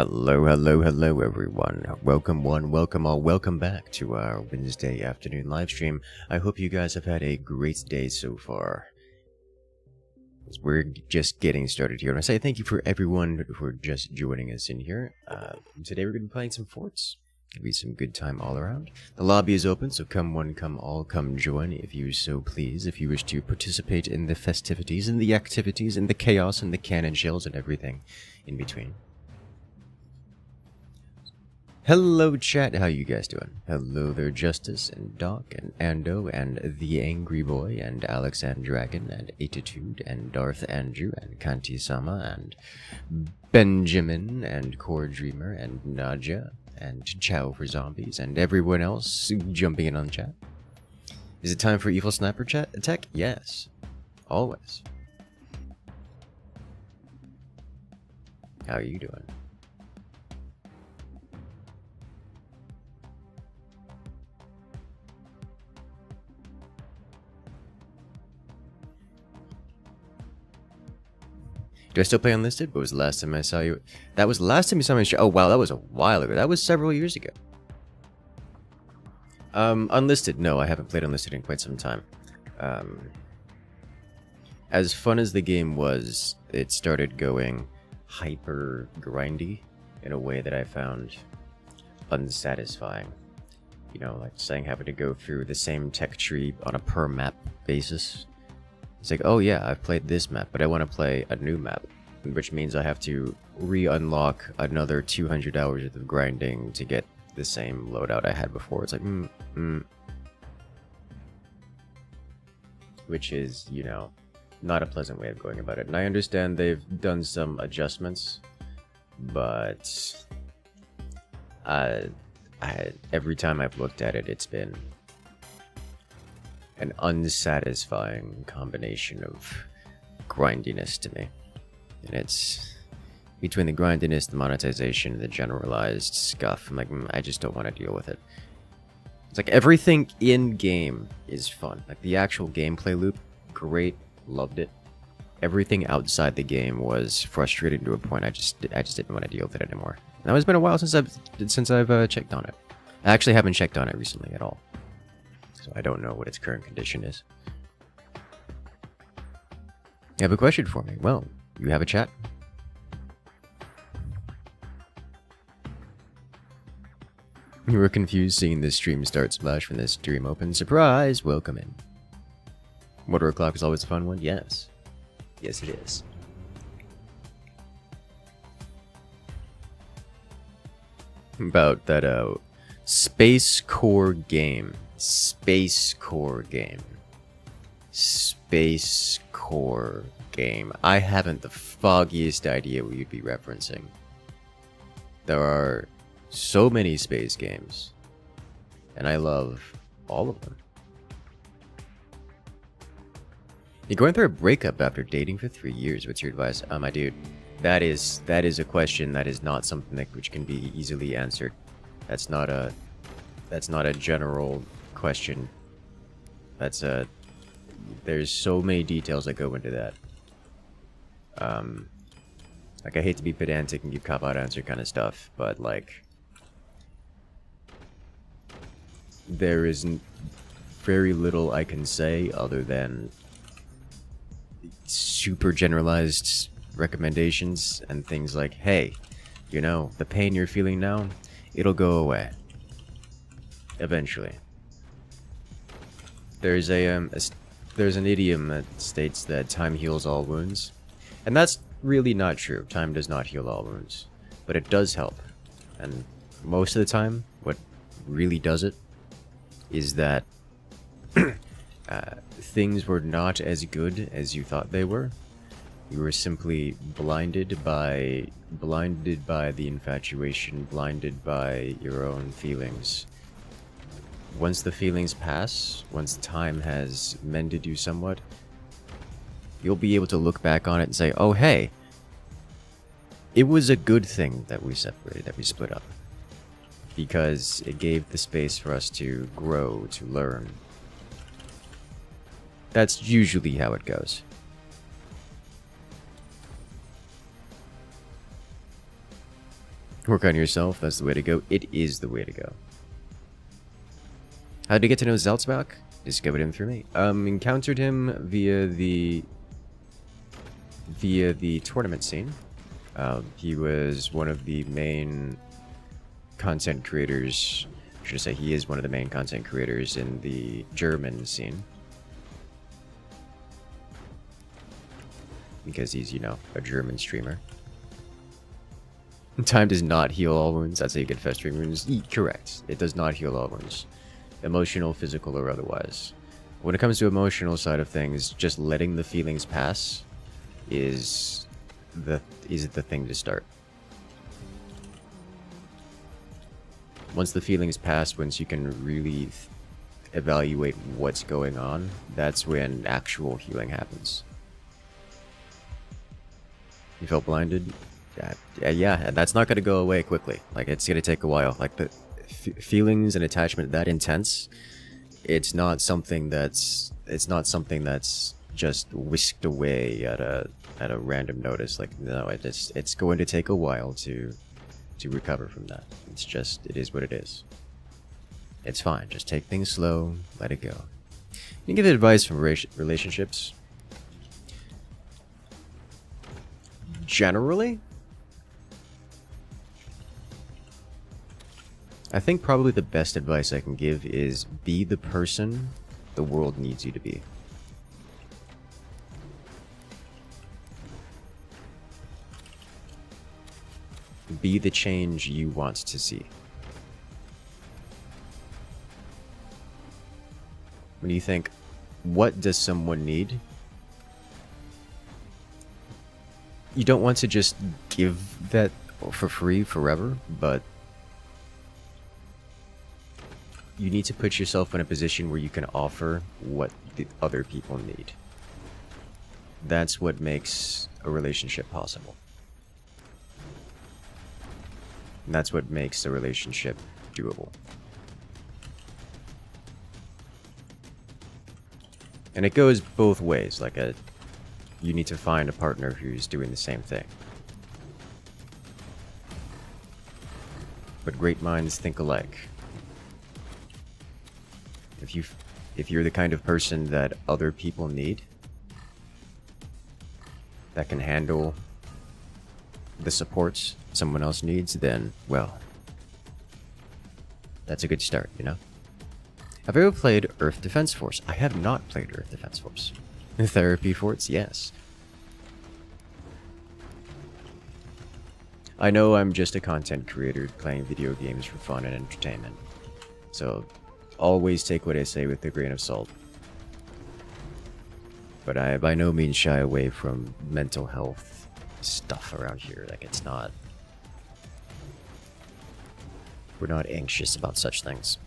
Hello, hello, hello, everyone. Welcome one, welcome all, welcome back to our Wednesday afternoon live stream. I hope you guys have had a great day so far. We're just getting started here, and I say thank you for everyone for just joining us in here. Today we're going to be playing some forts. It'll be some good time all around. The lobby is open, so come one, come all, come join if you so please. If you wish to participate in the festivities, in the activities, in the chaos, and the cannon shells, and everything in between. Hello chat, how you guys doing? Hello there, Justice, and Doc, and Ando, and The Angry Boy, and Alex and Dragon, and Attitude, and Darth Andrew, and Kanti-sama, and Benjamin, and Core Dreamer, and Nadja, and Chow for Zombies, and everyone else jumping in on chat. Is it time for Evil Sniper chat attack? Yes. Always. How are you doing? Do I still play Unlisted? What was the last time I saw you? That was the last time you saw me on stream. Oh wow, that was a while ago. That was several years ago. Unlisted, no, I haven't played Unlisted in quite some time. As fun as the game was, it started going hyper grindy in a way that I found unsatisfying. You know, like saying having to go through the same tech tree on a per map basis. It's like, oh yeah, I've played this map, but I want to play a new map, which means I have to re-unlock another 200 hours worth of grinding to get the same loadout I had before. It's like, which is, you know, not a pleasant way of going about it. And I understand they've done some adjustments, but every time I've looked at it, it's been an unsatisfying combination of grindiness to me. And it's between the grindiness, the monetization, the generalized scuff. I'm like, I just don't want to deal with it. It's like everything in game is fun. Like the actual gameplay loop, great, loved it. Everything outside the game was frustrating to a point I just didn't want to deal with it anymore. Now it's been a while since I've checked on it. I actually haven't checked on it recently at all. So I don't know what its current condition is. You have a question for me? Well, you have a chat? You were confused seeing this stream start splash when this stream opened. Surprise! Welcome in. Water o'clock is always a fun one? Yes. Yes, it is. About that, Space Core game. Space Core game. Space Core game. I haven't the foggiest idea what you'd be referencing. There are so many space games, and I love all of them. You're going through a breakup after dating for 3 years. What's your advice? My dude, that is a question that is not something which can be easily answered. That's not a general question. There's so many details that go into that. Like, I hate to be pedantic and give cop-out answer kind of stuff, but like, there isn't very little I can say other than super generalized recommendations and things like, hey, you know, the pain you're feeling now, it'll go away eventually. There's there's an idiom that states that time heals all wounds, and that's really not true. Time does not heal all wounds, but it does help. And most of the time, what really does it is that things were not as good as you thought they were. You were simply blinded by the infatuation, blinded by your own feelings. Once the feelings pass, once time has mended you somewhat, you'll be able to look back on it and say, oh hey, it was a good thing that we separated, that we split up. Because it gave the space for us to grow, to learn. That's usually how it goes. Work on yourself, that's the way to go. It is the way to go. How did you get to know Zeltzbach? Discovered him through me. Encountered him via the tournament scene. He was one of the main content creators. Should I say he is one of the main content creators in the German scene. Because he's, you know, a German streamer. Time does not heal all wounds. That's how you get festering wounds. Correct. It does not heal all wounds. Emotional, physical, or otherwise. When it comes to emotional side of things, just letting the feelings pass is the thing to start. Once the feelings pass, once you can really evaluate what's going on, that's when actual healing happens. You felt blinded? Yeah, that's not going to go away quickly. Like, it's going to take a while. Like, the feelings and attachment that intense, it's not something that's just whisked away at a random notice. Like, no, it's going to take a while to recover from that. It is what it is. It's fine. Just take things slow, let it go. You can give advice from relationships. Generally, I think probably the best advice I can give is be the person the world needs you to be. Be the change you want to see. When you think, what does someone need? You don't want to just give that for free forever, but you need to put yourself in a position where you can offer what the other people need. That's what makes a relationship possible. And that's what makes a relationship doable. And it goes both ways. Like, you need to find a partner who's doing the same thing. But great minds think alike. If you're the kind of person that other people need, that can handle the supports someone else needs, then, well, that's a good start, you know? Have you ever played Earth Defense Force? I have not played Earth Defense Force. Therapy Force, yes. I know I'm just a content creator playing video games for fun and entertainment, so always take what I say with a grain of salt. But I by no means shy away from mental health stuff around here. Like, it's not... We're not anxious about such things.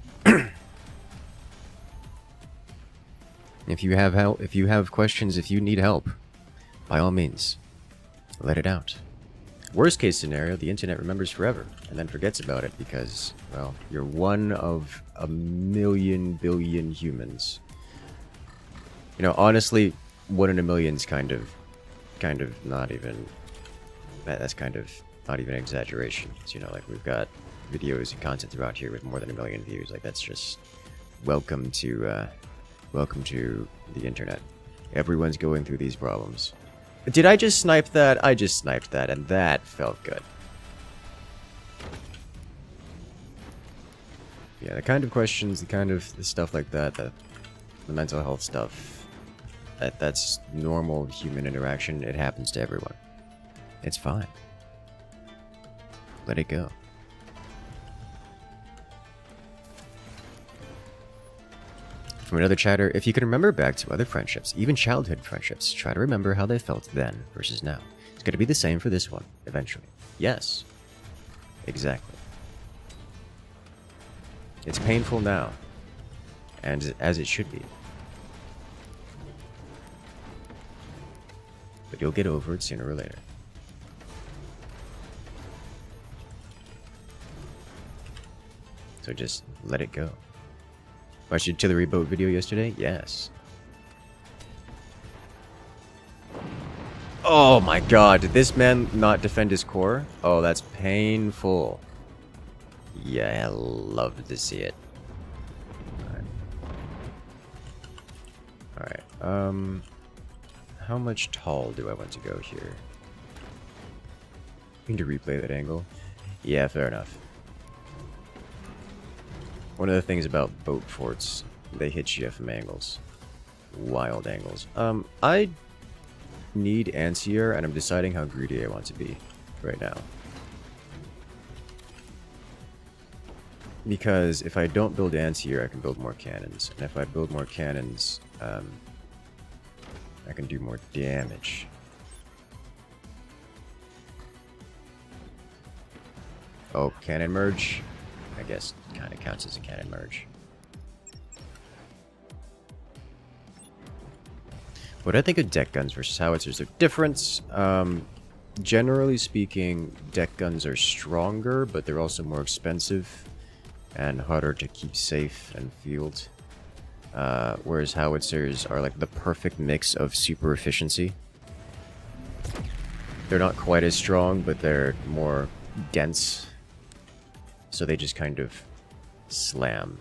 If you have help, if you have questions, if you need help, by all means, let it out. Worst case scenario, the internet remembers forever and then forgets about it because, well, you're one of a million billion humans. You know, honestly, 1 in a million's kind of not even, that's kind of not even an exaggeration. You know, like, we've got videos and content throughout here with more than 1 million views. Like, that's just welcome to the internet. Everyone's going through these problems. Did I just snipe that? I just sniped that, and that felt good. Yeah, the kind of questions, the stuff like that, the mental health stuff, that's normal human interaction. It happens to everyone. It's fine. Let it go. From another chatter, if you can remember back to other friendships, even childhood friendships, try to remember how they felt then versus now. It's going to be the same for this one, eventually. Yes. Exactly. It's painful now, and as it should be. But you'll get over it sooner or later. So just let it go. Watched your Tillery boat video yesterday? Yes. Oh my god, did this man not defend his core? Oh, that's painful. Yeah, I love to see it. Alright, how much tall do I want to go here? Need to replay that angle. Yeah, fair enough. One of the things about boat forts, they hit you from angles. Wild angles. I need anti-air, and I'm deciding how greedy I want to be right now. Because if I don't build anti-air, I can build more cannons. And if I build more cannons, I can do more damage. Oh, cannon merge? I guess kind of counts as a cannon merge. What I think of deck guns versus howitzers, they're different. Generally speaking, deck guns are stronger, but they're also more expensive and harder to keep safe and field. Whereas howitzers are like the perfect mix of super efficiency. They're not quite as strong, but they're more dense. So they just kind of slam.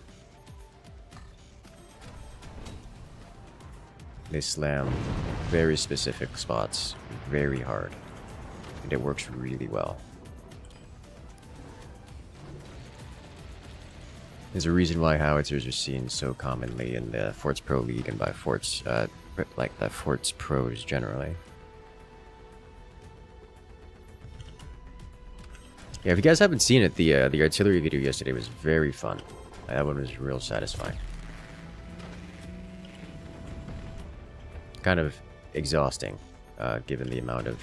They slam very specific spots very hard. And it works really well. There's a reason why howitzers are seen so commonly in the Forts Pro League and by Forts, like the Forts Pros generally. Yeah, if you guys haven't seen it, the artillery video yesterday was very fun. That one was real satisfying. Kind of exhausting, given the amount of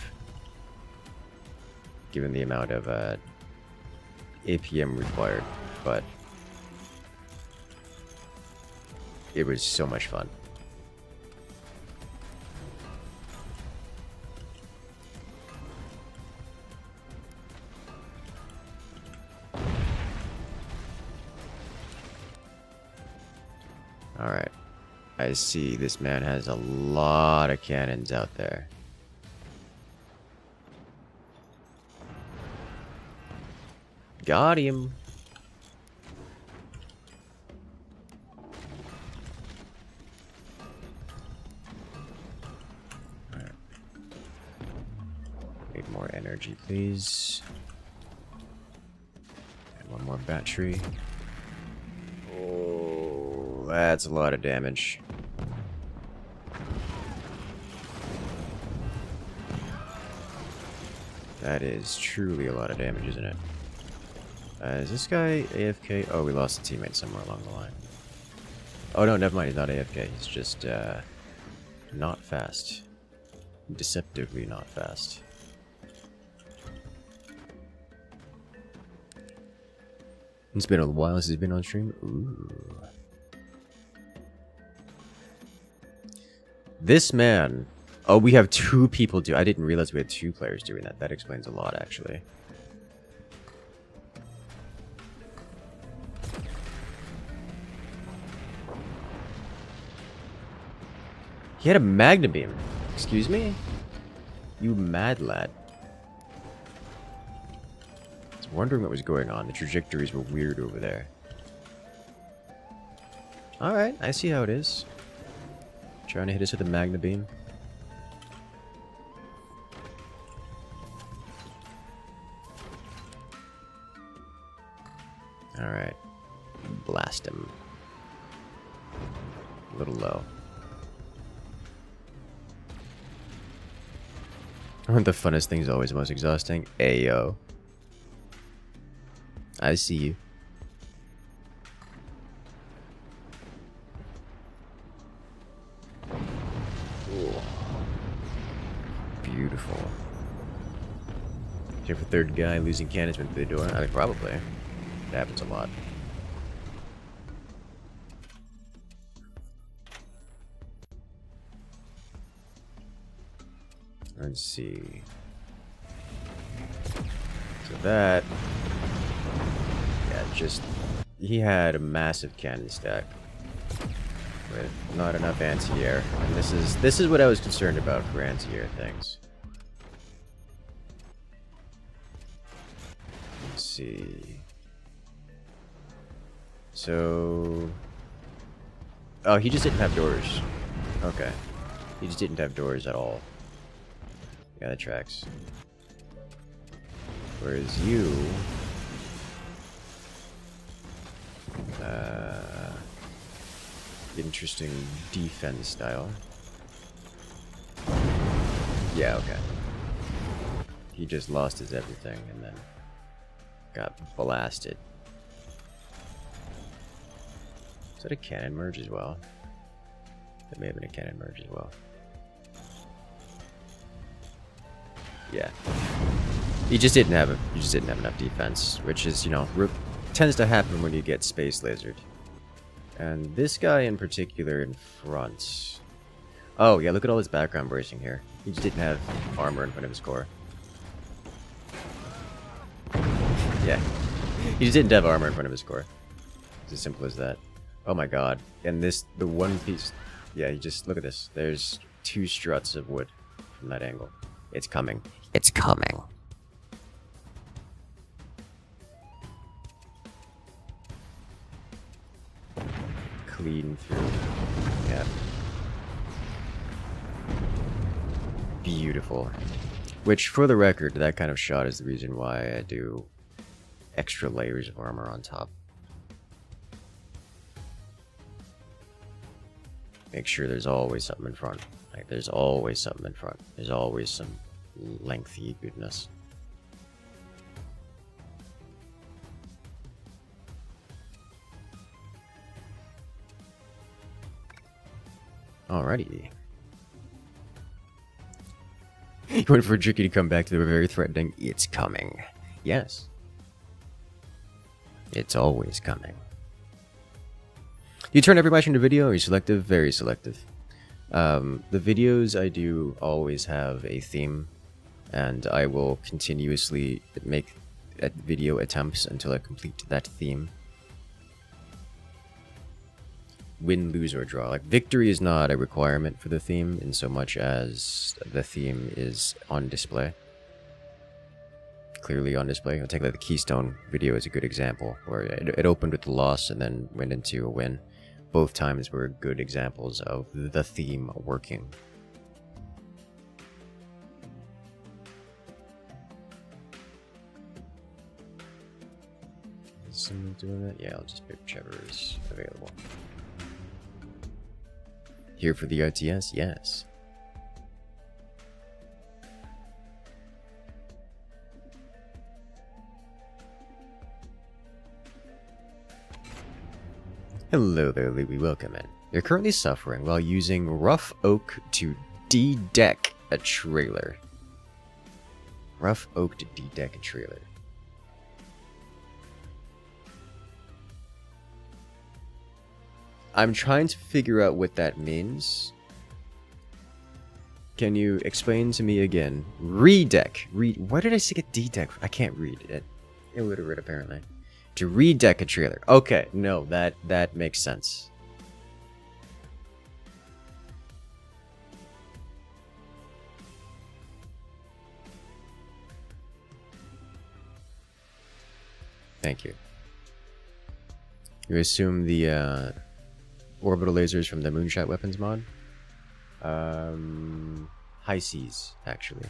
APM required, but it was so much fun. Alright. I see this man has a lot of cannons out there. Got him. Alright. Need more energy, please. And one more battery. Oh, that's a lot of damage. That is truly a lot of damage, isn't it? Is this guy AFK? Oh, we lost a teammate somewhere along the line. Oh no, never mind, he's not AFK. He's just, not fast. Deceptively not fast. It's been a while since he's been on stream. Ooh. This man... Oh, we have two people do. I didn't realize we had two players doing that. That explains a lot, actually. He had a magna beam. Excuse me? You mad lad. I was wondering what was going on. The trajectories were weird over there. Alright, I see how it is. Trying to hit us with a magna beam. Alright. Blast him. A little low. One of the funnest things always the most exhausting. Ayo. I see you. Ooh. Beautiful. Here for third guy losing cannons went through the door. I mean, probably. It happens a lot. Let's see. So that... Yeah, just... He had a massive cannon stack. With not enough anti-air. And this is what I was concerned about for anti-air things. see. So... Oh, he just didn't have doors. Okay. He just didn't have doors at all. Yeah, that tracks. Whereas you... interesting defense style. Yeah, okay. He just lost his everything and then got blasted. Is that a cannon merge as well? That may have been a cannon merge as well. Yeah. He just didn't have enough defense, which is, you know, tends to happen when you get space lasered. And this guy in particular in front. Oh yeah, look at all his background bracing here. He just didn't have armor in front of his core. Yeah. He just didn't have armor in front of his core. It's as simple as that. Oh my god. And the one piece... Yeah, you just... Look at this. There's 2 struts of wood from that angle. It's coming. It's coming. Clean through. Yeah. Beautiful. Which, for the record, that kind of shot is the reason why I do extra layers of armor on top. Make sure there's always something in front. Like, there's always something in front. There's always some lengthy goodness. Alrighty. You wait for Tricky to come back to the very threatening. It's coming. Yes. It's always coming. You turn every match into video, or are you selective? Very selective. The videos I do always have a theme, and I will continuously make video attempts until I complete that theme. Win, lose, or draw. Like, victory is not a requirement for the theme, in so much as the theme is on display. Clearly on display. I'll take like the Keystone video as a good example, where it opened with a loss and then went into a win. Both times were good examples of the theme working. Is someone doing that? Yeah, I'll just pick whichever is available. Here for the RTS? Yes. Hello there, Louie. Welcome in. You're currently suffering while using rough oak to de-deck a trailer. Rough oak to de-deck a trailer. I'm trying to figure out what that means. Can you explain to me again? Redeck. Why did I say a de-deck? I can't read it. Illiterate, apparently. To redeck a trailer. Okay, no, that makes sense. Thank you. You assume the orbital lasers from the moonshot weapons mod? High seas, actually.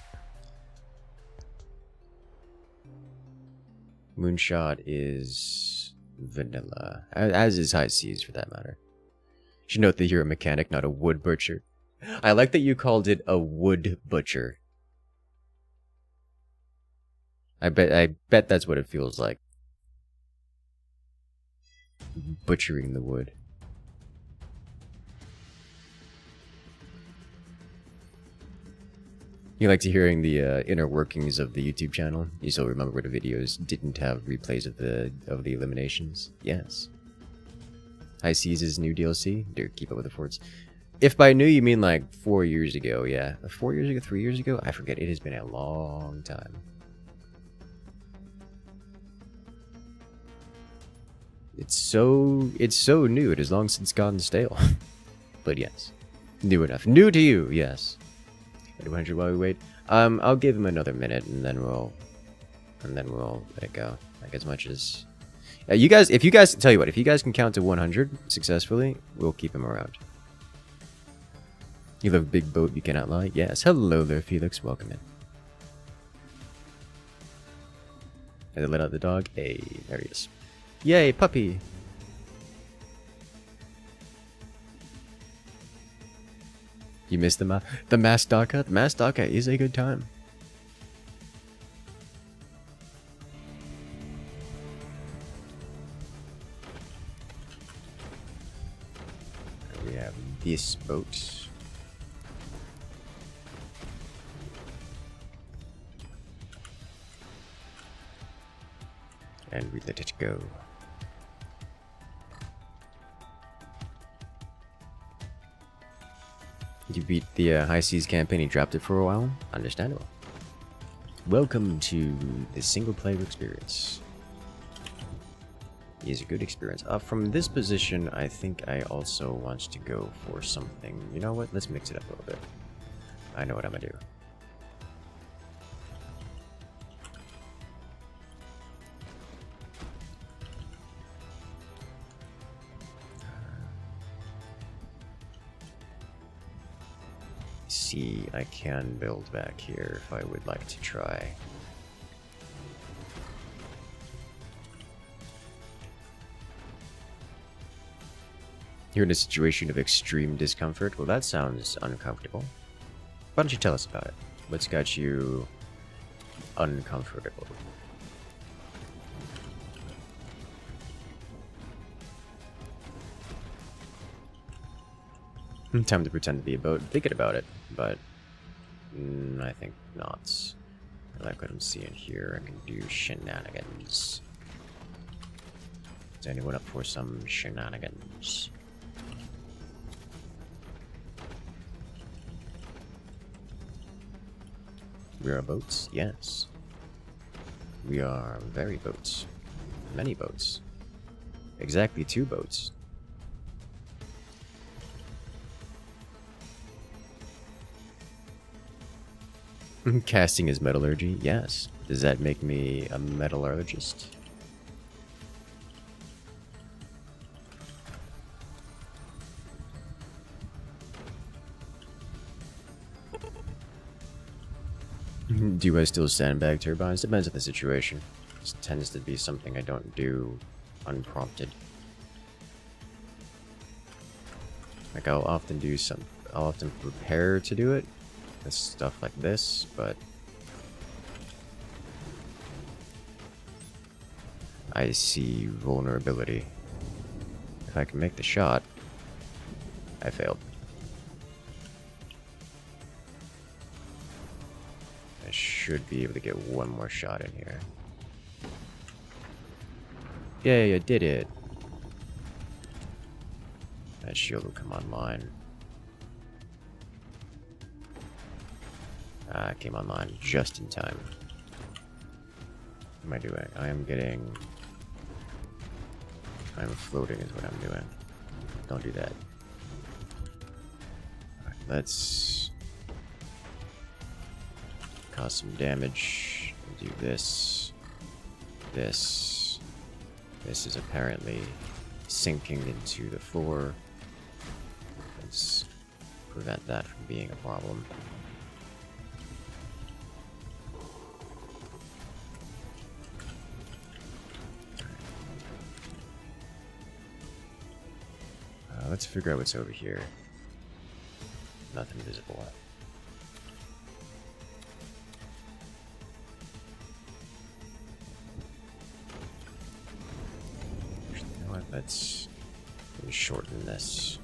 Moonshot is vanilla, as is high seas for that matter. You should note that you're a mechanic, not a wood butcher. I like that you called it a wood butcher. I bet that's what it feels like. Butchering the wood. You like to hearing the inner workings of the YouTube channel? You still remember where the videos didn't have replays of the eliminations? Yes. High Seas' new DLC? Dude, keep up with the forts. If by new you mean like 4 years ago, yeah. 4 years ago, 3 years ago? I forget. It has been a long time. It's so new. It has long since gone stale. But yes. New enough. New to you, yes. 100 while we wait. I'll give him another minute and then we'll let it go. Like as much as you guys. If you guys tell you what, if you guys can count to 100 successfully, we'll keep him around. You love big boat, you cannot lie. Yes. Hello there, Felix. Welcome in. Did I let out the dog? Hey, there he is. Yay, puppy. You missed the mass DACA? The mass DACA is a good time. We have this boat. And we let it go. You beat the High Seas campaign, you dropped it for a while? Understandable. Welcome to the single player experience. It is a good experience. From this position, I think I also want to go for something. You know what? Let's mix it up a little bit. I know what I'm gonna do. See, I can build back here if I would like to try. You're in a situation of extreme discomfort? Well, that sounds uncomfortable. Why don't you tell us about it? What's got you uncomfortable? Time to pretend to be a boat. Thinking about it, but I think not. I like what I'm seeing here. I can do shenanigans. Is anyone up for some shenanigans? We are boats? Yes. We are very boats. Many boats. Exactly 2 boats. Casting is metallurgy? Yes. Does that make me a metallurgist? Do I still sandbag turbines? Depends on the situation. This tends to be something I don't do unprompted. Like I'll often prepare to do it. This stuff like this, but I see vulnerability. If I can make the shot, I failed. I should be able to get one more shot in here. Yay, I did it. That shield will come online. Came online just in time. What am I doing? I'm floating is what I'm doing. Don't do that. Alright, let's cause some damage. Do this. This is apparently sinking into the floor. Let's prevent that from being a problem. Let's figure out what's over here. Nothing visible. You know what? Let's shorten this.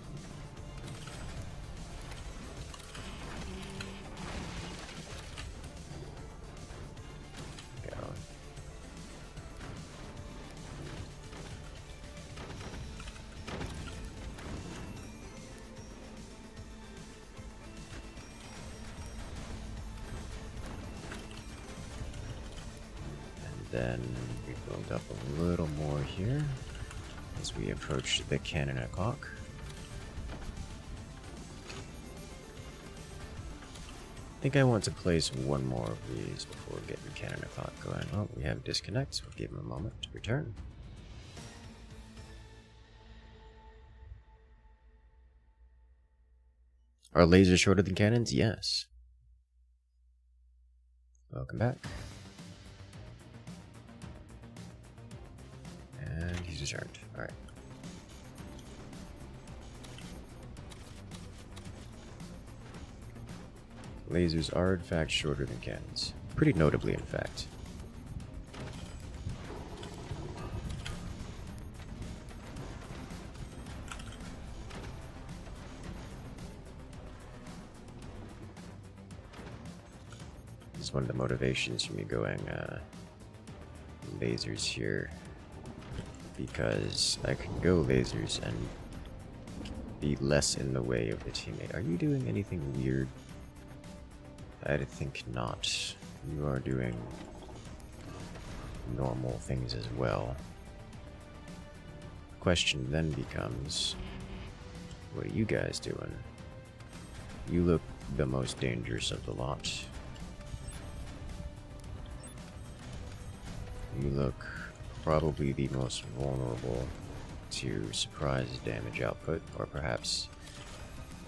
Then we build up a little more here as we approach the cannon o'clock. think I want to place one more of these before getting cannon o'clock going. Oh, we have disconnects. We'll give him a moment to return. Are lasers shorter than cannons? Yes. Welcome back. And he's returned. Alright. Lasers are in fact shorter than cannons. Pretty notably, in fact. This is one of the motivations for me going lasers here. Because I can go lasers and be less in the way of the teammate. Are you doing anything weird? I think not. You are doing normal things as well. Question then becomes, what are you guys doing? You look the most dangerous of the lot. You look probably the most vulnerable to surprise damage output, or perhaps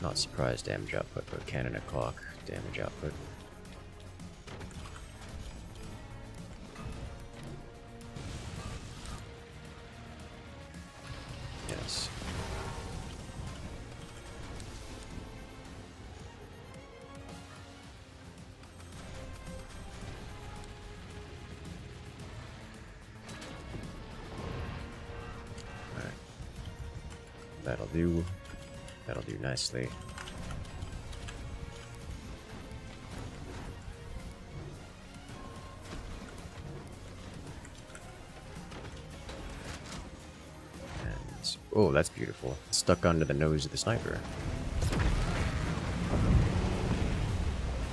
not surprise damage output, but cannon o'clock damage output. Yes. Alright. That'll do. That'll do nicely. Oh, that's beautiful. Stuck under the nose of the sniper.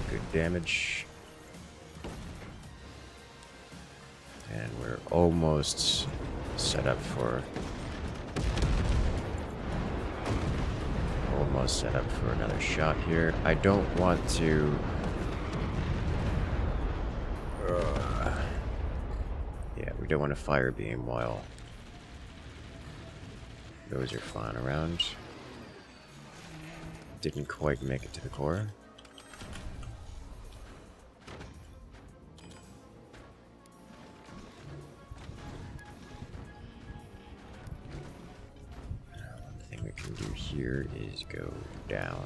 Good damage. And we're almost set up for... Almost set up for another shot here. I don't want to... Yeah, we don't want to fire beam while... Those are flying around. Didn't quite make it to the core. One thing we can do here is go down.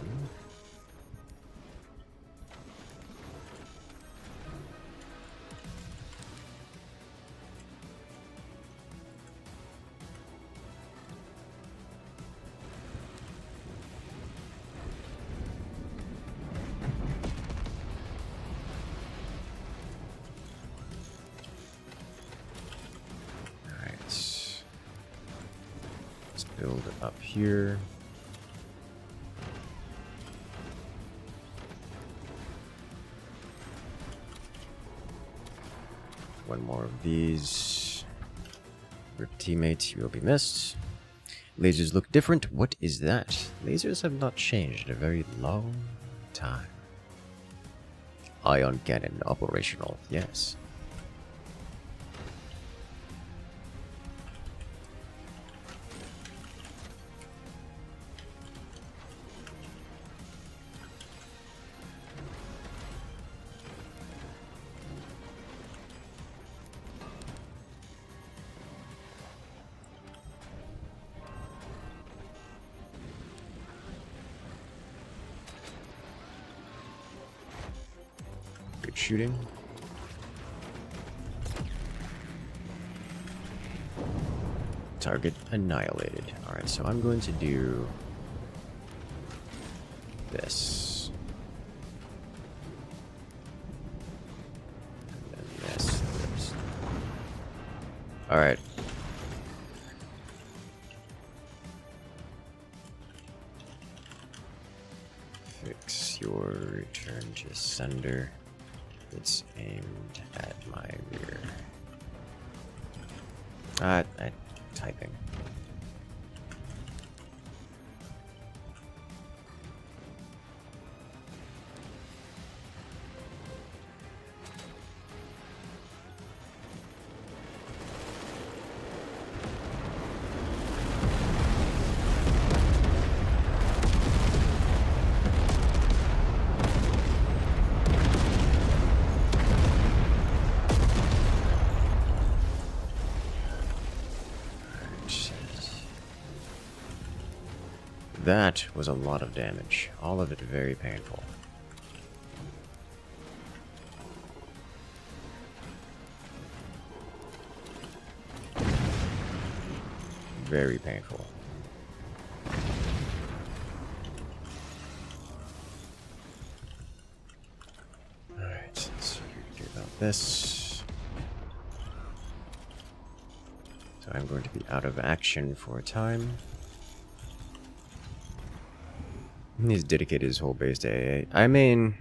Build up here. One more of these. Rip teammate, you will be missed. Lasers look different. What is that? Lasers have not changed in a very long time. Ion cannon operational, yes. Good shooting. Target annihilated. Alright, so I'm going to do this. And then this. Alright. Fix your return to sender. It's aimed at my rear. Typing. That was a lot of damage. All of it very painful. Very painful. Alright, let's see what we can do about this. So I'm going to be out of action for a time. He's dedicated his whole base to AA. I mean,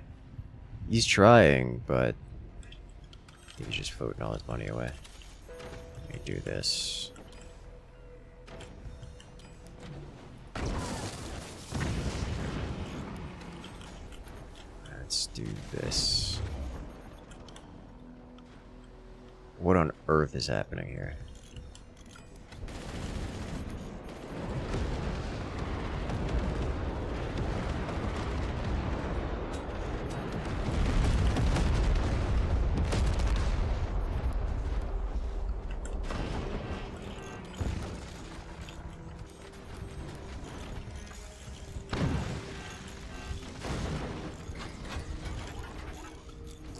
he's trying, but he's just floating all his money away. Let me do this. Let's do this. What on earth is happening here?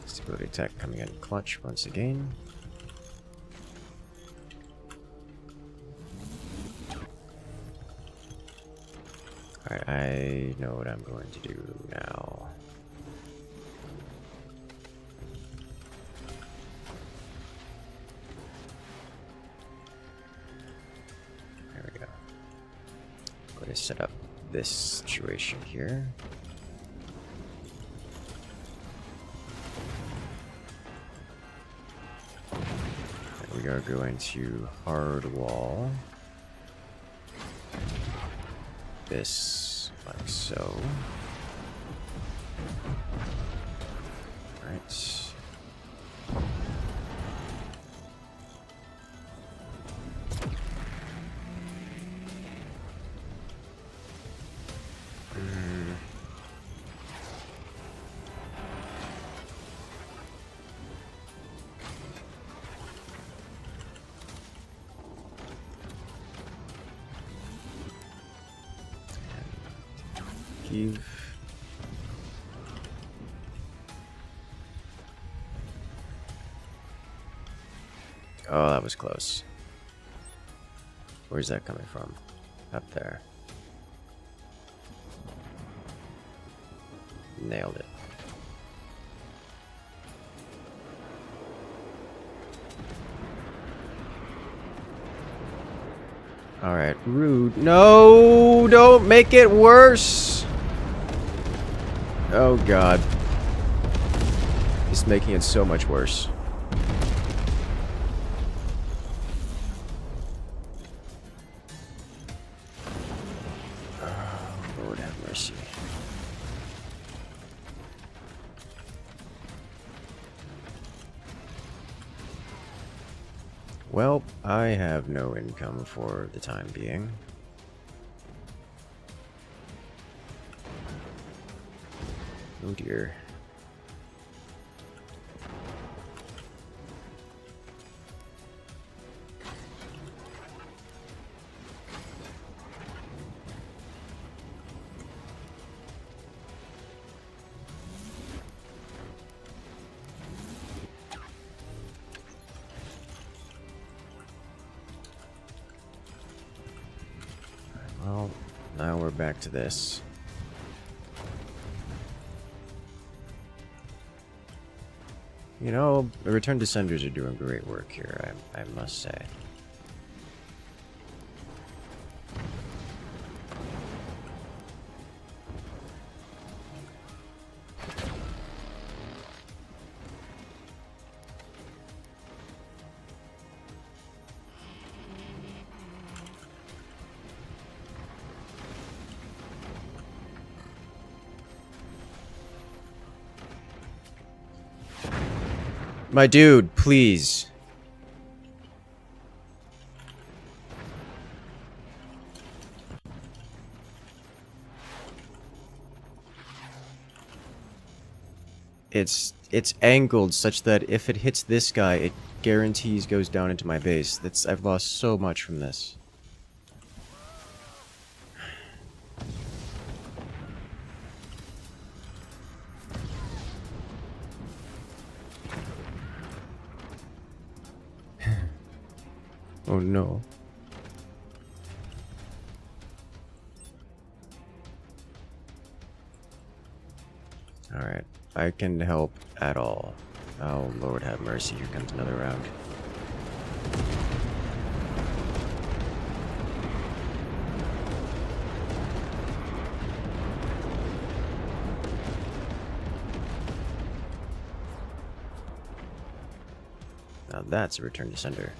Stability attack coming in clutch once again. Alright, I know what I'm going to do now. There we go. I'm going to set up this situation here. We are going to hard wall this like so. Right. Oh, that was close. Where's that coming from? Up there. Nailed it. Alright, rude. No, don't make it worse. Oh god. It's making it so much worse. Oh, Lord have mercy. Well, I have no income for the time being. Oh dear. Well, now we're back to this. You know, the Return Descenders are doing great work here, I must say. My dude, please. It's angled such that if it hits this guy, it guarantees goes down into my base. I've lost so much from this. Oh no. Alright, I can help at all. Oh, Lord have mercy, here comes another round. Now that's a return to sender.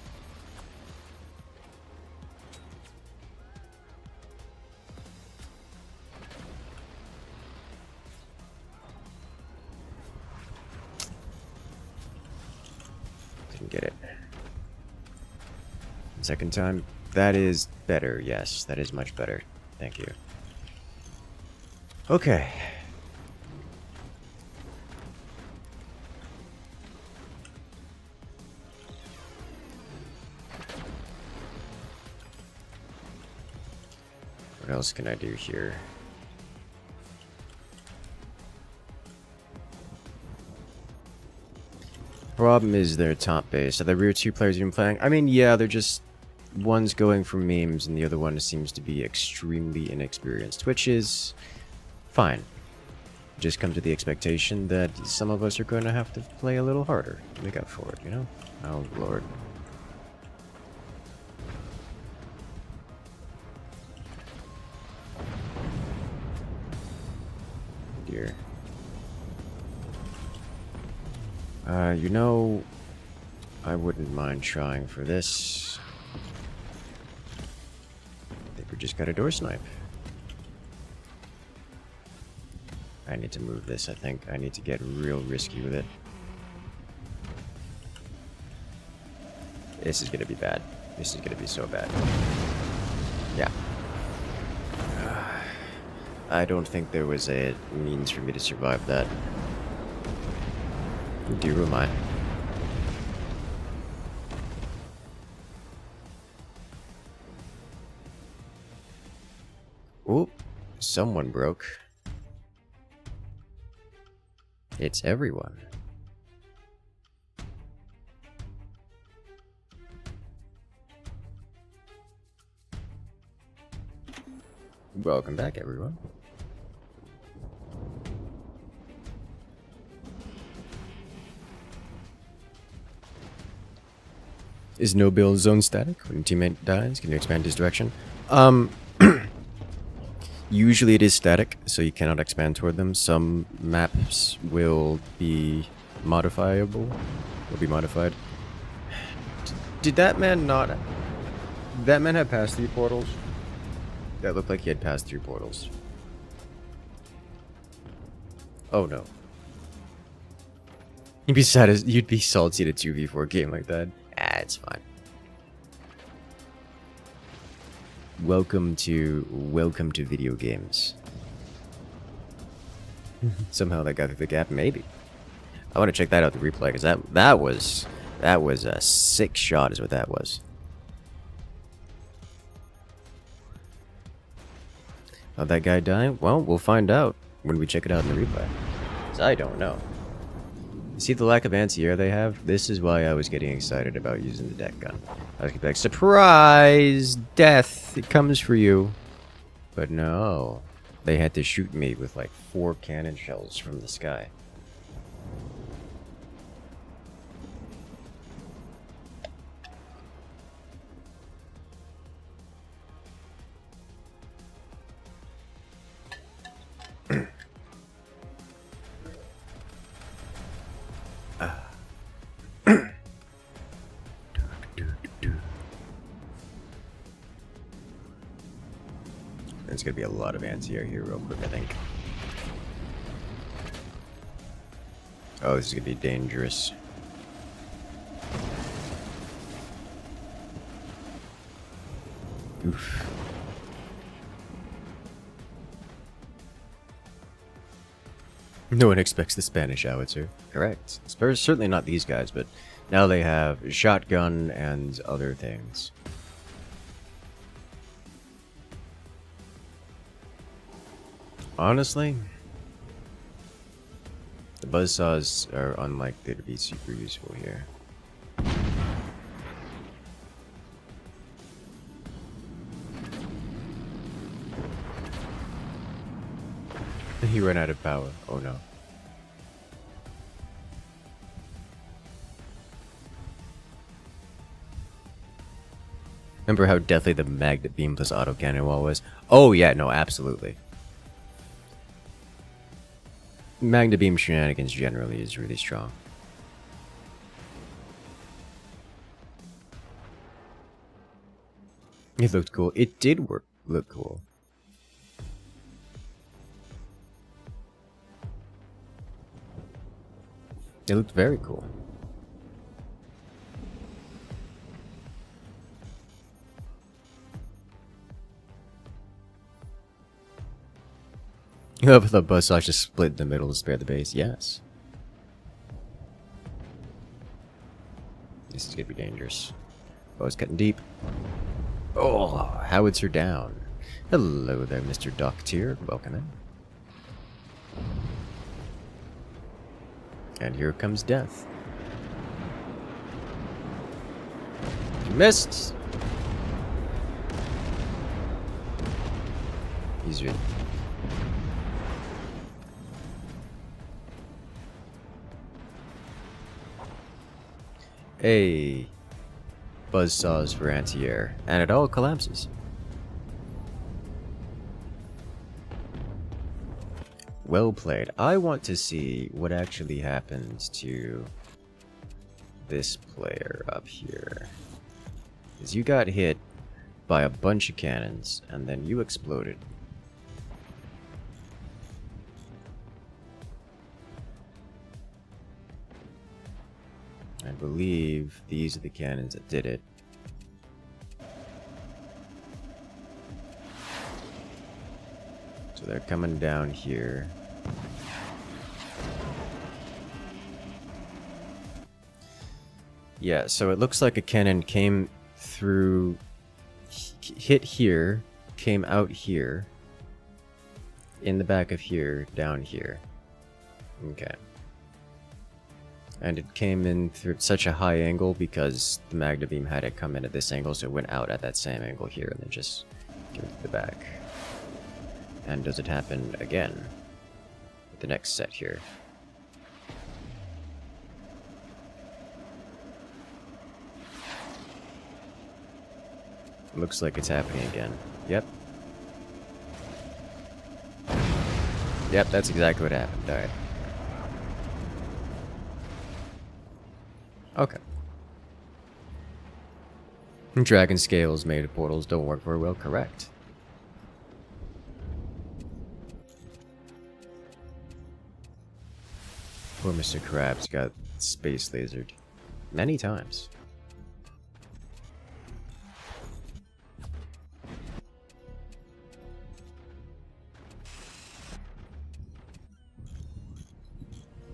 Get it. Second time. That is better. Yes, that is much better. Thank you. Okay. What else can I do here? Problem is their top base. Are the rear two players even playing? I mean, yeah, they're just... One's going for memes and the other one seems to be extremely inexperienced, which is fine. Just come to the expectation that some of us are going to have to play a little harder to make up for it, you know? Oh, Lord. Dear. You know, I wouldn't mind trying for this. I think we just got a door snipe. I need to move this, I think. I need to get real risky with it. This is gonna be bad. This is gonna be so bad. Yeah. I don't think there was a means for me to survive that. Dear am I. Oop, someone broke. It's everyone. Welcome back, everyone. Is no build zone static? When your teammate dies, can you expand his direction? Usually it is static, so you cannot expand toward them. Some maps will be modifiable. Will be modified. Did that man not... Did that man have passed 3 portals? That looked like he had passed 3 portals. Oh no. You'd be you'd be salty at a 2v4 game like that. Ah, it's fine. Welcome to video games. Somehow that got through the gap, maybe. I want to check that out, the replay, because that was a sick shot, is what that was. How'd that guy die? Well, we'll find out when we check it out in the replay. 'Cause I don't know. See the lack of anti-air they have? This is why I was getting excited about using the deck gun. I was like, surprise! Death! It comes for you. But no. They had to shoot me with like 4 cannon shells from the sky. There's gonna be a lot of anti-air here real quick, I think. Oh, this is gonna be dangerous. Oof. No one expects the Spanish howitzer. Correct. Certainly not these guys, but now they have shotgun and other things. Honestly, the buzzsaws are unlikely to be super useful here. He ran out of power. Oh no. Remember how deadly the magnet beam plus autocannon wall was? Oh yeah, no, absolutely. Magnet beam shenanigans generally is really strong. It looked cool. It did look cool. It looked very cool. You have the buzzsaw just split in the middle to spare the base? Yes. This is gonna be dangerous. Oh, it's cutting deep. Oh, howitzer down. Hello there, Mr. Doctor. Welcome in. And here comes death. You missed! He's ready. Hey, buzzsaws for anti-air, and it all collapses. Well played. I want to see what actually happens to this player up here. Because you got hit by a bunch of cannons, and then you exploded. I believe these are the cannons that did it. So they're coming down here. Yeah, so it looks like a cannon came through, hit here, came out here, in the back of here, down here. Okay. And it came in through such a high angle because the magna beam had it come in at this angle, so it went out at that same angle here and then just came to the back. And does it happen again with the next set here? Looks like it's happening again. Yep. Yep, that's exactly what happened. Alright. Okay. Dragon scales made of portals don't work very well, correct. Poor Mr. Krabs got space lasered many times.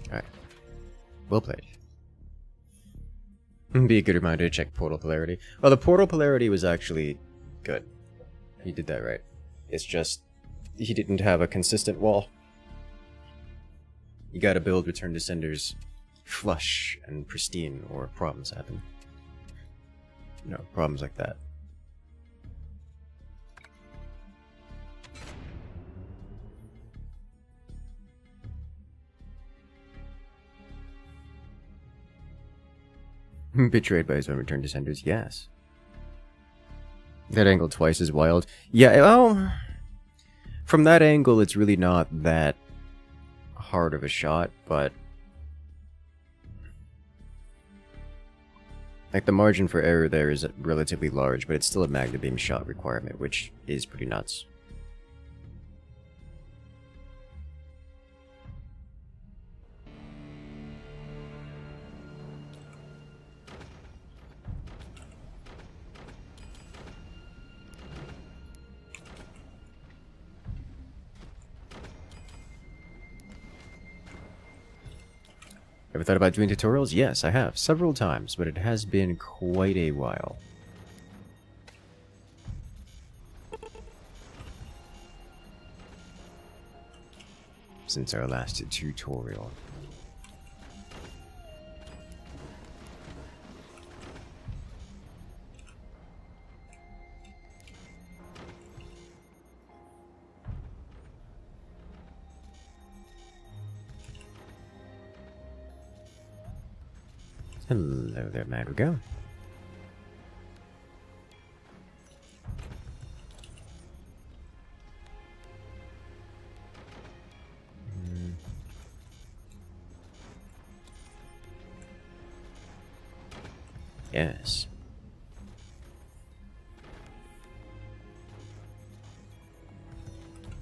Alright. Well played. Be a good reminder to check portal polarity. Well, the portal polarity was actually good. He did that right. It's just he didn't have a consistent wall. You gotta build return to senders flush and pristine, or problems happen. You know, problems like that. Betrayed by his own return to senders, yes. That angle twice as wild. Yeah, well, from that angle, it's really not that hard of a shot, but like the margin for error there is relatively large, but it's still a magna beam shot requirement, which is pretty nuts. Ever thought about doing tutorials? Yes, I have. Several times, but it has been quite a while. Since our last tutorial. Hello there, Madrigal. Yes.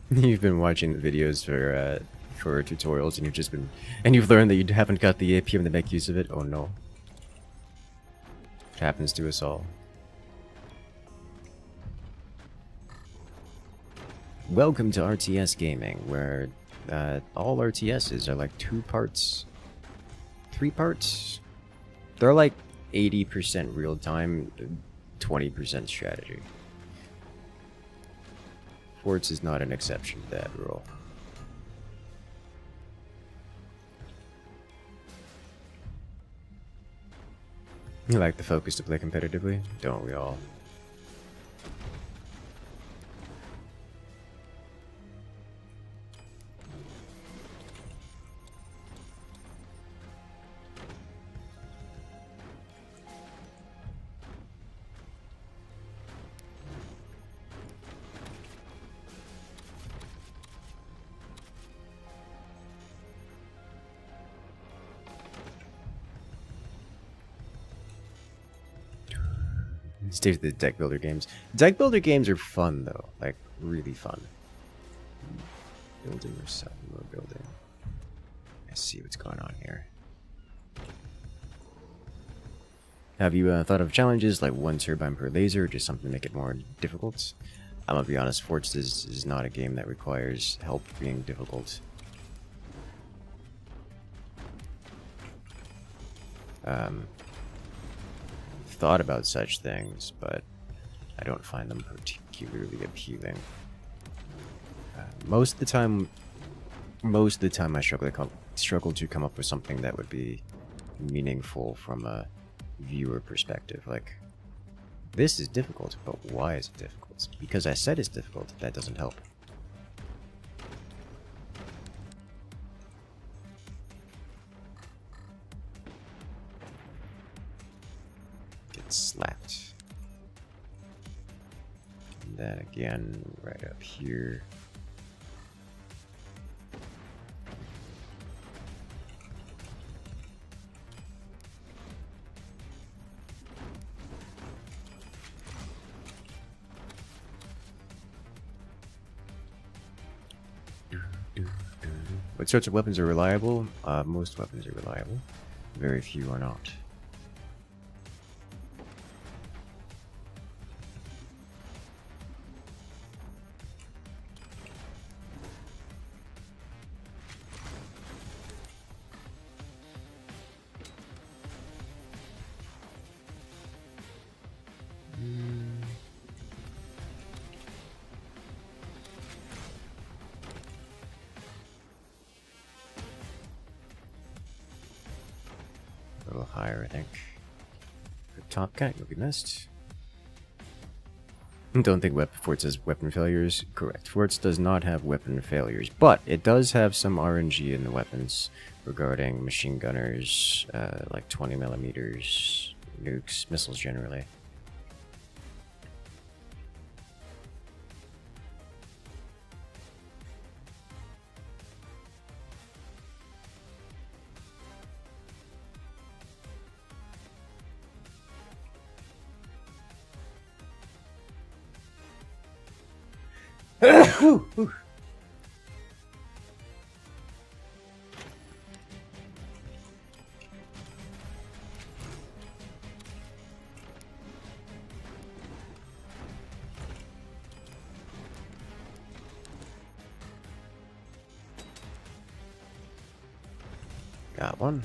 You've been watching the videos for tutorials, and you've learned that you haven't got the APM to make use of it. Oh no. It happens to us all. Welcome to RTS Gaming, where all RTSs are like 2 parts, 3 parts. They're like 80% real time, 20% strategy. Forts is not an exception to that rule. You like the focus to play competitively, don't we all? Stay with the deck builder games. Deck builder games are fun though, like really fun. Building or something, more building. Let's see what's going on here. Have you thought of challenges like 1 turbine per laser, or just something to make it more difficult? I'm gonna be honest, Forts is not a game that requires help being difficult. Thought about such things, but I don't find them particularly appealing. Most of the time I struggle to come up with something that would be meaningful from a viewer perspective. Like, this is difficult, but why is it difficult? Because I said it's difficult. That doesn't help. Slapped. And then again, right up here. What sorts of weapons are reliable? Most weapons are reliable. Very few are not. A little higher, I think. Top cat, you'll be missed. Don't think Forts has weapon failures. Correct. Forts does not have weapon failures, but it does have some RNG in the weapons regarding machine gunners, like 20mm, nukes, missiles generally. Got one.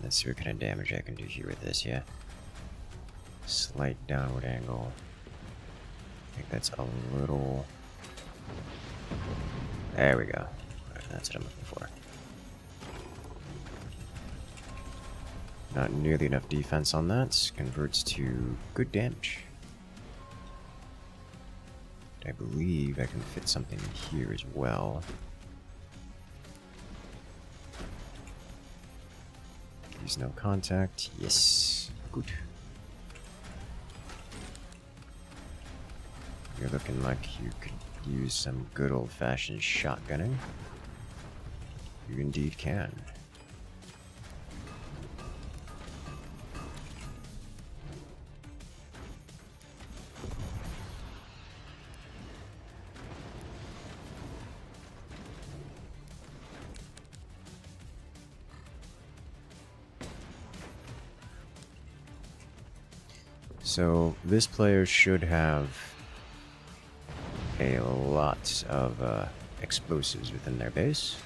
Let's see what kind of damage I can do here with this, yeah. Slight downward angle. I think that's a little... There we go. That's what I'm looking for. Not nearly enough defense on that. Converts to good damage. I believe I can fit something here as well. Use no contact. Yes. Good. You're looking like you could use some good old-fashioned shotgunning. You indeed can. So this player should have a lot of explosives within their base.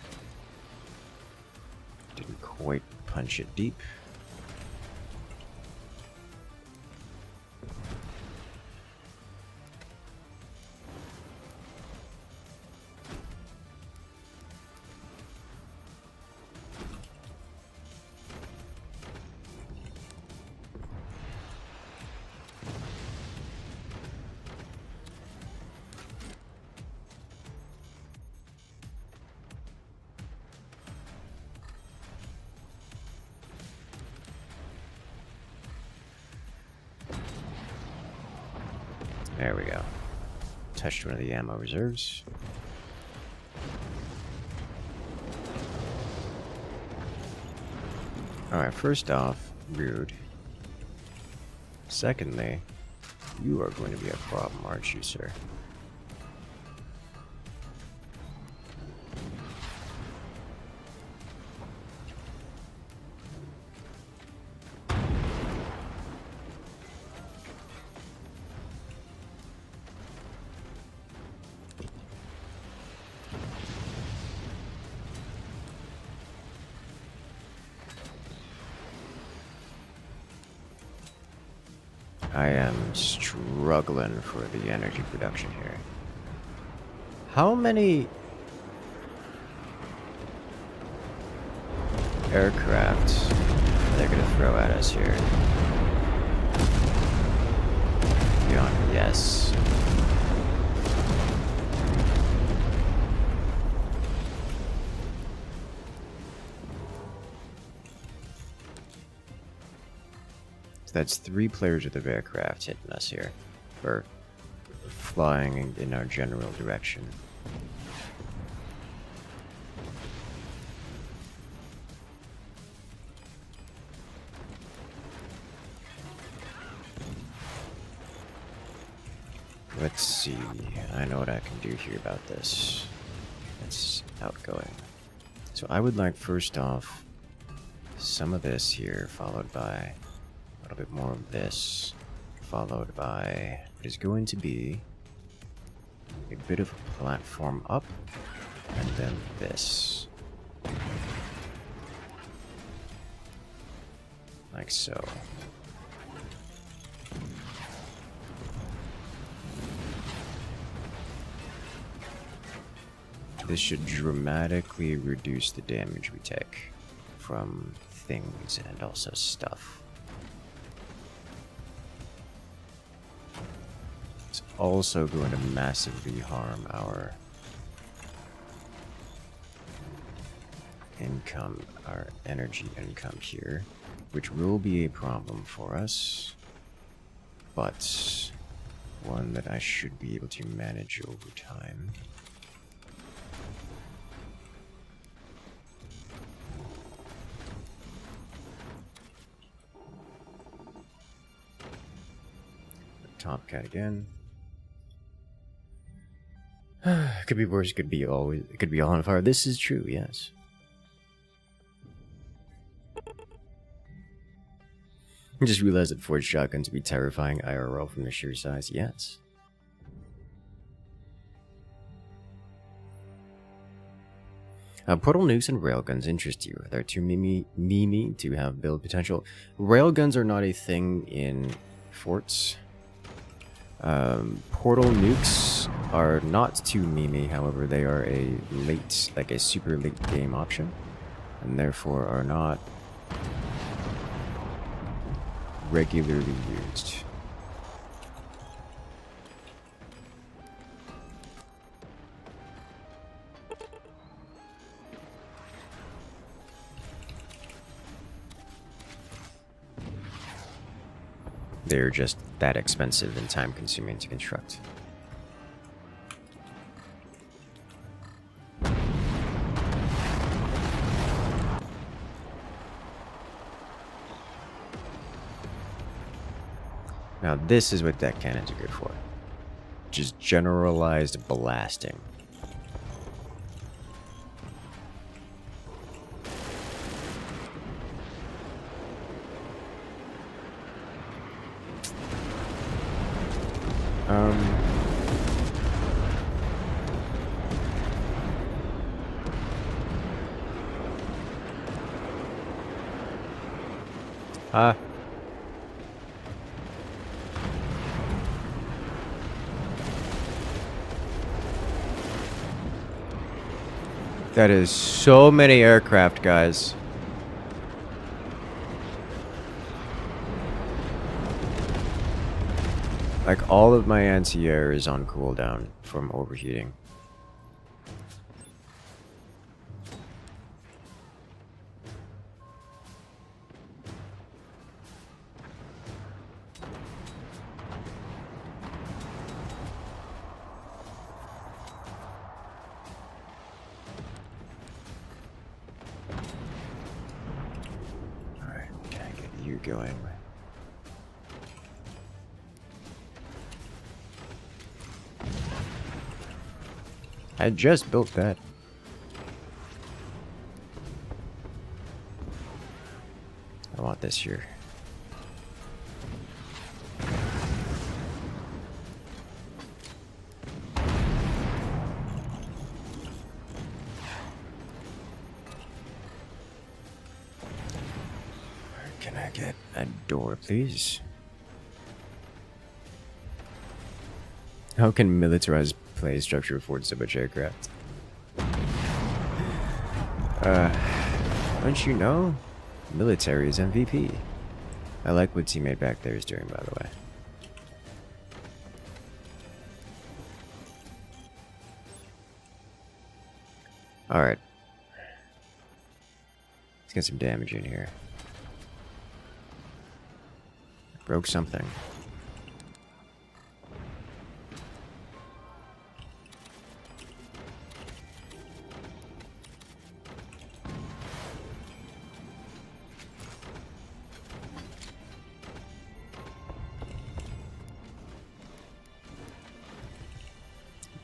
Didn't quite punch it deep. There we go. Touched one of the ammo reserves. Alright, first off, rude. Secondly, you are going to be a problem, aren't you, sir? I am struggling for the energy production here. How many aircraft they're gonna throw at us here? Beyond, yes. That's 3 players with of aircraft hitting us here, or flying in our general direction. Let's see, I know what I can do here about this. It's outgoing. So I would like, first off, some of this here, followed by a little bit more of this, followed by what is going to be a bit of a platform up, and then this. Like so. This should dramatically reduce the damage we take from things and also stuff. It's also going to massively harm our income, our energy income here, which will be a problem for us, but one that I should be able to manage over time. Top cat again. Could be worse, could be always, it could be all on fire. This is true, yes. I just realized that forged shotguns would be terrifying IRL from the sheer size. Yes. Portal nukes and railguns interest you. They're too memey to have build potential. Railguns are not a thing in forts. Portal nukes are not too memey, however, they are a late, like a super late game option, and therefore are not regularly used. They're just that expensive and time consuming to construct. Now this is what deck cannons are good for. Just generalized blasting. That is so many aircraft, guys. Like, all of my anti-air is on cooldown from overheating. Alright, can I get you going? I just built that. I want this here. Can I get a door, please? How can militarized play structure afford so much aircraft? Don't you know? Military is MVP. I like what teammate back there is doing, by the way. Alright. Let's get some damage in here. Broke something.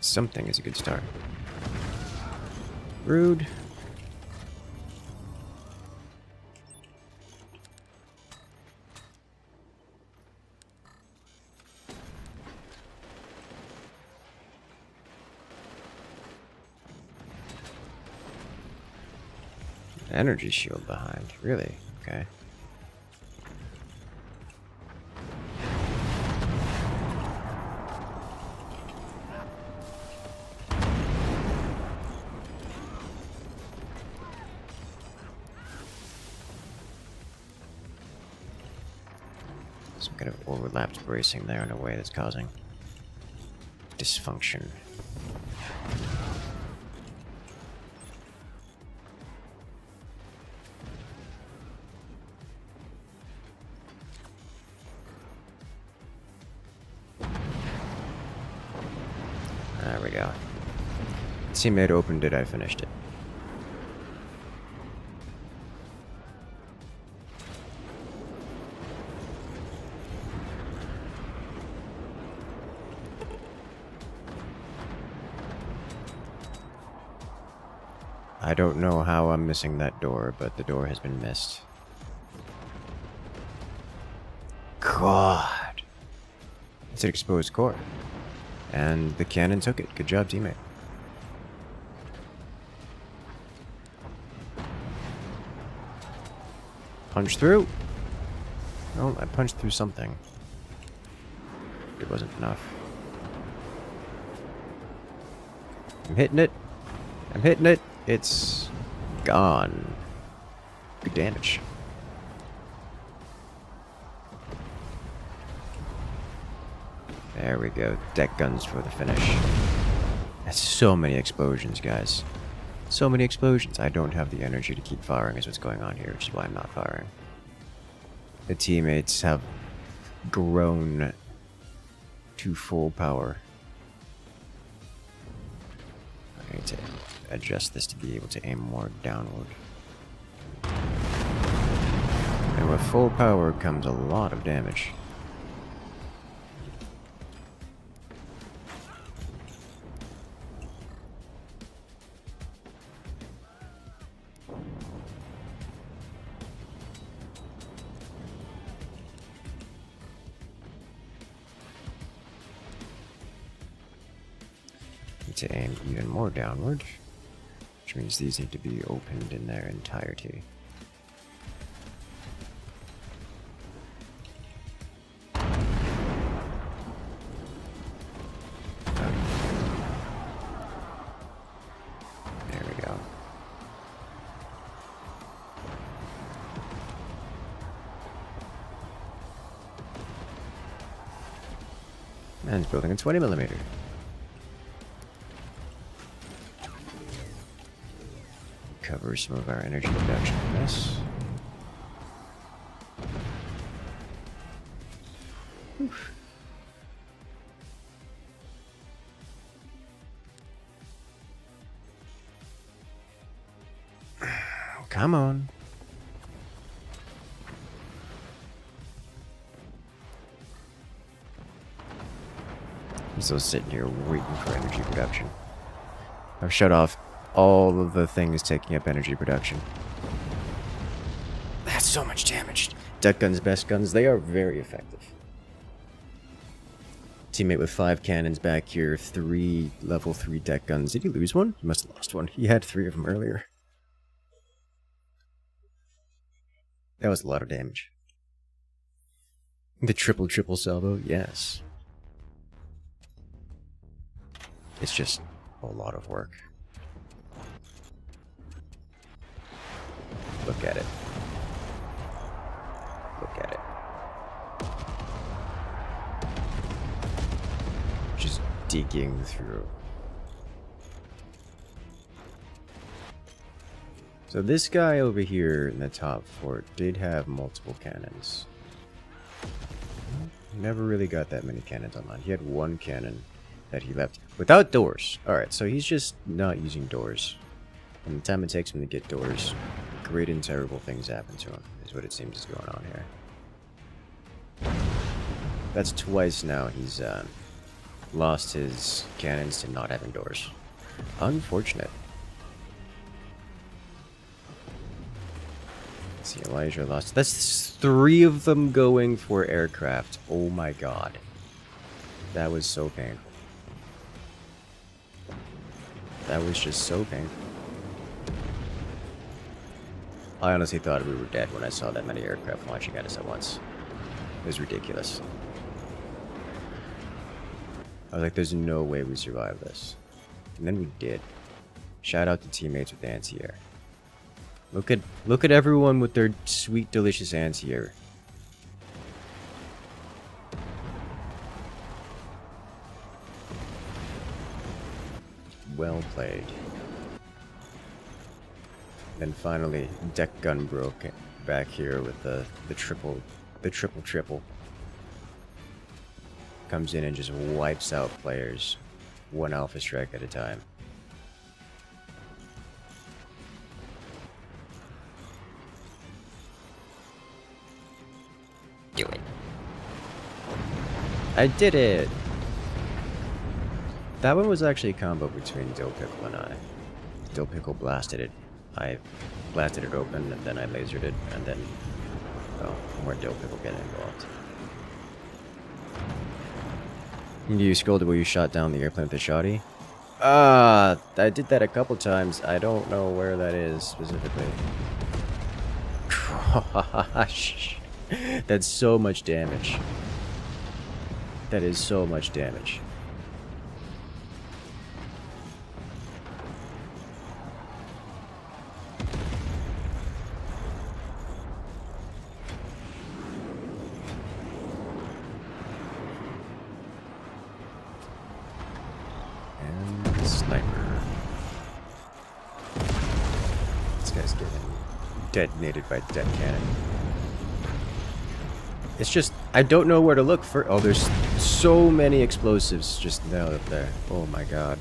Something is a good start. Rude. Energy shield behind. Really? Okay. Some kind of overlapped bracing there in a way that's causing dysfunction. There we go. Teammate opened it, I finished it. I don't know how I'm missing that door, but the door has been missed. God! It's an exposed core. And the cannon took it. Good job, teammate. Punch through. Oh, I punched through something. It wasn't enough. I'm hitting it. I'm hitting it. It's gone. Good damage. There we go. Deck guns for the finish. That's so many explosions, guys. So many explosions. I don't have the energy to keep firing is what's going on here, which is why I'm not firing. The teammates have grown to full power. I need to adjust this to be able to aim more downward. And with full power comes a lot of damage. To aim even more downward, which means these need to be opened in their entirety. There we go. And it's building a 20mm. Cover some of our energy production from this. Oof. Come on. I'm still sitting here waiting for energy production. I've shut off all of the things taking up energy production. That's so much damage. Deck guns, best guns, they are very effective. Teammate with 5 cannons back here, 3 level 3 deck guns. Did he lose one? He must have lost one. He had 3 of them earlier. That was a lot of damage. The triple salvo, yes. It's just a lot of work. Look at it. Look at it. Just digging through. So this guy over here in the top fort did have multiple cannons. Never really got that many cannons online. He had 1 cannon that he left without doors. Alright, so he's just not using doors. And the time it takes him to get doors, great and terrible things happen to him, is what it seems is going on here. That's twice now he's lost his cannons to not having doors. Unfortunate. Let's see, Elijah lost. That's 3 of them going for aircraft. Oh my god. That was so painful. That was just so painful. I honestly thought we were dead when I saw that many aircraft launching at us at once. It was ridiculous. I was like, there's no way we survive this. And then we did. Shout out to teammates with anti-air. Look at everyone with their sweet, delicious anti-air. Well played. Then finally, deck gun broke back here with the triple. Comes in and just wipes out players, 1 alpha strike at a time. Do it. I did it! That one was actually a combo between Dill Pickle and I. Dill Pickle blasted it. I blasted it open, and then I lasered it, and then, well, more Dill Pickle getting involved. You scolded where you shot down the airplane with the shoddy? I did that a couple times. I don't know where that is specifically. Gosh. That's so much damage. That is so much damage. And sniper. This guy's getting detonated by the dead cannon. It's just, I don't know where to look for. Oh, there's so many explosives just now up there. Oh my god.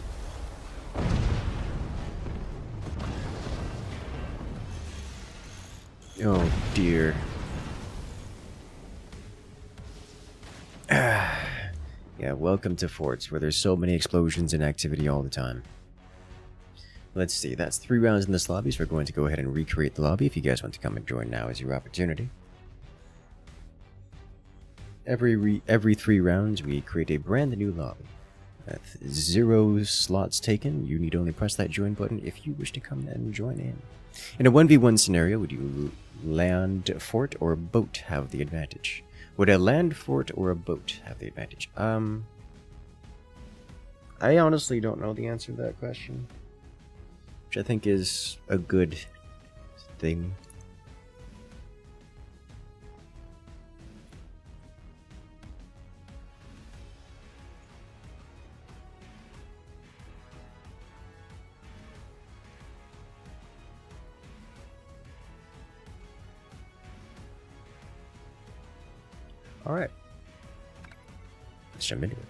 Oh dear. Yeah, welcome to forts where there's so many explosions and activity all the time. Let's see, that's 3 rounds in this lobby, so we're going to go ahead and recreate the lobby. If you guys want to come and join, now is your opportunity. Every 3 rounds, we create a brand new lobby. With 0 slots taken, you need only press that join button if you wish to come and join in. In a 1v1 scenario, would you land, fort, or boat have the advantage? Would a land, fort, or a boat have the advantage? I honestly don't know the answer to that question. Which I think is a good thing. Alright. Let's jump into it.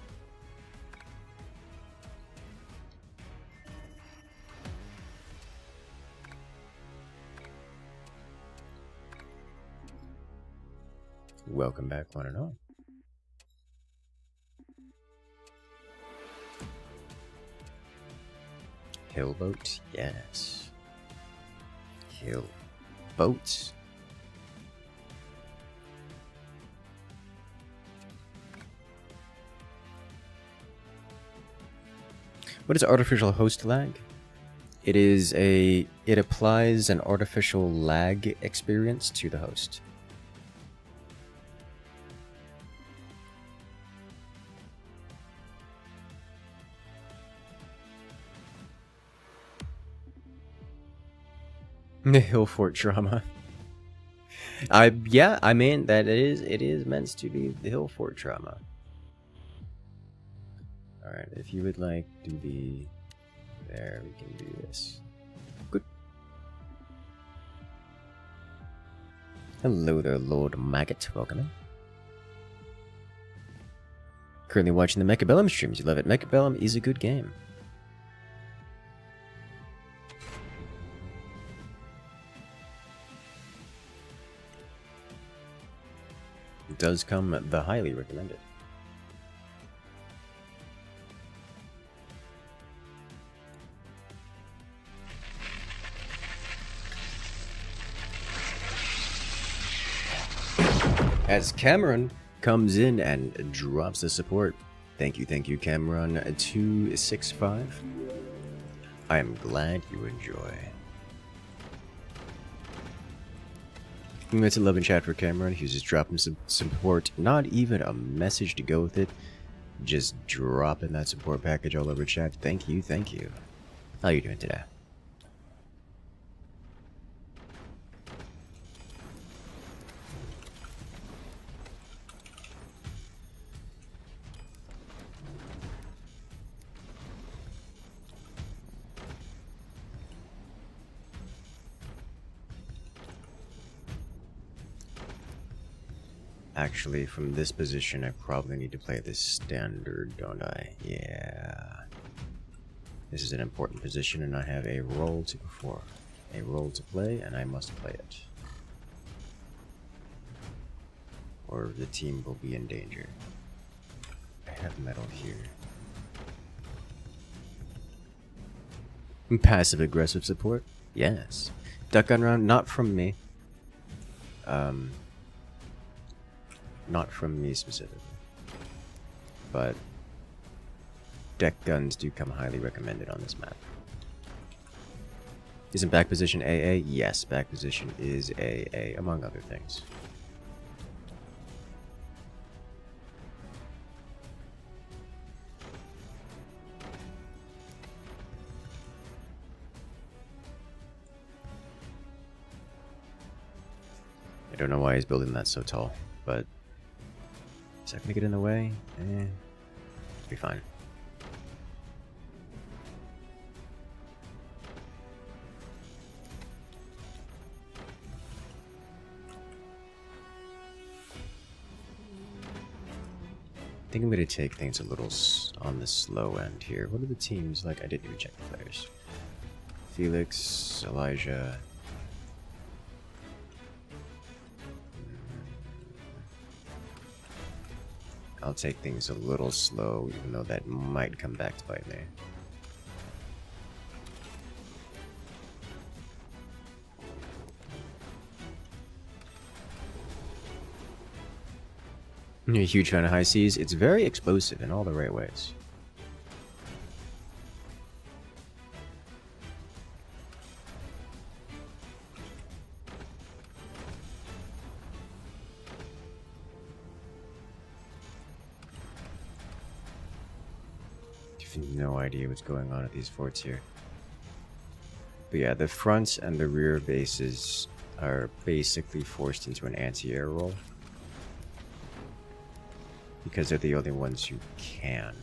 Welcome back, one and all. Hillboat, yes. Hill boats. What is artificial host lag? It applies an artificial lag experience to the host. The hill fort drama. Yeah, I mean it is meant to be the hill fort drama. Alright, if you would like to be there, we can do this. Good. Hello there, Lord Maggot. Welcome in. Currently watching the Mechabellum streams. You love it. Mechabellum is a good game. It does come the highly recommended. As Cameron comes in and drops the support. Thank you, Cameron 265. I am glad you enjoy. That's a love and chat for Cameron. He's just dropping some support. Not even a message to go with it. Just dropping that support package all over chat. Thank you. How are you doing today? Actually, from this position, I probably need to play this standard, don't I? Yeah. This is an important position, and I have a role to perform. A role to play, and I must play it. Or the team will be in danger. I have metal here. Passive-aggressive support? Yes. Duck gun round? Not from me. Not from me specifically. But deck guns do come highly recommended on this map. Isn't back position AA? Yes, back position is AA, among other things. I don't know why he's building that so tall, but is that gonna get in the way? Be fine. I think I'm going to take things a little on the slow end here. What are the teams like? I didn't even check the players. Felix, Elijah. I'll take things a little slow, even though that might come back to bite me. You're a huge fan of high seas. It's very explosive in all the right ways. I have no idea what's going on at these forts here. But yeah, the front and the rear bases are basically forced into an anti-air roll. Because they're the only ones who can.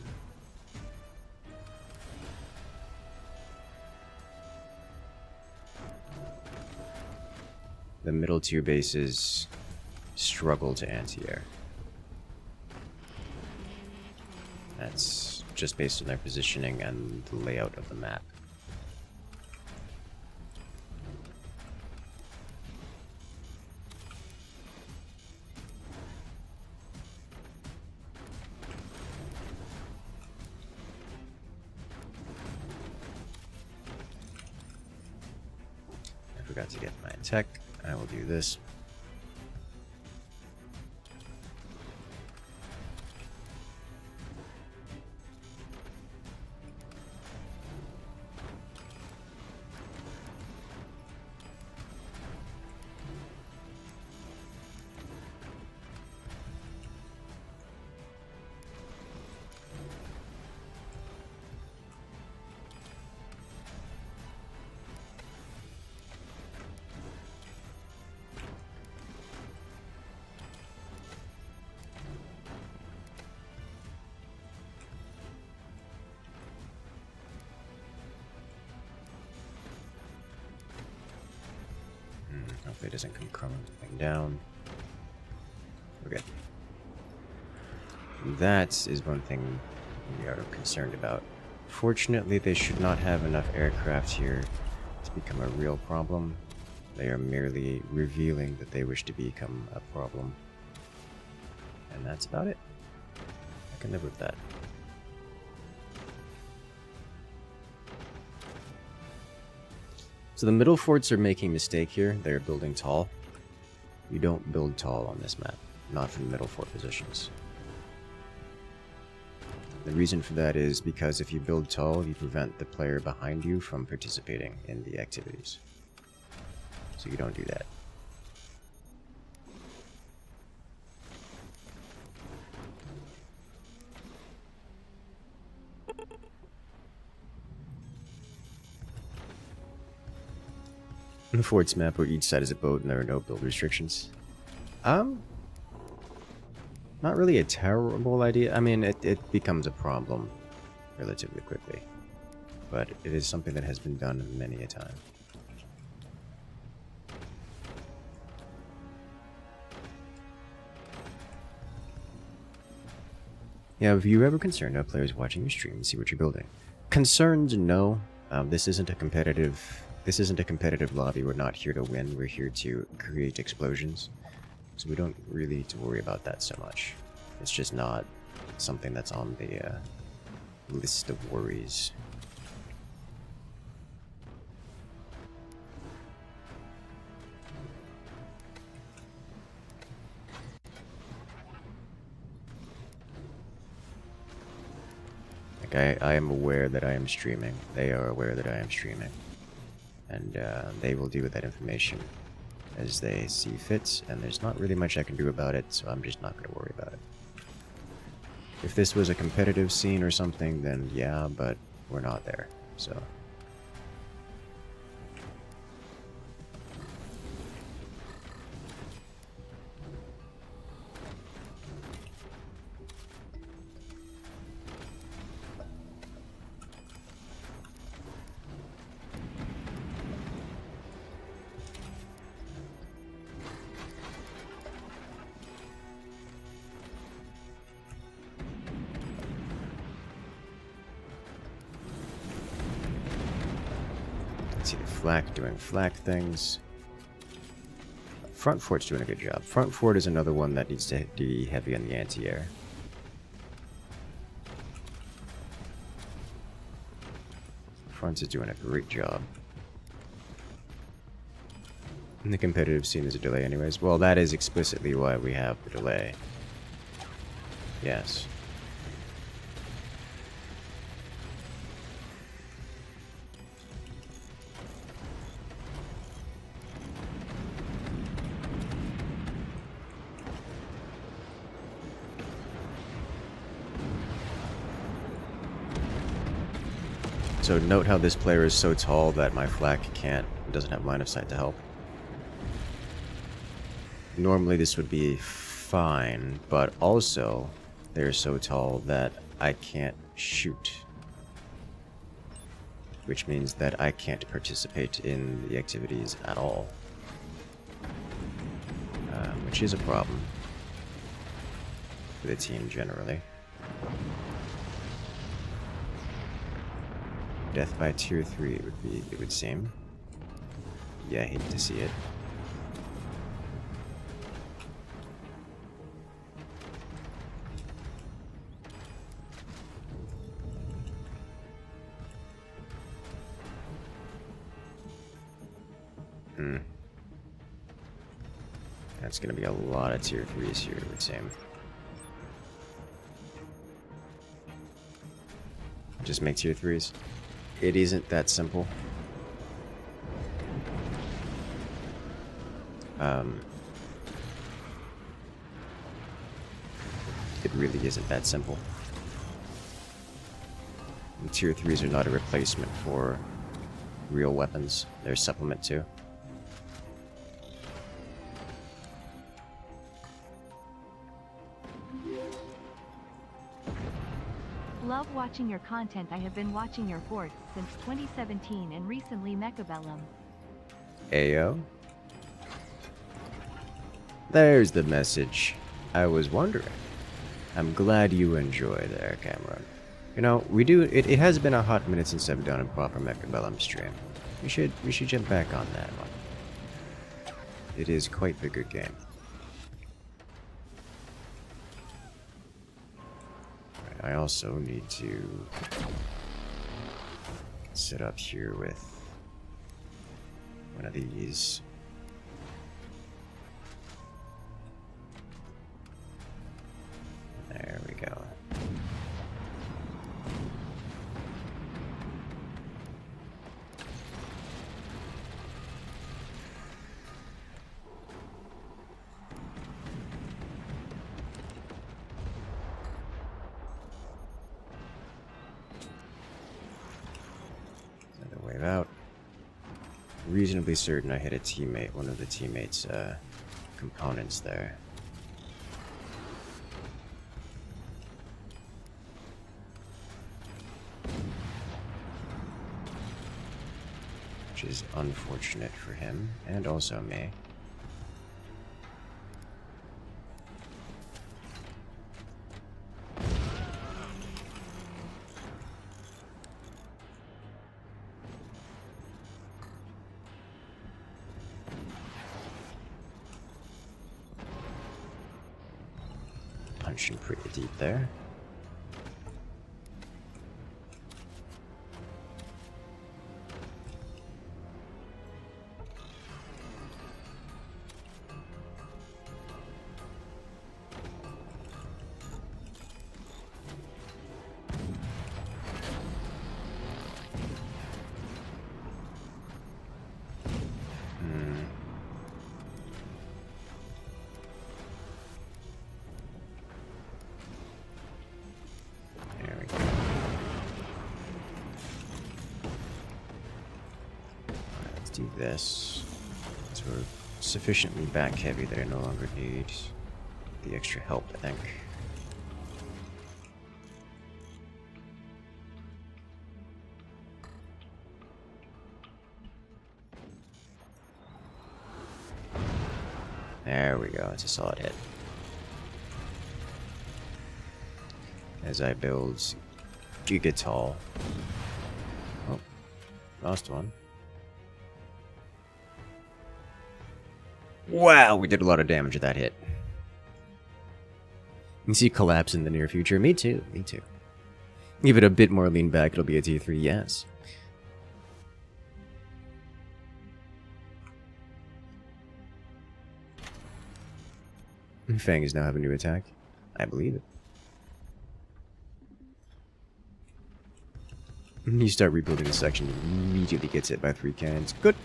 The middle two bases struggle to anti-air. That's just based on their positioning and the layout of the map. Forgot to get my tech. I will do this. Hopefully it doesn't come crumbling down. Okay. That is one thing we are concerned about. Fortunately, they should not have enough aircraft here to become a real problem. They are merely revealing that they wish to become a problem. And that's about it. I can live with that. So the middle forts are making a mistake here. They're building tall. You don't build tall on this map. Not from middle fort positions. The reason for that is because if you build tall, you prevent the player behind you from participating in the activities. So you don't do that. The forts map where each side is a boat and there are no build restrictions. Not really a terrible idea. I mean, it becomes a problem relatively quickly. But it is something that has been done many a time. Yeah, have you ever concerned about players watching your stream and see what you're building? Concerned, no. This isn't a competitive lobby. We're not here to win. We're here to create explosions. So we don't really need to worry about that so much. It's just not something that's on the list of worries. Like I am aware that I am streaming. They are aware that I am streaming. and they will deal with that information as they see fit, and there's not really much I can do about it, so I'm just not going to worry about it. If this was a competitive scene or something, then yeah, but we're not there, so... See the flak doing flak things. Front fort's doing a good job. Front fort is another one that needs to be heavy on the anti-air. Front is doing a great job. In the competitive scene, there's a delay anyways. Well, that is explicitly why we have the delay. Yes. So note how this player is so tall that my flak doesn't have line of sight to help. Normally this would be fine, but also they're so tall that I can't shoot. Which means that I can't participate in the activities at all. Which is a problem for the team generally. Death by tier 3 it would seem. Yeah, I hate to see it. That's gonna be a lot of tier 3s here, it would seem. Just make tier 3s. It isn't that simple. It really isn't that simple. And tier 3s are not a replacement for real weapons. They're a supplement too. Love watching your content. I have been watching your forts since 2017 and recently Mechabellum. Ayo. There's the message I was wondering. I'm glad you enjoy there, Cameron. You know, it has been a hot minute since I've done a proper Mechabellum stream. We should jump back on that one. It is quite the good game. I also need to sit up here with one of these. There we go. Wave out. Reasonably certain I hit a teammate, one of the teammates' components there. Which is unfortunate for him, and also me. Punching pretty deep there. do this. So we're sufficiently back heavy that I no longer need the extra help, I think. There we go, it's a solid hit. As I build Giga Tall. Oh, lost one. Wow, we did a lot of damage with that hit. You see collapse in the near future. Me too, me too. Give it a bit more lean back, it'll be a tier 3, yes. Fang is now having a new attack. I believe it. You start rebuilding the section, immediately gets hit by 3 cannons. Good.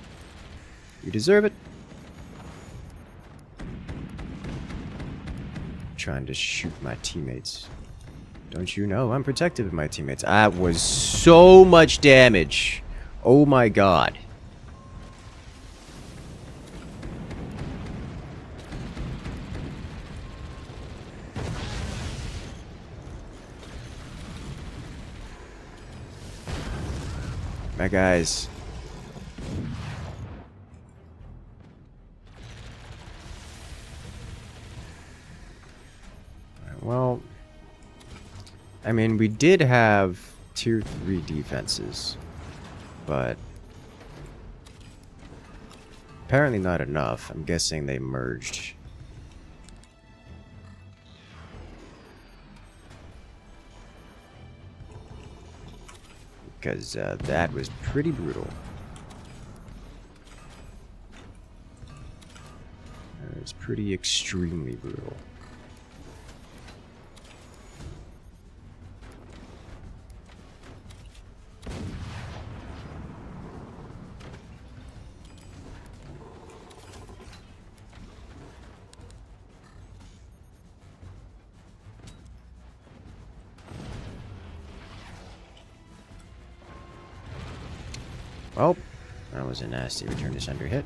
You deserve it. Trying to shoot my teammates. Don't you know I'm protective of my teammates? That was so much damage. Oh my god. My guys. Well, I mean, we did have tier 3 defenses, but apparently not enough. I'm guessing they merged. Because that was pretty brutal. It was pretty extremely brutal. Oh, that was a nasty return to sender hit.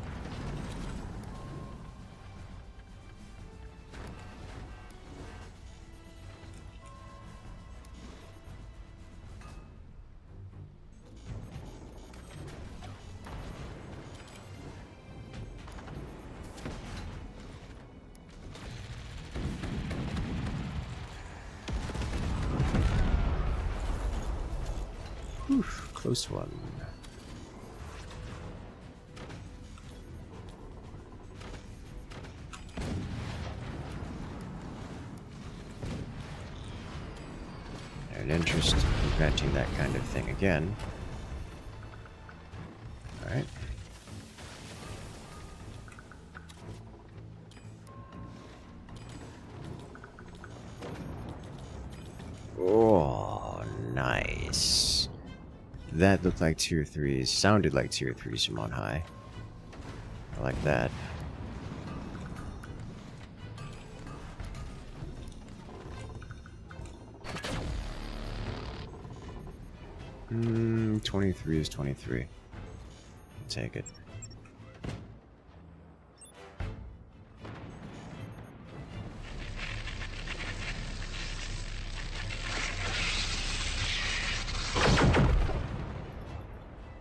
Whew, close one. An interest in preventing that kind of thing again. Alright. Oh, nice. That looked like tier 3s. Sounded like tier 3s from on high. I like that. Hmm, 23 is 23. I'll take it.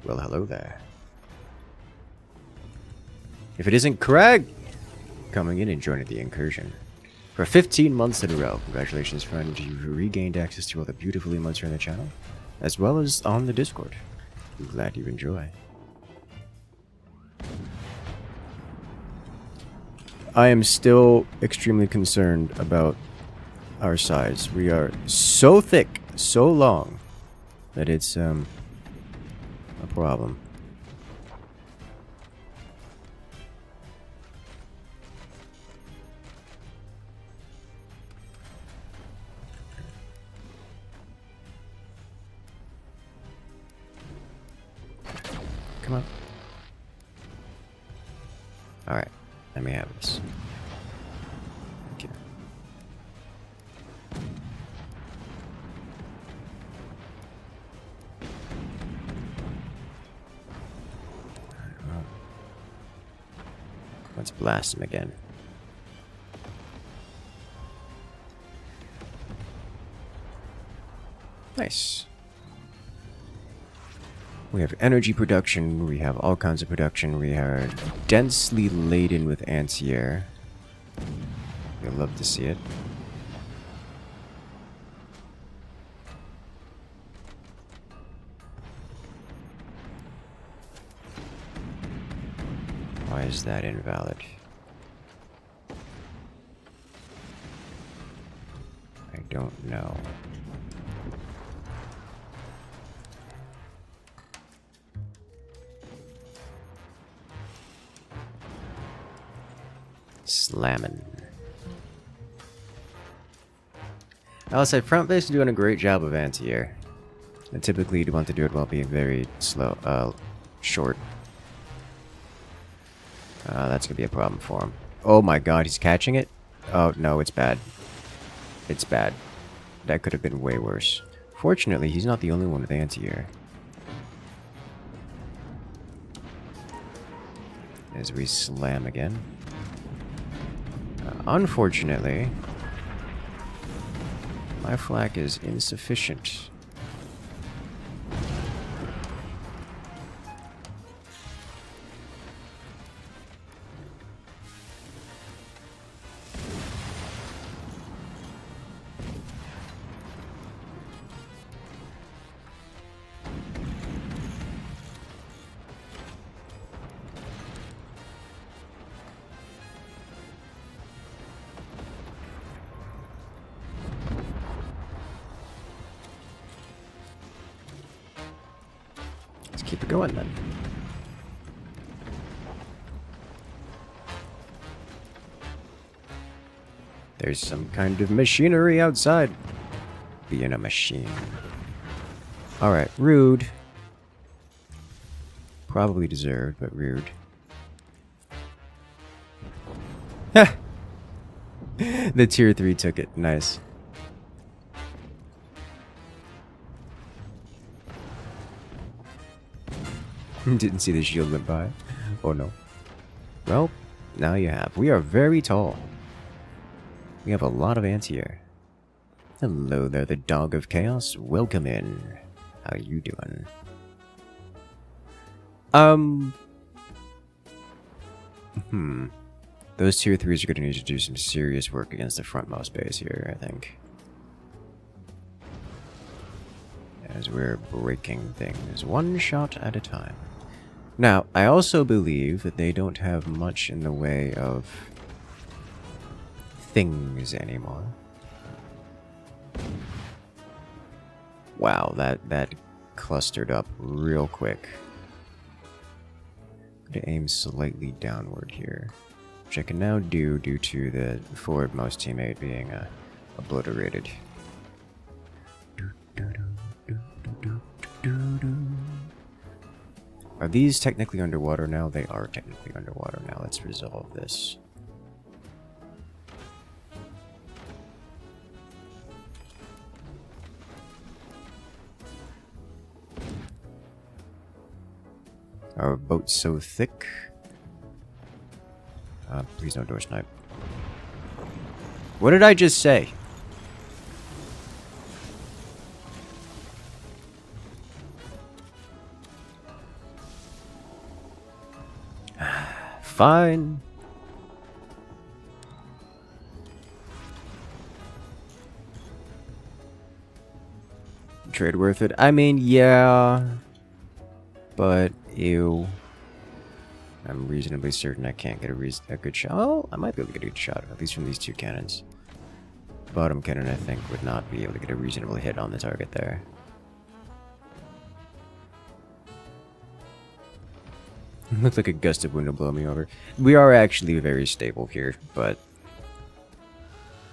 Well, hello there. If it isn't Craig coming in and joining the incursion. For 15 months in a row, congratulations friend, you regained access to all the beautiful emotes here on the channel, as well as on the Discord. I'm glad you enjoy. I am still extremely concerned about our size. We are so thick, so long, that it's a problem. Come on. Alright, let me have this. Okay. Let's blast him again. Nice. We have energy production, we have all kinds of production, we are densely laden with anti-air. You'll love to see it. Why is that invalid? I don't know. Slammin'. I'll say front base is doing a great job of anti-air. And typically you'd want to do it while being very slow, short. That's gonna be a problem for him. Oh my god, he's catching it? Oh no, it's bad. It's bad. That could have been way worse. Fortunately, he's not the only one with anti-air. As we slam again. Unfortunately, my flak is insufficient. Keep it going then. There's some kind of machinery outside. Being a machine. Alright, rude. Probably deserved, but rude. The tier 3 took it. Nice. Didn't see the shield went by. Oh no. Well, now you have. We are very tall. We have a lot of anti-air. Hello there, the dog of chaos. Welcome in. How you doing? Those tier 3s are going to need to do some serious work against the frontmost base here, I think. As we're breaking things one shot at a time. Now, I also believe that they don't have much in the way of things anymore. Wow, that clustered up real quick. I'm going to aim slightly downward here, which I can now do due to the forwardmost teammate being obliterated. Are these technically underwater now? They are technically underwater now. Let's resolve this. Our boat's so thick. Please don't door snipe. What did I just say? Fine. Trade worth it? I mean, yeah. But, ew. I'm reasonably certain I can't get a good shot. Oh, I might be able to get a good shot, at least from these two cannons. Bottom cannon, I think, would not be able to get a reasonable hit on the target there. Looks like a gust of wind will blow me over. We are actually very stable here, but...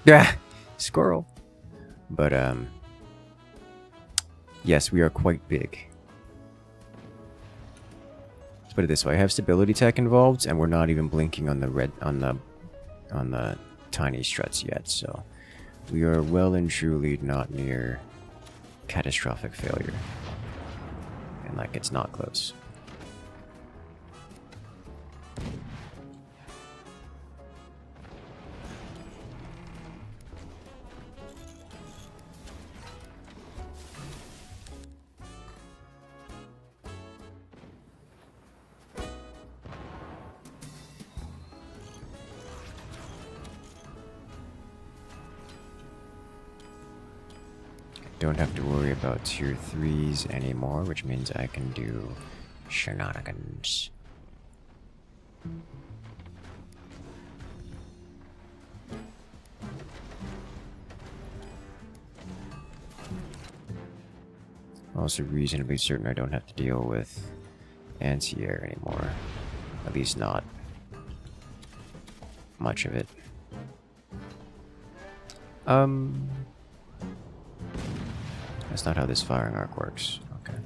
yeah, squirrel. But, yes, we are quite big. Let's put it this way: I have stability tech involved, and we're not even blinking on the red on the tiny struts yet. So we are well and truly not near catastrophic failure, and like it's not close. Don't have to worry about tier 3s anymore, which means I can do shenanigans. Also reasonably certain I don't have to deal with anti-air anymore. At least not much of it. That's not how this firing arc works. Okay.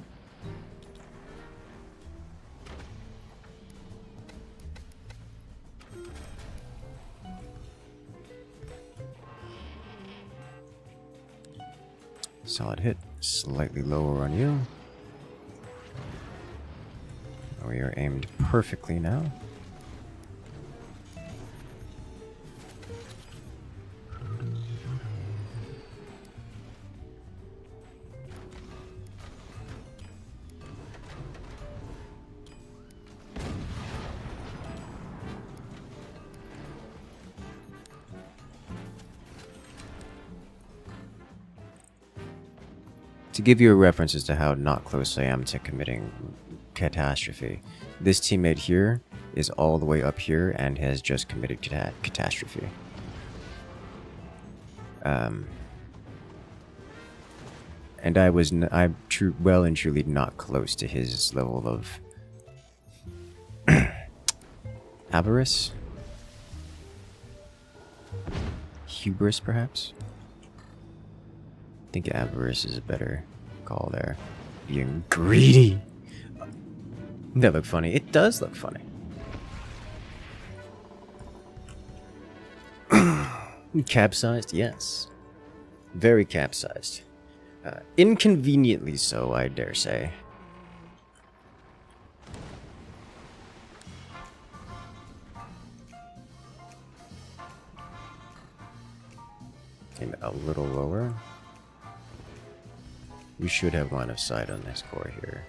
Solid hit. Slightly lower on you. We are aimed perfectly now. To give you a reference as to how not close I am to committing catastrophe, this teammate here is all the way up here and has just committed catastrophe. And I was well and truly not close to his level of avarice, hubris, perhaps. I think avarice is a better call there. Being greedy. That look funny. It does look funny. Capsized, yes. Very capsized. Inconveniently so, I dare say. Came a little lower. We should have line of sight on this core here.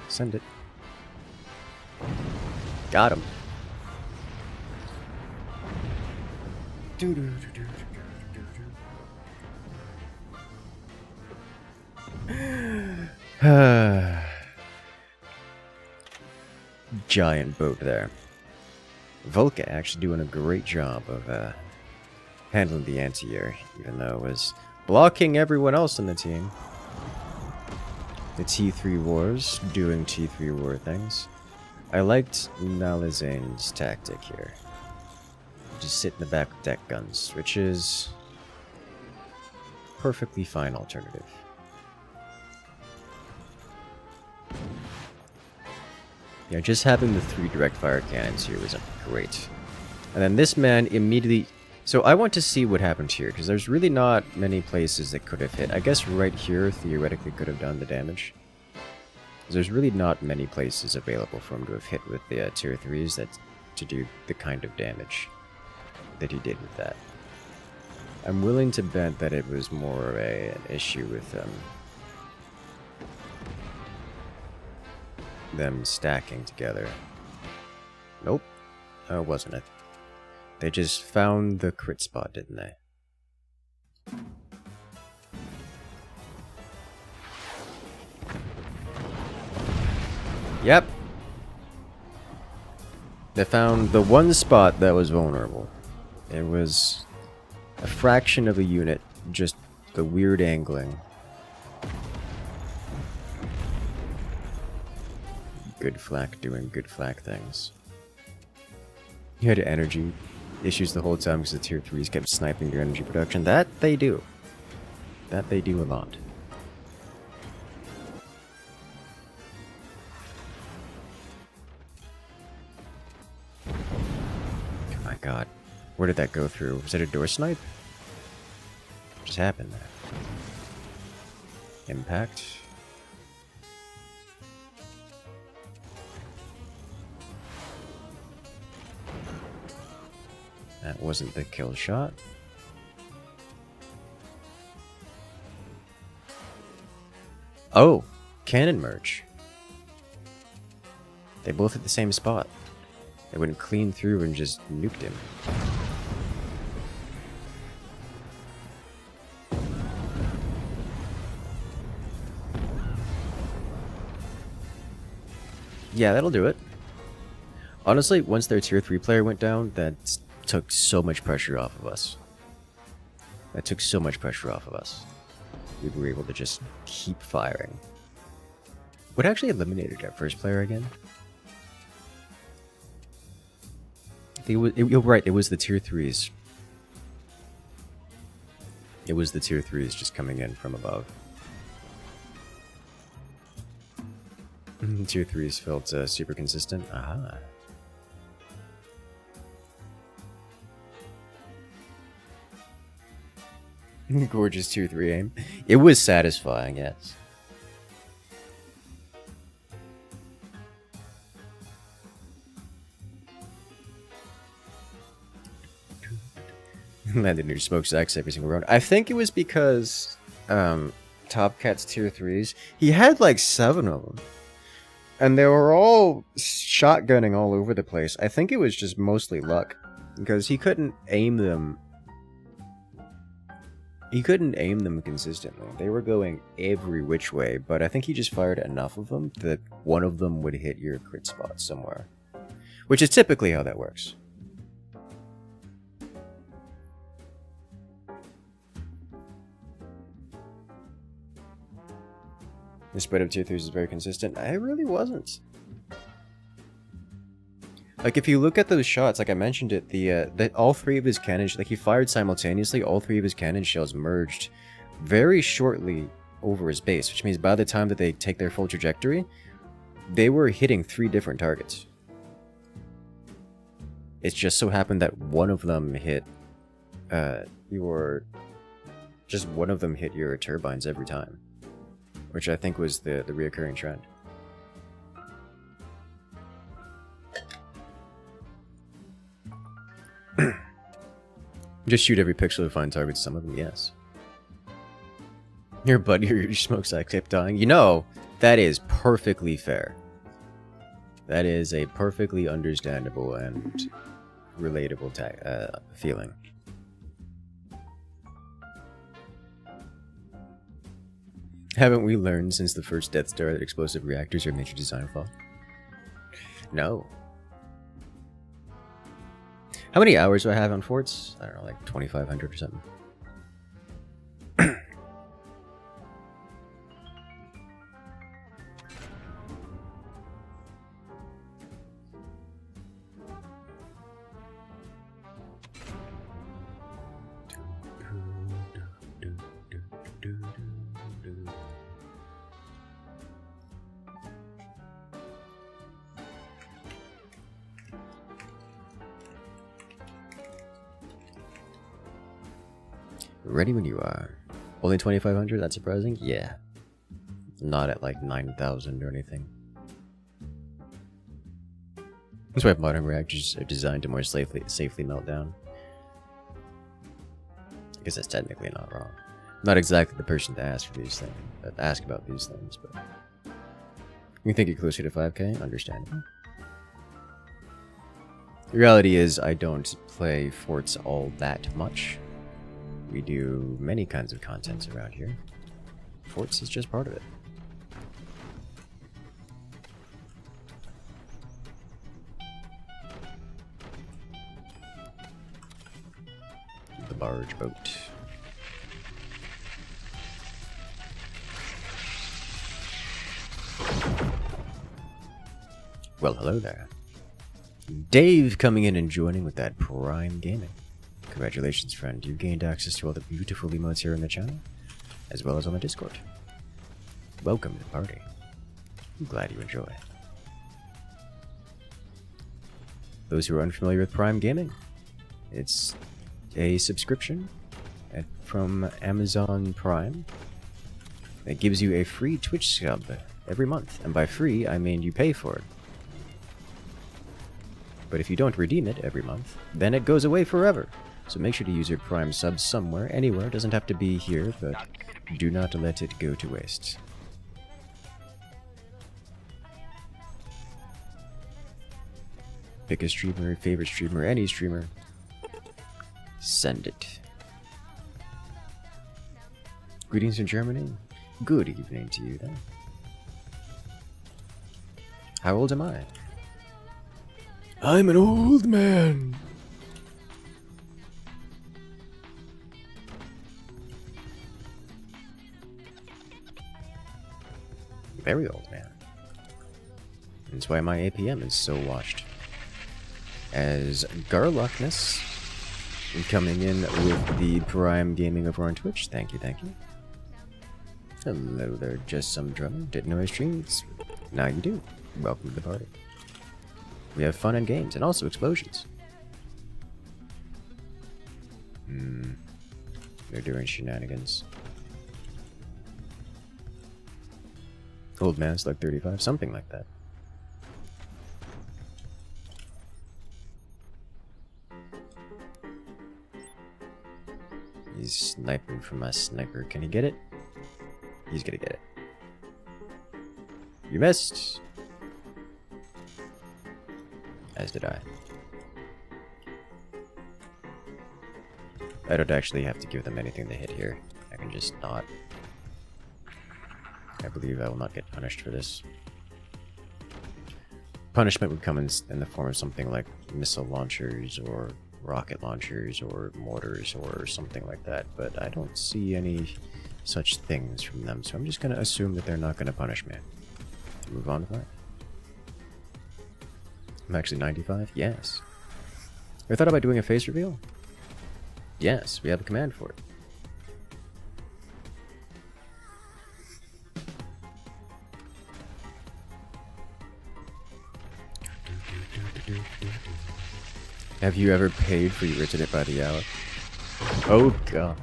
Send it. Got him. Giant boat there. Volca actually doing a great job of handling the anti-air, even though it was blocking everyone else in the team. The T3 wars, doing T3 war things. I liked Nalizane's tactic here. Just sit in the back with deck guns, which is perfectly fine alternative. Yeah, just having the 3 direct fire cannons here was great. And then this man immediately... So I want to see what happened here, because there's really not many places that could have hit. I guess right here theoretically could have done the damage. There's really not many places available for him to have hit with the tier 3s to do the kind of damage that he did with that. I'm willing to bet that it was more of an issue with them stacking together. Nope. Oh, wasn't it? They just found the crit spot, didn't they? Yep. They found the one spot that was vulnerable. It was a fraction of a unit, just the weird angling. Good flak doing good flak things. You had energy issues the whole time because the tier 3s kept sniping your energy production. That they do. That they do a lot. Oh my god. Where did that go through? Was it a door snipe? What just happened there? Impact. That wasn't the kill shot. Oh, cannon merge. They both hit the same spot. They went clean through and just nuked him. Yeah, that'll do it. Honestly, once their tier 3 player went down, that took so much pressure off of us. We were able to just keep firing. What actually eliminated our first player again? You're right, it was the tier 3s. It was the tier 3s just coming in from above. Tier 3s felt super consistent. Aha. Gorgeous tier 3 aim. It was satisfying, yes. Landed near smokestacks every single round. I think it was because Top Cat's tier 3s, he had like 7 of them. And they were all shotgunning all over the place. I think it was just mostly luck. Because he couldn't aim them. He couldn't aim them consistently. They were going every which way, but I think he just fired enough of them that one of them would hit your crit spot somewhere. Which is typically how that works. The spread of tier 3s is very consistent. I really wasn't. Like, if you look at those shots, like I mentioned it, all 3 of his cannon, like he fired simultaneously, all 3 of his cannon shells merged very shortly over his base, which means by the time that they take their full trajectory, they were hitting 3 different targets. It just so happened that one of them hit one of them hit your turbines every time. Which I think was the reoccurring trend. Just shoot every pixel to find targets, some of them, yes. Your buddy or your smokestack kept dying. You know, that is perfectly fair. That is a perfectly understandable and relatable feeling. Haven't we learned since the first Death Star that explosive reactors are a major design flaw? No. How many hours do I have on forts? I don't know, like 2,500 or something. Ready when you are. Only 2,500? That's surprising? Yeah. Not at like 9,000 or anything. That's why modern reactors are designed to more safely melt down. I guess that's technically not wrong. Not exactly the person to ask for these things, ask about these things, but you think you're closer to 5K? Understandable. The reality is, I don't play forts all that much. We do many kinds of content around here. Forts is just part of it. The barge boat. Well, hello there. Dave coming in and joining with that Prime Gaming. Congratulations, friend. You gained access to all the beautiful emotes here in the channel, as well as on the Discord. Welcome to the party. I'm glad you enjoy. Those who are unfamiliar with Prime Gaming, it's a subscription from Amazon Prime that gives you a free Twitch sub every month. And by free, I mean you pay for it. But if you don't redeem it every month, then it goes away forever. So make sure to use your Prime subs somewhere, anywhere. It doesn't have to be here, but do not let it go to waste. Pick a streamer, favorite streamer, any streamer. Send it. Greetings from Germany. Good evening to you then. How old am I? I'm an old man. Very old man. That's why my APM is so washed. As Garlockness coming in with the Prime Gaming over on Twitch. Thank you, thank you. Hello there, just some drummer. Didn't know I streamed. Now you do. Welcome to the party. We have fun and games, and also explosions. They're doing shenanigans. Old man's like 35, something like that. He's sniping from my sniper. Can he get it? He's gonna get it. You missed! As did I. I don't actually have to give them anything to hit here. I can just not. I believe I will not get punished for this. Punishment would come in the form of something like missile launchers or rocket launchers or mortars or something like that, but I don't see any such things from them, so I'm just going to assume that they're not going to punish me. Move on with that. I'm actually 95? Yes. I thought about doing a face reveal? Yes, we have a command for it. Have you ever paid for your internet by the hour? Oh god.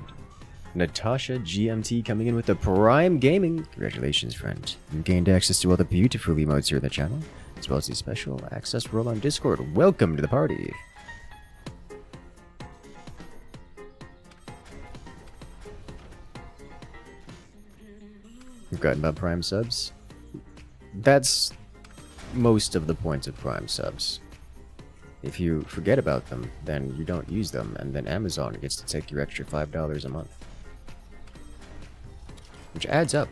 Natasha GMT coming in with the Prime Gaming. Congratulations, friend. You gained access to all the beautiful emotes here in the channel, as well as the special access role on Discord. Welcome to the party. We've gotten about Prime subs. That's most of the points of Prime subs. If you forget about them, then you don't use them, and then Amazon gets to take your extra $5 a month. Which adds up.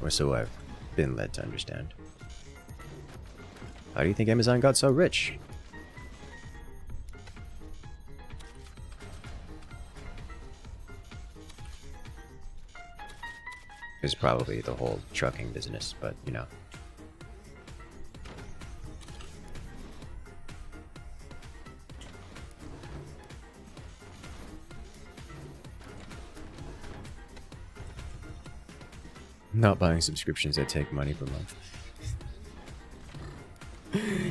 Or so I've been led to understand. How do you think Amazon got so rich? It's probably the whole trucking business, but you know. Not buying subscriptions that take money per month.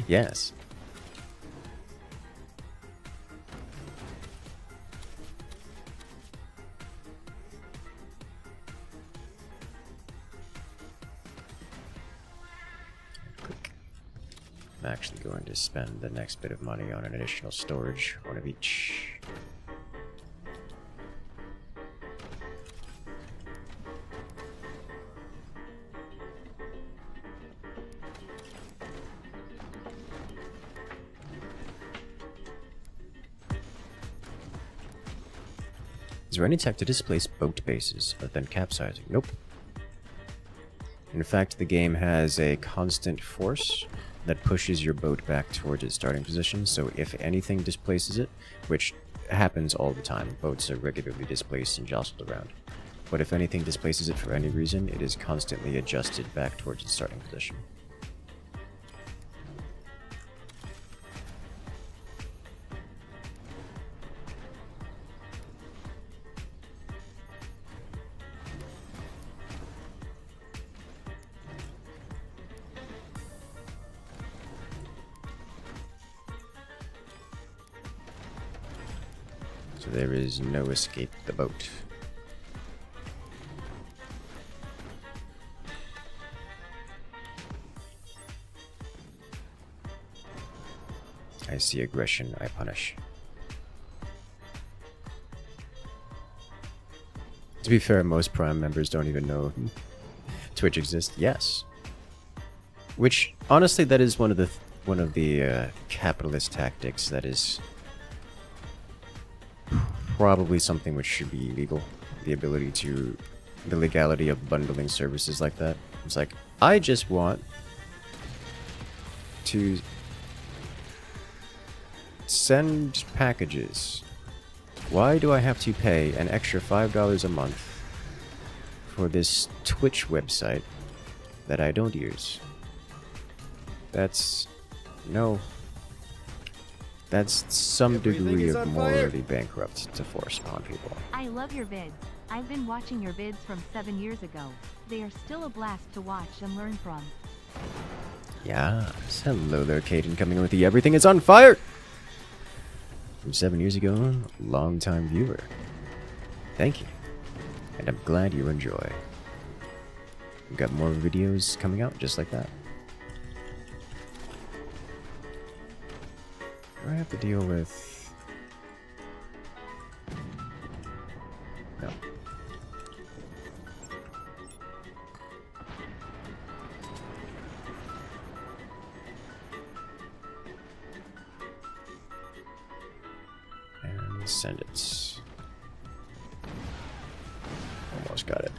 Yes. Click. I'm actually going to spend the next bit of money on an additional storage, one of each. Is there any tech to displace boat bases other than capsizing? Nope. In fact, the game has a constant force that pushes your boat back towards its starting position, so if anything displaces it, which happens all the time, boats are regularly displaced and jostled around, but if anything displaces it for any reason, it is constantly adjusted back towards its starting position. So there is no escape the boat. I see aggression, I punish. To be fair, most Prime members don't even know Twitch exists. Yes. Which, honestly, that is one of the capitalist tactics that is probably something which should be illegal. The legality of bundling services like that. It's like, I just want to send packages. Why do I have to pay an extra $5 a month for this Twitch website that I don't use? That's some degree of morally bankrupt to force upon people. I love your vids. I've been watching your vids from 7 years ago. They are still a blast to watch and learn from. Yes. Hello there, Caden, coming in with the Everything is on Fire! From 7 years ago, long-time viewer. Thank you. And I'm glad you enjoy. We've got more videos coming out just like that. Do I have to deal with... No. And send it. Almost got it.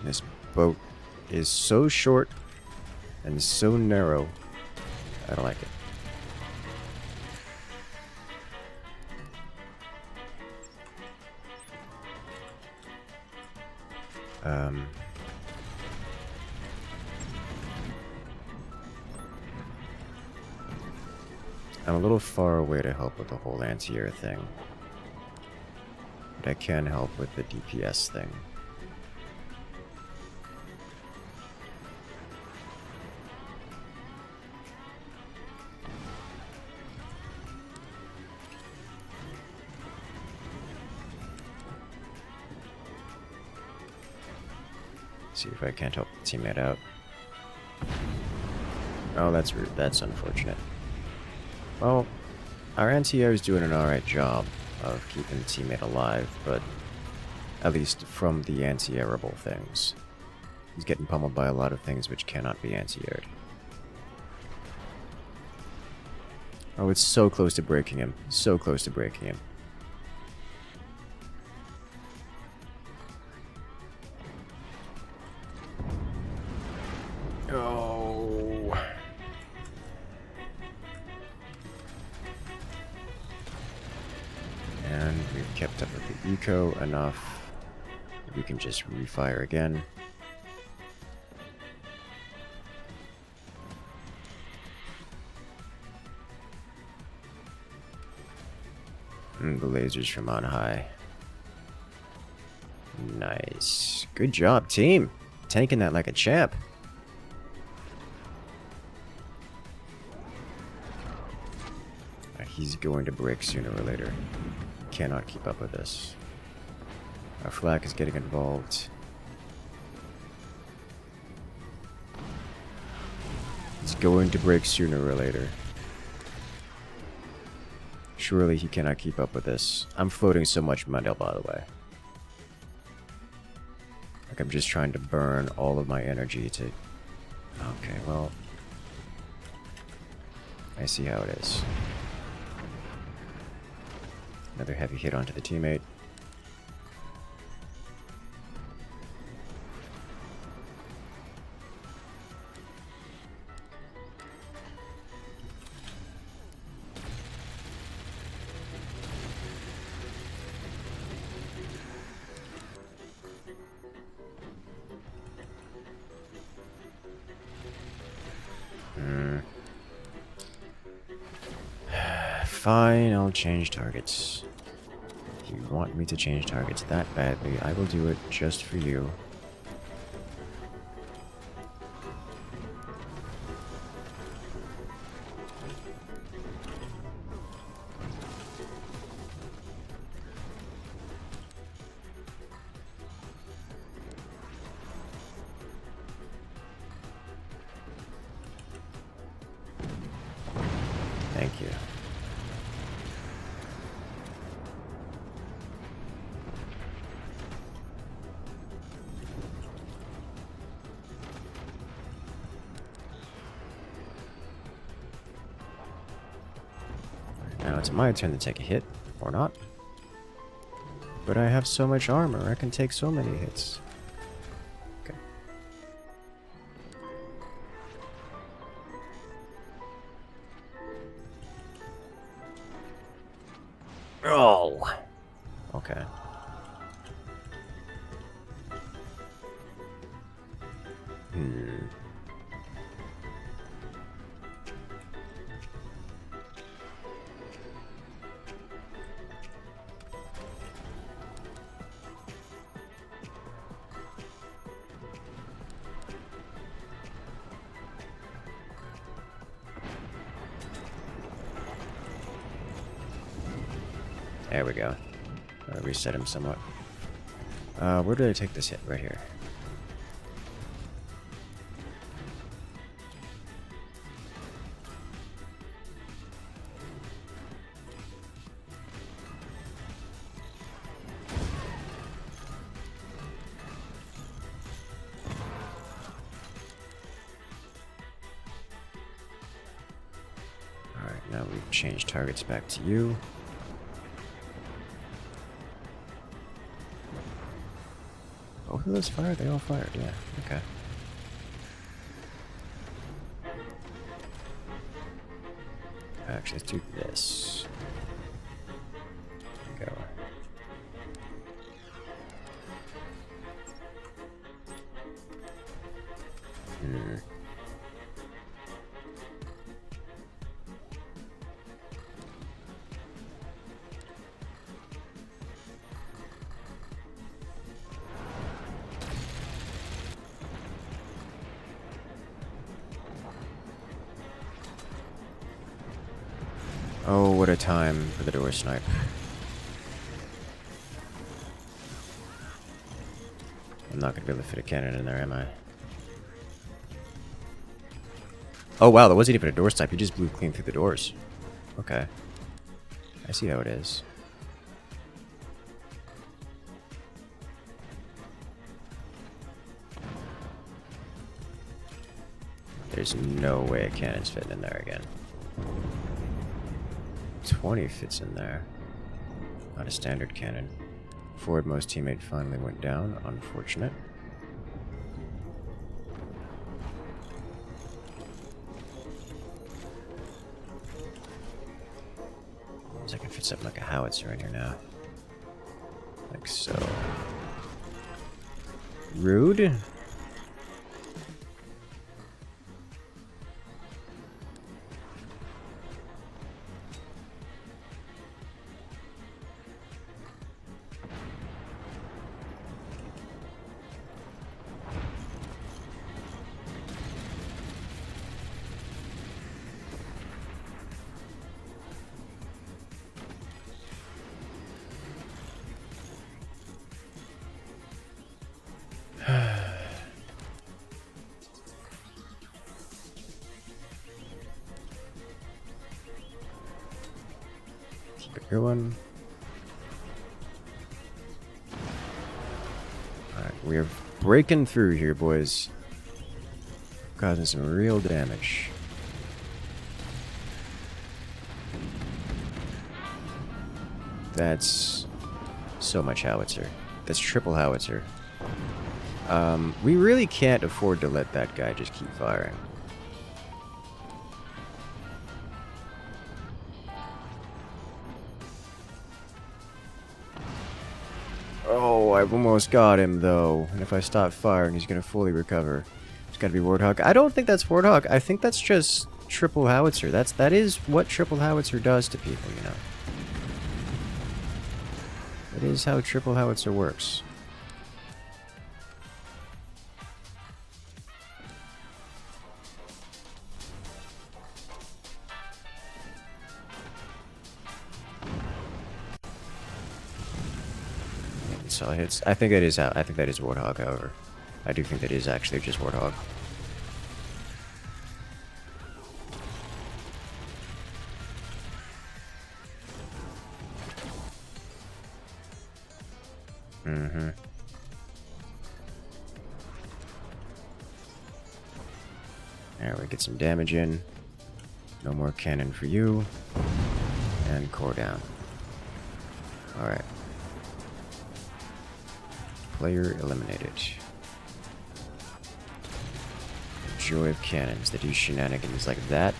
This boat is so short and so narrow. I don't like it. I'm a little far away to help with the whole anti-air thing. But I can help with the DPS thing. See if I can't help the teammate out. Oh, that's rude. That's unfortunate. Well, our anti-air is doing an alright job of keeping the teammate alive, but at least from the anti-airable things. He's getting pummeled by a lot of things which cannot be anti-aired. Oh, it's so close to breaking him. So close to breaking him. Oh. And we've kept up with the eco enough that we can just refire again. And the lasers from on high. Nice. Good job, team. Tanking that like a champ. He's going to break sooner or later. Cannot keep up with this. Our flak is getting involved. He's going to break sooner or later. Surely he cannot keep up with this. I'm floating so much Mundell, by the way. Like, I'm just trying to burn all of my energy to... Okay, well... I see how it is. Another heavy hit onto the teammate. Fine, I'll change targets. If you want me to change targets that badly, I will do it just for you. Thank you. Now it's my turn to take a hit, or not. But I have so much armor, I can take so many hits. Okay. Oh! Okay. There we go. Reset him somewhat. Where did I take this hit? Right here. Alright, now we've changed targets back to you. Both of those fired? They all fired, yeah. Okay. Actually, let's do this. There we go. Oh, what a time for the door snipe. I'm not gonna be able to fit a cannon in there, am I? Oh wow, that wasn't even a door snipe, he just blew clean through the doors. Okay. I see how it is. There's no way a cannon's fitting in there again. 20 fits in there. Not a standard cannon. Forwardmost teammate finally went down. Unfortunate. I can fit something like a howitzer in here now. Like so. Rude. Bigger one. Alright, we're breaking through here, boys. Causing some real damage. That's so much howitzer. That's triple howitzer. We really can't afford to let that guy just keep firing. Oh, I almost got him, though. And if I stop firing, he's going to fully recover. It's got to be Warthog. I don't think that's Warthog. I think that's just triple howitzer. That is what triple howitzer does to people, you know. That is how triple howitzer works. Solid hits. I think that is Warthog, however. I do think that is actually just Warthog. Mm-hmm. There, we get some damage in. No more cannon for you. And core down. Alright. Player eliminated. The joy of cannons that do shenanigans like that.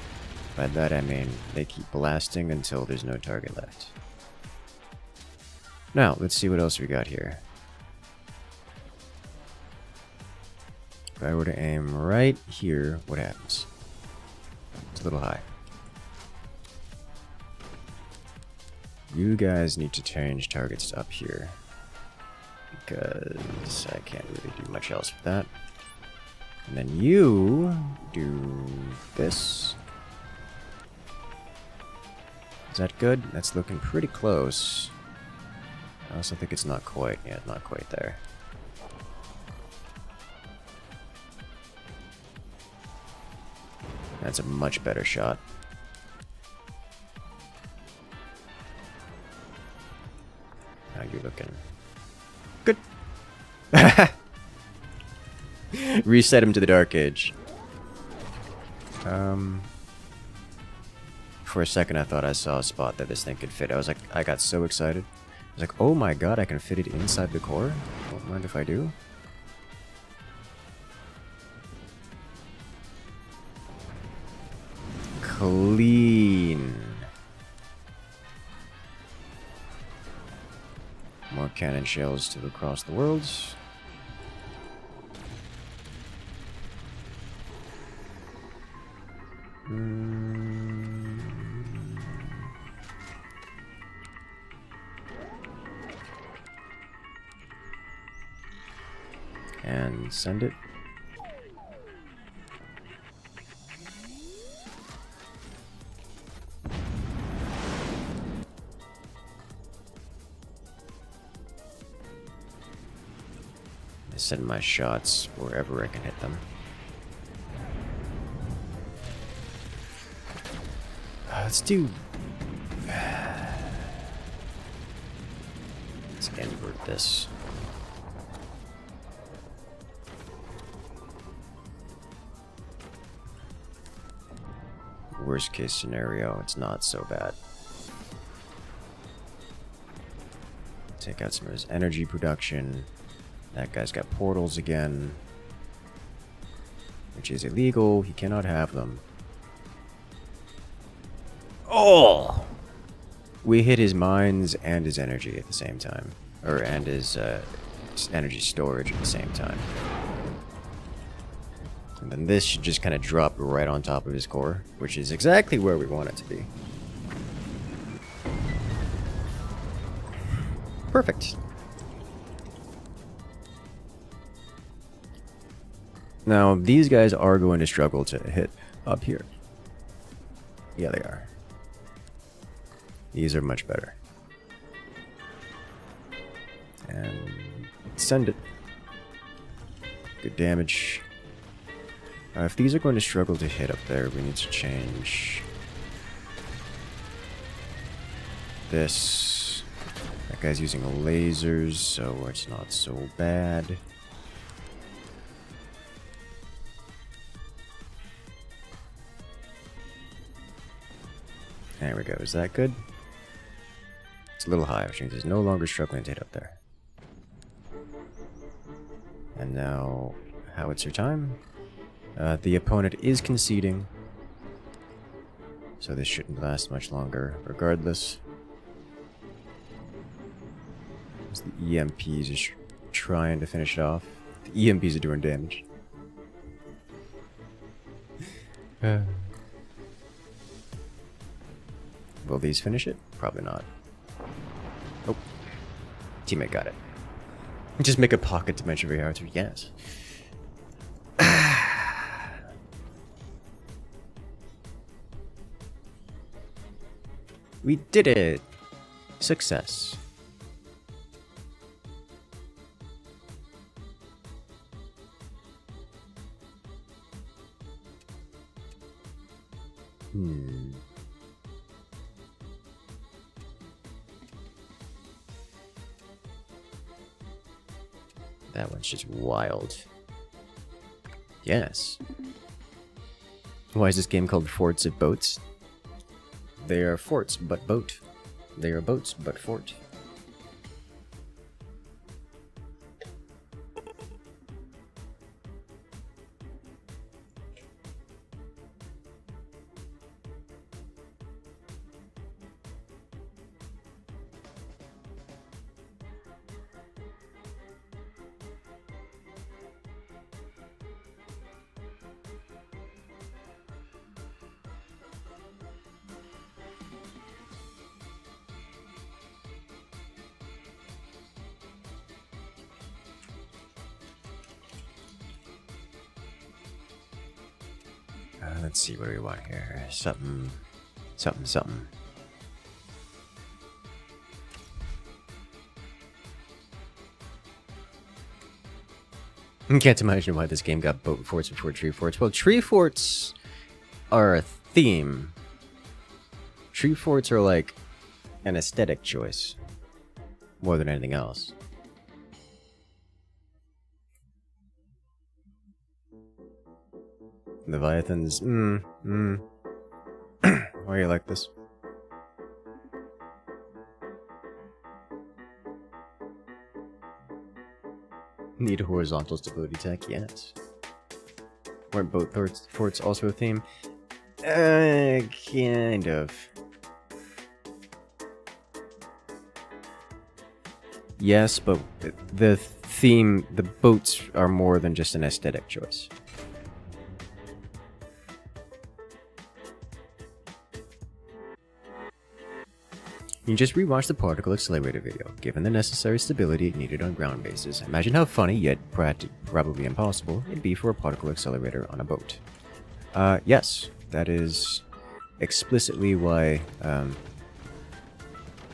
By that I mean they keep blasting until there's no target left. Now, let's see what else we got here. If I were to aim right here, what happens? It's a little high. You guys need to change targets up here. Because I can't really do much else with that. And then you do this. Is that good? That's looking pretty close. I also think it's not quite. Yeah, not quite there. That's a much better shot. How you looking? Good. Reset him to the Dark Age. For a second I thought I saw a spot that this thing could fit. I got so excited. I was like, oh my god, I can fit it inside the core? Don't mind if I do. Clean. More cannon shells to across the world. And send it. I send my shots wherever I can hit them. Let's do... Let's invert this. Worst case scenario, it's not so bad. Take out some of his energy production. That guy's got portals again, which is illegal. He cannot have them. Oh! We hit his mines and his energy at the same time. And his energy storage at the same time. And then this should just kind of drop right on top of his core, which is exactly where we want it to be. Perfect. Now, these guys are going to struggle to hit up here. Yeah, they are. These are much better. And send it. Good damage. If these are going to struggle to hit up there, we need to change this. That guy's using lasers, so it's not so bad. There we go. Is that good? It's a little high, which means it's no longer struggling to hit up there. And now, howitzer time. The opponent is conceding, so this shouldn't last much longer regardless. As the EMPs is trying to finish it off. The EMPs are doing damage. Will these finish it? Probably not. Oh. Teammate got it. Just make a pocket dimension for your howitzer. Yes. We did it! Success. That one's just wild. Yes. Why is this game called Forts of Boats? They are forts, but boat. They are boats, but fort. Let's see what do we want here. Something. I can't imagine why this game got boat forts before tree forts. Well, tree forts are a theme. Tree forts are like an aesthetic choice more than anything else. Leviathans, Why are you like this? Need a horizontal stability tech? Yes. Weren't boat forts also a theme? Kind of. Yes, but the theme, the boats are more than just an aesthetic choice. You just rewatch the particle accelerator video. Given the necessary stability needed on ground bases, imagine how funny, yet probably impossible, it'd be for a particle accelerator on a boat. Yes, that is explicitly why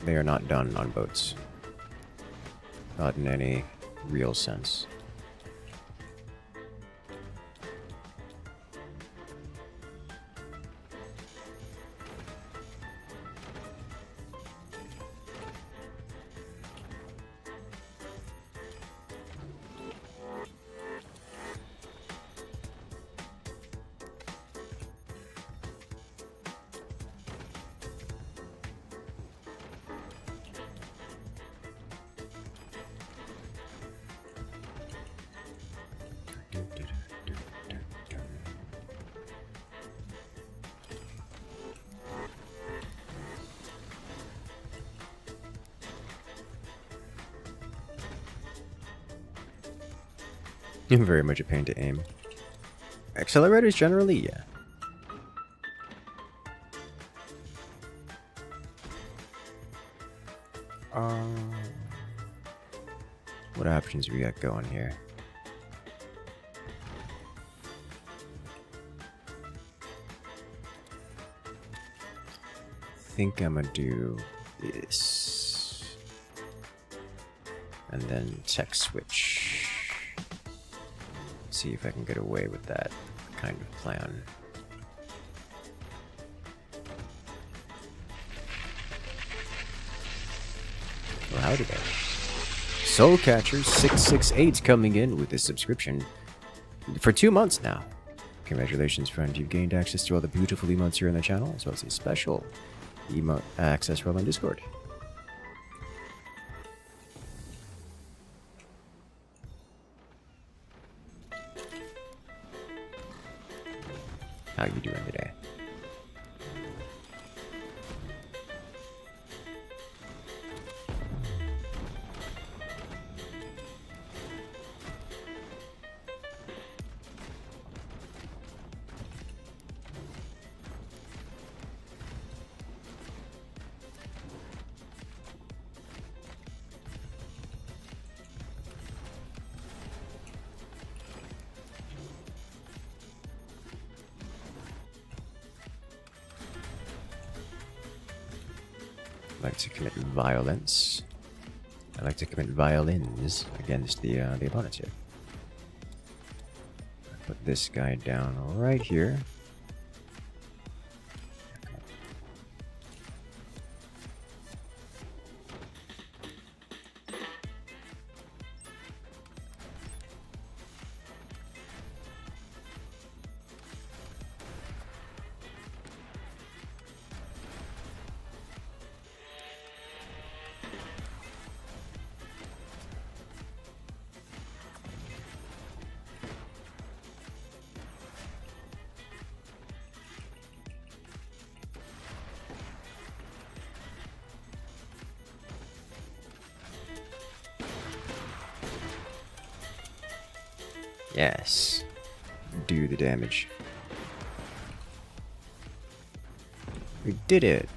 they are not done on boats. Not in any real sense. Very much a pain to aim. Accelerators generally, yeah. What options we got going here? I think I'm gonna do this. And then tech switch. See if I can get away with that kind of plan. Well, howdy there. Soulcatcher668 coming in with a subscription for 2 months now. Congratulations, friend. You've gained access to all the beautiful emotes here on the channel, as well as a special emote access role on Discord. How you doing today? I like to commit violence. I like to commit violins against the opponents here. Put this guy down right here. Yes. Do the damage. We did it.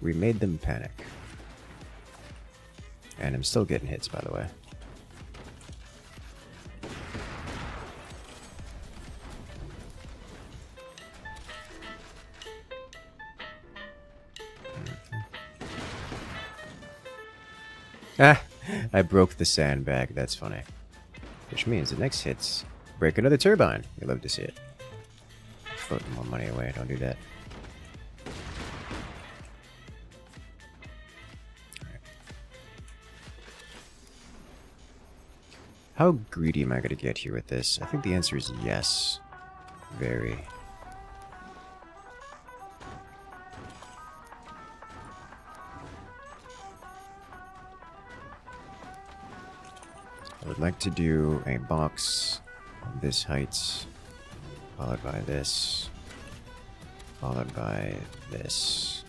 We made them panic. And I'm still getting hits, by the way. Ah! I broke the sandbag, that's funny. Which means the next hit's break another turbine. You love to see it. Floating more money away, don't do that. How greedy am I going to get here with this? I think the answer is yes. Very. I would like to do a box of this height, followed by this, followed by this.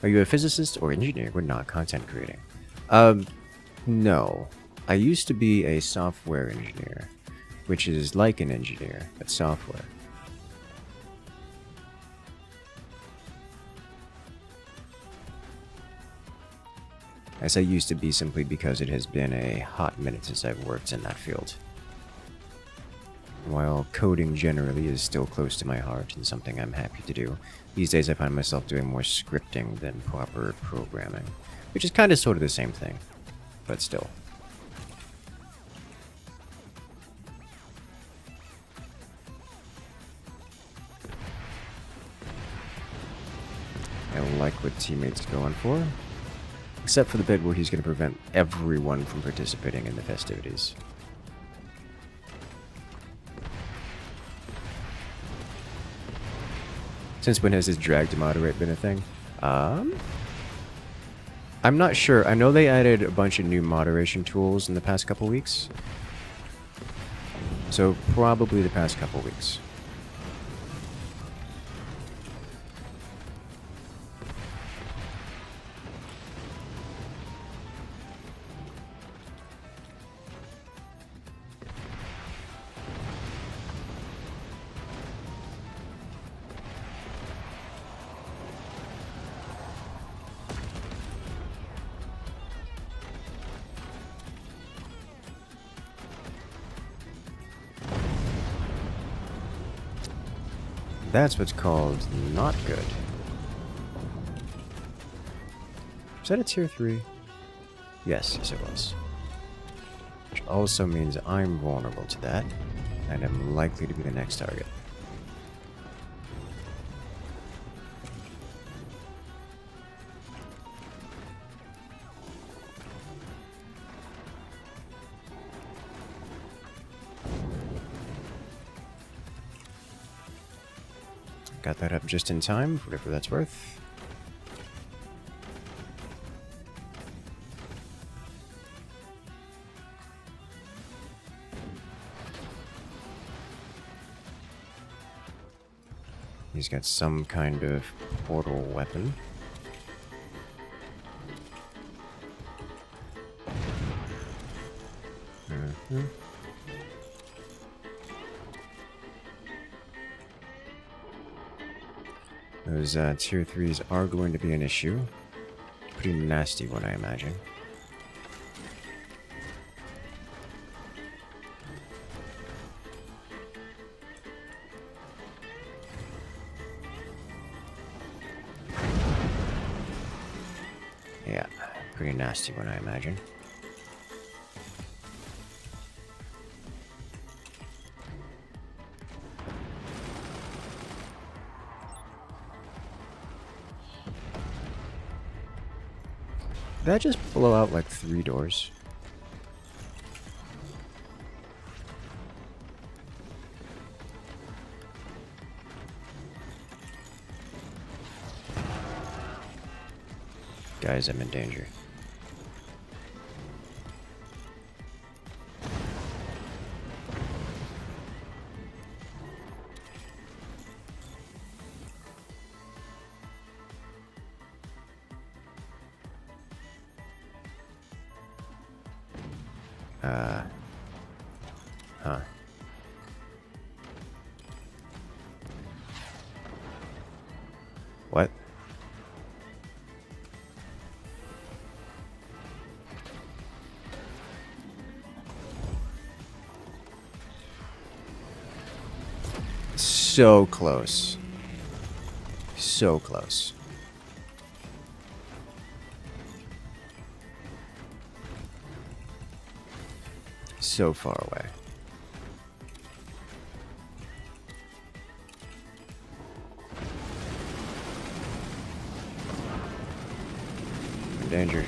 Are you a physicist or engineer when not content creating? No. I used to be a software engineer, which is like an engineer, but software. I say used to be simply because it has been a hot minute since I've worked in that field. While coding generally is still close to my heart and something I'm happy to do, these days I find myself doing more scripting than proper programming, which is kind of sort of the same thing, but still. I like what teammates going for, except for the bit where he's going to prevent everyone from participating in the festivities. Since when has this drag to moderate been a thing? I'm not sure. I know they added a bunch of new moderation tools in the past couple weeks. So probably the past couple weeks. That's what's called not good. Is that a tier 3? Yes, it was. Which also means I'm vulnerable to that, and am likely to be the next target. Got that up just in time, whatever that's worth. He's got some kind of portal weapon. Those tier 3s are going to be an issue. Pretty nasty one, I imagine. Yeah, pretty nasty one, I imagine. Did that just blow out like 3 doors? Guys, I'm in danger. Huh. What? So close. So close. So far away. I'm endangered.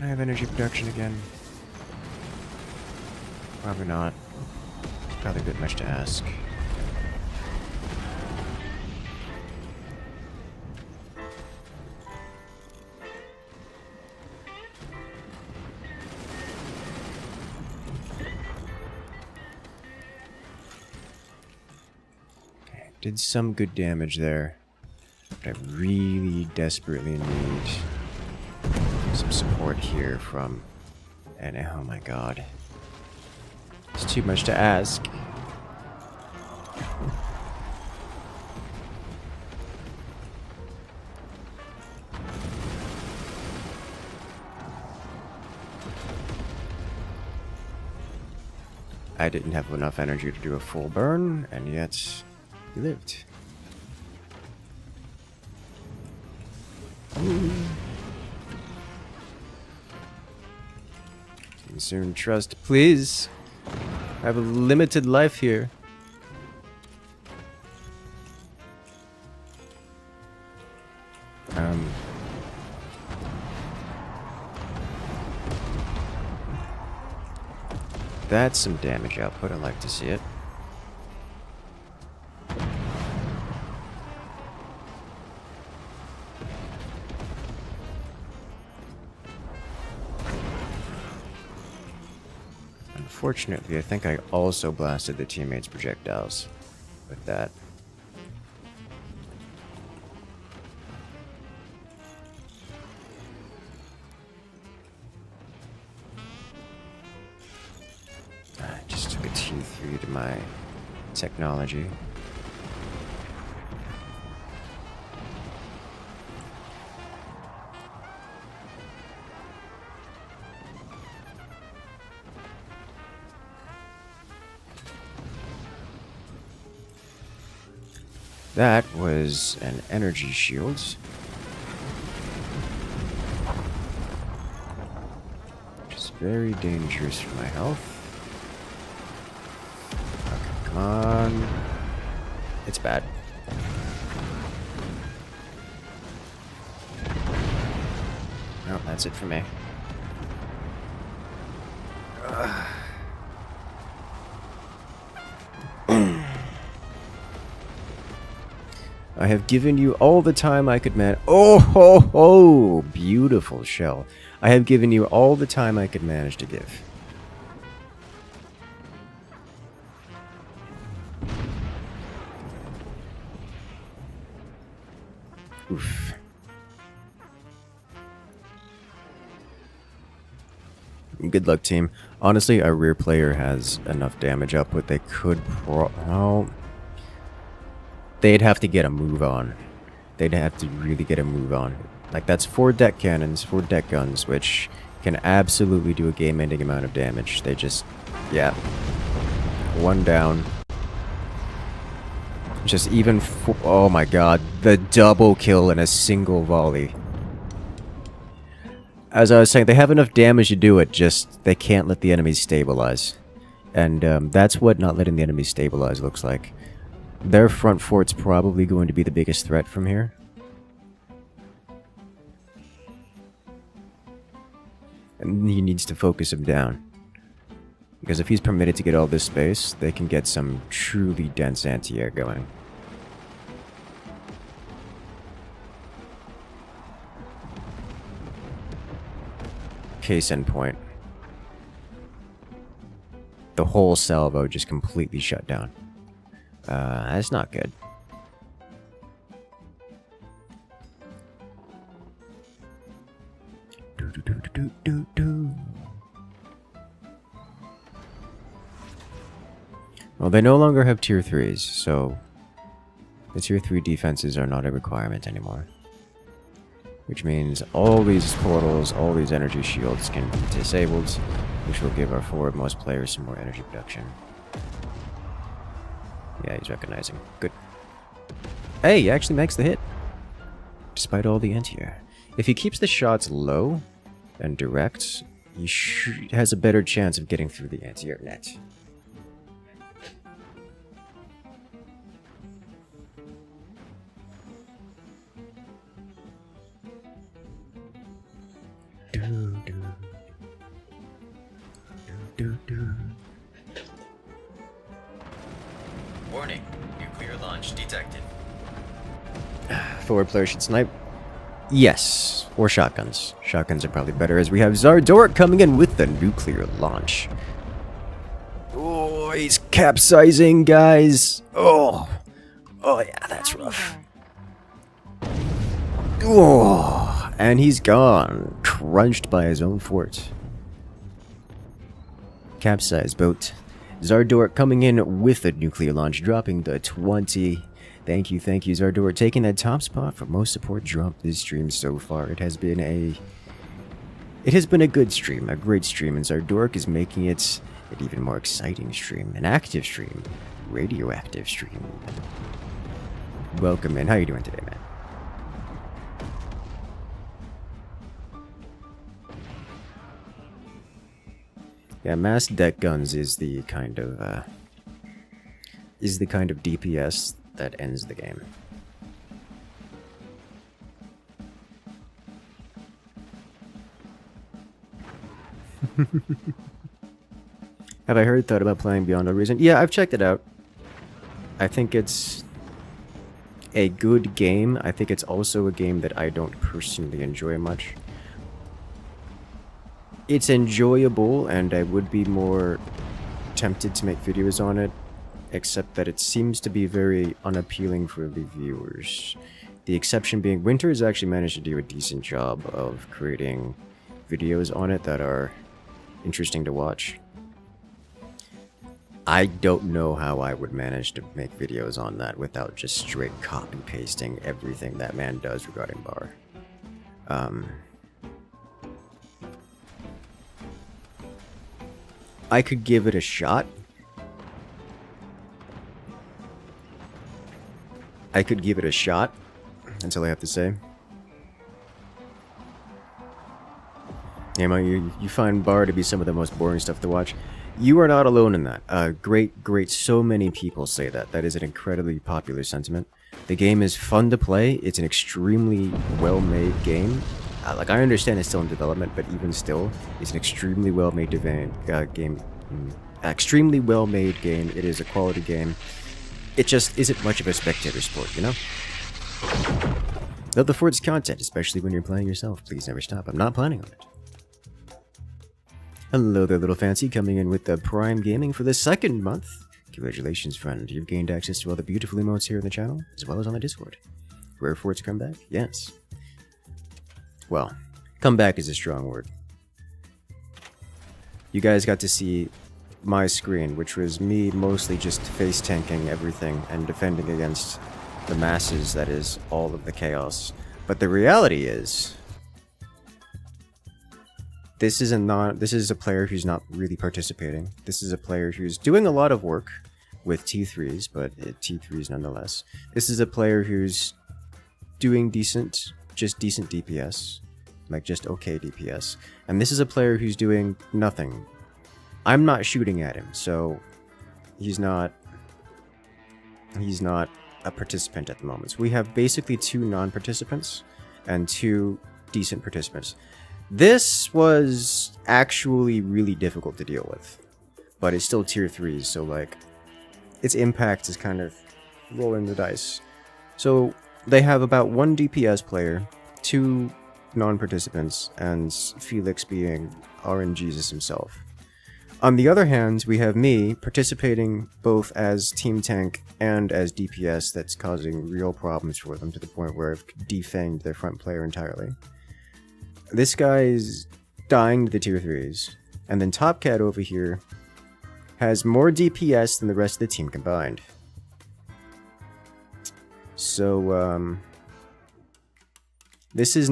I have energy production again. Probably not. Probably a bit much to ask. Okay, did some good damage there. But I really desperately need some support here from... And oh my god. It's too much to ask. I didn't have enough energy to do a full burn, and yet he lived. Concern trust, please. I have a limited life here. That's some damage output. I'd like to see it. Unfortunately, I think I also blasted the teammates' projectiles with that. I just took a T3 to my technology. That was an energy shield. Which is very dangerous for my health. Okay, come on. It's bad. No, that's it for me. I have given you all the time I could Oh ho ho! Beautiful shell. I have given you all the time I could manage to give. Oof. Good luck, team. Honestly, our rear player has enough damage output they could they'd have to get a move on. They'd have to really get a move on. Like, that's 4 deck cannons, 4 deck guns, which can absolutely do a game-ending amount of damage. They just... yeah. 1 down. Just even... oh my god. The double kill in a single volley. As I was saying, they have enough damage to do it, just they can't let the enemies stabilize. And that's what not letting the enemies stabilize looks like. Their front fort's probably going to be the biggest threat from here. And he needs to focus him down. Because if he's permitted to get all this space, they can get some truly dense anti-air going. Case in point. The whole salvo just completely shut down. That's not good. Well, they no longer have tier 3s, so the tier 3 defenses are not a requirement anymore. Which means all these portals, all these energy shields can be disabled, which will give our forwardmost players some more energy production. Yeah, he's recognizing. Good. Hey, he actually makes the hit. Despite all the anti-air. If he keeps the shots low and direct, he has a better chance of getting through the anti-air net. Warning, nuclear launch detected. Forward player should snipe. Yes, or shotguns. Shotguns are probably better as we have Zardoric coming in with the nuclear launch. Oh, he's capsizing, guys. Oh, yeah, that's rough. Oh, and he's gone, crunched by his own fort. Capsized boat. Zardoric coming in with the nuclear launch, dropping the 20. Thank you, Zardoric, taking that top spot for most support drop this stream so far. It has been a good stream, a great stream, and Zardoric is making it an even more exciting stream, an active stream, radioactive stream. Welcome in. How you doing today, man? Yeah, mass deck guns is the kind of DPS that ends the game. Have I thought about playing Beyond No Reason? Yeah, I've checked it out. I think it's a good game. I think it's also a game that I don't personally enjoy much. It's enjoyable, and I would be more tempted to make videos on it, except that it seems to be very unappealing for the viewers. The exception being, Winter has actually managed to do a decent job of creating videos on it that are interesting to watch. I don't know how I would manage to make videos on that without just straight copy-pasting everything that man does regarding Bar. I could give it a shot. That's all I have to say. You find Bar to be some of the most boring stuff to watch. You are not alone in that. Great, so many people say that. That is an incredibly popular sentiment. The game is fun to play. It's an extremely well-made game. Like, I understand it's still in development, but even still, it's an extremely well-made game. Extremely well-made game. It is a quality game. It just isn't much of a spectator sport, you know? Love the Fort's content, especially when you're playing yourself. Please never stop. I'm not planning on it. Hello there, Little Fancy, coming in with the Prime Gaming for the second month. Congratulations, friend. You've gained access to all the beautiful emotes here on the channel, as well as on the Discord. Rare Fort's comeback? Yes. Well, comeback is a strong word. You guys got to see my screen, which was me mostly just face tanking everything and defending against the masses that is all of the chaos. But the reality is, this is a player who's not really participating. This is a player who's doing a lot of work with T3s, but T3s nonetheless. This is a player who's doing decent DPS, like just okay DPS. And this is a player who's doing nothing. I'm not shooting at him, so he's not a participant at the moment. So we have basically 2 non-participants and 2 decent participants. This was actually really difficult to deal with, but it's still tier 3s, so like its impact is kind of rolling the dice. So they have about 1 DPS player, 2 non-participants, and Felix being RNGesus himself. On the other hand, we have me participating both as team tank and as DPS that's causing real problems for them to the point where I've defanged their front player entirely. This guy's dying to the tier 3s, and then Top Cat over here has more DPS than the rest of the team combined. So, this is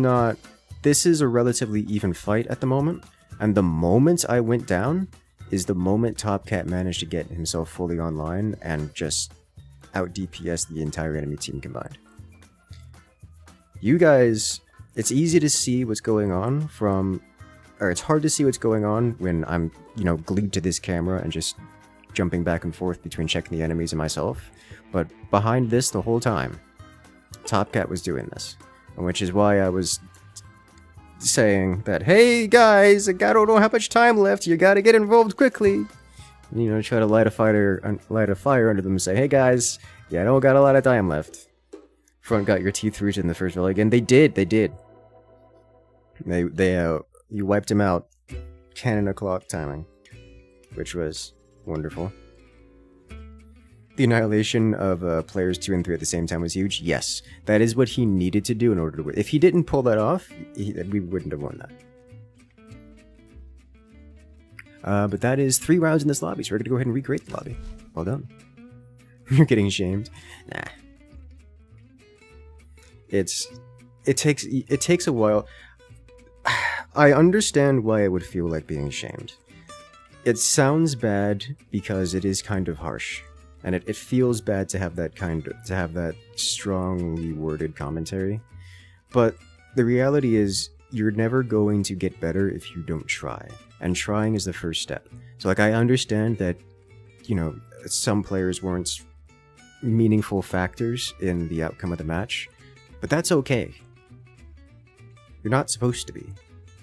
a relatively even fight at the moment, and the moment I went down is the moment Top Cat managed to get himself fully online and just out DPS the entire enemy team combined. You guys, it's easy to see what's going on it's hard to see what's going on when I'm, glued to this camera and just jumping back and forth between checking the enemies and myself. But behind this the whole time, Top Cat was doing this, which is why I was saying that, hey guys, I don't know how much time left, you gotta get involved quickly. Try to light a fire under them and say, hey guys, yeah, I don't got a lot of time left. Front got your teeth rooted in the first volley again. They did. You wiped him out. Cannon o'clock timing, which was wonderful. The annihilation of players 2 and 3 at the same time was huge. Yes, that is what he needed to do in order to win. If he didn't pull that off, we wouldn't have won that. But that is 3 rounds in this lobby, so we're going to go ahead and recreate the lobby. Well done. You're getting shamed. Nah. It takes a while. I understand why I would feel like being shamed. It sounds bad because it is kind of harsh. And it feels bad to have that strongly worded commentary. But the reality is, you're never going to get better if you don't try. And trying is the first step. So I understand that, some players weren't meaningful factors in the outcome of the match. But that's okay. You're not supposed to be.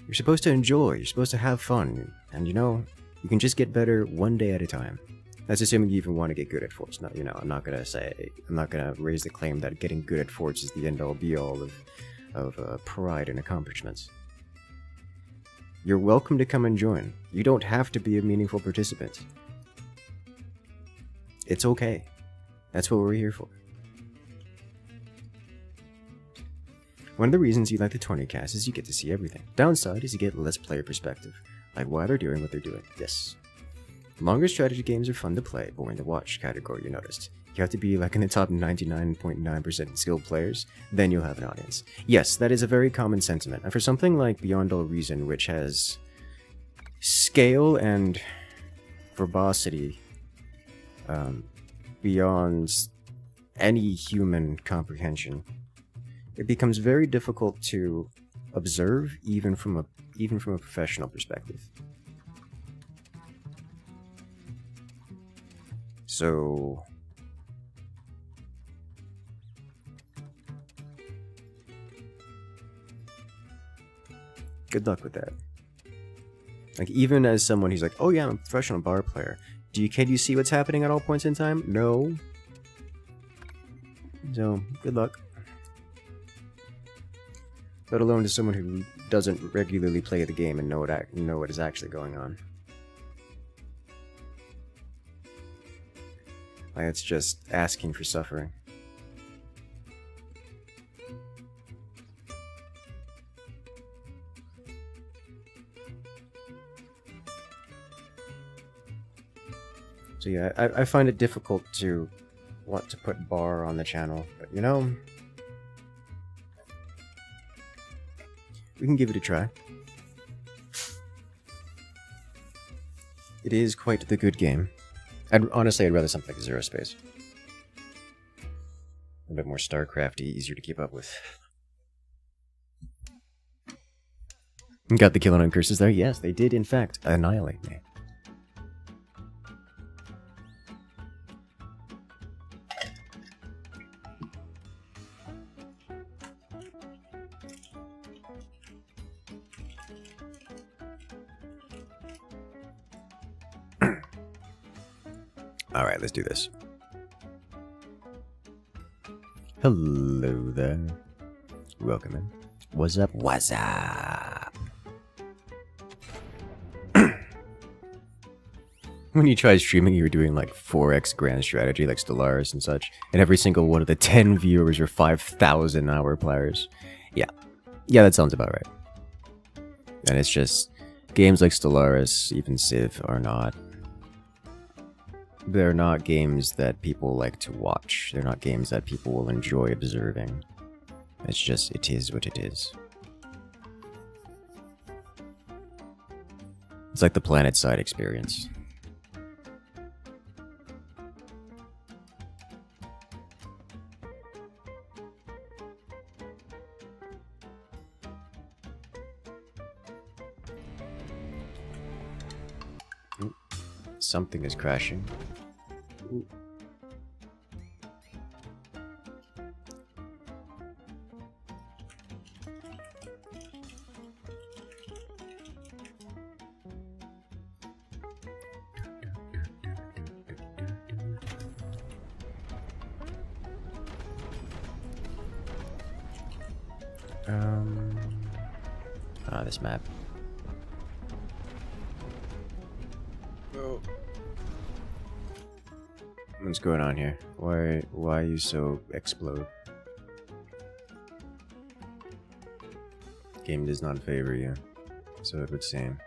You're supposed to enjoy, you're supposed to have fun. And you can just get better one day at a time. That's assuming you even want to get good at forts. No, I'm not gonna raise the claim that getting good at forts is the end-all be-all of pride and accomplishments. You're welcome to come and join. You don't have to be a meaningful participant. It's okay. That's what we're here for. One of the reasons you like the tourney cast is you get to see everything. Downside is you get less player perspective, like why they're doing what they're doing. Yes. Longer strategy games are fun to play, boring to watch category you noticed. You have to be in the top 99.9% skilled players, then you'll have an audience. Yes, that is a very common sentiment, and for something like Beyond All Reason, which has scale and verbosity beyond any human comprehension, it becomes very difficult to observe even from a professional perspective. So good luck with that. Even as someone who's like, oh yeah, I'm a professional bar player. Can you see what's happening at all points in time? No. So good luck. Let alone to someone who doesn't regularly play the game and know what is actually going on. It's just asking for suffering. So yeah, I find it difficult to want to put bar on the channel, but we can give it a try. It is quite the good game. Honestly, I'd rather something like Zero Space. A bit more StarCrafty, easier to keep up with. Got the kill on Incursus there? Yes, they did in fact annihilate me. Alright, let's do this. Hello there. Welcome in. What's up? What's up? When you tried streaming, you were doing like 4x grand strategy, like Stellaris and such, and every single one of the 10 viewers were 5,000 hour players. Yeah, that sounds about right. And it's just games like Stellaris, even Civ, are not. They're not games that people like to watch. They're not games that people will enjoy observing. It's just, it is what it is. It's like the planet side experience. Something is crashing. Ooh. This map. Oh. What's going on here? Why are you so explode? Game does not favor you, so it would seem.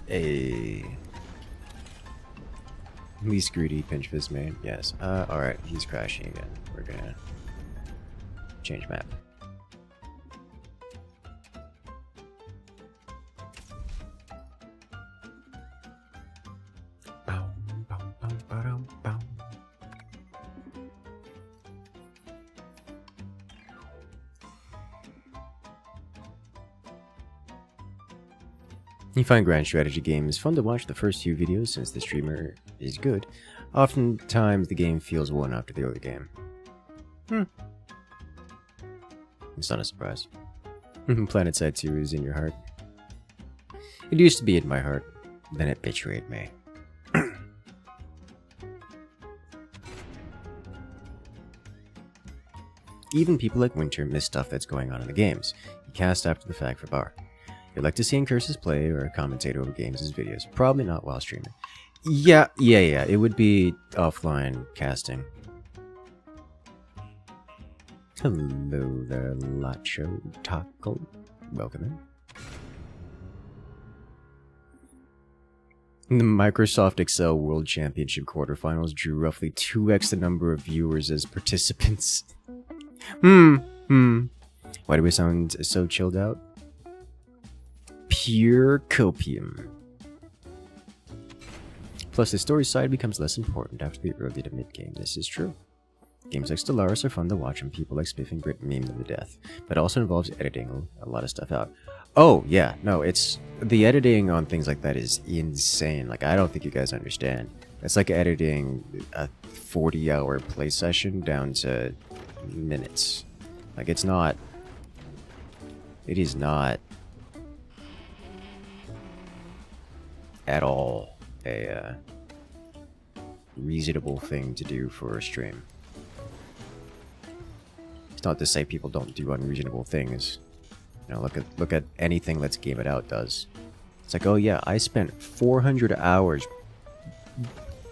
Hey. Least greedy pinch fist made. Yes. Alright, he's crashing again. We're gonna change map. You find grand strategy games fun to watch the first few videos since the streamer is good. Oftentimes the game feels one after the other game. It's not a surprise. PlanetSide 2 is in your heart. It used to be in my heart, then it betrayed me. Even people like Winter miss stuff that's going on in the games. He cast after the fact for Bar. You'd like to see Incursus play or commentate over games as videos. Probably not while streaming. Yeah. It would be offline casting. Hello there, Lacho Taco. Welcome in. The Microsoft Excel World Championship quarterfinals drew roughly 2x the number of viewers as participants. Why do we sound so chilled out? Pure copium. Plus, the story side becomes less important after the early to mid game. This is true. Games like Stellaris are fun to watch and people like Spiff and Grit meme them to death, but it also involves editing a lot of stuff out. Oh, yeah, no, it's... The editing on things like that is insane. Like, I don't think you guys understand. It's like editing a 40-hour play session down to minutes. Like, it's not... It is not... at all a reasonable thing to do for a stream. It's not to say people don't do unreasonable things. You know, look at anything Let's Game It Out does. It's like, oh yeah, I spent 400 hours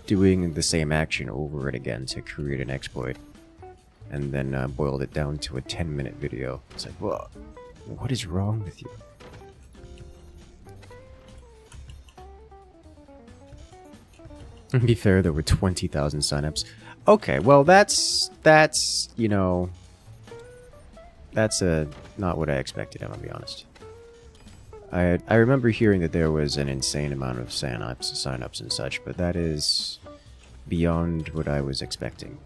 doing the same action over and again to create an exploit, and then boiled it down to a 10-minute video. It's like, whoa, what is wrong with you? To be fair, there were 20,000 signups. Okay, well that's you know, that's not what I expected. I'm gonna be honest. I remember hearing that there was an insane amount of signups and such, but that is beyond what I was expecting.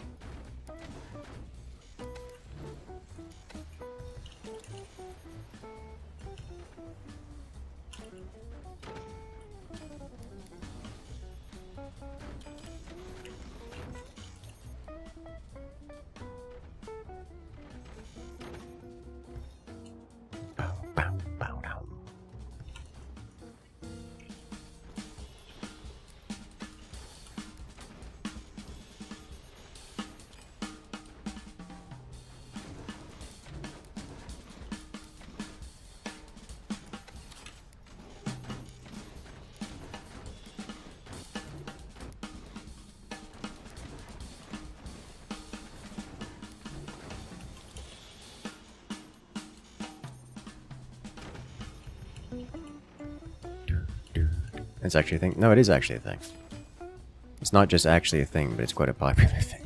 It's actually a thing. No, it is actually a thing. It's not just actually a thing, but it's quite a popular thing.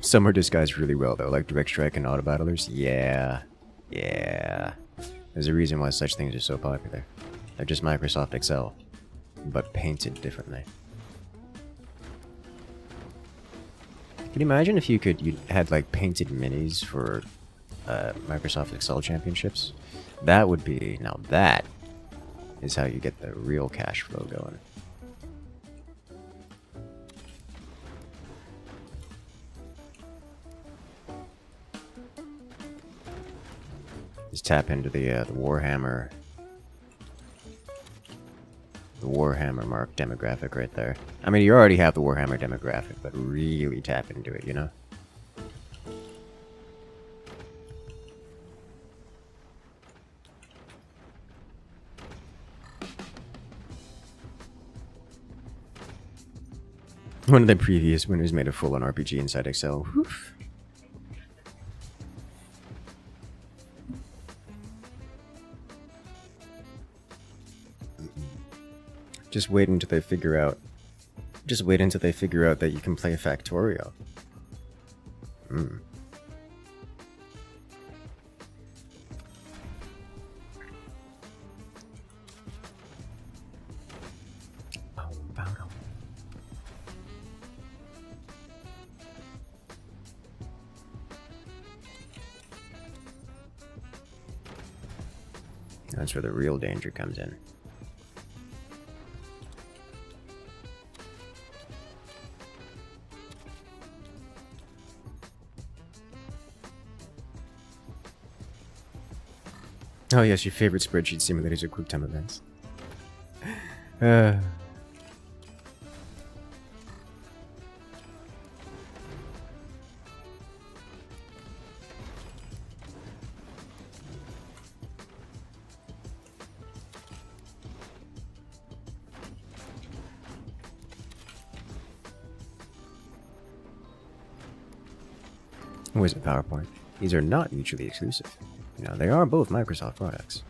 Some are disguised really well, though, like Direct Strike and Auto Battlers. Yeah. Yeah. There's a reason why such things are so popular. They're just Microsoft Excel, but painted differently. Can you imagine if you had like painted minis for Microsoft Excel championships? That would be, now that is how you get the real cash flow going. Just tap into the Warhammer mark demographic right there. I mean, you already have the Warhammer demographic, but really tap into it, you know? One of the previous winners made a full-on RPG inside Excel. Oof. Just wait until they figure out that you can play Factorio. That's where the real danger comes in. Oh yes, your favorite spreadsheet simulators are QuickTime events. Where's the PowerPoint? These are not mutually exclusive. You know, they are both Microsoft products.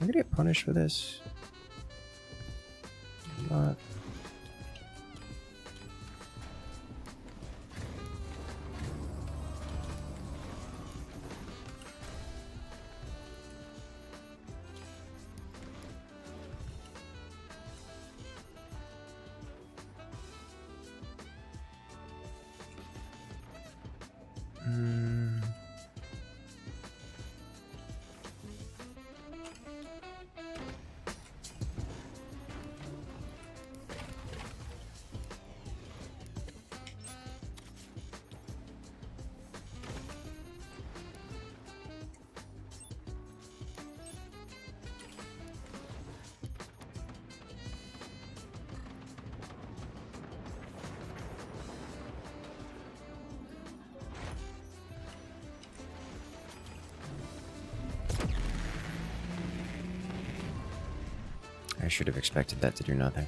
I'm gonna get punished for this. Not. I should have expected that to do nothing.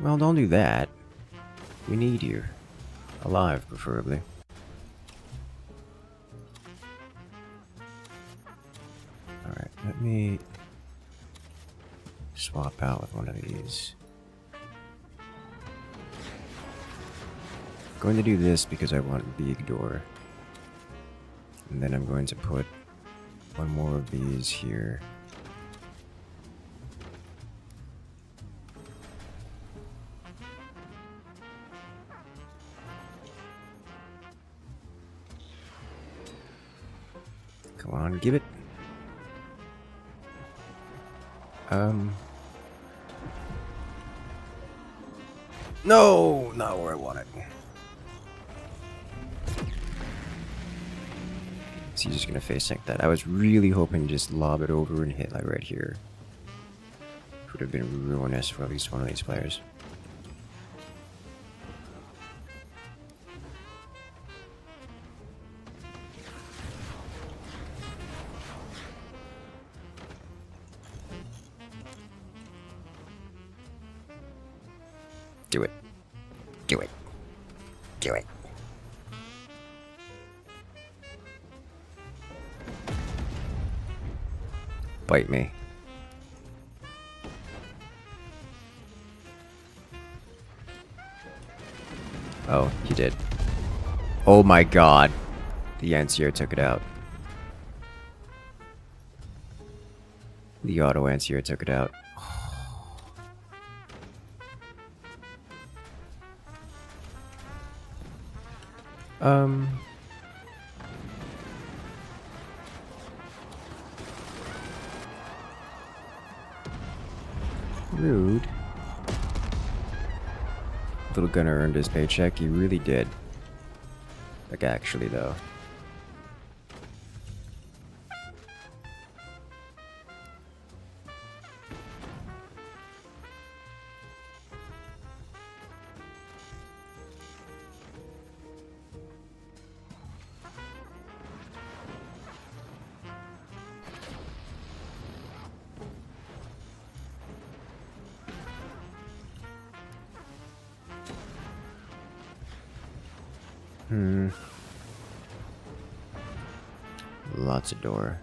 Well, don't do that. We need you. Alive, preferably. Alright, let me swap out with one of these. I'm going to do this because I want a big door. And then I'm going to put one more of these here. Come on, give it. No, not where I want it. Is he just gonna face tank that? I was really hoping to just lob it over and hit like right here. Would have been ruinous for at least one of these players. Do it. Do it. Do it. Bite me. Oh, he did. Oh my god. The anti-air took it out. The auto anti-air took it out. Rude. Little gunner earned his paycheck. He really did. Like, actually, though. Lots of door.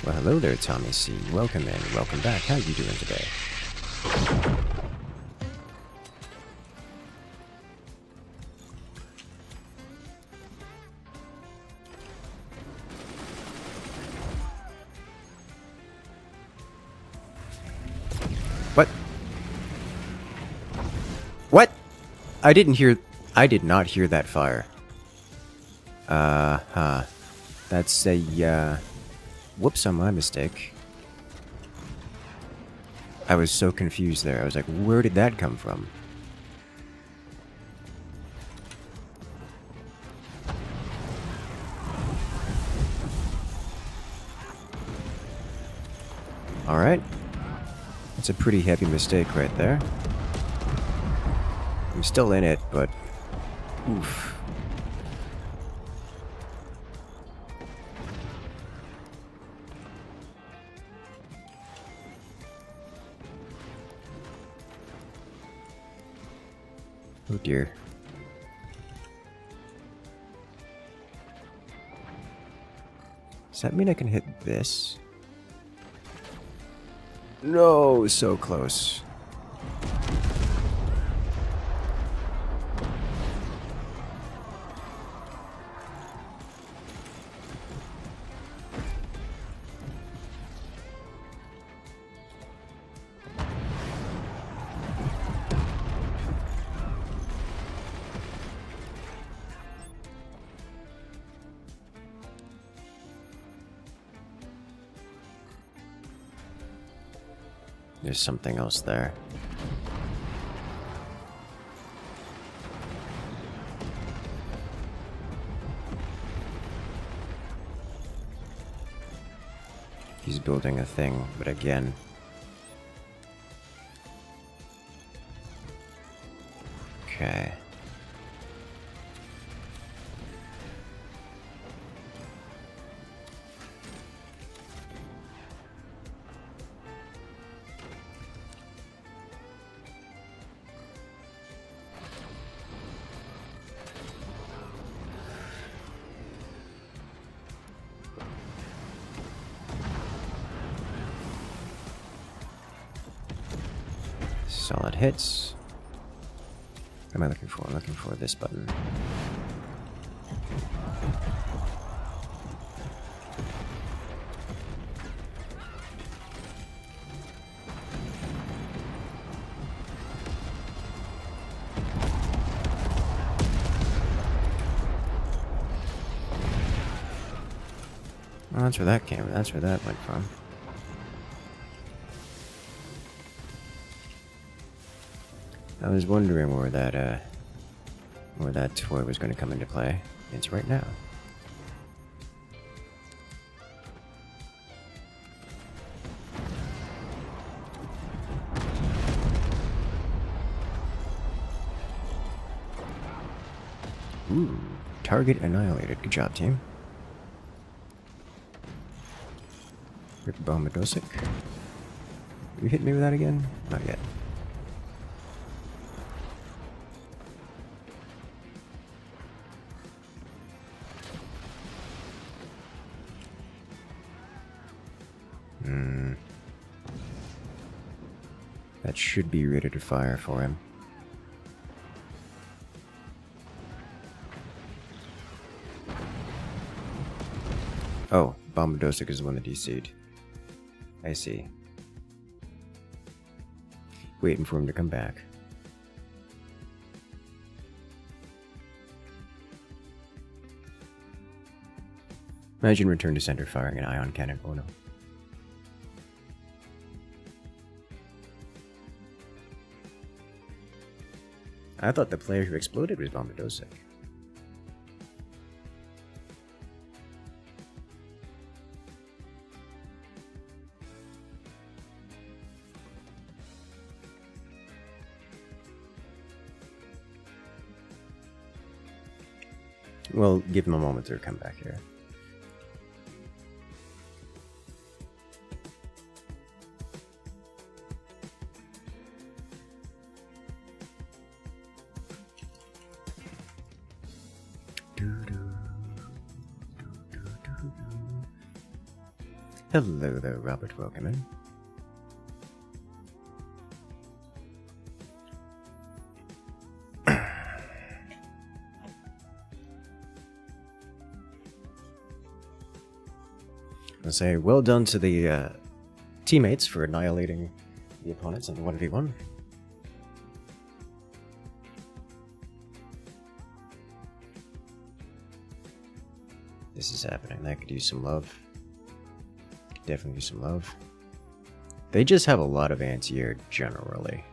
Well, hello there, Tommy C. Welcome in. Welcome back. How you doing today? What? What? I did not hear that fire. That's a, whoops on my mistake. I was so confused there. I was like, where did that come from? Alright. That's a pretty heavy mistake right there. I'm still in it, but... oof. Oh dear. Does that mean I can hit this? No, so close. There's something else there. He's building a thing, but again... okay. Solid hits. What am I looking for? I'm looking for this button. Oh, that's where that came. That's where that went from. I was wondering where that toy was going to come into play. It's right now. Ooh, target annihilated. Good job, team. Rip Bomb Dosic. You hit me with that again? Not yet. That should be ready to fire for him. Oh, Bombadosic is the one that DC'd. I see. Waiting for him to come back. Imagine return to center firing an ion cannon. Oh no. I thought the player who exploded was Bombadosic. Well, give him a moment to come back here. Hello there, Robert. Welcome in. I'll say well done to the teammates for annihilating the opponents in the 1v1. This is happening. That could use some love. Definitely use some love. They just have a lot of anti-air generally.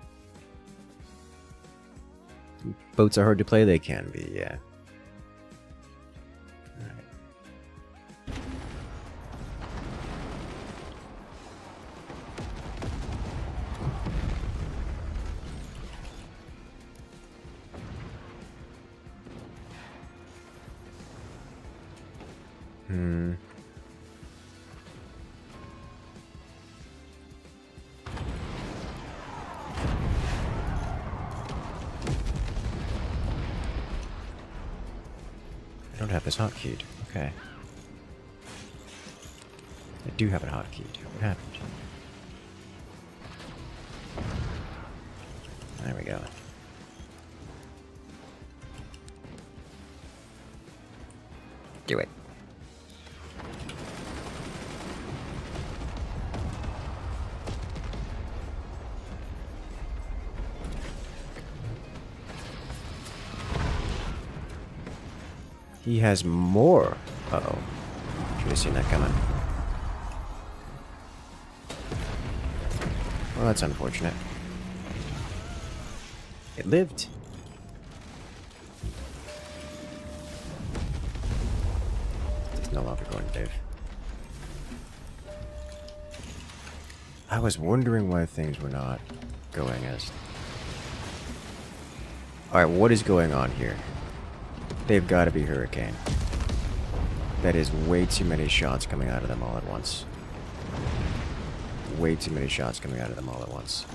Boats are hard to play, they can be, yeah. I don't have this hotkeyed. Okay. I do have it hotkeyed. What happened? There we go. Do it. He has more. Uh-oh. Should have seen that coming. Well, that's unfortunate. It lived. It's no longer going to live. I was wondering why things were not going as... Alright, what is going on here? They've got to be Hurricane. That is way too many shots coming out of them all at once. Way too many shots coming out of them all at once.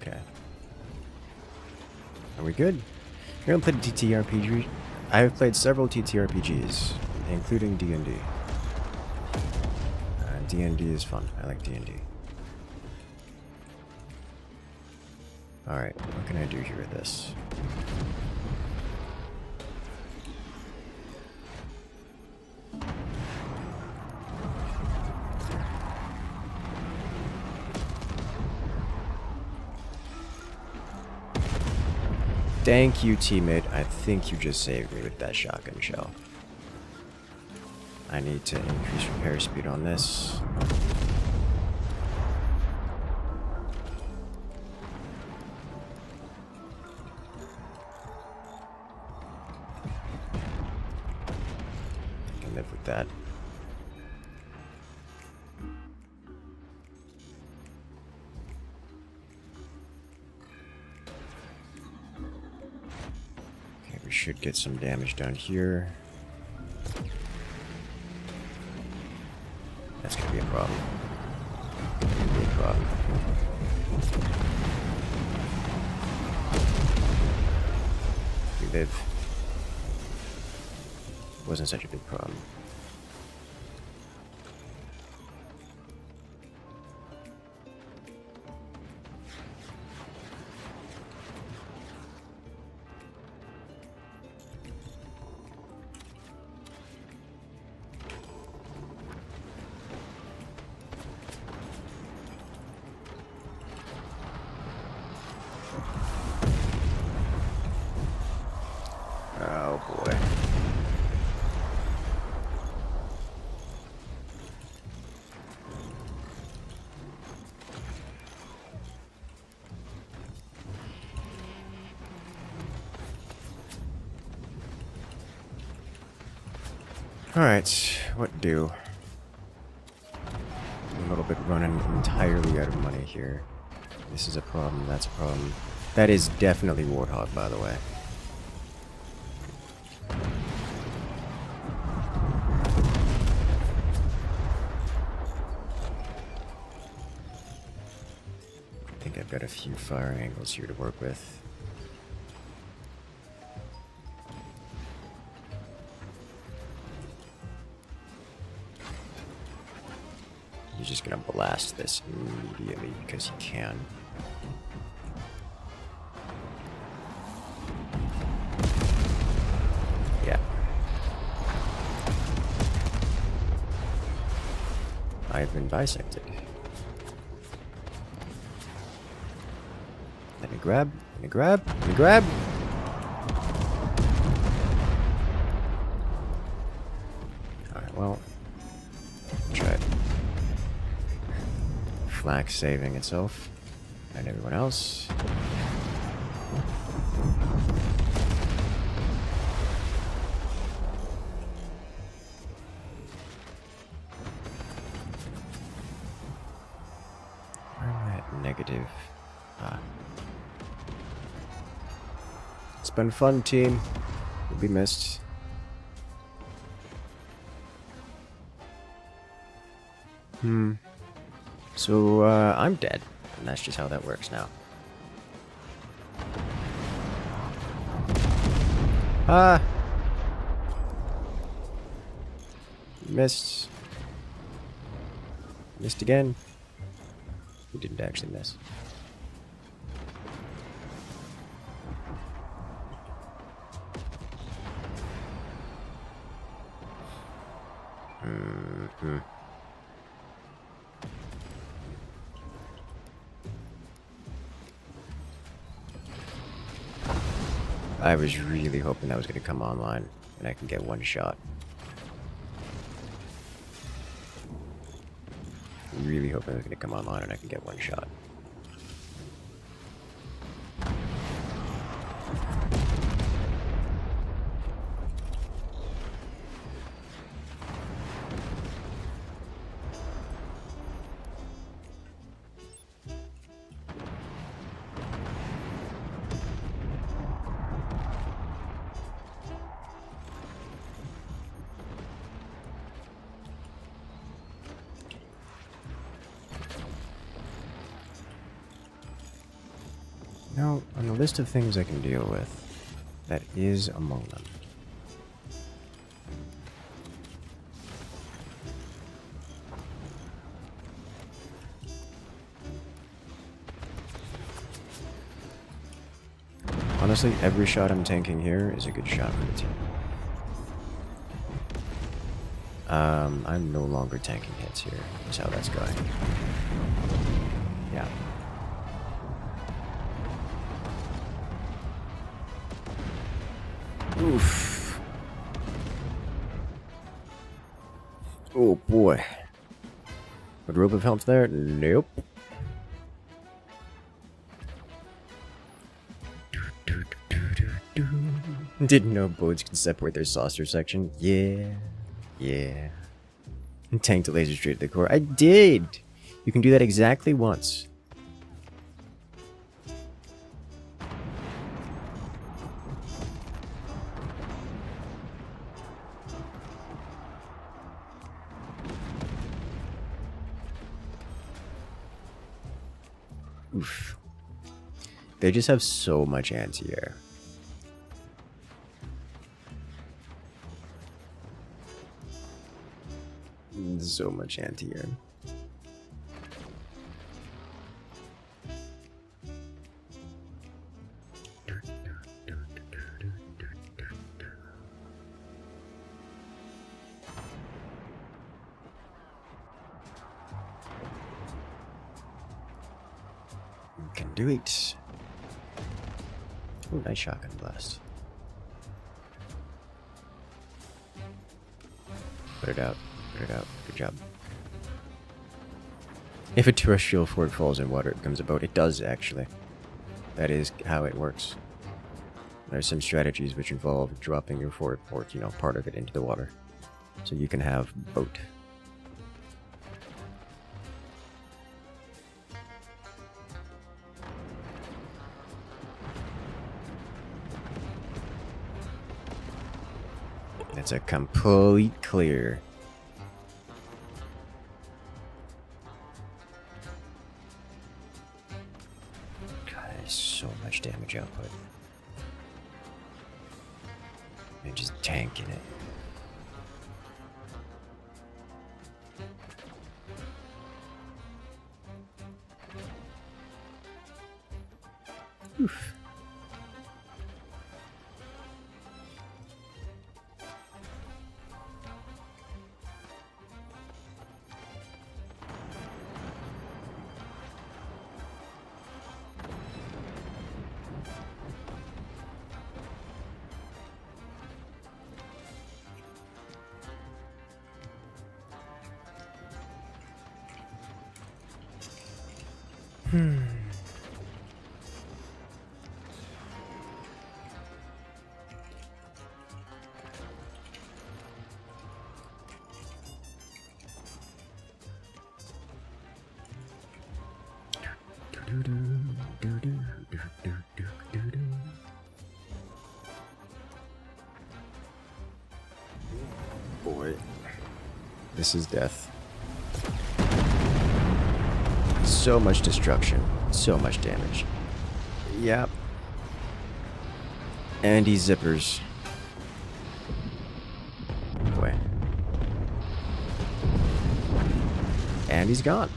Okay. Are we good? You're gonna play the TTRPG I have played several TTRPGs, including D&D. D&D is fun. I like D&D. Alright, what can I do here with this? Thank you, teammate. I think you just saved me with that shotgun shell. I need to increase repair speed on this. I can live with that. Okay, we should get some damage down here. That's gonna be a problem. Gonna be a problem. We live. Wasn't such a big problem. Oh boy. Alright, what do? A little bit running entirely out of money here. This is a problem, that's a problem. That is definitely Warthog, by the way. I think I've got a few fire angles here to work with. He's just gonna blast this immediately because he can. Yeah. I've been bisected. Let me grab, let me grab, let me grab! Alright, well. Try it. Flak saving itself. And everyone else. Where am I at negative? Ah. It's been fun, team. You'll be missed. So, I'm dead. And that's just how that works now. Ah! Missed. Missed again. We didn't actually miss. I was really hoping that was going to come online and I can get one shot. Really hoping it was going to come online and I can get one shot. Now, on the list of things I can deal with, that is among them. Honestly, every shot I'm tanking here is a good shot for the team. I'm no longer tanking hits here, is how that's going. Yeah. Oof. Oh boy. Would rope have helped there? Nope. Didn't know boats could separate their saucer section. Yeah. Yeah. And tanked a laser straight at the core. I did! You can do that exactly once. Oof. They just have so much anti-air. So much anti-air. Can do it. Oh, nice shotgun blast. Put it out. Put it out. Good job. If a terrestrial fort falls in water, it becomes a boat. It does, actually. That is how it works. There's some strategies which involve dropping your fort, or, you know, part of it into the water. So you can have boat. That's a complete clear. God, there's so much damage output. And just tanking it. Oof. Boy, this is death. So much destruction, so much damage. Yep. And he zippers. Boy. And he's gone.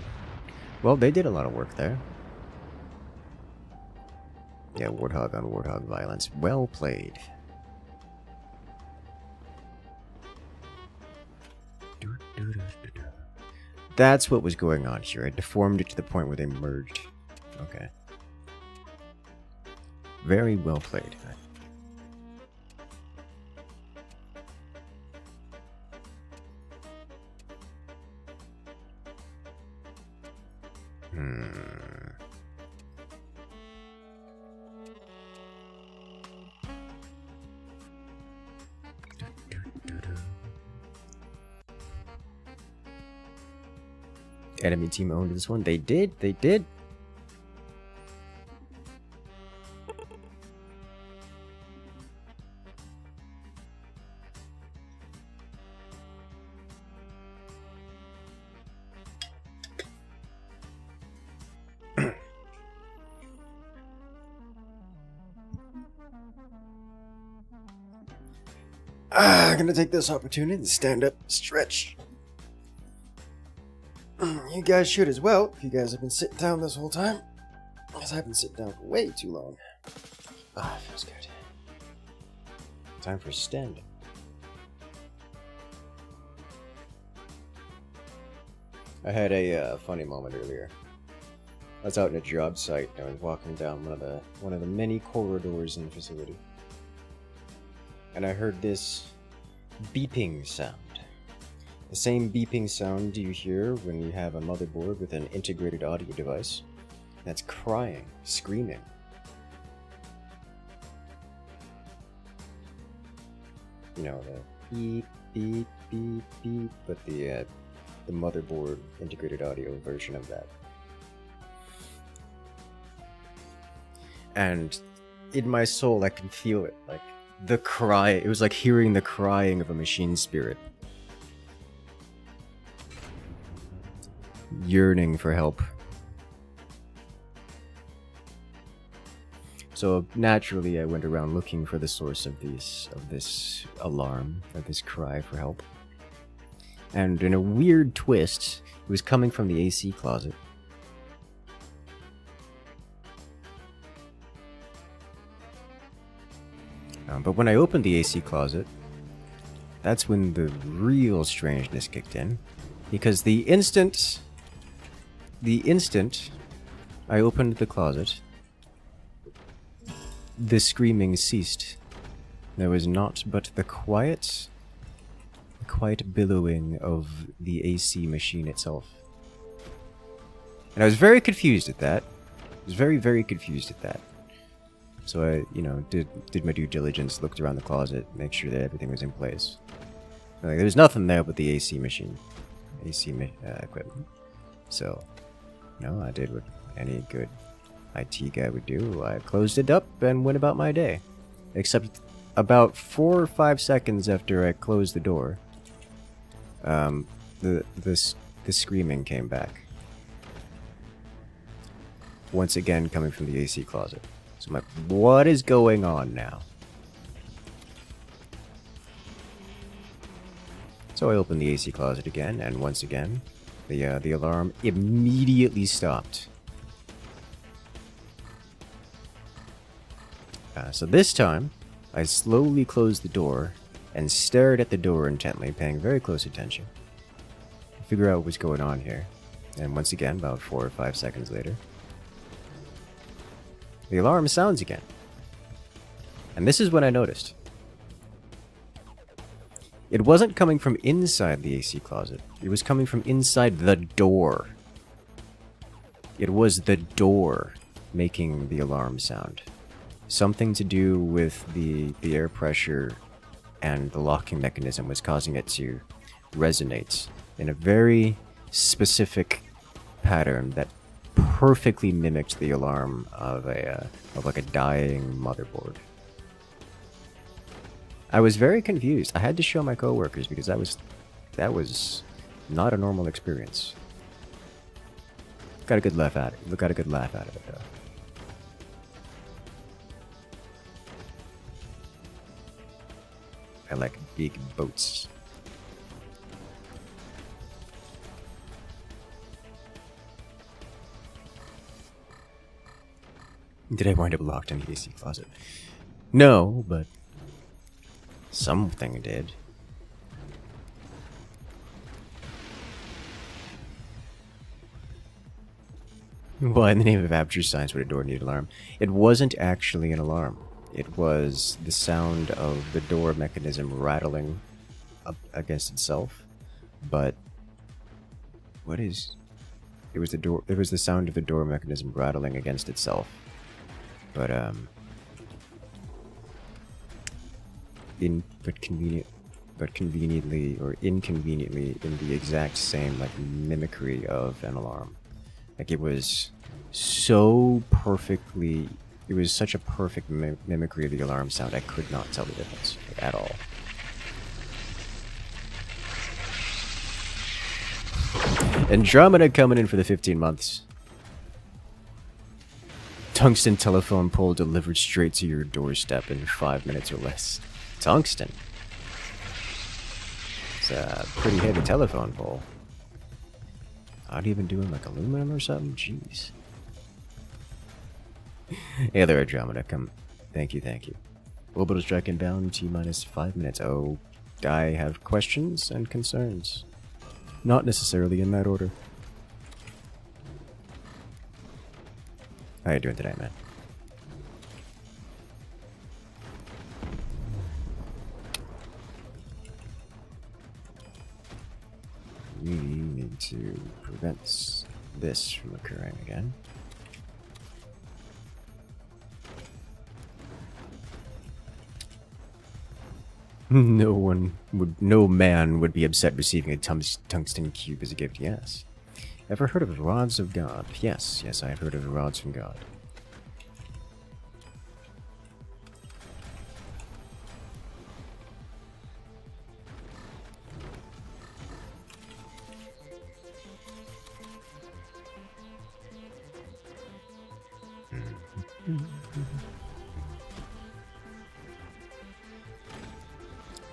Well, they did a lot of work there. Yeah, Warthog on Warthog violence. Well played. That's what was going on here. I deformed it to the point where they merged. Okay. Very well played. Enemy team owned this one. They did. They did. I'm gonna take this opportunity to stand up, stretch. You guys should as well, if you guys have been sitting down this whole time. Because I've been sitting down for way too long. Ah, feels good. Time for standing. I had a funny moment earlier. I was out in a job site and I was walking down one of the many corridors in the facility. And I heard this beeping sound. The same beeping sound you hear when you have a motherboard with an integrated audio device that's crying, screaming. You know, the beep, beep, beep, beep, but the motherboard integrated audio version of that. And in my soul, I can feel it, like the cry. It was like hearing the crying of a machine spirit, yearning for help. So naturally, I went around looking for the source of this alarm, of this cry for help. And in a weird twist, it was coming from the AC closet. But when I opened the AC closet, that's when the real strangeness kicked in. Because the instant I opened the closet, the screaming ceased. There was naught but the quiet billowing of the AC machine itself. And I was very confused at that. I was very, very confused at that. So I, did my due diligence, looked around the closet, make sure that everything was in place. Like, there was nothing there but the AC machine, equipment. So, I did what any good IT guy would do. I closed it up and went about my day. Except about 4 or 5 seconds after I closed the door, the screaming came back. Once again, coming from the AC closet. So I'm like, what is going on now? So I opened the AC closet again, and once again, the alarm immediately stopped. So this time, I slowly closed the door and stared at the door intently, paying very close attention to figure out what's going on here. And once again, about 4 or 5 seconds later, the alarm sounds again. And this is when I noticed. It wasn't coming from inside the AC closet. It was coming from inside the door. It was the door making the alarm sound. Something to do with the air pressure and the locking mechanism was causing it to resonate in a very specific pattern that perfectly mimicked the alarm of like a dying motherboard. I was very confused. I had to show my coworkers because that was not a normal experience. Got a good laugh out of it. Got a good laugh out of it though. I like big boats. Did I wind up locked in the AC closet? No, but something did. Why in the name of aperture science would a door need an alarm? It wasn't actually an alarm. It was the sound of the door mechanism rattling up against itself. But what is... It was the door... It was the sound of the door mechanism rattling against itself. But conveniently or inconveniently in the exact same like mimicry of an alarm. Like it was so perfectly, it was such a perfect mimicry of the alarm sound. I could not tell the difference like, at all. Andromeda coming in for the 15 months. Tungsten telephone pole delivered straight to your doorstep in 5 minutes or less. Tungsten. It's a pretty heavy telephone pole. Not even doing like aluminum or something? Jeez. Hey there, Andromeda. Thank you, thank you. Orbital strike inbound, T-minus 5 minutes. Oh, I have questions and concerns. Not necessarily in that order. How you doing today, man? We need to prevent this from occurring again. No man would be upset receiving a tungsten cube as a gift, yes. Ever heard of rods of God? Yes, yes, I have heard of rods from God.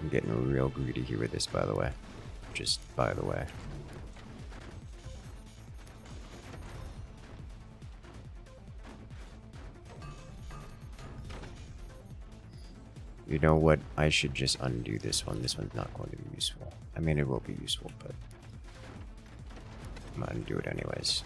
I'm getting real greedy here with this, by the way. Just by the way. You know what? I should just undo this one. This one's not going to be useful. I mean, it will be useful, but I'm gonna undo it anyways.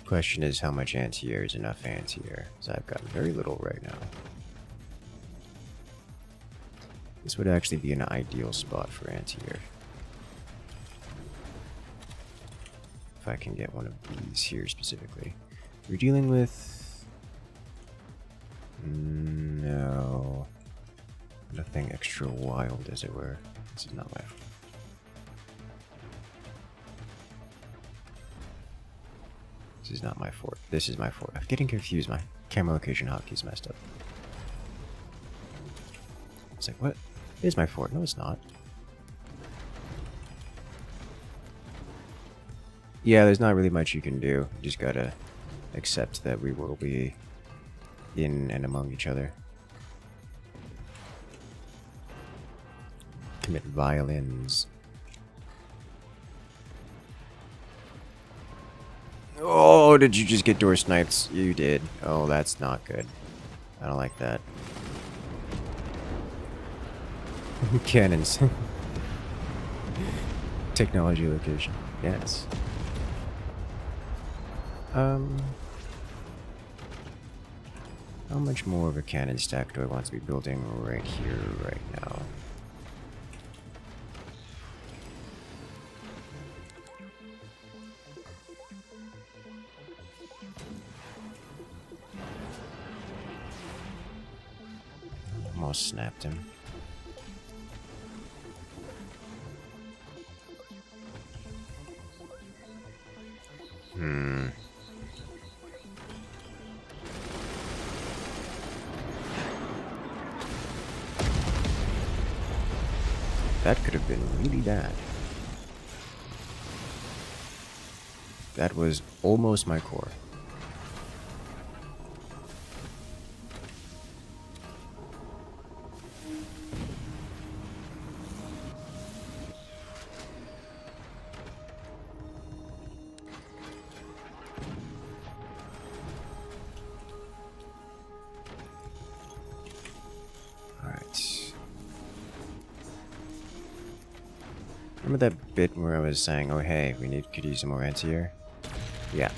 Question is, how much anti-air is enough anti-air? So I've got very little right now. This would actually be an ideal spot for anti-air. If I can get one of these here specifically. We're dealing with... No. Nothing extra wild, as it were. This is not my... This is not my fort. This is my fort. I'm getting confused. My camera location hotkey's messed up. It's like, what? It is my fort. No, it's not. Yeah, there's not really much you can do. You just gotta accept that we will be in and among each other. Commit violins. Oh, did you just get door snipes? You did. Oh, that's not good. I don't like that. Cannons. Technology location. Yes. How much more of a cannon stack do I want to be building right here, right now? Almost snapped him. That could have been really bad. That was almost my core. Remember that bit where I was saying, oh hey, could use some more anti-air? Yeah.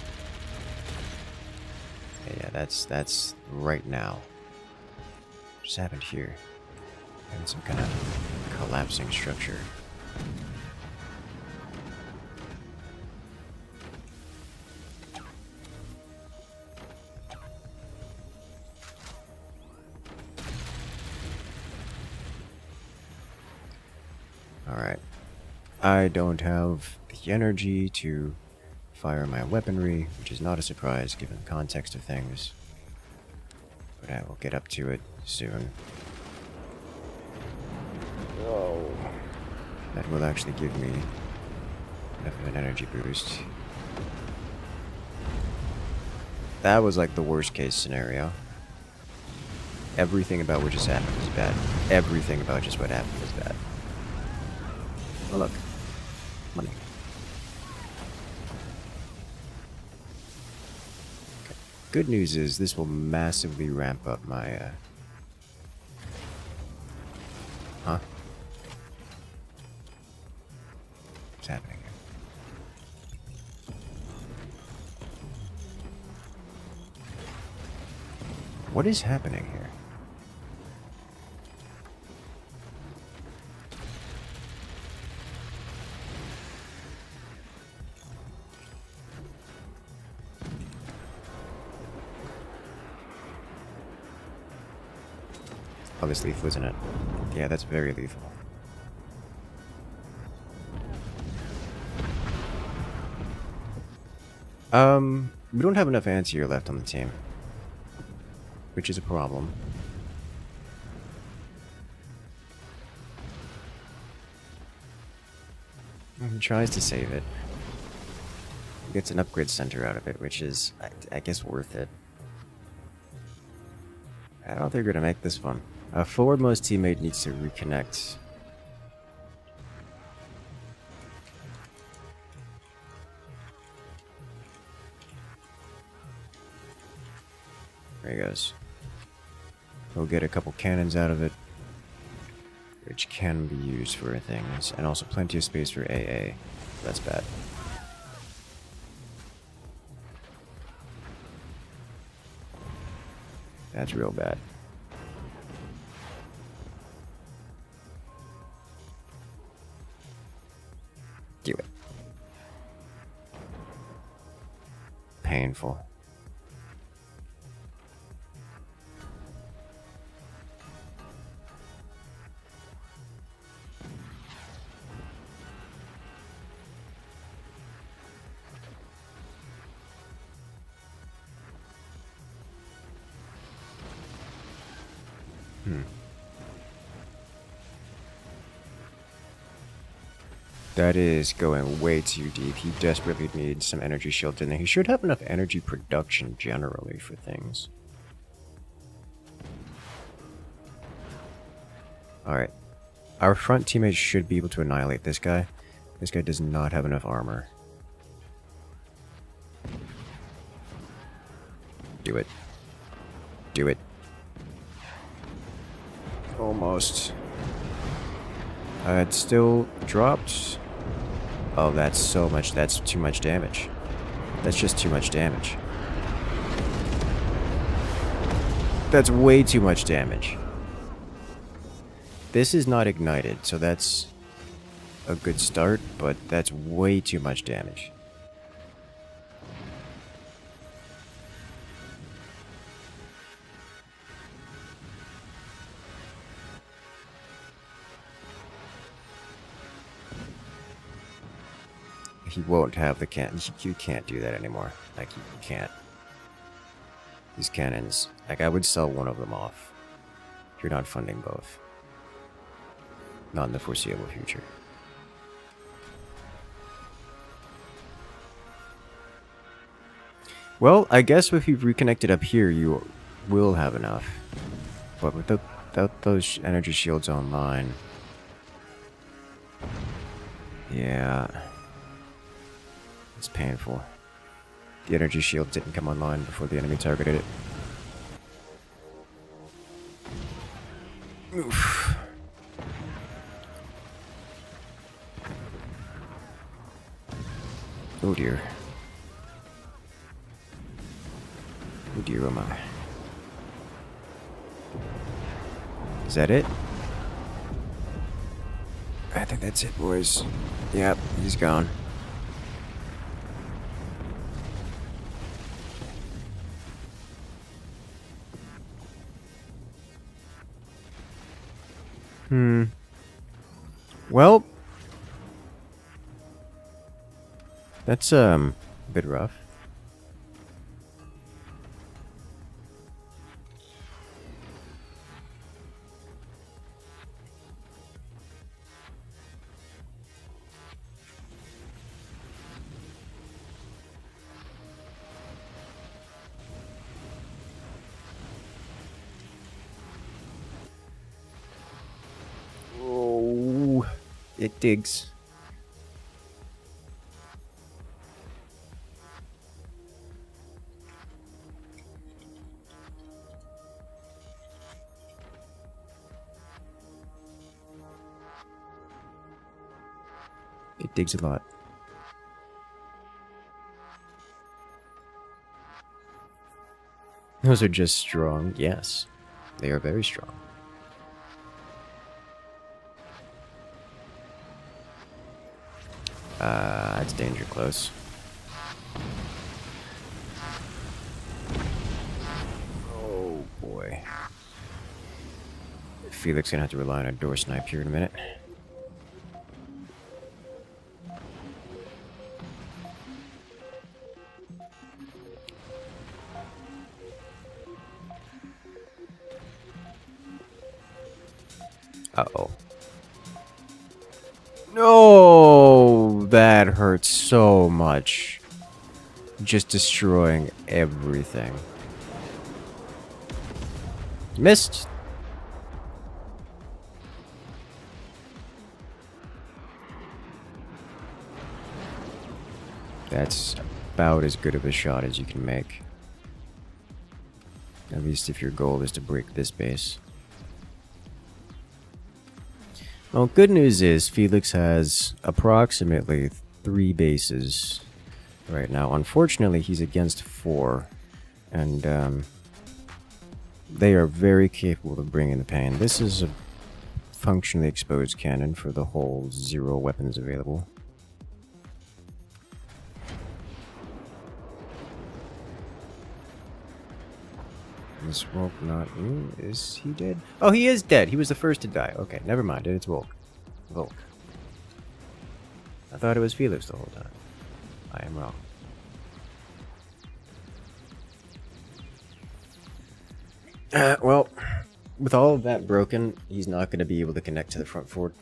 Yeah, that's right now. What just happened here? Having some kind of collapsing structure. Alright. I don't have the energy to fire my weaponry, which is not a surprise given the context of things. But I will get up to it soon. Oh. That will actually give me enough of an energy boost. That was like the worst case scenario. Everything about what just happened was bad. Everything about just what happened was bad. Oh look. Money. Okay. Good news is this will massively ramp up my Huh? What's happening here? What is happening here? Oh, this lethal, isn't it? Yeah, that's very lethal. We don't have enough ants here left on the team, which is a problem. He tries to save it. He gets an upgrade center out of it, which is, I guess, worth it. I don't think we're gonna make this one. A forwardmost teammate needs to reconnect. There he goes. We'll get a couple cannons out of it, which can be used for things, and also plenty of space for AA. That's bad. That's real bad. Do it. Painful. That is going way too deep. He desperately needs some energy shield in there. He should have enough energy production generally for things. Alright. Our front teammates should be able to annihilate this guy. This guy does not have enough armor. Do it. Do it. Almost. It still dropped. Oh, that's so much. That's too much damage. That's just too much damage. That's way too much damage. This is not ignited, so that's a good start, but that's way too much damage. He won't have the cannon. You can't do that anymore. Like, you can't. These cannons, like, I would sell one of them off. You're not funding both. Not in the foreseeable future. Well, I guess if you've reconnected up here, you will have enough. But without those energy shields online... Yeah... It's painful. The energy shield didn't come online before the enemy targeted it. Oof. Oh dear. Oh dear, oh my. Is that it? I think that's it, boys. Yep, he's gone. Well, that's Bit rough. Oh, it digs. It digs a lot. Those are just strong. Yes, they are very strong. That's danger close. Oh boy. Felix gonna have to rely on a door snipe here in a minute. Uh-oh. No! That hurts so much. Just destroying everything. Missed! That's about as good of a shot as you can make. At least if your goal is to break this base. Well, good news is Felix has approximately 3 bases right now. Unfortunately, he's against 4, and they are very capable of bringing the pain. This is a functionally exposed cannon for the whole 0 weapons available. Is Volk not... is he dead? Oh, he is dead. He was the first to die. Okay, never mind. It's Volk. Volk. I thought it was Felix the whole time. I am wrong. Well, with all of that broken, he's not going to be able to connect to the front fort.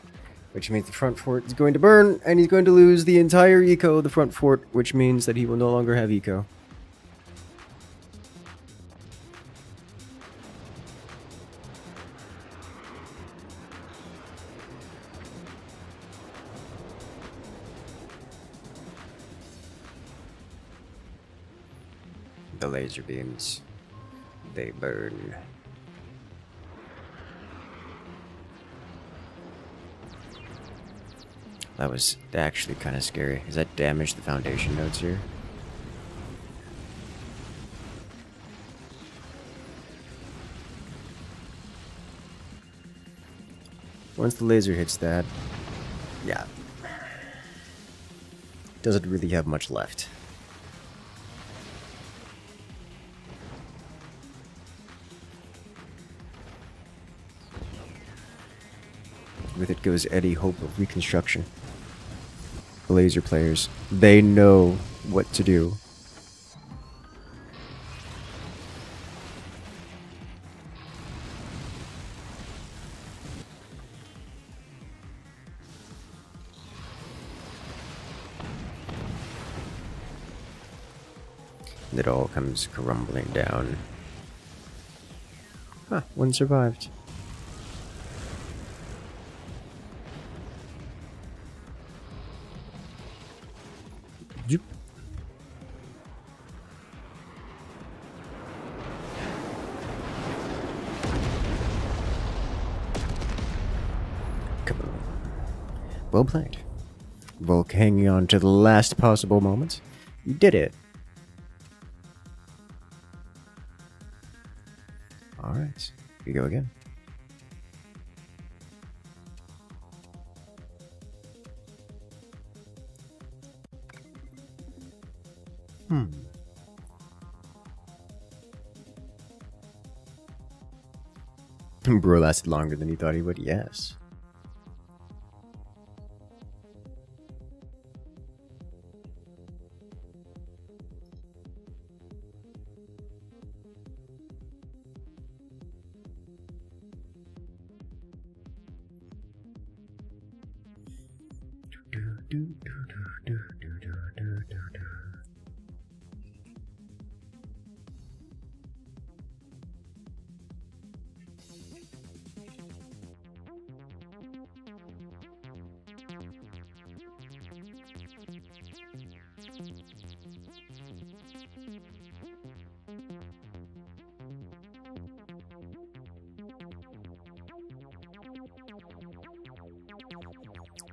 Which means the front fort is going to burn, and he's going to lose the entire eco of the front fort, which means that he will no longer have eco. The laser beams, they burn. That was actually kind of scary. Does that damage the foundation nodes here? Once the laser hits that, yeah. Doesn't really have much left. With it goes any hope of reconstruction. The laser players, they know what to do. And it all comes crumbling down. Huh, one survived. Zoop. Come on. Well played. Volk hanging on to the last possible moment. You did it. Alright, we go again. Bro lasted longer than he thought he would, yes.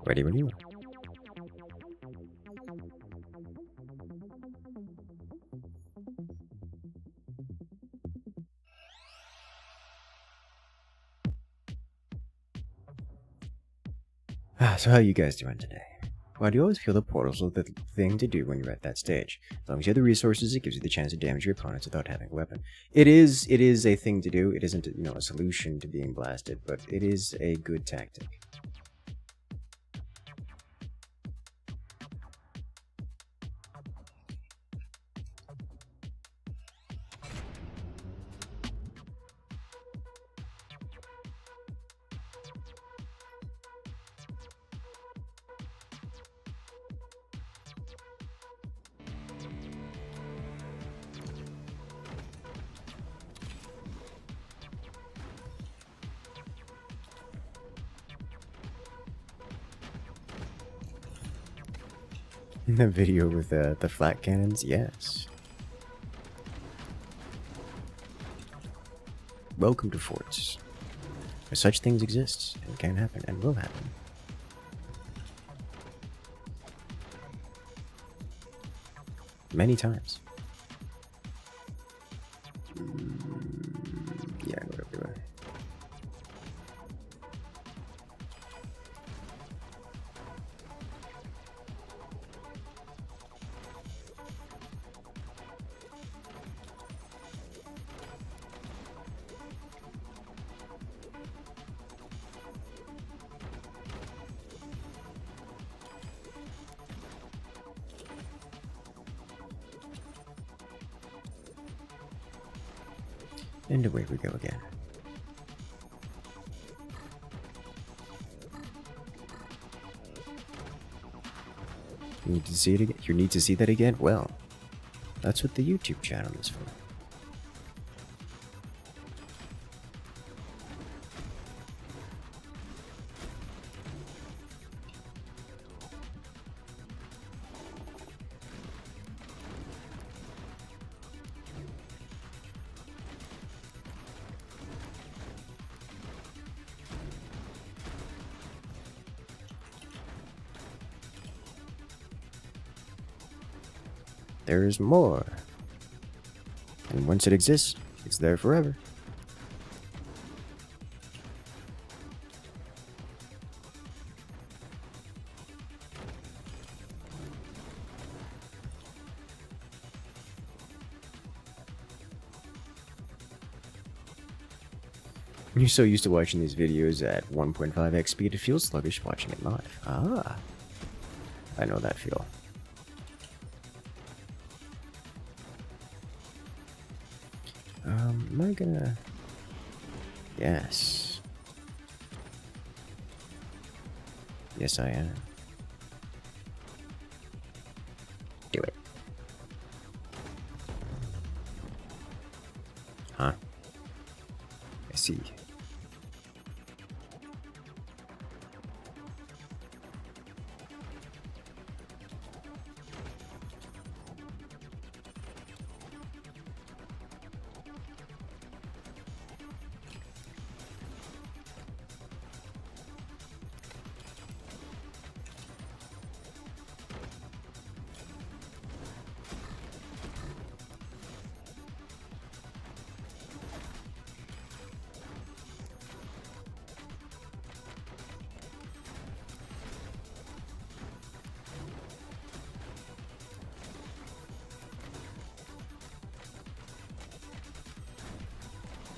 Ready when you are. So how you guys doing today? Why do you always feel the portals are the thing to do when you're at that stage? As long as you have the resources, it gives you the chance to damage your opponents without having a weapon. It is a thing to do. It isn't, a solution to being blasted, but it is a good tactic. The video with the flat cannons, yes. Welcome to forts, where such things exist and can happen and will happen. Many times. Yeah, I go everywhere. And away we go again. You need to see it again? You need to see that again? Well, that's what the YouTube channel is for. There's more. And once it exists, it's there forever. You're so used to watching these videos at 1.5x speed, it feels sluggish watching it live. Ah, I know that feel. Am I gonna... Yes. Yes, I am. Do it. Huh? I see.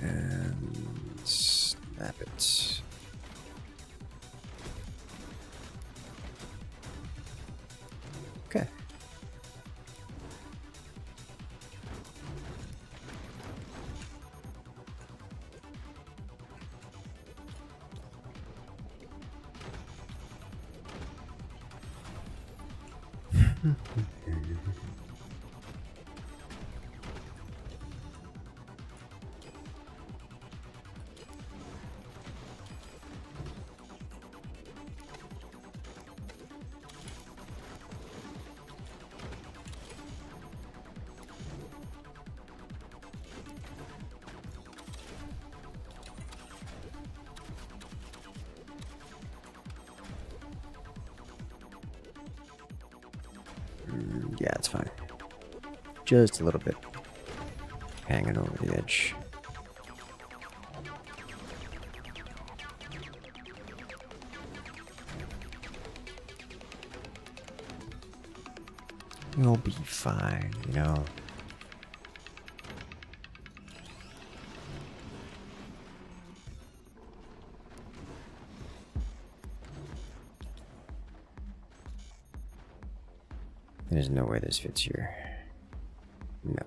And snap it. Okay. Yeah, it's fine. Just a little bit. Hanging over the edge. You'll be fine, you know. There's no way this fits here. No.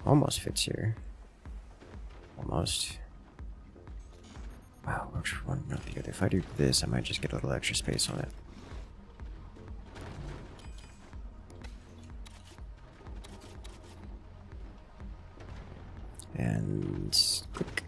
Almost fits here. Almost. Wow, works for one, not the other. If I do this, I might just get a little extra space on it. And click.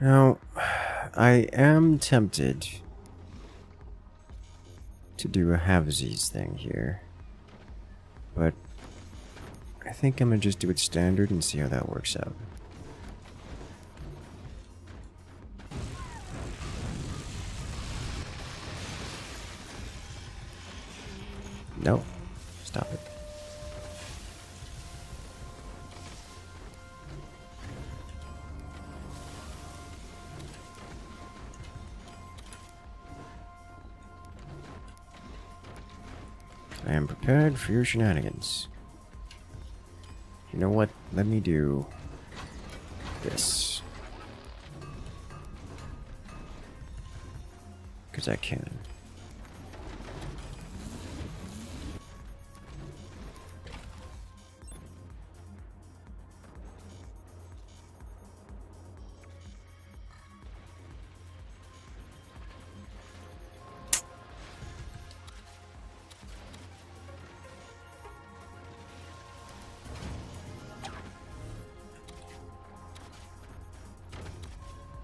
Now, I am tempted to do a halvesies thing here, but I think I'm gonna just do it standard and see how that works out. No, stop it. I am prepared for your shenanigans. You know what? Let me do this. Because I can.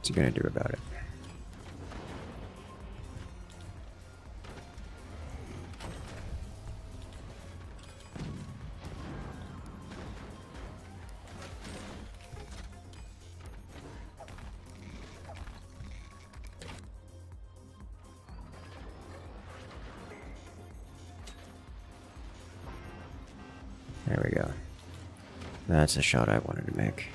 What's he gonna do about it? There we go. That's the shot I wanted to make.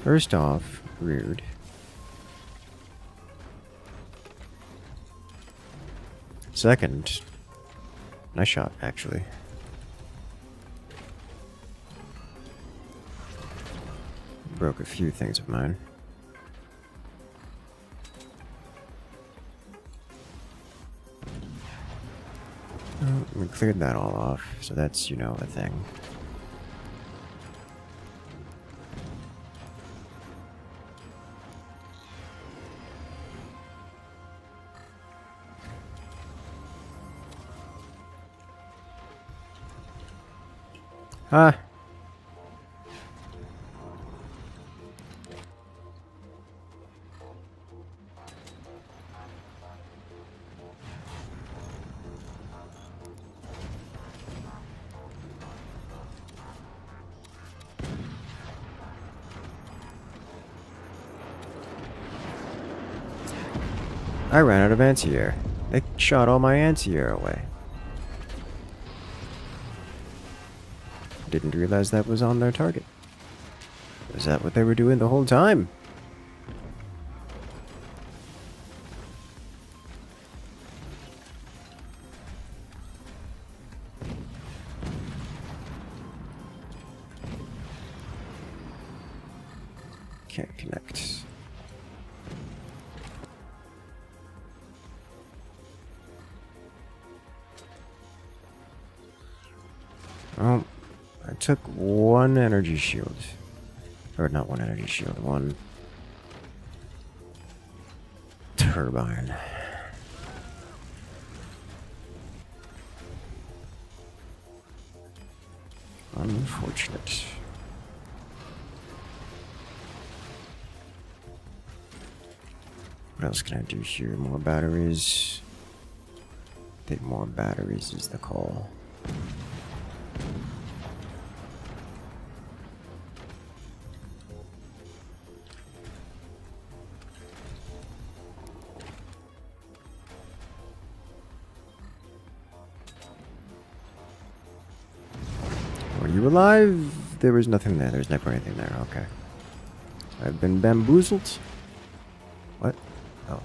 First off, rude. Second, nice shot, actually. Broke a few things of mine. Oh, we cleared that all off, so that's, you know, a thing. Huh? I ran out of anti-air. They shot all my anti-air away. Didn't realize that was on their target. Was that what they were doing the whole time? Can't connect. Oh, I took one energy shield. Or not one energy shield, one turbine. Unfortunate. What else can I do here? More batteries. I think more batteries is the call. Were you alive? There was nothing there. There's never anything there. Okay. I've been bamboozled. What? Oh.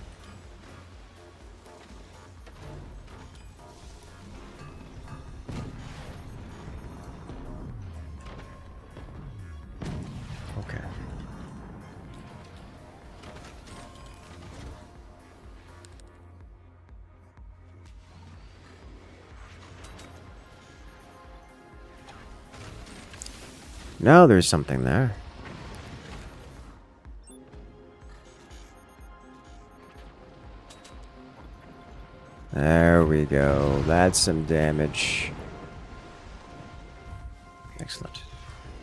Okay. Now there's something there. There we go. That's some damage. Excellent.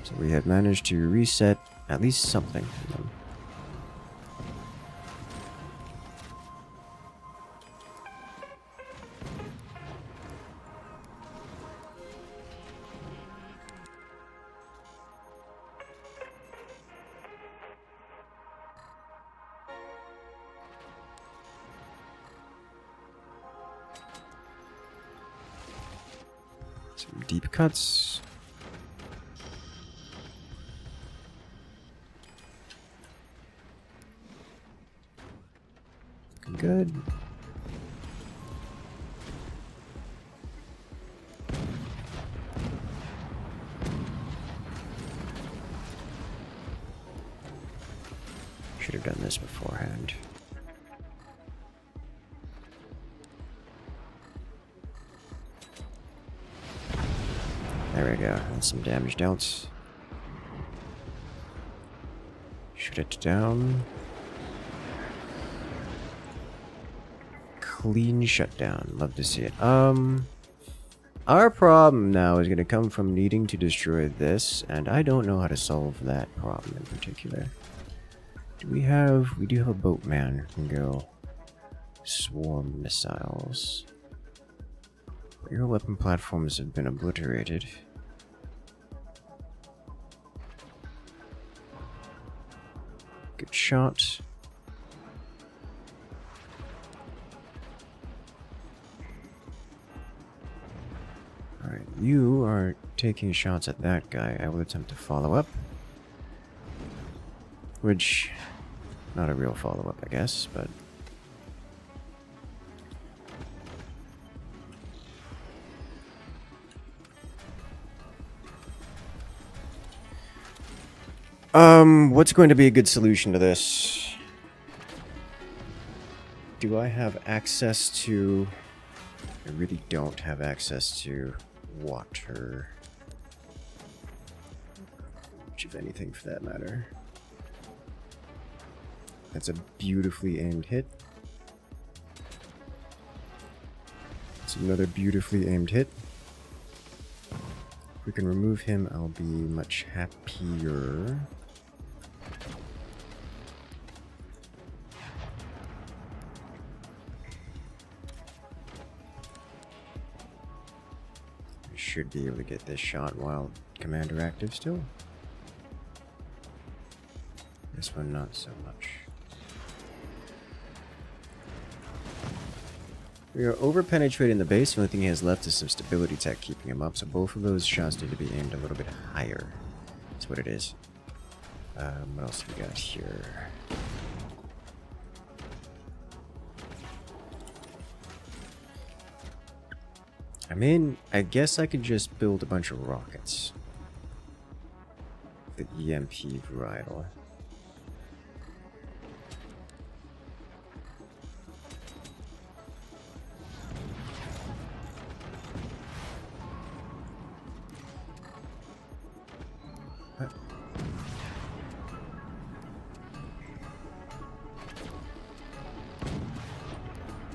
So we have managed to reset at least something. Some deep cuts. Good. Should have done this beforehand. There we go. That's some damage dealt. Shut it down. Clean shutdown. Love to see it. Our problem now is going to come from needing to destroy this, and I don't know how to solve that problem in particular. We do have a boatman who can go swarm missiles. Your weapon platforms have been obliterated. Good shot. Alright, you are taking shots at that guy. I will attempt to follow up. Which, not a real follow-up, I guess, but... what's going to be a good solution to this? Do I have access to... I really don't have access to water. Much of anything for that matter. That's a beautifully aimed hit. That's another beautifully aimed hit. If we can remove him, I'll be much happier. I should be able to get this shot while commander active still. This one not so much. We are over-penetrating the base. The only thing he has left is some stability tech keeping him up, so both of those shots need to be aimed a little bit higher. That's what it is. What else have we got here? I mean, I guess I could just build a bunch of rockets. The EMP varietal.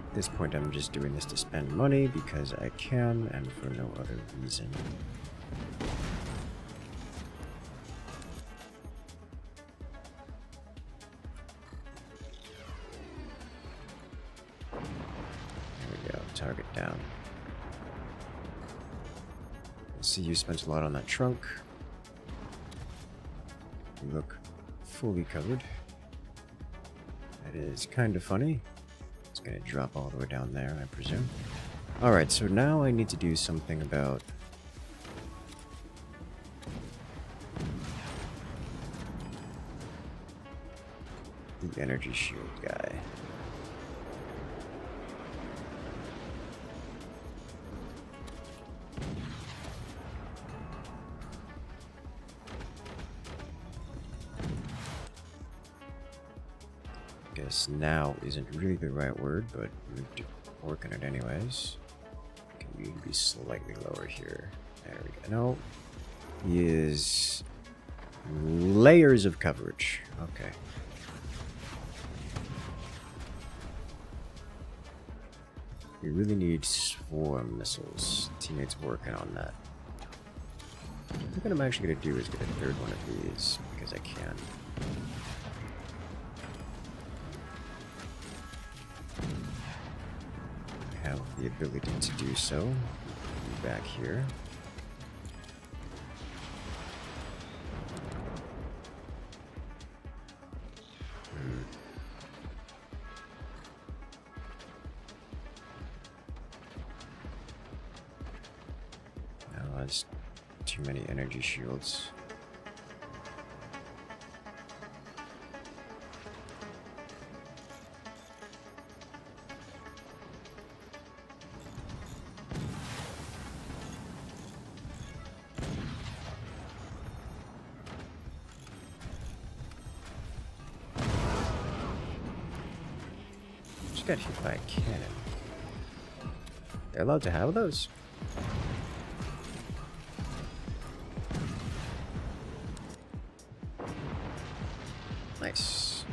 At this point, I'm just doing this to spend money because I can and for no other reason. There we go, target down. I see you spent a lot on that trunk. You look fully covered. That is kind of funny. It's gonna drop all the way down there, I presume. Alright, so now I need to do something about the energy shield guy. Guess now isn't really the right word, but we're working it anyways. Can we be slightly lower here? There we go. No. He is layers of coverage. Okay. We really need swarm missiles. Teammates working on that. I think what I'm actually going to do is get a third one of these, because I can. I have the ability to do so. Back here. No, that's too many energy shields. Got hit by a cannon. They're allowed to have those? Nice.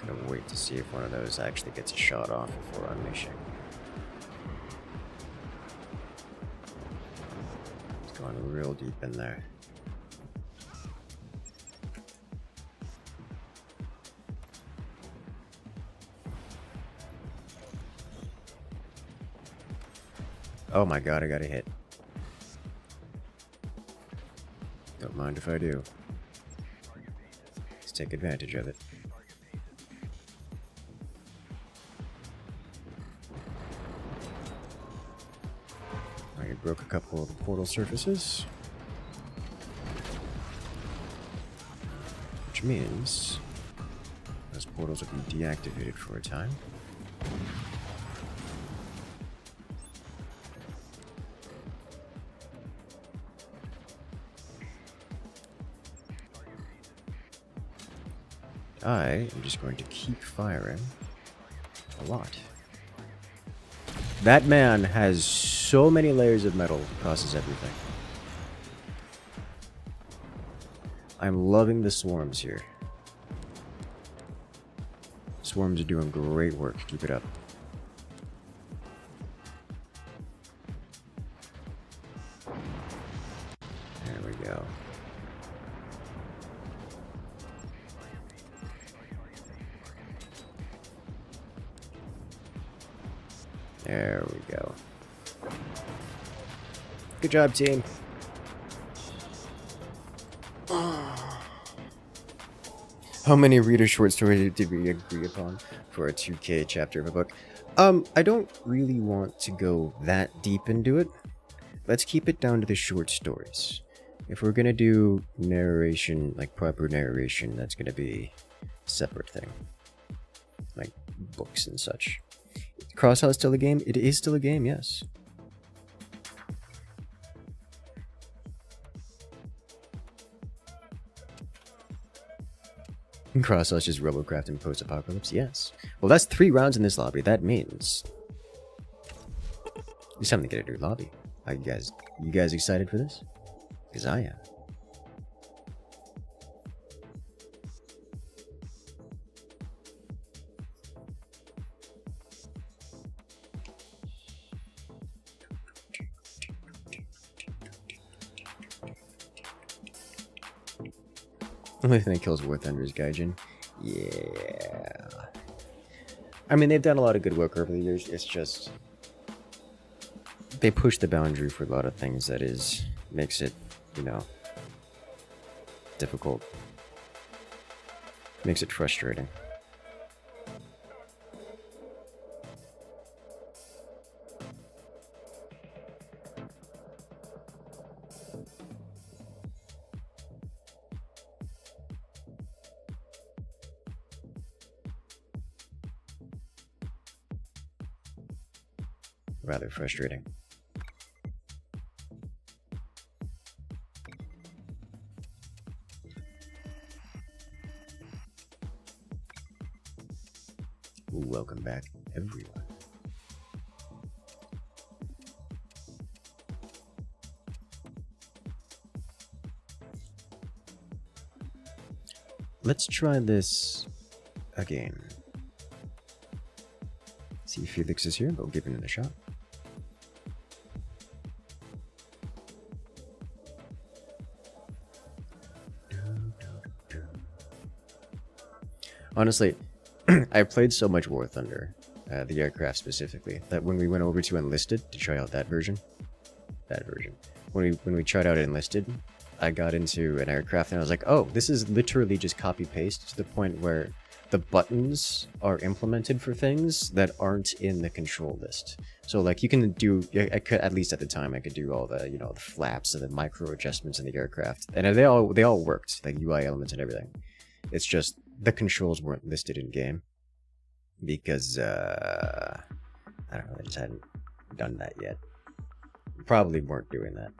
Gonna wait to see if one of those actually gets a shot off before unleashing. It's going real deep in there. Oh my god, I got a hit. Don't mind if I do. Let's take advantage of it. Alright, broke a couple of the portal surfaces. Which means those portals will be deactivated for a time. I am just going to keep firing a lot. That man has so many layers of metal, it crosses everything. I'm loving the swarms here. Swarms are doing great work. Keep it up. There we go. There we go. Good job, team. How many reader short stories did we agree upon for a 2K chapter of a book? I don't really want to go that deep into it. Let's keep it down to the short stories. If we're gonna do narration, like proper narration, that's gonna be a separate thing. Like books and such. Crossout is still a game? It is still a game, yes. Crossout is Robocraft and post-apocalypse, yes. Well, that's 3 rounds in this lobby. That means it's time to get a new lobby. Are you guys excited for this? Because I am. Only thing that kills War Thunder is Gaijin. Yeah. I mean, they've done a lot of good work over the years. It's just they push the boundary for a lot of things that makes it, you know, difficult. Makes it frustrating. Rather frustrating. Welcome back, everyone. Let's try this again. See if Felix is here, but we'll give it a shot. Honestly, I played so much War Thunder, the aircraft specifically, that when we went over to Enlisted to try out that version, when we tried out Enlisted, I got into an aircraft and I was like, oh, this is literally just copy-paste to the point where the buttons are implemented for things that aren't in the control list. So like you can do, I could, at least at the time, I could do all the, you know, the flaps and the micro adjustments in the aircraft, and they all worked, like UI elements and everything. It's just the controls weren't listed in game because I don't know, they just hadn't done that yet. Probably weren't doing that.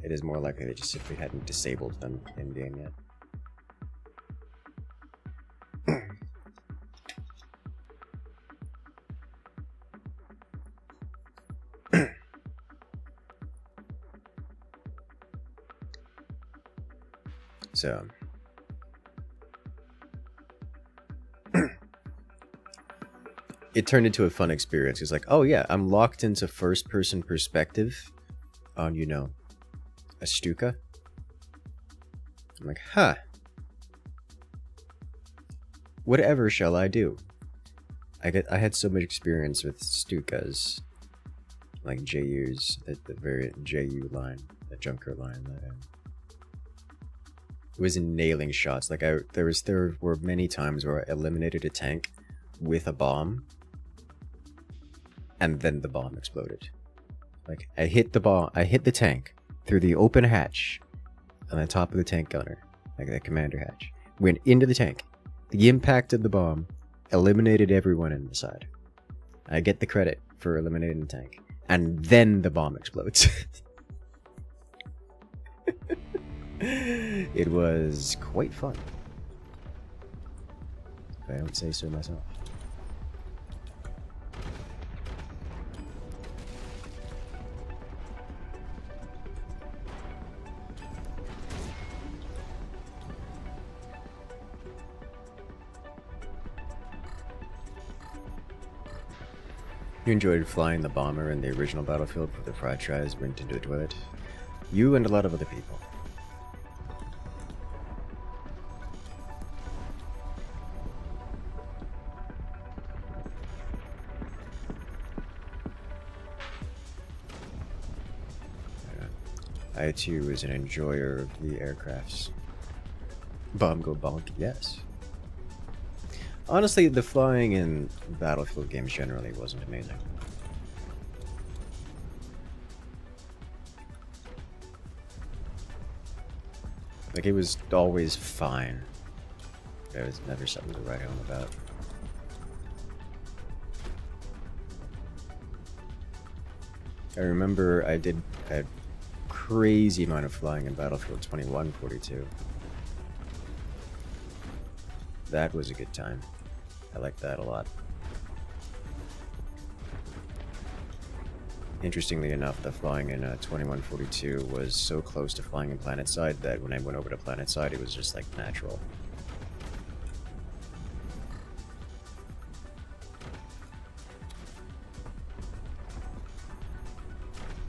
It is more likely they just simply hadn't disabled them in game yet. So it turned into a fun experience. It's like, oh yeah, I'm locked into first-person perspective on, you know, a Stuka. I'm like, huh. Whatever shall I do? I had so much experience with Stukas, like JUs, the variant JU line, the Junker line. That was nailing shots. Like there were many times where I eliminated a tank with a bomb, and then the bomb exploded. Like I hit the tank through the open hatch on the top of the tank gunner, like the commander hatch. Went into the tank. The impact of the bomb eliminated everyone inside. I get the credit for eliminating the tank, and then the bomb explodes. It was quite fun, if I don't say so myself. You enjoyed flying the bomber in the original Battlefield where the fried tries went into the toilet? You and a lot of other people. I too was an enjoyer of the aircrafts. Bomb go bonk, yes. Honestly, the flying in Battlefield games generally wasn't amazing. Like, it was always fine. There was never something to write home about. I remember I did a crazy amount of flying in Battlefield 2142. That was a good time. I liked that a lot. Interestingly enough, the flying in 2142 was so close to flying in Planetside that when I went over to Planetside, it was just like natural.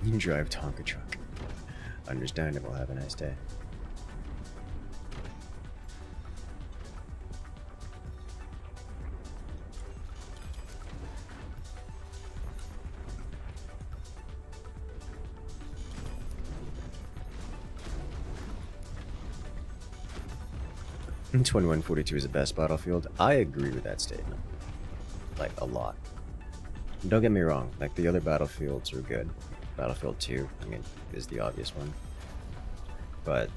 You can drive Tonka truck. Understandable. Have a nice day. And 2142 is the best Battlefield. I agree with that statement. Like, a lot. Don't get me wrong, like, the other Battlefields are good. Battlefield 2, I mean, is the obvious one. But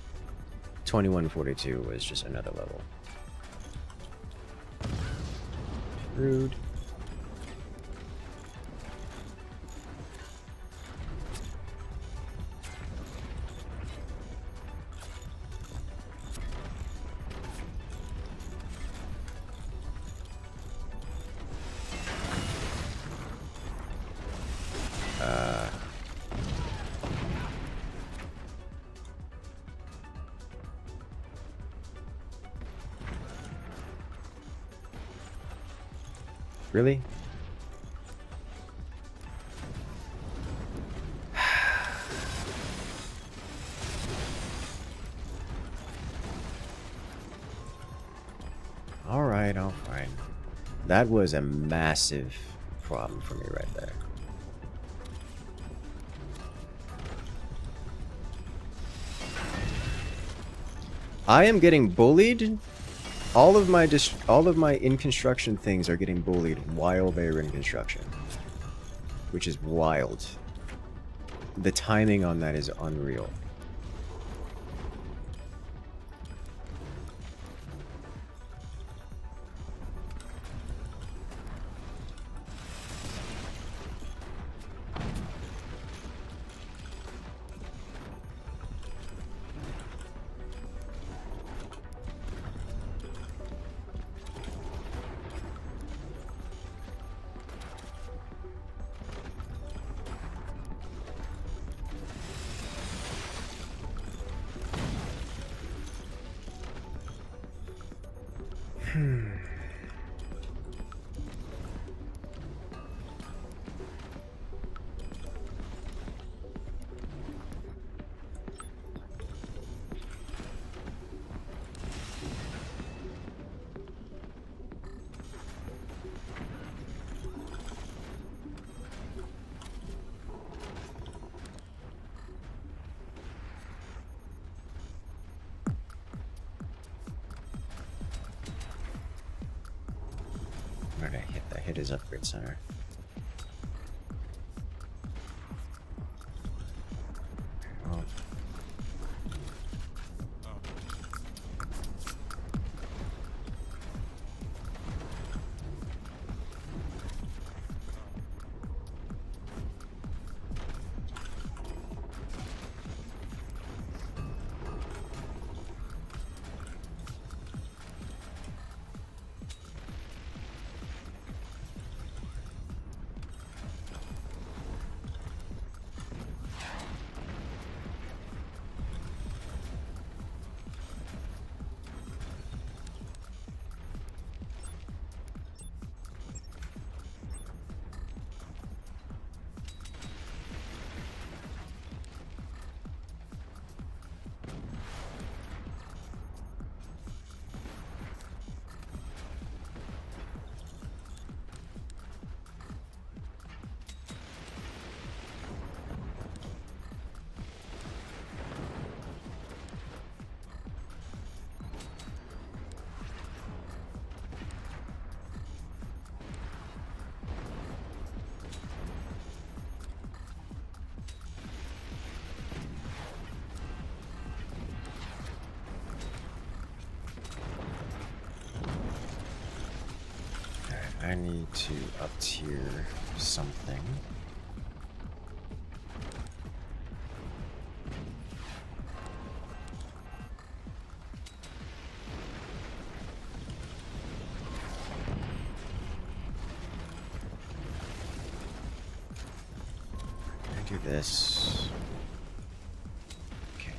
2142 was just another level. Rude. Really? Alright, all fine. That was a massive problem for me right there. I am getting bullied. All of my in construction things are getting bullied while they're in construction, which is wild. The timing on that is unreal. Where did I hit? I hit his upgrade center. Oh. need to up tier something. Do this. Okay.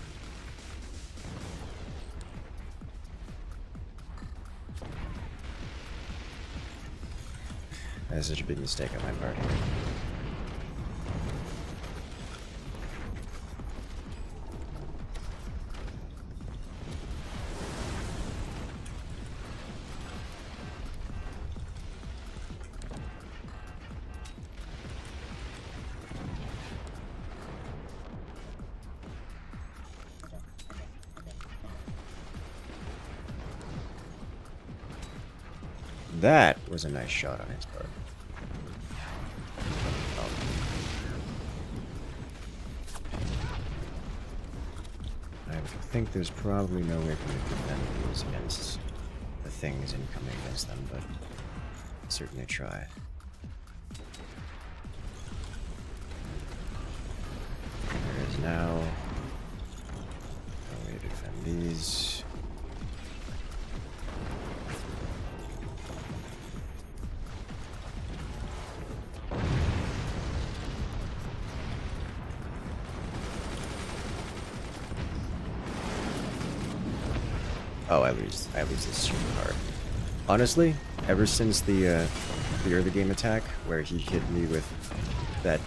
That is such a big mistake on my part here. That was a nice shot on his part. I think there's probably no way for me to defend these against the things incoming against them, but I'll certainly try. There is now no way to defend these. Oh, I lose this super hard. Honestly, ever since the early game attack, where he hit me with that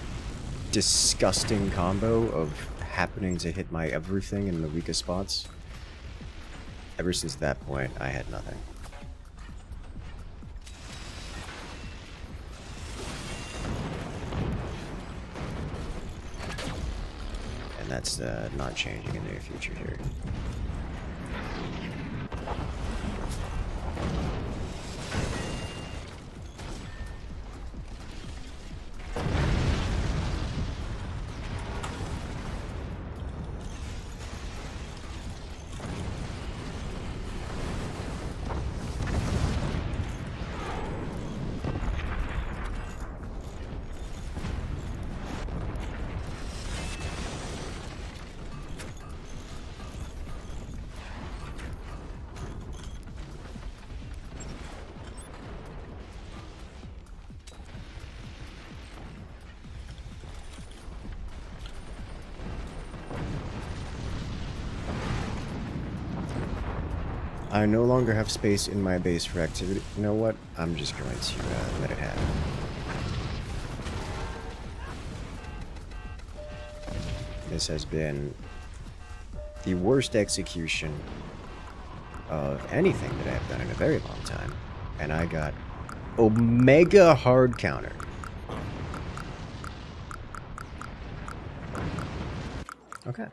disgusting combo of happening to hit my everything in the weakest spots, ever since that point, I had nothing. And that's not changing in the near future here. I no longer have space in my base for activity. You know what? I'm just going to let it happen. This has been the worst execution of anything that I've done in a very long time. And I got Omega hard counter. Okay.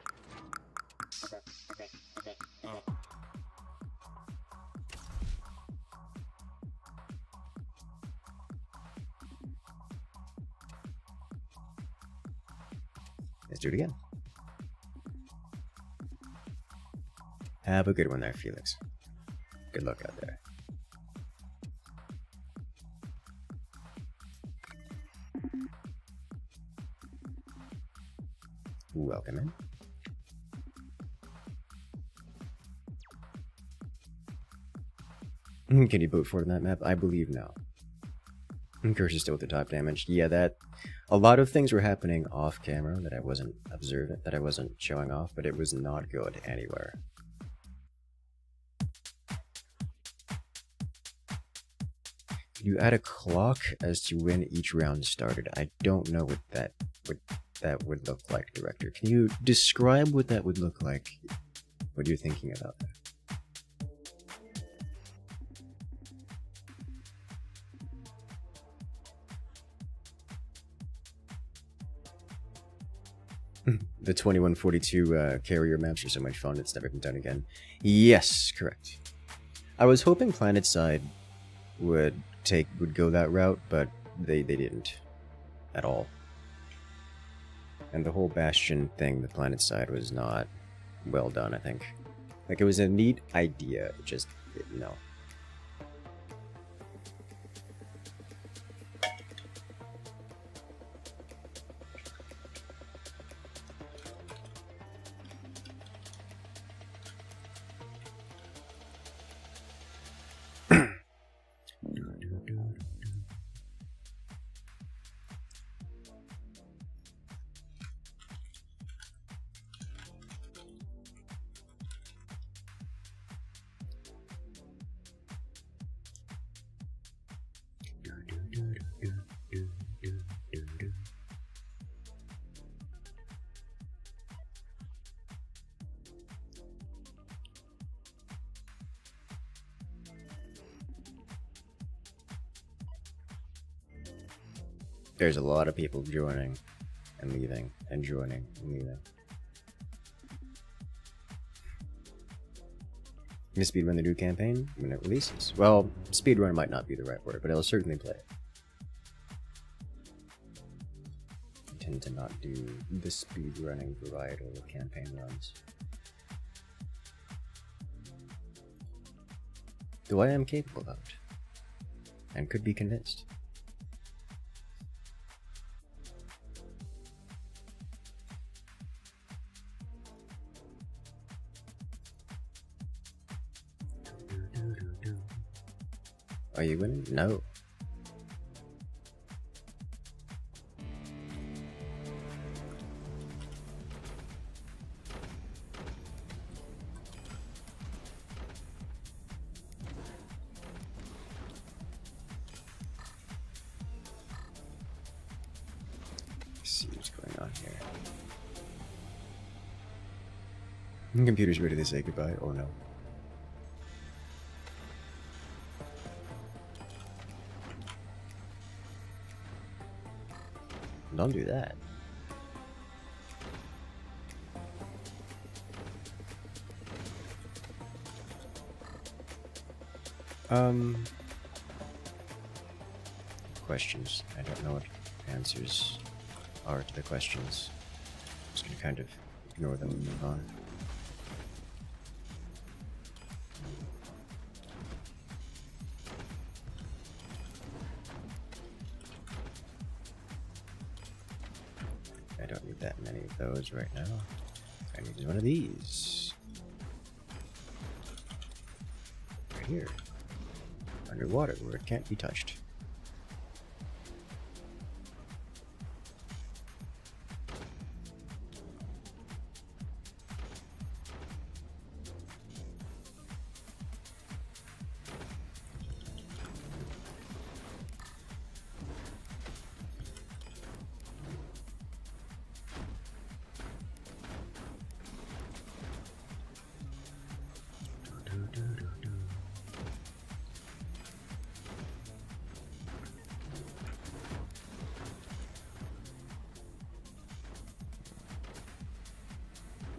Let's do it again. Have a good one there, Felix. Good luck out there. Welcome in. Can you boot forward on that map? I believe no. Incursus still with the top damage. Yeah, that... A lot of things were happening off camera that I wasn't observing, that I wasn't showing off, but it was not good anywhere. You add a clock as to when each round started. I don't know what that would look like, Director. Can you describe what that would look like? What you're thinking about that? The 2142 carrier maps are so much fun, it's never been done again. Yes, correct. I was hoping PlanetSide would go that route, but they didn't at all. And the whole Bastion thing, the PlanetSide, was not well done, I think. Like, it was a neat idea, no. There's a lot of people joining and leaving, and joining and leaving. Gonna speedrun the new campaign when it releases. Well, speedrun might not be the right word, but I'll certainly play it. I tend to not do the speedrunning varietal of campaign runs. Though I am capable of it, and could be convinced. Are you winning? No. Let's see what's going on here. The computer's ready to say goodbye. Oh no. Don't do that. Questions. I don't know what answers are to the questions. I'm just gonna kind of ignore them and move on. I don't need that many of those right now. I need one of these. Right here. Underwater, where it can't be touched.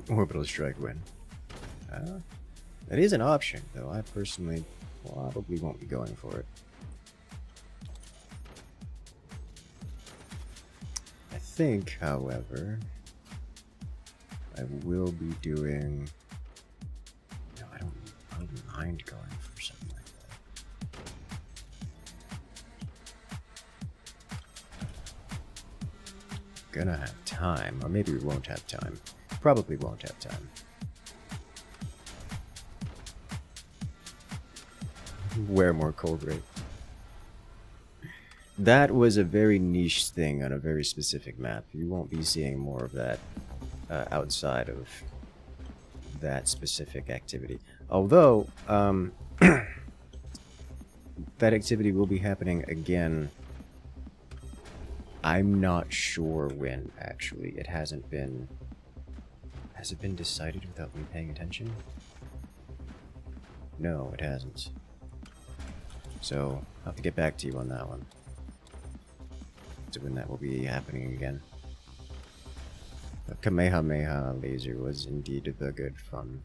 Orbital strike win. That is an option, though I personally probably won't be going for it. I think, however, I will be doing... No, I don't mind going for something like that. Gonna have time, or maybe we won't have time. Probably won't have time. Wear more cold rate. That was a very niche thing on a very specific map. You won't be seeing more of that outside of that specific activity. Although, that activity will be happening again. I'm not sure when, actually. It hasn't been... Has it been decided without me paying attention? No, it hasn't. So, I'll have to get back to you on that one. So when that will be happening again. The Kamehameha laser was indeed the good fun.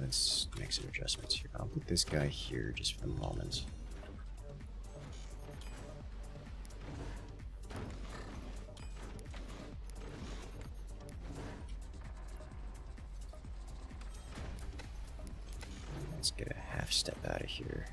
Let's make some adjustments here. I'll put this guy here just for the moment. Let's get a half step out of here.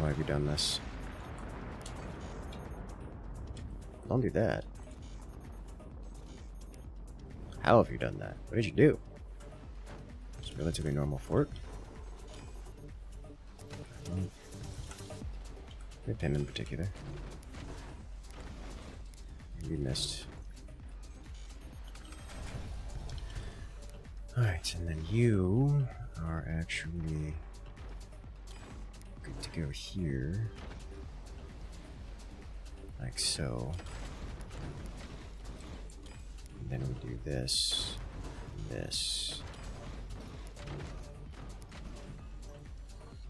Why have you done this? Don't do that. How have you done that? What did you do? It's a relatively normal fort. Hit him in particular. You missed. Alright, and then you are actually good to go here. Like so. And then we do this, this.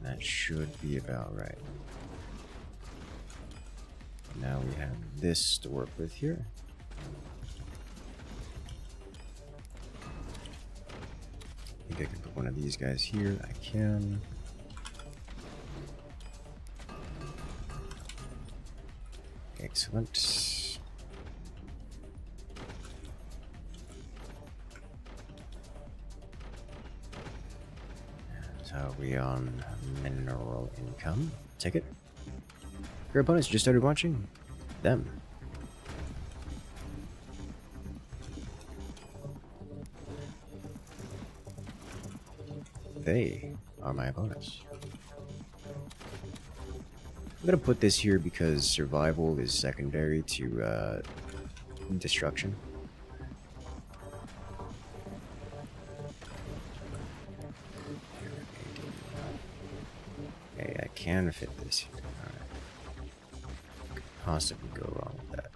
That should be about right. Now we have this to work with here. I think I can put one of these guys here. I can. Excellent. And how are we on mineral income? Take it. Your opponents just started watching them. They are my opponents. I'm gonna put this here because survival is secondary to destruction. Okay, I can fit this here. Could possibly go wrong with that.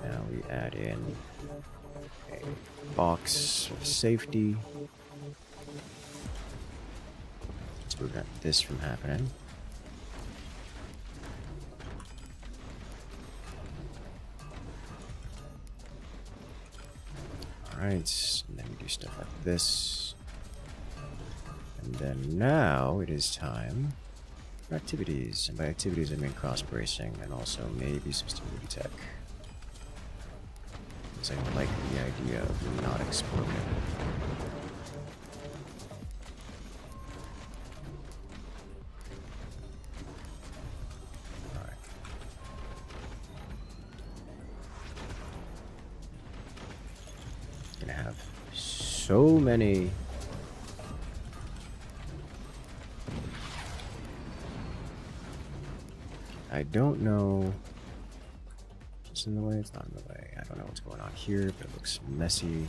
Now we add in a box of safety to prevent this from happening. Alright, and then we do stuff like this. And then now it is time for activities. And by activities I mean cross bracing and also maybe some stability tech. Because I like the idea of not exploding. Alright. Gonna have so many I don't know. It's in the way, it's not in the way. I don't know what's going on here, but it looks messy.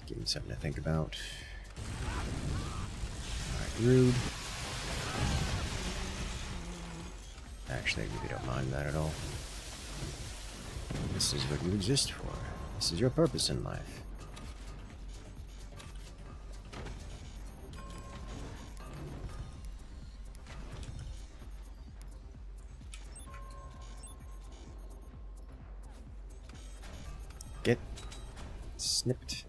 Give me something to think about. Alright, rude. Actually, I really don't mind that at all. This is what you exist for. This is your purpose in life. Get snipped.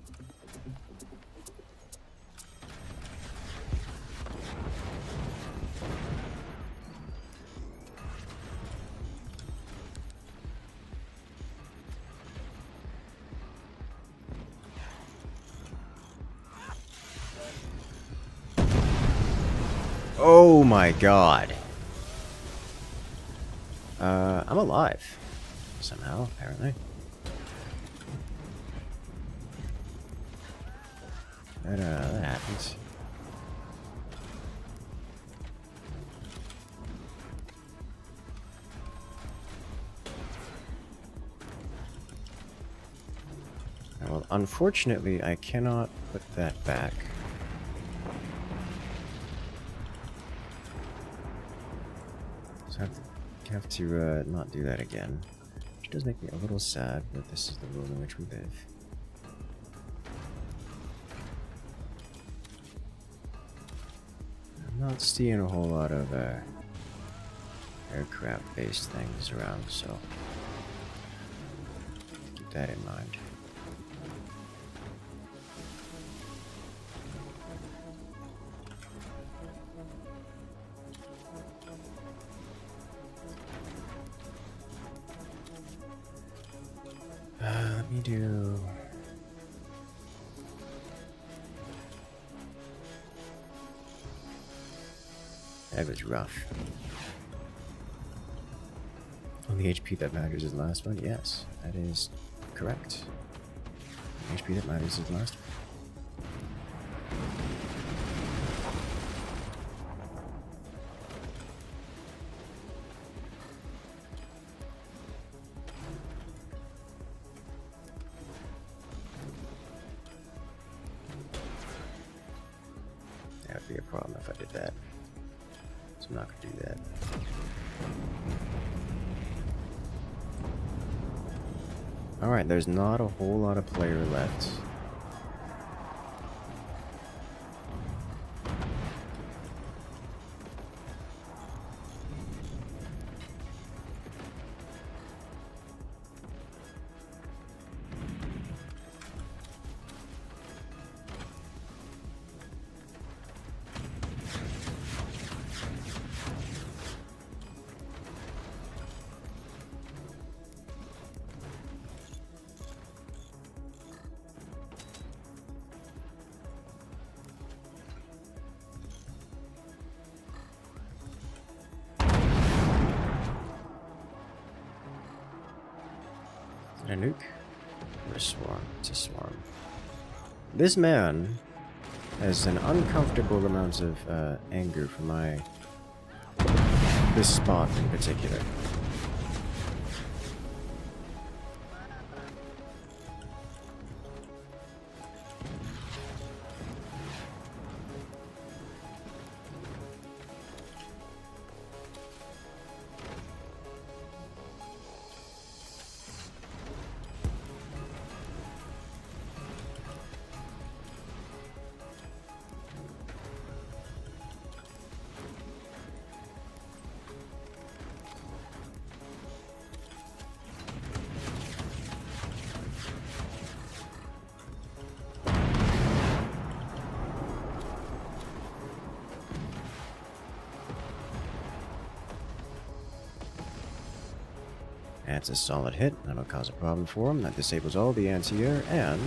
Oh my god. I'm alive. Somehow, apparently. That happens. Well, unfortunately, I cannot put that back. Have to not do that again, which does make me a little sad, but this is the world in which we live. not seeing a whole lot of aircraft-based things around, so keep that in mind. Let me do... That was rough. Only HP that matters is the last one? Yes, that is correct. The HP that matters is the last one. That would be a problem if I did that. So I'm not going to do that. Alright, there's not a whole lot of player left. A nuke? Or a swarm? It's a swarm. This man has an uncomfortable amount of anger for this spot in particular. That's a solid hit. That'll cause a problem for him. That disables all the anti-air, and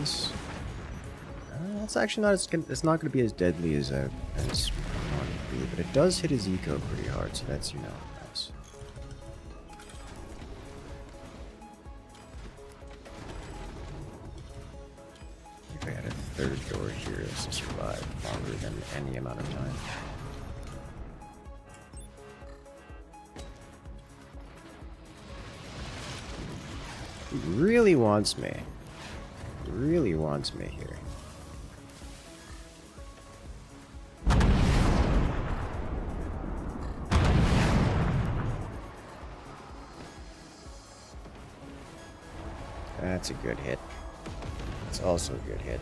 it's actually not as it's not going to be as deadly as I want it to be, but it does hit his eco pretty hard. So that's nice. If I had a third door here, this will survive longer than any amount of time. He really wants me. He really wants me here. That's a good hit. It's also a good hit.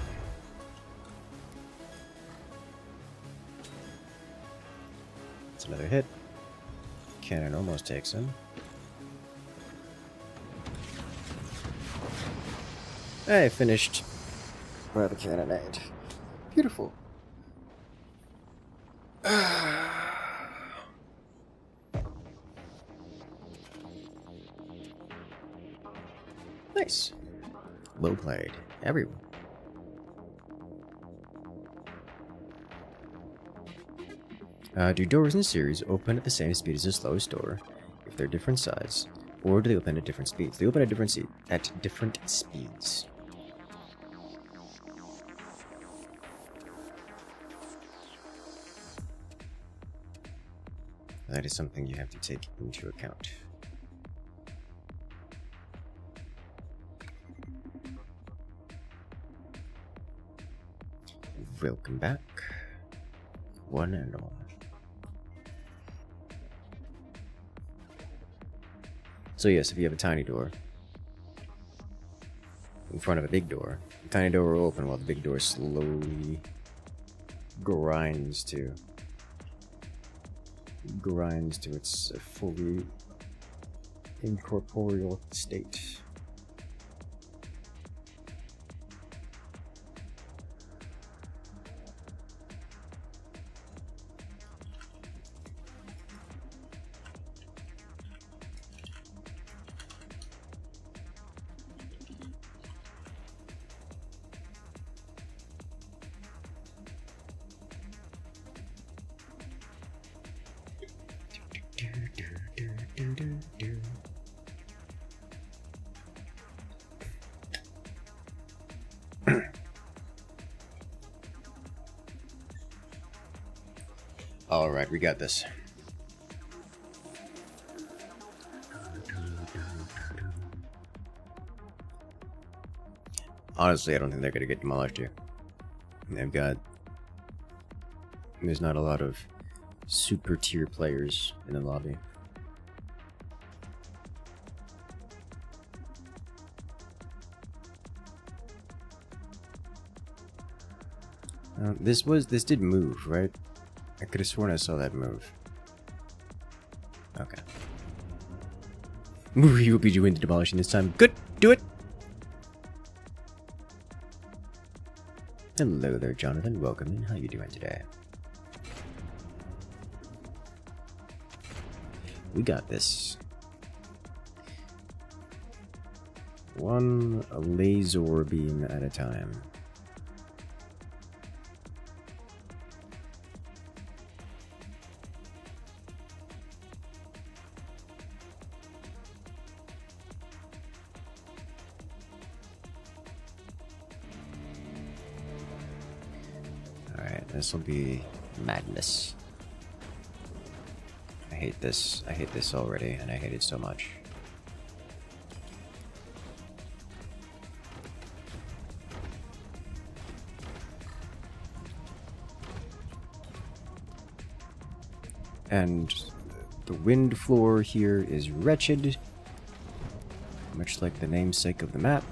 It's another hit. Cannon almost takes him. I finished by the cannonade. Beautiful. Nice. Well played, everyone. Do doors in series open at the same speed as the slowest door if they're different size, or do they open at different speeds? They open at different speeds. That is something you have to take into account. Welcome back, one and all. So yes, if you have a tiny door in front of a big door, the tiny door will open while the big door slowly grinds to grinds to its fully incorporeal state. All right, we got this. Honestly, I don't think they're gonna get demolished here. There's not a lot of super tier players in the lobby. This did move, right? I could have sworn I saw that move. Okay. You will be doing the demolishing this time. Good, do it. Hello there, Jonathan. Welcome in. How you doing today? We got this. One laser beam at a time. This will be madness. I hate this. I hate this already, and I hate it so much. And the wind floor here is wretched, much like the namesake of the map.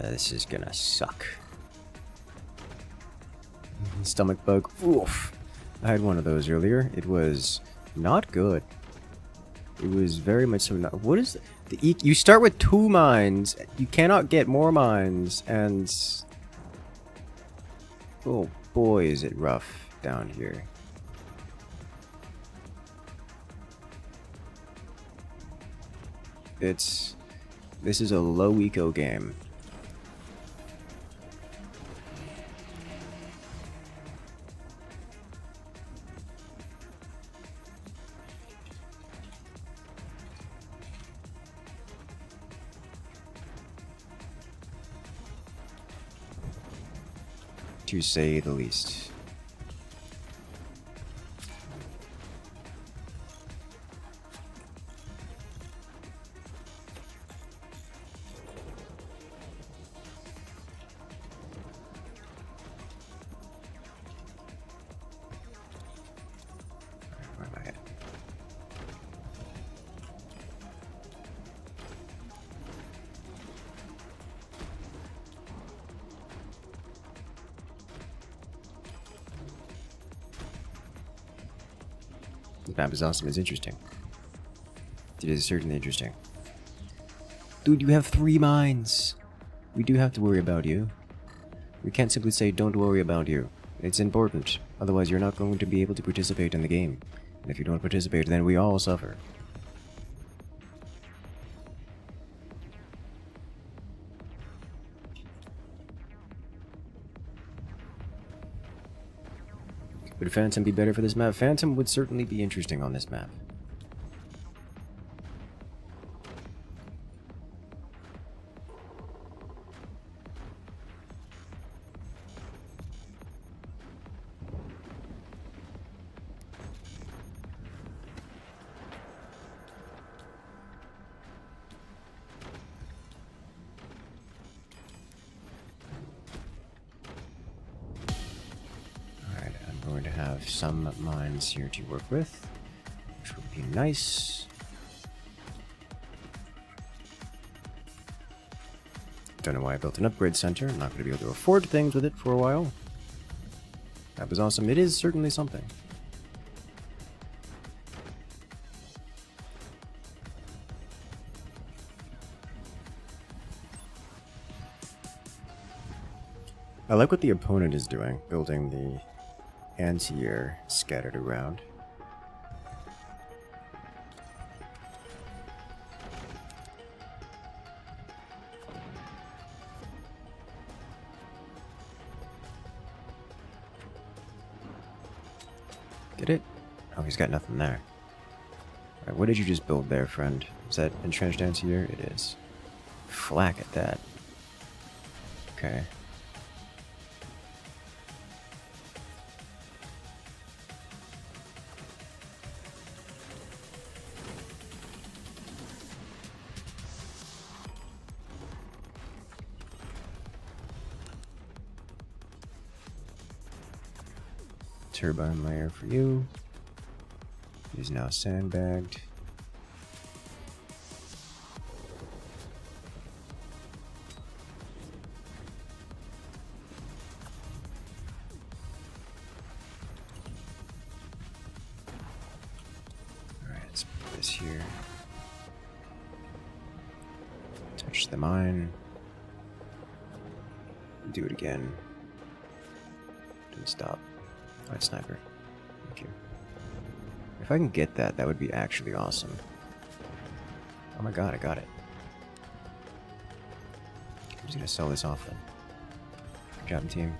This is gonna suck. Stomach bug. Oof. I had one of those earlier. It was not good. It was very much so not. What is the you start with 2 mines. You cannot get more mines, and oh boy, is it rough down here. This is a low eco game. To say the least. Where am I at? The map is awesome. It's interesting. It is certainly interesting. Dude, you have 3 mines. We do have to worry about you. We can't simply say, don't worry about you. It's important. Otherwise, you're not going to be able to participate in the game. And if you don't participate, then we all suffer. Would Phantom be better for this map? Phantom would certainly be interesting on this map. have some mines here to work with, which would be nice. Don't know why I built an upgrade center. I'm not going to be able to afford things with it for a while. That was awesome. It is certainly something. I like what the opponent is doing, building the anti-air scattered around. Did it? Oh, he's got nothing there. Alright, what did you just build there, friend? Is that entrenched anti-air? It is. Flack at that. Okay. Turbine layer for you. He's now sandbagged. Alright, let's put this here. Touch the mine. Do it again. Didn't stop. Alright, sniper. Thank you. If I can get that, that would be actually awesome. Oh my god, I got it. I'm just gonna sell this off then. Good job, team.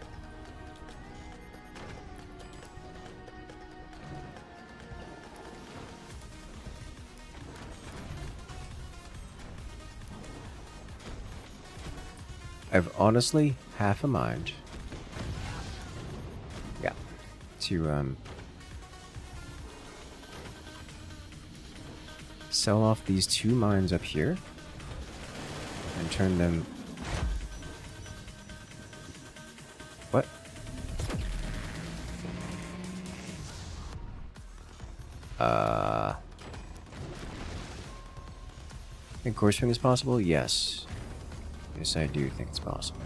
I've honestly half a mind. Yeah. To sell off these two mines up here and turn them. What? Think core swing is possible? Yes. Yes, I do think it's possible.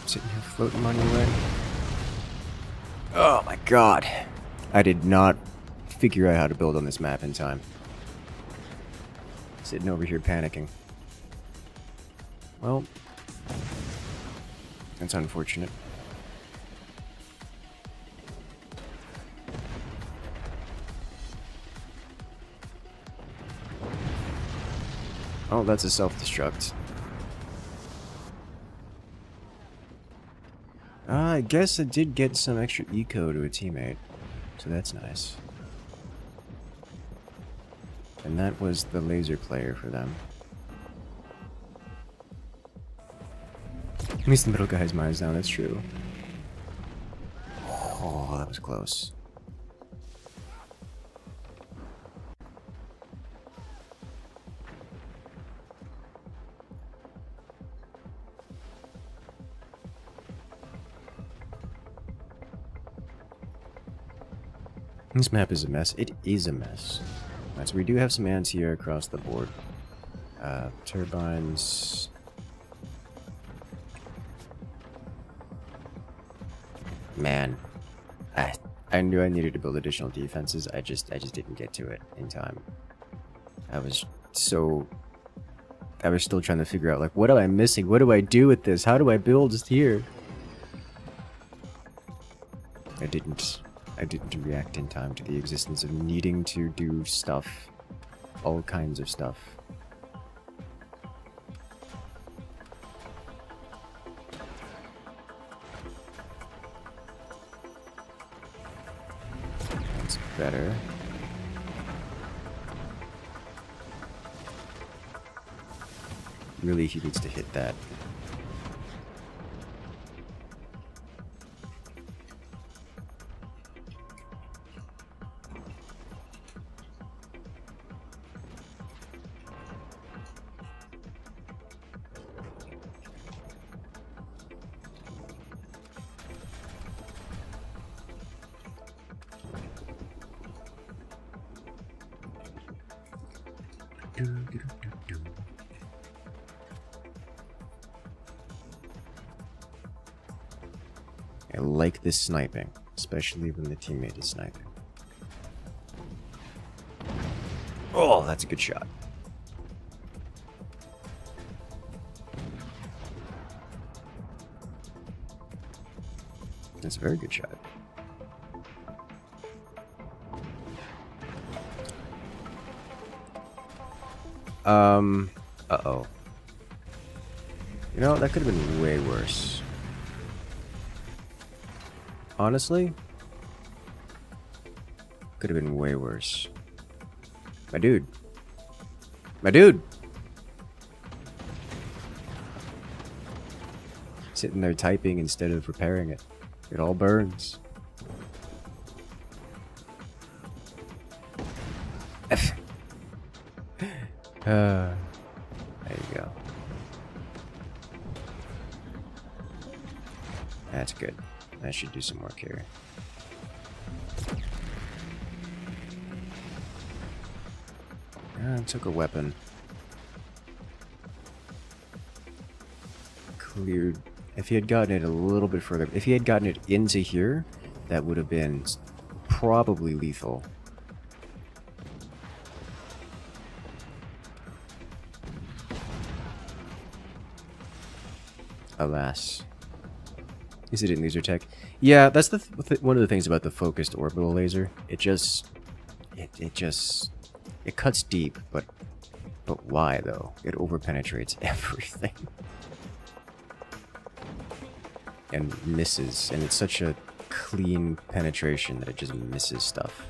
Sitting here floating money away. Oh my god. I did not figure out how to build on this map in time. Sitting over here panicking. Well, that's unfortunate. Oh, that's a self-destruct. I guess I did get some extra eco to a teammate, so that's nice. And that was the laser player for them. At least the middle guy's mine's down, that's true. Oh, that was close. This map is a mess. It is a mess. Alright, so we do have some anti-air across the board. Turbines. Man. I knew I needed to build additional defenses. I just didn't get to it in time. I was still trying to figure out, like, what am I missing? What do I do with this? How do I build just here? I didn't react in time to the existence of needing to do stuff. All kinds of stuff. better. Really, he needs to hit that. I like this sniping, especially when the teammate is sniping. Oh, that's a good shot. That's a very good shot. Uh-oh. You know, that could have been way worse. Honestly, could have been way worse. My dude. My dude! Sitting there typing instead of repairing it. It all burns. There you go. That's good. I should do some work here. I took a weapon. Cleared. If he had gotten it a little bit further, if he had gotten it into here, that would have been probably lethal. Alas. Is it in laser tech? Yeah, that's the one of the things about the focused orbital laser. It just it cuts deep, but why though? It overpenetrates everything and misses, and it's such a clean penetration that it just misses stuff.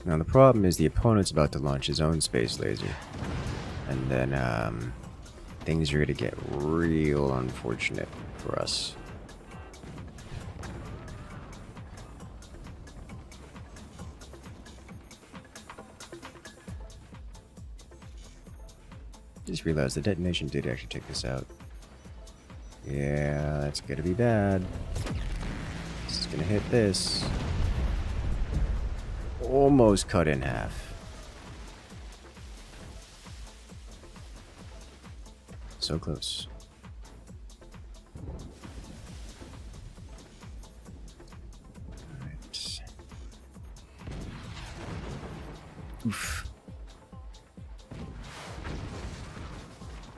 Now the problem is the opponent's about to launch his own space laser. And then things are going to get real unfortunate for us. Just realized the detonation did actually take this out. Yeah, that's going to be bad. This is going to hit this. Almost cut in half. So close. Alright. Oof.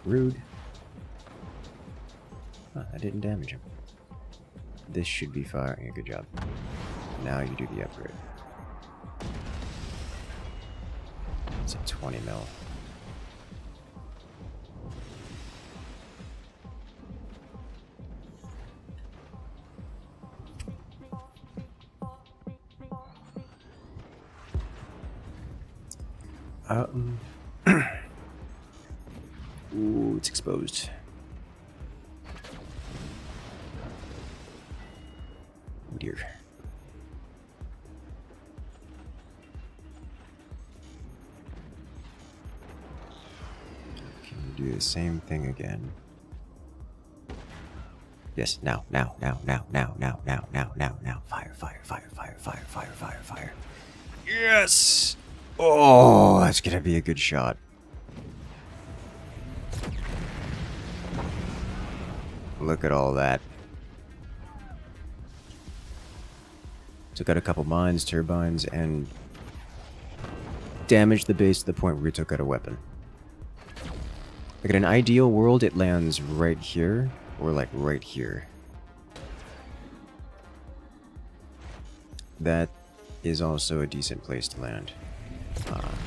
Rude. Huh, I didn't damage him. This should be firing a good job. Now you do the upgrade. It's a 20 mil. Ooh, it's exposed. Oh dear. Do the same thing again. Yes, now. Fire. Yes! Oh, that's gonna be a good shot. Look at all that. Took out a couple mines, turbines, and damaged the base to the point where we took out a weapon. Like in an ideal world, it lands right here, or like right here. That is also a decent place to land.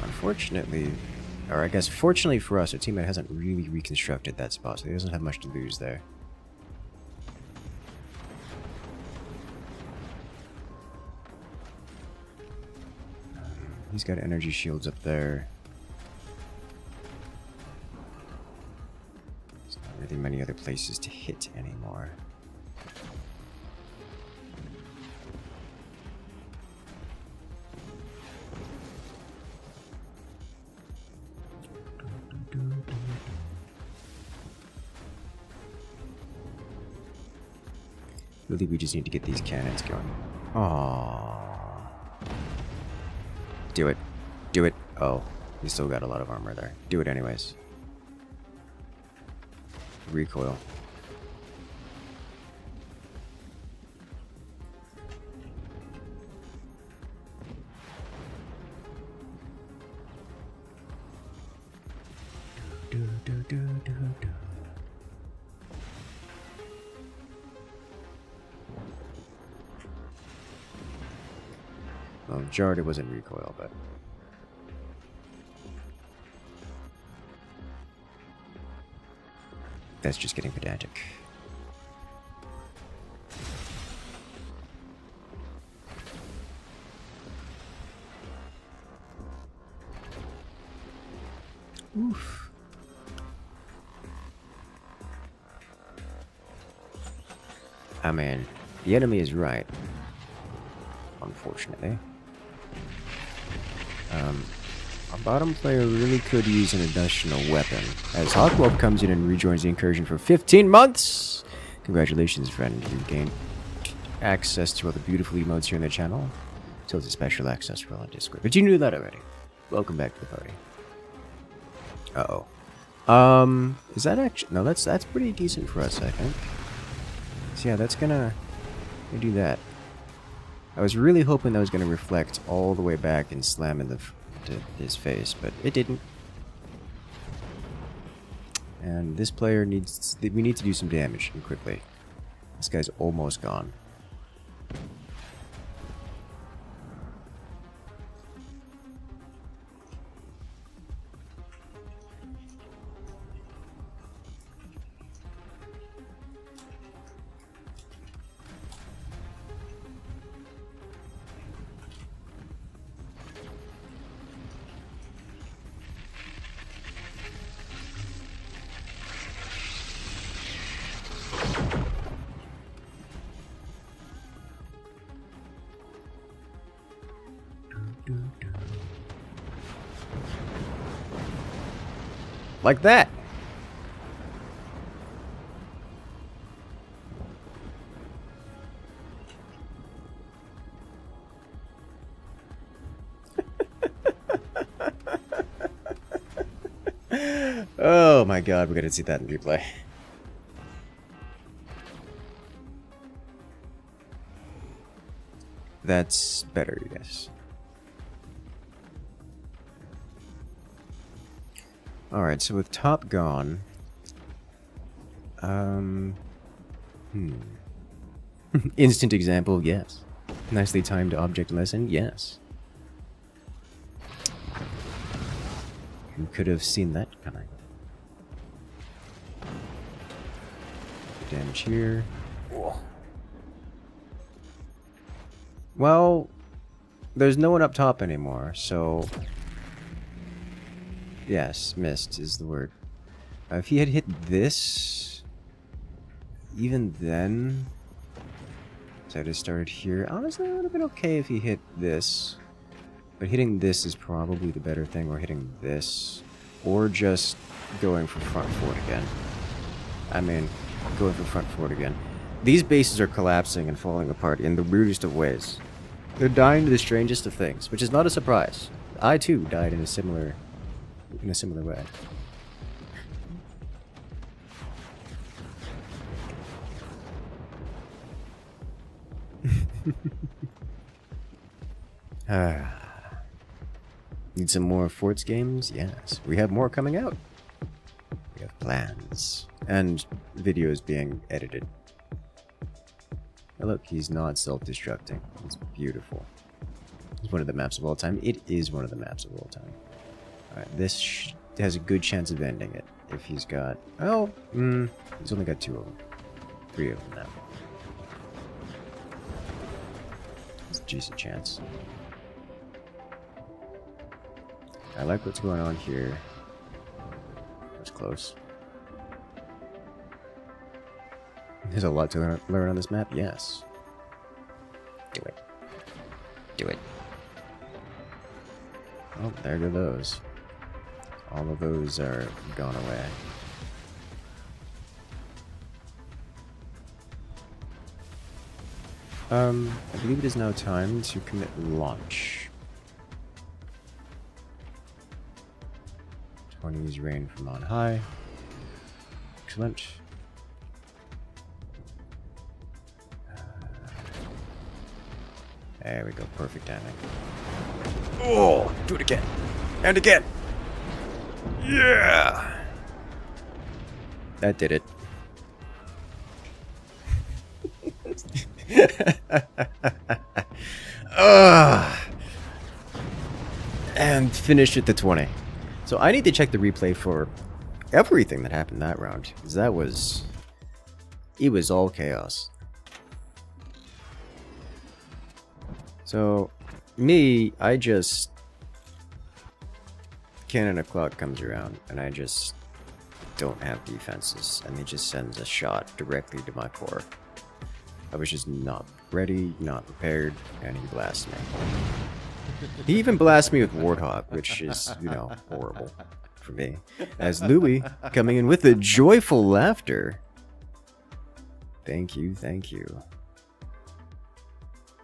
Unfortunately, Or I guess, fortunately for us, our teammate hasn't really reconstructed that spot, so he doesn't have much to lose there. He's got energy shields up there. There's not really many other places to hit anymore. Really, we just need to get these cannons going. Aww. Do it. Do it. Oh, we still got a lot of armor there. Do it anyways. Recoil. Well, jarred it wasn't recoil, but that's just getting pedantic. Oof. I mean, the enemy is right, unfortunately. Our bottom player really could use an additional weapon, as Hawkwolf comes in and rejoins the incursion for 15 months! Congratulations, friend. You gained access to all the beautiful emotes here in the channel. So it's a special access for all on Discord. But you knew that already. Welcome back to the party. Uh-oh. Is that actually... No, that's pretty decent for us, I think. So yeah, that's gonna do that. I was really hoping that was gonna reflect all the way back and slam into his face, but it didn't. And this player needs... We need to do some damage, and quickly. This guy's almost gone. Like that. Oh my god, we're gonna see that in replay. That's better, yes. Alright, so with top gone... Instant example, yes. Nicely timed object lesson, yes. Who could have seen that coming? Damage here. Whoa. Well, there's no one up top anymore, so... Yes, missed is the word. If he had hit this, even then, so I just started here. Honestly, it would have been okay if he hit this, but hitting this is probably the better thing, or hitting this, or just going for front forward again. I mean, going for front forward again. These bases are collapsing and falling apart in the weirdest of ways. They're dying to the strangest of things, which is not a surprise. I too died in a similar way. Need some more Forts games? Yes. We have more coming out. We have plans. And videos being edited. Oh, look, he's not self-destructing. It's beautiful. It's one of the maps of all time. It is one of the maps of all time. Alright, this has a good chance of ending it. If he's got... Oh, he's only got 2 of them. 3 of them now. It's a decent chance. I like what's going on here. That's close. There's a lot to learn on this map, yes. Do it. Do it. Oh, there go those. All of those are gone away. I believe it is now time to commit launch. 20s rain from on high. Excellent. There we go, perfect timing. Oh, do it again. And again. Yeah! That did it. And finished at the 20. So I need to check the replay for everything that happened that round. Because that was... It was all chaos. So, me, I just... Cannon o'clock comes around, and I just don't have defenses, and he just sends a shot directly to my core. I was just not ready, not prepared, and he blasted me. He even blasted me with Warthog, which is, you know, horrible for me. As Louis, coming in with a joyful laughter. Thank you, thank you.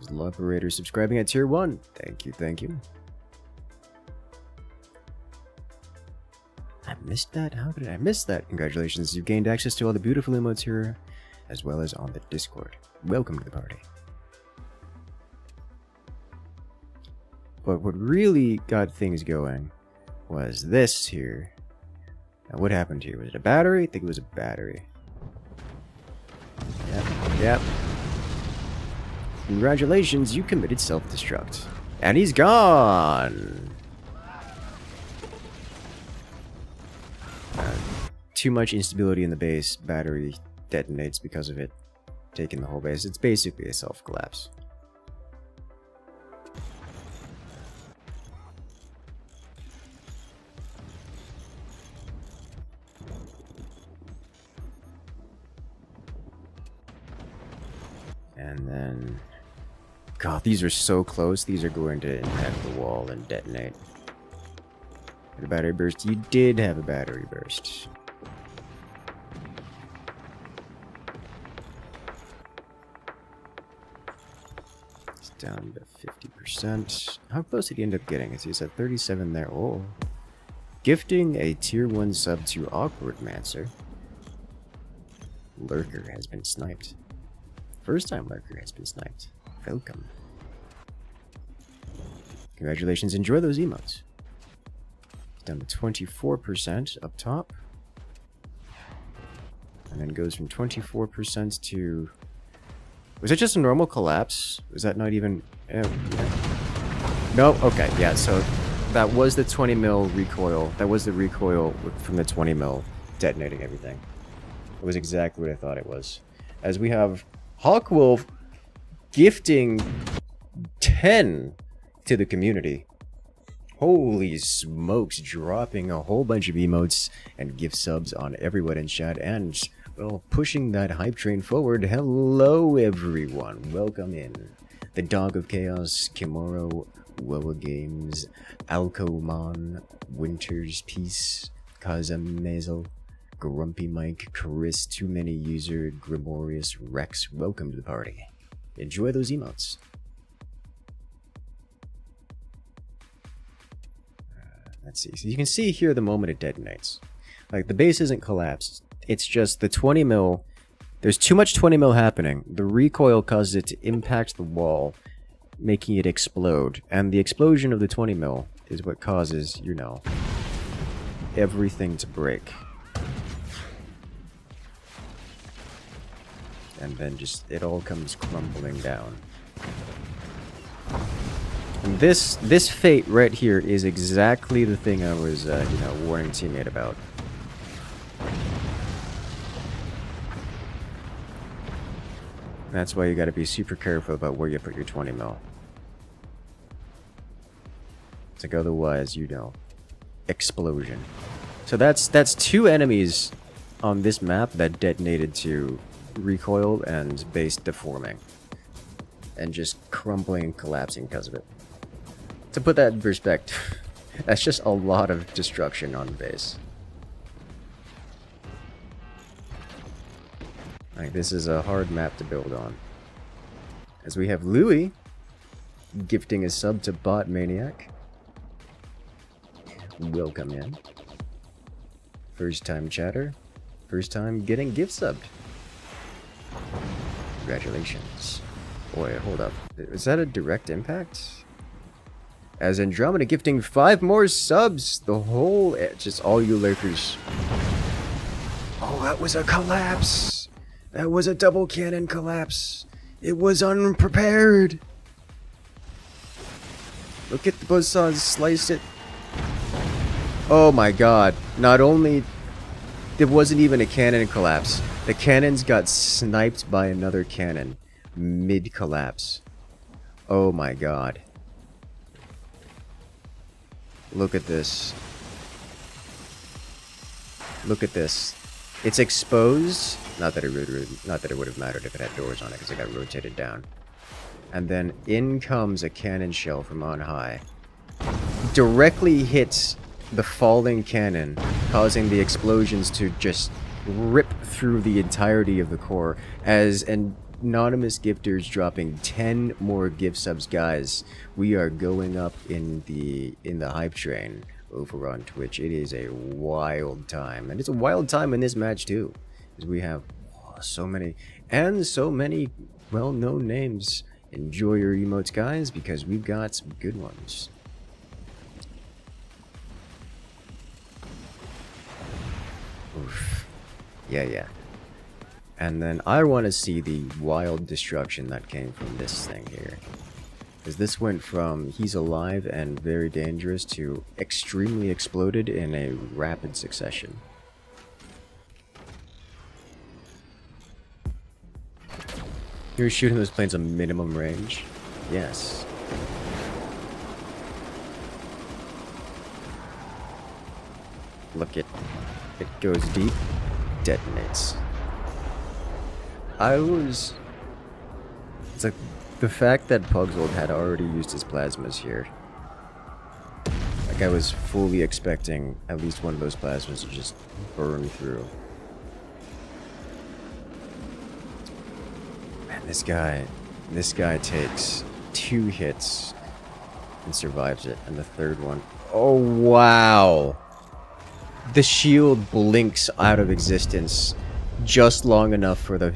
There's Operator subscribing at tier 1. Thank you, thank you. I missed that? How did I miss that? Congratulations, you've gained access to all the beautiful emotes here, as well as on the Discord. Welcome to the party. But what really got things going was this here. Now what happened here? Was it a battery? I think it was a battery. Yep, yep. Congratulations, you committed self-destruct. And he's gone! Too much instability in the base, battery detonates because of it, taking the whole base. It's basically a self-collapse. And then... God, these are so close. These are going to impact the wall and detonate. A battery burst. You did have a battery burst. It's down to 50%. How close did he end up getting? He's at 37 there. Oh. Gifting a tier 1 sub to Awkward Mancer. Lurker has been sniped. First time Lurker has been sniped. Welcome. Congratulations, enjoy those emotes. Down to 24% up top. And then goes from 24% to... Was it just a normal collapse? Was that not even... Yeah. No? Okay, yeah, so that was the 20 mil recoil. That was the recoil from the 20 mil detonating everything. It was exactly what I thought it was. As we have Hawkwolf gifting 10 to the community. Holy smokes, dropping a whole bunch of emotes and gift subs on everyone in chat and, well, pushing that hype train forward. Hello everyone, welcome in. The Dog of Chaos, Kimoro, Woa Games, Alcomon, Winter's Peace, Kazamezel, Grumpy Mike, Chris, Too Many User, Grimorious, Rex, welcome to the party. Enjoy those emotes. Let's see. So you can see here the moment it detonates. Like, the base isn't collapsed. It's just the 20 mil. There's too much 20 mil happening. The recoil causes it to impact the wall, making it explode. And the explosion of the 20 mil is what causes, you know, everything to break. And then just, it all comes crumbling down. And this fate right here is exactly the thing I was, you know, warning teammate about. That's why you gotta be super careful about where you put your 20 mil. It's like otherwise, you know, explosion. So that's 2 enemies on this map that detonated to recoil and base deforming. And just crumbling and collapsing because of it. To put that in perspective, that's just a lot of destruction on base. Like, this is a hard map to build on. As we have Louis gifting a sub to Bot Maniac. Welcome in. First time chatter. First time getting gift subbed. Congratulations. Boy, hold up. Is that a direct impact? As Andromeda gifting 5 more subs. The whole... just all you lurkers. Oh, that was a collapse. That was a double cannon collapse. It was unprepared. Look at the buzzsaws slice it. Oh my god. Not only... it wasn't even a cannon collapse. The cannons got sniped by another cannon. Mid-collapse. Oh my god. Look at this. Look at this. It's exposed. Not that it would have mattered if it had doors on it, because it got rotated down. And then in comes a cannon shell from on high. Directly hits the falling cannon, causing the explosions to just rip through the entirety of the core. As anonymous gifters dropping 10 more gift subs, guys. We are going up in the hype train over on Twitch. It is a wild time, and it's a wild time in this match too, because we have so many well-known names. Enjoy your emotes, guys, because we've got some good ones. Oof. Yeah. And then I want to see the wild destruction that came from this thing here. Because this went from he's alive and very dangerous to extremely exploded in a rapid succession. You're shooting those planes on minimum range? Yes. Look it. It goes deep, detonates. It's like the fact that Pugzold had already used his plasmas here. Like, I was fully expecting at least one of those plasmas to just burn through. Man, this guy takes 2 hits and survives it, and the third one, oh wow! The shield blinks out of existence just long enough for the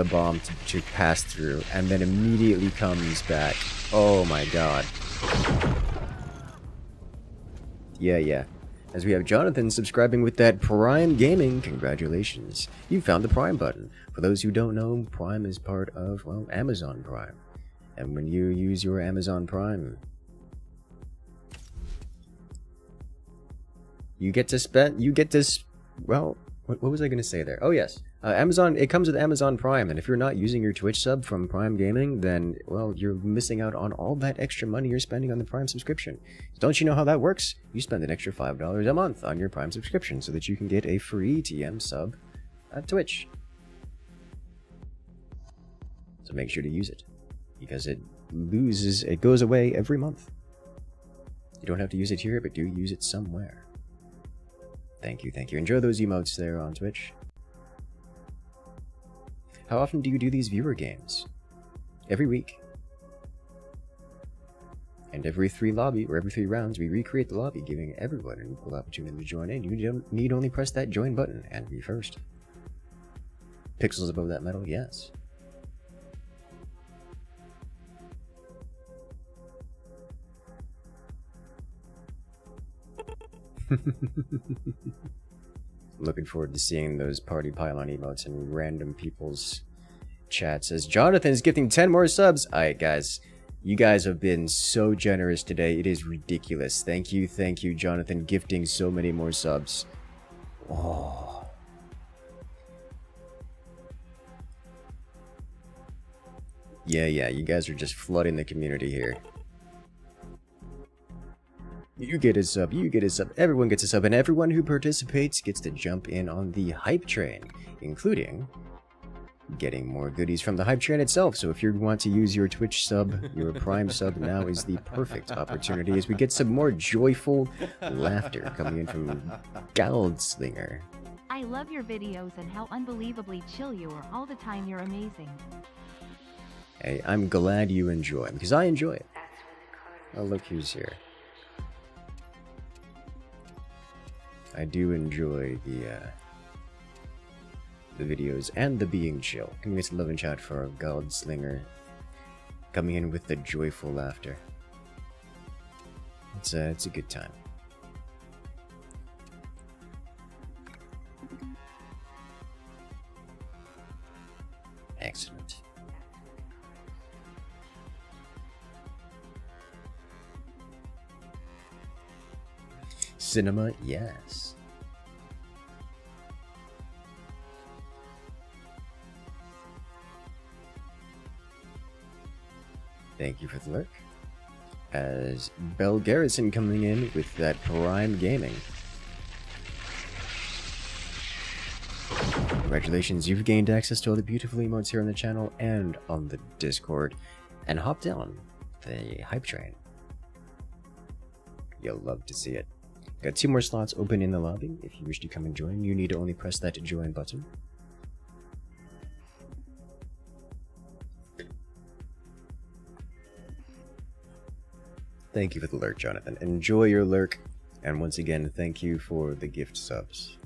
bomb to pass through, and then immediately comes back. Oh my god. Yeah. As we have Jonathan subscribing with that Prime Gaming, congratulations. You found the Prime button. For those who don't know, Prime is part of, well, Amazon Prime. And when you use your Amazon Prime, well, what was I going to say there? Oh yes, Amazon, it comes with Amazon Prime, and if you're not using your Twitch sub from Prime Gaming, then, well, you're missing out on all that extra money you're spending on the Prime subscription. Don't you know how that works? You spend an extra $5 a month on your Prime subscription so that you can get a free TM sub at Twitch. So make sure to use it, because it goes away every month. You don't have to use it here, but do use it somewhere. Thank you. Enjoy those emotes there on Twitch. How often do you do these viewer games? Every week. And every 3 rounds, we recreate the lobby, giving everyone an equal opportunity to join in. You need only press that join button and be first. Pixels above that medal, yes. Looking forward to seeing those party pylon emotes and random people's chat says, Jonathan's gifting 10 more subs. Alright, guys. You guys have been so generous today. It is ridiculous. Thank you, Jonathan, gifting so many more subs. Oh. Yeah, you guys are just flooding the community here. You get a sub, everyone gets a sub, and everyone who participates gets to jump in on the hype train, including getting more goodies from the hype train itself. So if you want to use your Twitch sub, your Prime sub, now is the perfect opportunity as we get some more joyful laughter coming in from Galdslinger. I love your videos and how unbelievably chill you are all the time. You're amazing. Hey, I'm glad you enjoy it, because I enjoy it. Oh, look who's here. I do enjoy the videos and the being chill. Can we get some love and chat for our Galdslinger coming in with the joyful laughter? It's a good time. Excellent. Cinema, yes. Thank you for the lurk. As Bell Garrison coming in with that Prime Gaming. Congratulations, you've gained access to all the beautiful emotes here on the channel and on the Discord, and hopped on the hype train. You'll love to see it. Got 2 more slots open in the lobby. If you wish to come and join, you need to only press that join button. Thank you for the lurk, Jonathan. Enjoy your lurk. And once again, thank you for the gift subs.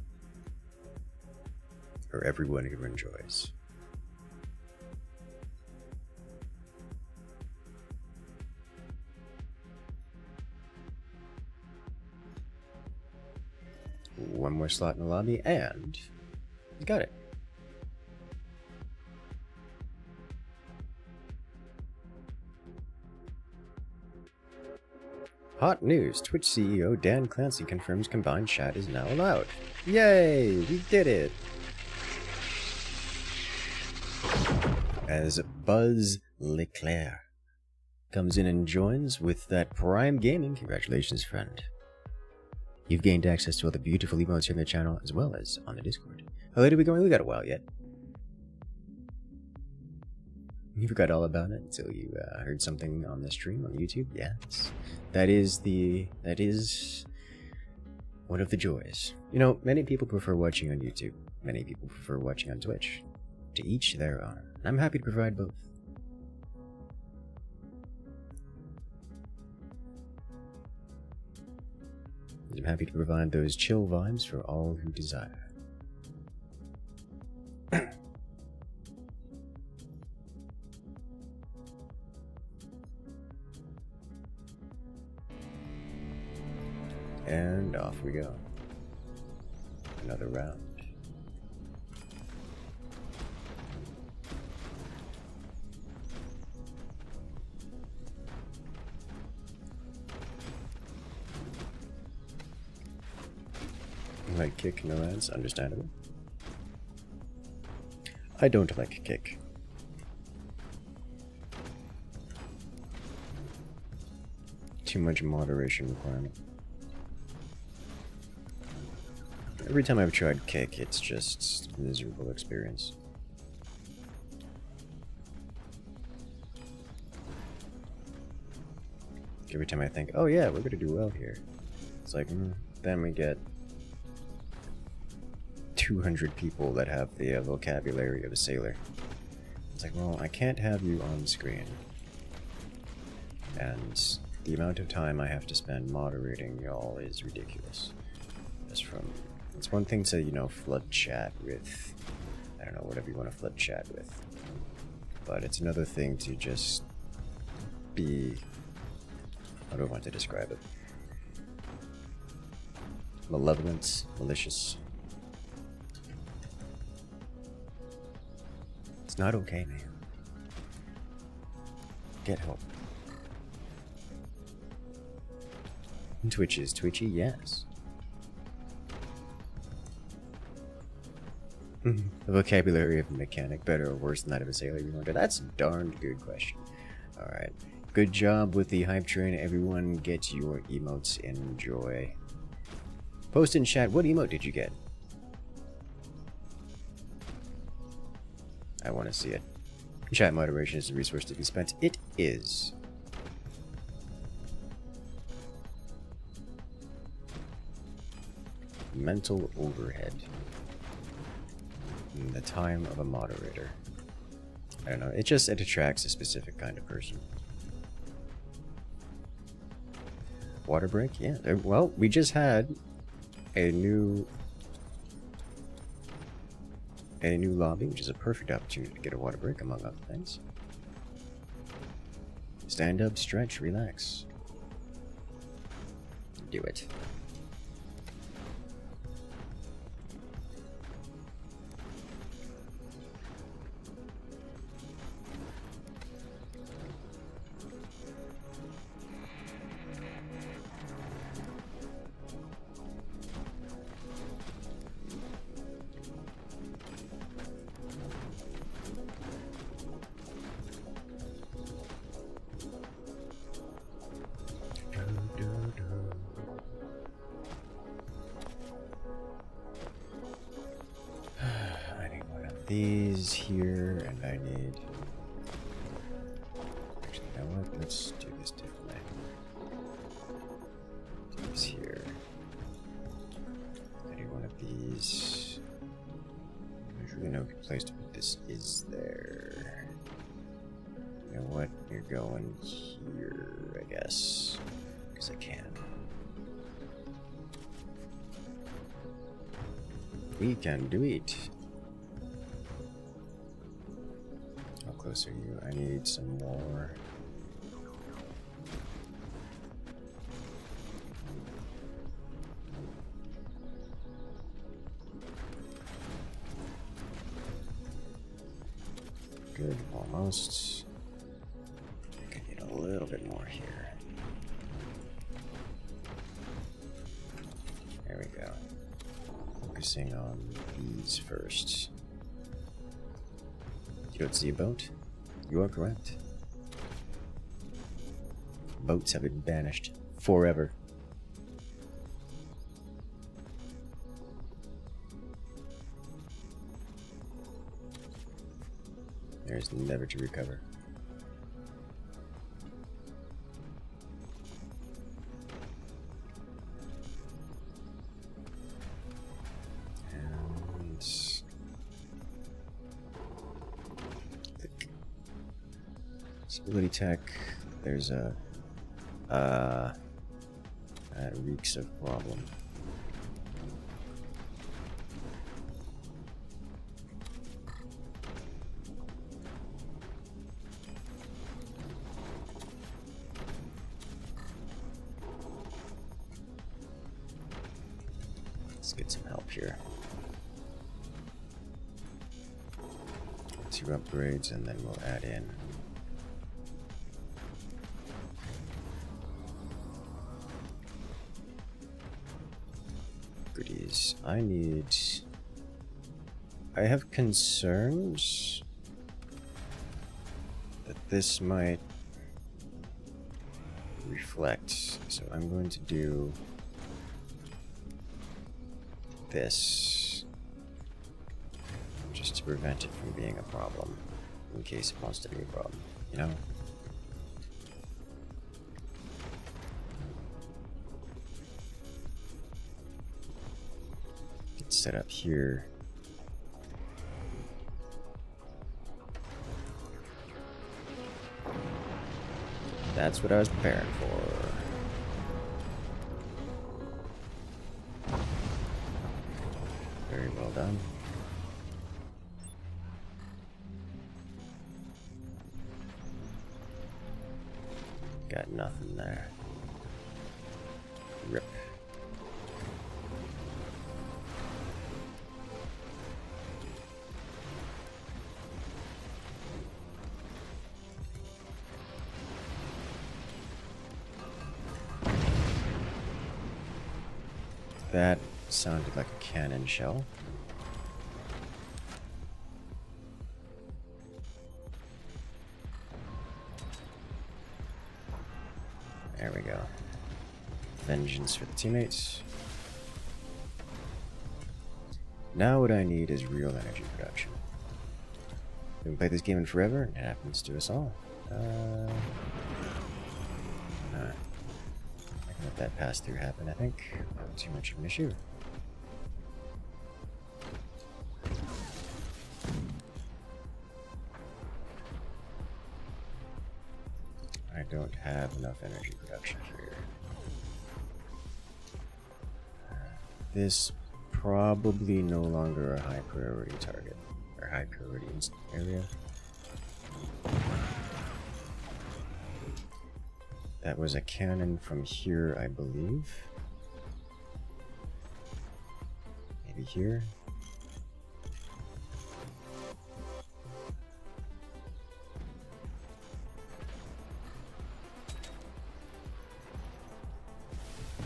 For everyone who enjoys. One more slot in the lobby, and got it. Hot news! Twitch CEO Dan Clancy confirms combined chat is now allowed. Yay! We did it! As Buzz Leclerc comes in and joins with that Prime Gaming. Congratulations, friend. You've gained access to all the beautiful emotes here on the channel, as well as on the Discord. How late are we going? We got a while yet. You forgot all about it until you heard something on the stream on YouTube? Yes. That is one of the joys. You know, many people prefer watching on YouTube. Many people prefer watching on Twitch. To each their own. And I'm happy to provide both. I'm happy to provide those chill vibes for all who desire. And off we go. Another round. Like kick, no ads, understandable. I don't like kick. Too much moderation requirement. Every time I've tried kick, it's just a miserable experience. Every time I think, oh yeah, we're gonna do well here, it's like, then we get 200 people that have the vocabulary of a sailor. It's like, well, I can't have you on screen. And the amount of time I have to spend moderating y'all is ridiculous. Just from, it's one thing to, you know, flood chat with, I don't know, whatever you want to flood chat with. But it's another thing to just be, how do I want to describe it? Malevolent, malicious. It's not okay, man. Get help. Twitch is twitchy, yes. The vocabulary of a mechanic, better or worse than that of a sailor, you wonder? That's a darned good question. Alright. Good job with the hype train, everyone. Get your emotes. Enjoy. Post in chat, what emote did you get? I want to see it. Chat moderation is a resource to be spent. It is. Mental overhead. In the time of a moderator. I don't know. It attracts a specific kind of person. Water break? Yeah. Well, we just had a new lobby, which is a perfect opportunity to get a water break, among other things. Stand up, stretch, relax. Do it. These here, and I need. Actually, you know what? Let's do this differently. These here. I need one of these. There's really no good place to put this. Is there? You know what? You're going here, I guess, because I can. We can do it. Close are you? I need some more. Good, almost. I could need a little bit more here. There we go. Focusing on these first. You don't see a boat? You are correct. Boats have been banished forever. There's never to recover. Ability tech, there's a that reeks of problem. Let's get some help here. 2 upgrades and then we'll add in goodies. I have concerns that this might reflect, so I'm going to do this just to prevent it from being a problem, in case it wants to be a problem, you know? Set up here. That's what I was preparing for. Very well done. Got nothing there. Rip. That sounded like a cannon shell. There we go. Vengeance for the teammates. Now what I need is real energy production. We haven't played this game in forever, and it happens to us all. I can let that pass through happen, I think. Not too much of an issue. I don't have enough energy production for here. This probably no longer a high priority target, or high priority area. That was a cannon from here, I believe. Maybe here.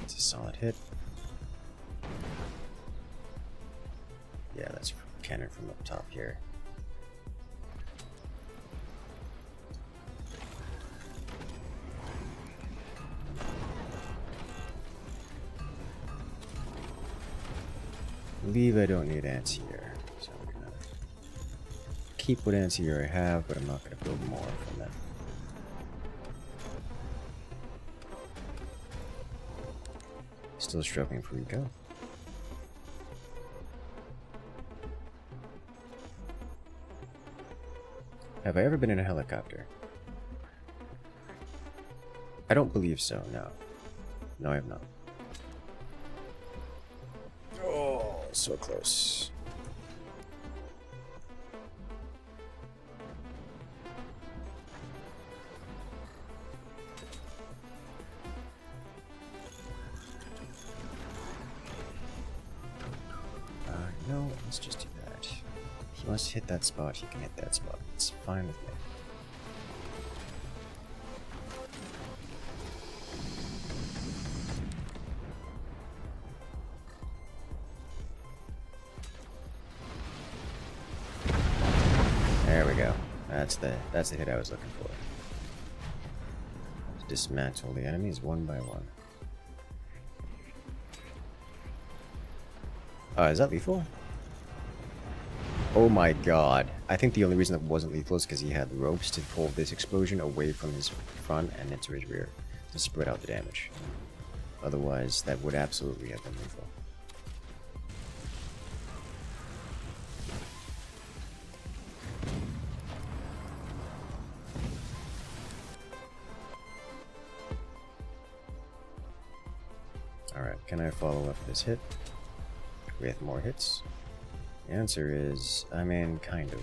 It's a solid hit. Yeah, that's a cannon from up top here. I believe I don't need anti-air, so I'm gonna keep what anti-air I have, but I'm not gonna build more from that. Still struggling for eco. Have I ever been in a helicopter? I don't believe so, no. No, I have not. Oh, so close. No, let's just do that. If he wants to hit that spot, he can hit that spot. It's fine with me. There we go. That's the hit I was looking for. Dismantle the enemies one by one. Is that lethal? Oh my god. I think the only reason that wasn't lethal is because he had ropes to pull this explosion away from his front and into his rear to spread out the damage. Otherwise, that would absolutely have been lethal. Alright, can I follow up this hit with more hits? The answer is, I mean, kind of.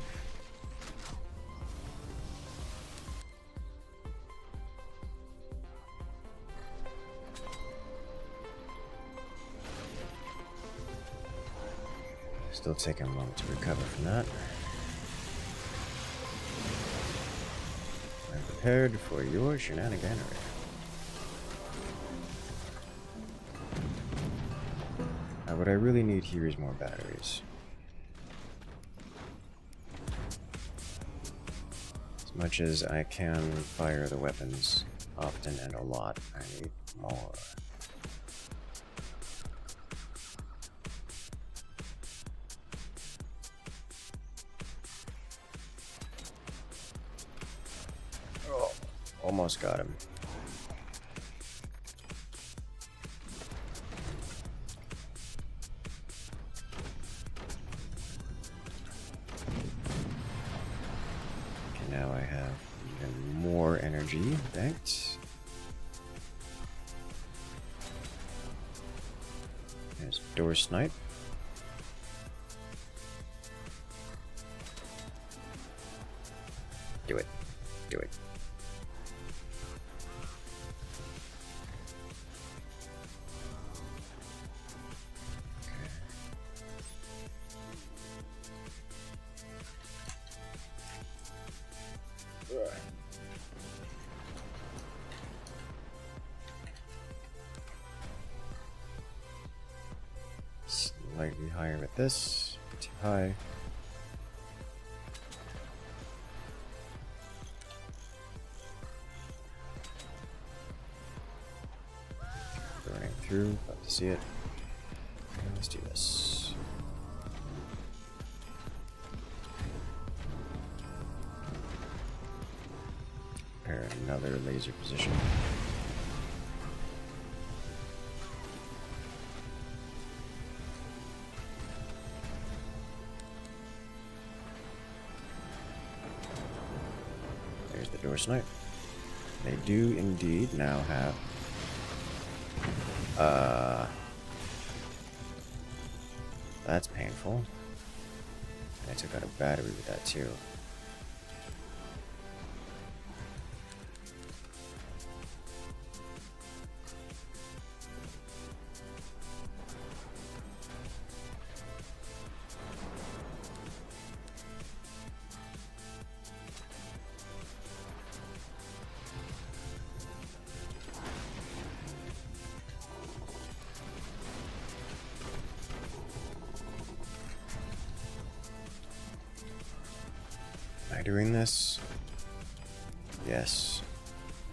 Still taking a moment to recover from that. I'm prepared for your shenaniganery. What I really need here is more batteries. As much as I can fire the weapons often and a lot, I need more. Oh, almost got him. Now I have even more energy banked. There's door snipe. Do it. Do it. higher with this. Too high. Burning through. About to see it. Okay, let's do this. Prepare another laser position. There's the door snipe. They do indeed now have that's painful. I took out a battery with that too. Am I doing this? Yes.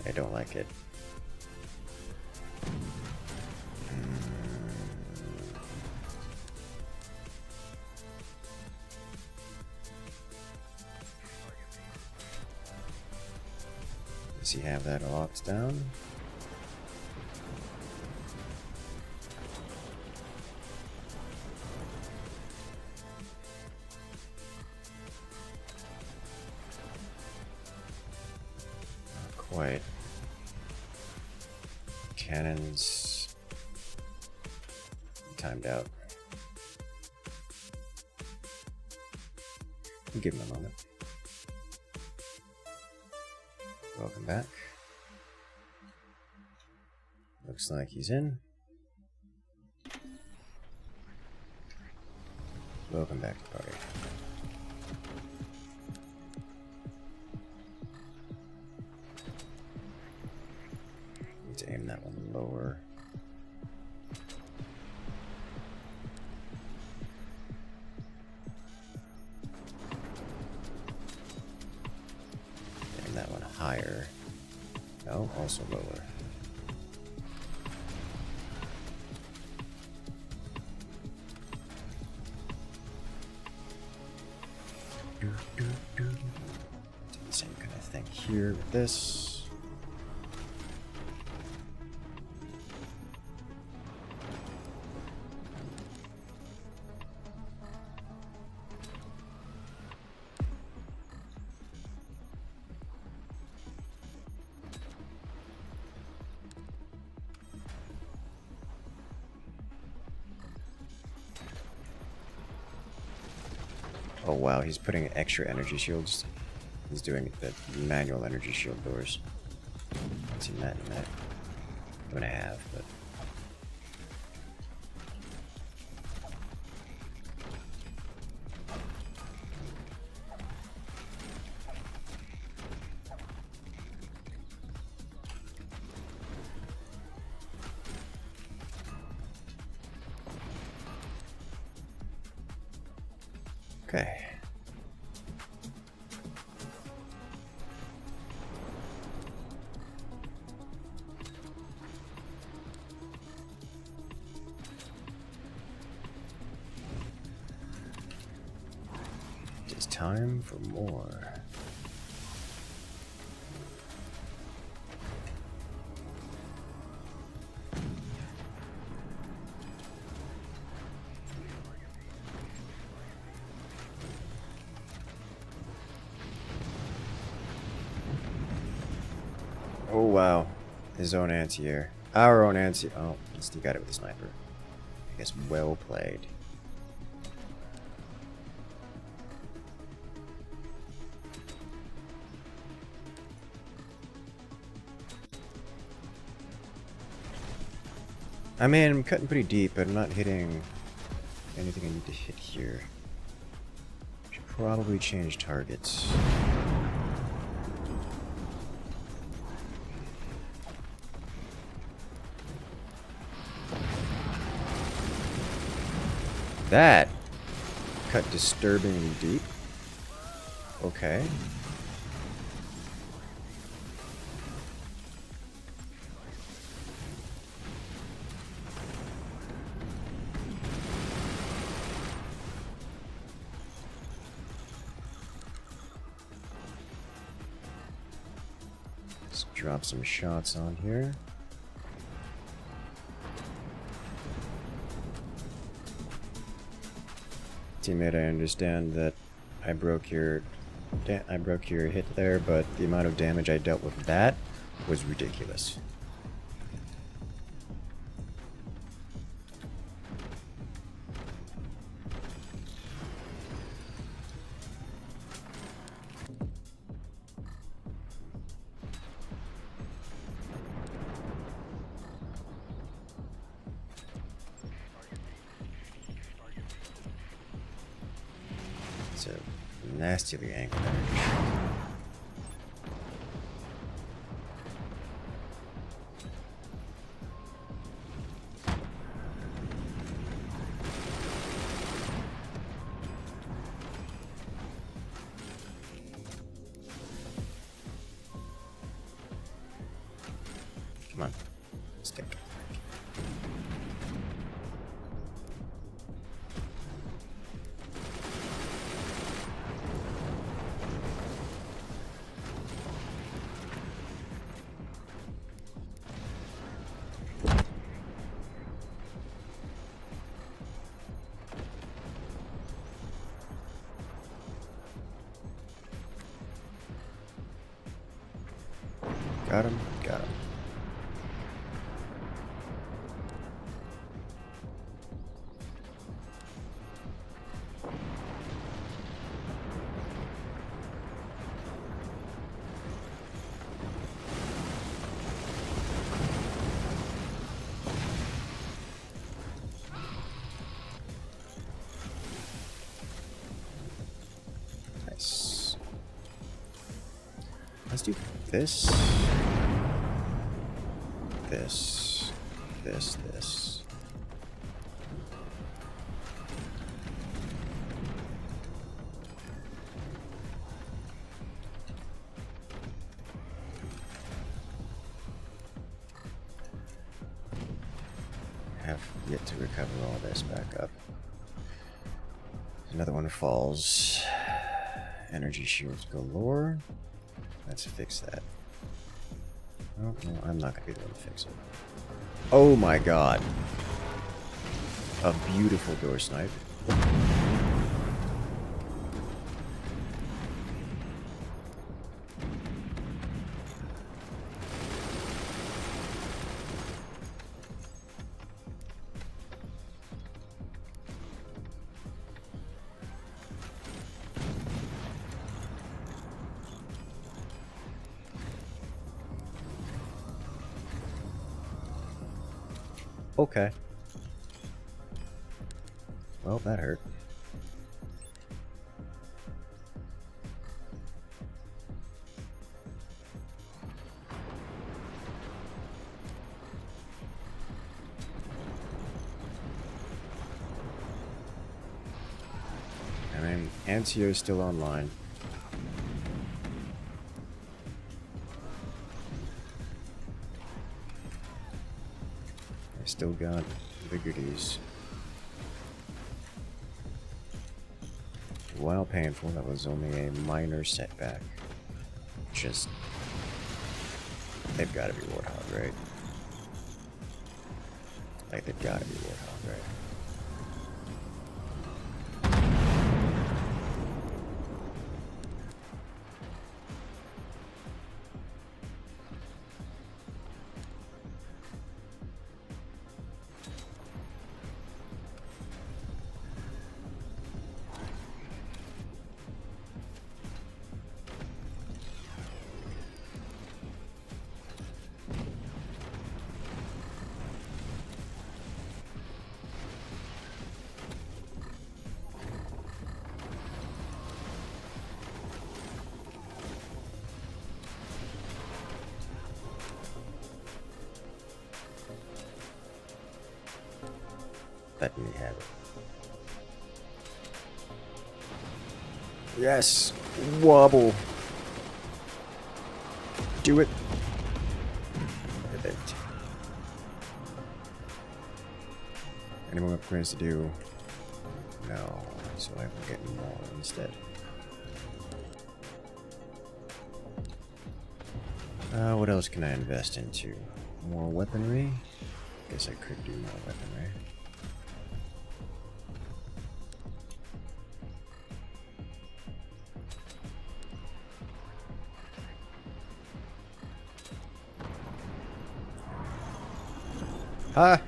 I don't like it. Does he have that locked down? Quite. Cannons timed out. We'll give him a moment. Welcome back. Looks like he's in. Welcome back to the party. Need to aim that one lower. Aim that one higher. No, also lower. Do the same kind of thing here with this. Oh wow, he's putting extra energy shields. He's doing the manual energy shield doors. I've seen that in a minute. I'm gonna have, but okay. It is time for more. Oh wow, his own anti-air. Our own anti- oh, still got it with the sniper. I guess well played. I mean, I'm cutting pretty deep, but I'm not hitting anything I need to hit here. Should probably change targets. That cut disturbingly deep. Okay. Let's drop some shots on here. Teammate, I understand that I broke your hit there, but the amount of damage I dealt with that was ridiculous. It's a nastily angled energy shield. Come on, stick. Got him, got him. Nice. Let's do this. This. Have yet to recover all this back up. Another one falls. Energy shields galore. Let's fix that. Oh, no, I'm not gonna be the one to fix it. Oh my god. A beautiful door snipe. Okay. Well, that hurt. I mean, Antio is still online. I still got the goodies. While painful, that was only a minor setback. Just... they've got to be Warthog, right? Like, they've got to be Warthog, right? Let me have it. Yes! Wobble! Do it! Perfect. Any more upgrades to do? No. So I will get more instead. What else can I invest into? More weaponry? Guess I could do more weaponry. Ah!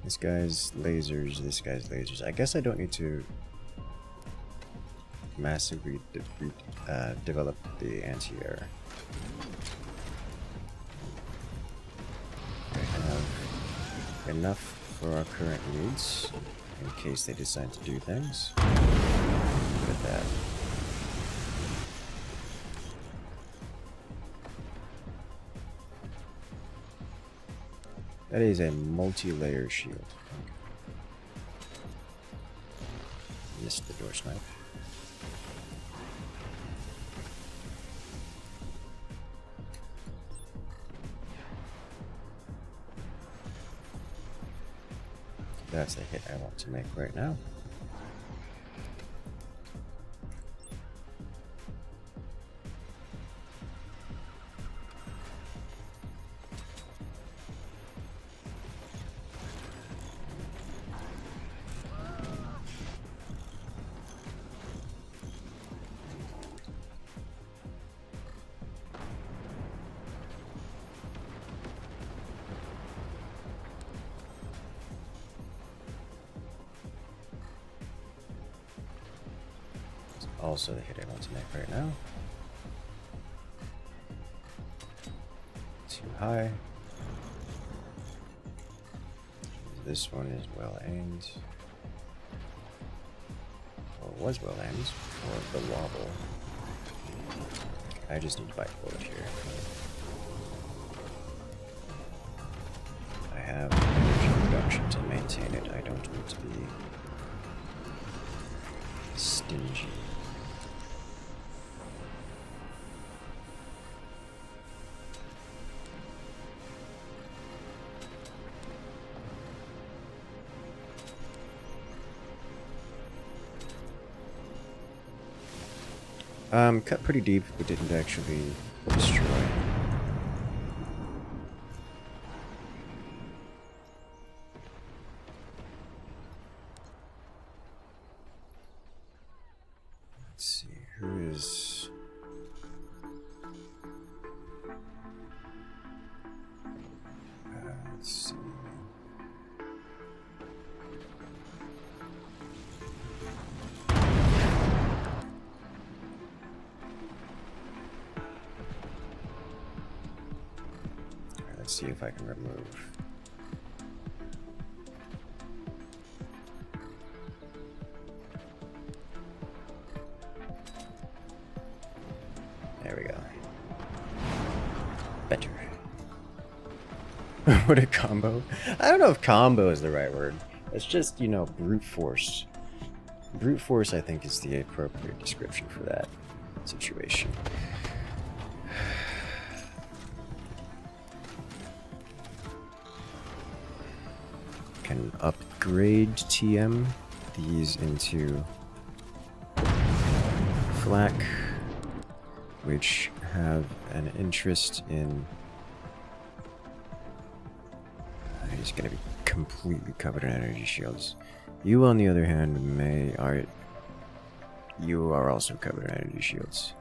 This guy's lasers, this guy's lasers. I guess I don't need to massively develop the anti-air. I have enough for our current needs in case they decide to do things. Look at that. That is a multi-layer shield. Missed the door snipe. That's the hit I want to make right now. Also the hit I want to make right now. Too high. This one is well aimed. Or was well aimed for the wobble. I just need to bite bullet here. I have energy reduction to maintain it. I don't want to be stingy. Cut pretty deep, but didn't actually destroy. Let's see, who is... let's see... Let's see if I can remove. There we go. Better. What a combo. I don't know if combo is the right word. It's just, you know, brute force. Brute force, I think, is the appropriate description for that situation. Can upgrade TM these into flak, which have an interest in... He's gonna be completely covered in energy shields. You, on the other hand, you are also covered in energy shields.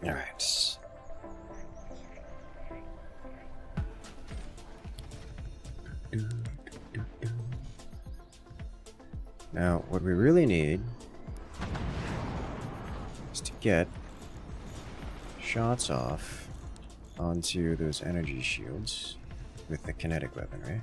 Alright. Now, what we really need get shots off onto those energy shields with the kinetic weaponry.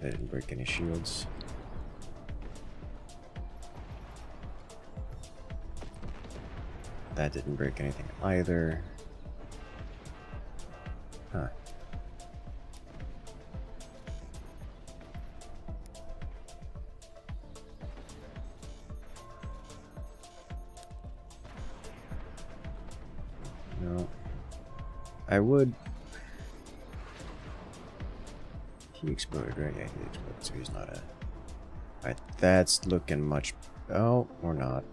They didn't break any shields. That didn't break anything either. Huh. No. I would... He exploded, right? Yeah, he exploded, so he's not a... Alright, that's looking much... Oh, or not.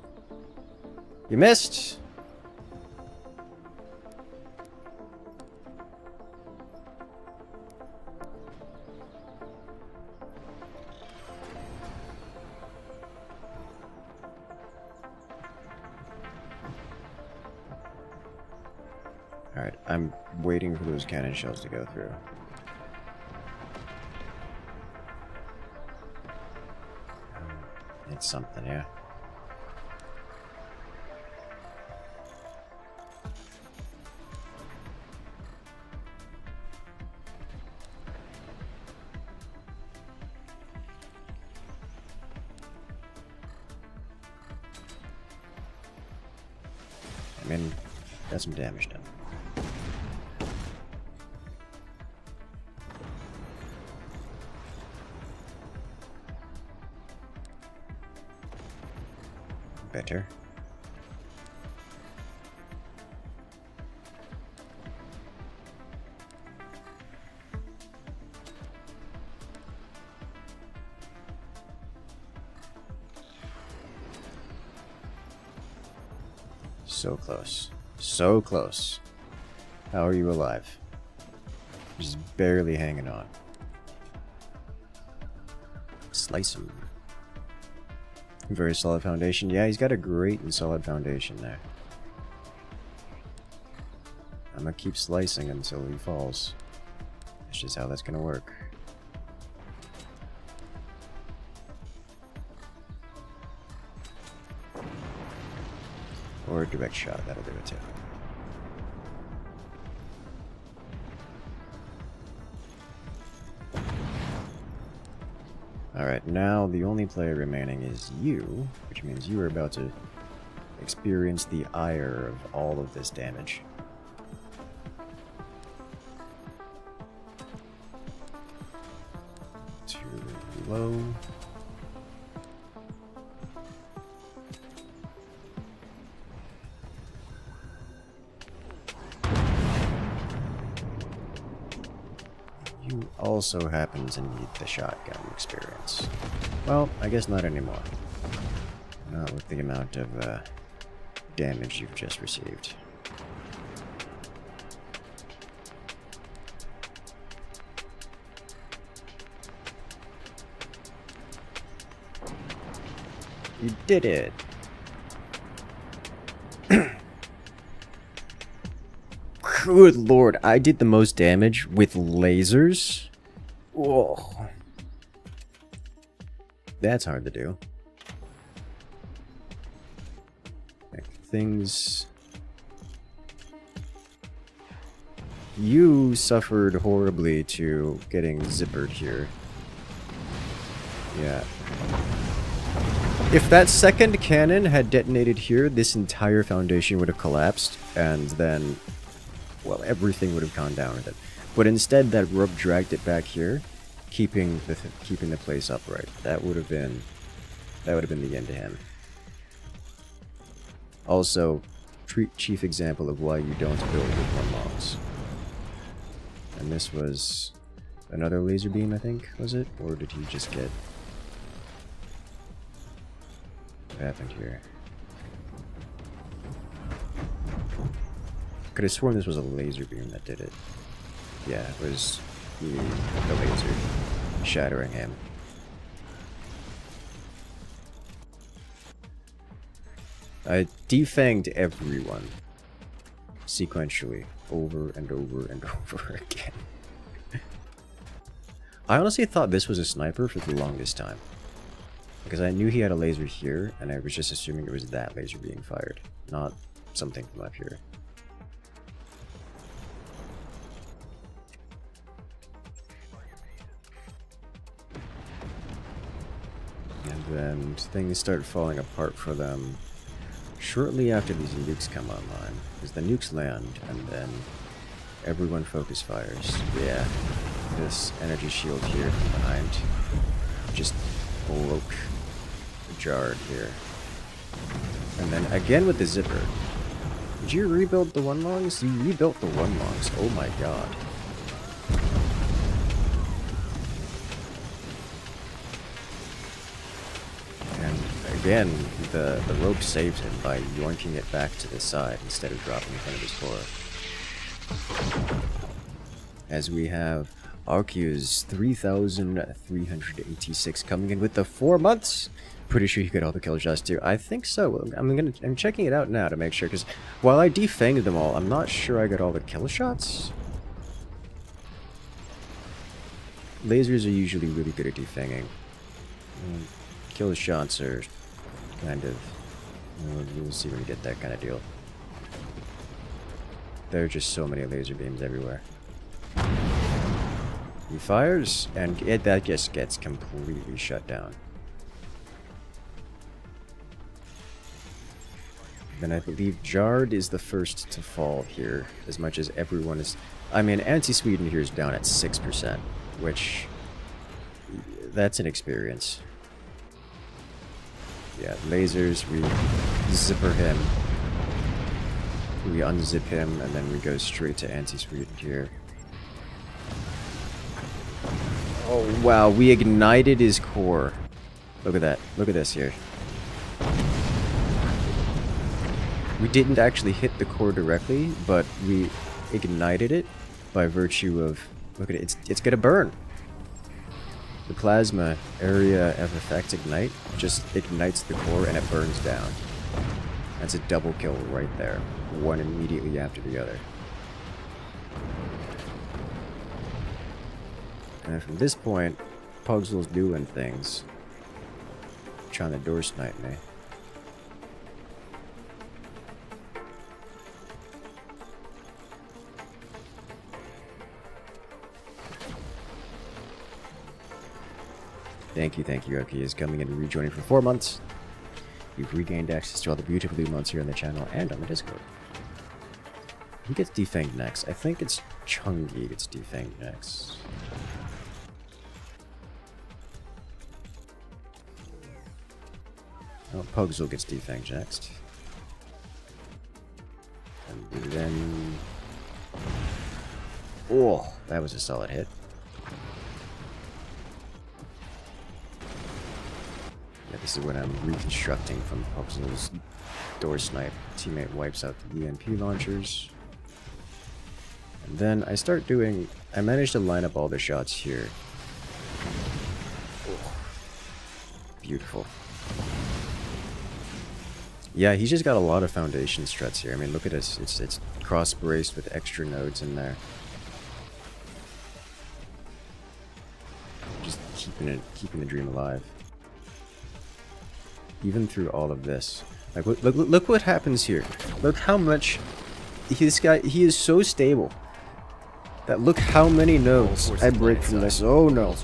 You missed! Alright, I'm waiting for those cannon shells to go through. It's something, yeah. I mean, got some damage done. Better. So close. So close. How are you alive? Just barely hanging on. Slice him. Very solid foundation. Yeah, he's got a great and solid foundation there. I'm gonna keep slicing until he falls. That's just how that's gonna work. Or a direct shot, that'll do it too. Alright, now the only player remaining is you, which means you are about to experience the ire of all of this damage. Too low. You also happen to need the shotgun experience. Well, I guess not anymore. Not with the amount of damage you've just received. You did it! Good lord, I did the most damage with lasers? Whoa. That's hard to do. Like, things... You suffered horribly to getting zippered here. Yeah. If that second cannon had detonated here, this entire foundation would have collapsed, and then... well, everything would have gone down with it. But instead, that rub dragged it back here, keeping the place upright. That would have been the end to him. Also, chief example of why you don't build with one logs. And this was another laser beam, I think, was it? Or did he just get... what happened here? Could have sworn this was a laser beam that did it. Yeah, it was the laser shattering him. I defanged everyone sequentially over and over and over again. I honestly thought this was a sniper for the longest time, because I knew he had a laser here, and I was just assuming it was that laser being fired, not something from up here. And then things start falling apart for them shortly after these nukes come online, because the nukes land, and then everyone focus fires. Yeah, this energy shield here from behind just broke jarred here. And then again with the zipper. Did you rebuild the one longs? You rebuilt the one longs. Oh my god. And again, the rope saved him by yoinking it back to the side instead of dropping in front of his core. As we have Arceus 3,386 coming in with the 4 months. Pretty sure you got all the kill shots too. I think so. I'm checking it out now to make sure, because while I defanged them all, I'm not sure I got all the kill shots. Lasers are usually really good at defanging. Kill shots are kind of... We'll see when we get that kind of deal. There are just so many laser beams everywhere. He fires, and that just gets completely shut down. Then I believe Jarred is the first to fall here, as much as everyone is... I mean, Anti-Sweden here is down at 6%, which... that's an experience. Yeah, lasers, we zipper him. We unzip him, and then we go straight to Anti-Sweden here. Oh wow, we ignited his core. Look at that. Look at this here. We didn't actually hit the core directly, but we ignited it by virtue of... Look at it, it's gonna burn. The plasma area of effect ignite just ignites the core and it burns down. That's a double kill right there. One immediately after the other. And from this point, Pugsl's doing things. Trying to door snipe me. Thank you, Oki is coming in and rejoining for 4 months. You've regained access to all the beautiful emotes here on the channel and on the Discord. Who gets defanged next? I think it's Chungi gets defanged next. Oh, Pugsel gets defanged next. And then... oh, that was a solid hit. Yeah, this is when I'm reconstructing from Pugsel's door snipe. Teammate wipes out the EMP launchers. And then I start doing... I managed to line up all the shots here. Oh, beautiful. Yeah, he's just got a lot of foundation struts here. I mean, look at this. It's cross-braced with extra nodes in there. Just keeping the dream alive. Even through all of this. Like, look what happens here. Look how much... This guy, he is so stable. That look how many nodes I break from this. Oh no.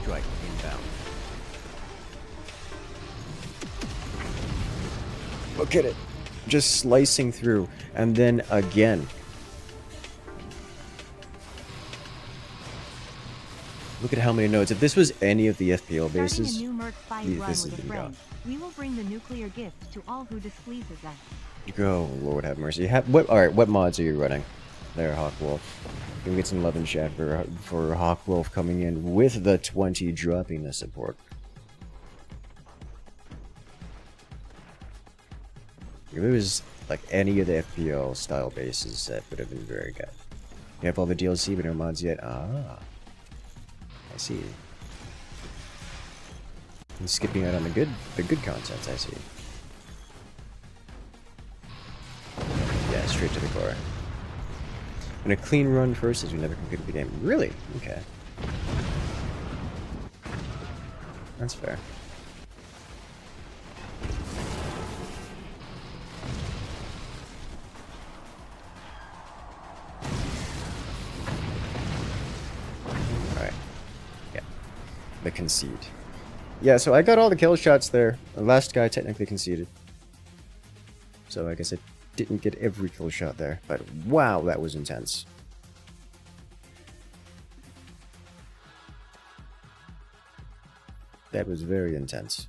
Look at it. Just slicing through. And then again. Look at how many nodes. If this was any of the FPL bases, this has been gone. We will bring the nuclear gift to all who displeases us. Go, Lord have mercy. Alright, what mods are you running? There, Hawkwolf. Can we get some love in chat for Hawkwolf coming in with the 20 dropping the support. If it was like any of the FPL style bases, that would have been very good. You have all the DLC but no mods yet? Ah. I see. I'm skipping out on the good content, I see. straight to the core. And a clean run first as we never completed the game. Really? Okay. That's fair. Alright. Yeah. The concede. Yeah, so I got all the kill shots there. The last guy technically conceded. So I guess I didn't get every kill shot there. But wow, that was intense. That was very intense.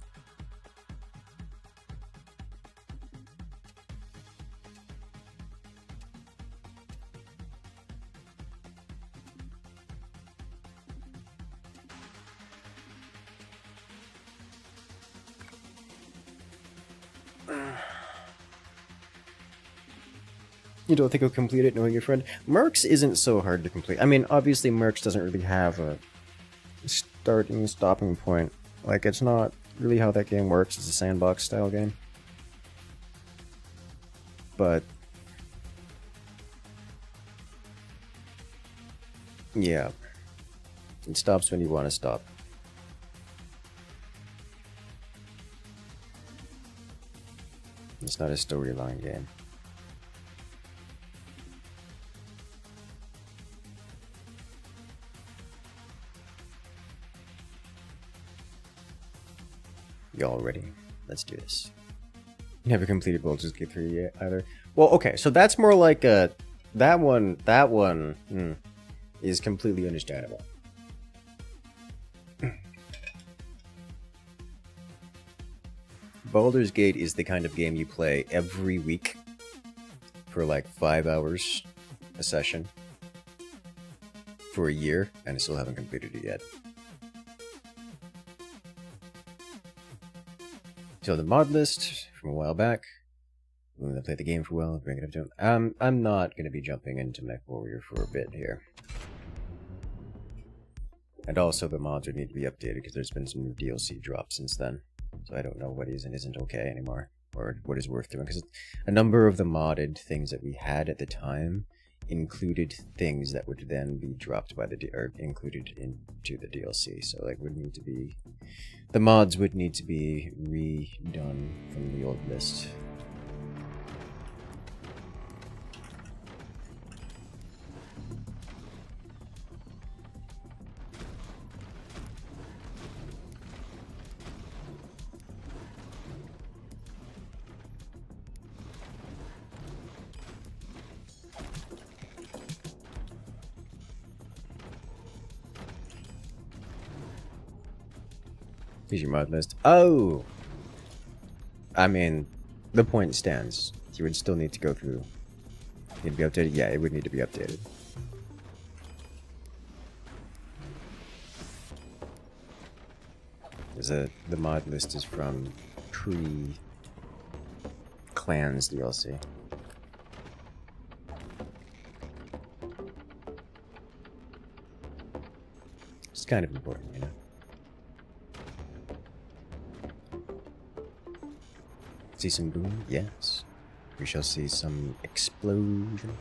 You don't think he'll complete it knowing your friend? Mercs isn't so hard to complete. I mean, obviously Mercs doesn't really have a starting and stopping point. Like, it's not really how that game works. It's a sandbox style game. But yeah. It stops when you want to stop. It's not a storyline game. Y'all ready? Let's do this. Never completed Baldur's Gate 3 yet either. Well, okay, so that's more like a... That one is completely understandable. Baldur's Gate is the kind of game you play every week for like 5 hours a session for a year, and I still haven't completed it yet. So the mod list from a while back. When I played the game for a while, bring it up to him. I'm not going to be jumping into MechWarrior for a bit here. And also the mods would need to be updated because there's been some new DLC drops since then. So I don't know what is and isn't okay anymore, or what is worth doing. Because a number of the modded things that we had at the time included things that would then be dropped by the or included into the DLC. So like would need to be, the mods would need to be redone from the old list. Here's your mod list. Oh! I mean, the point stands. You would still need to go through. Need to be updated? Yeah, it would need to be updated. The mod list is from pre-Clans DLC. It's kind of important, you know? See some boom? Yes. We shall see some explosion.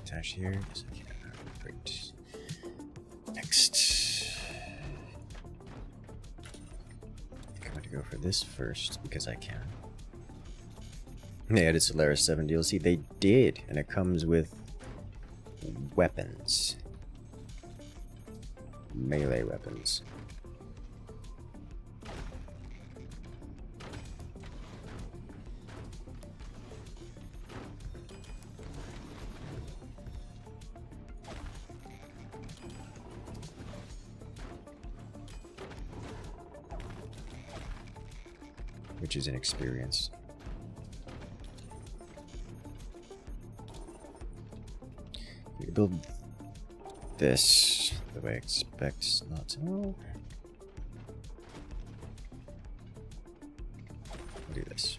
Attach here. Yes, I can. Great. Next. I think I'm going to go for this first because I can. They added Solaris 7 DLC. They did, and it comes with weapons. Melee weapons. Which is an experience. You build this the way I expect not to. I'll do this.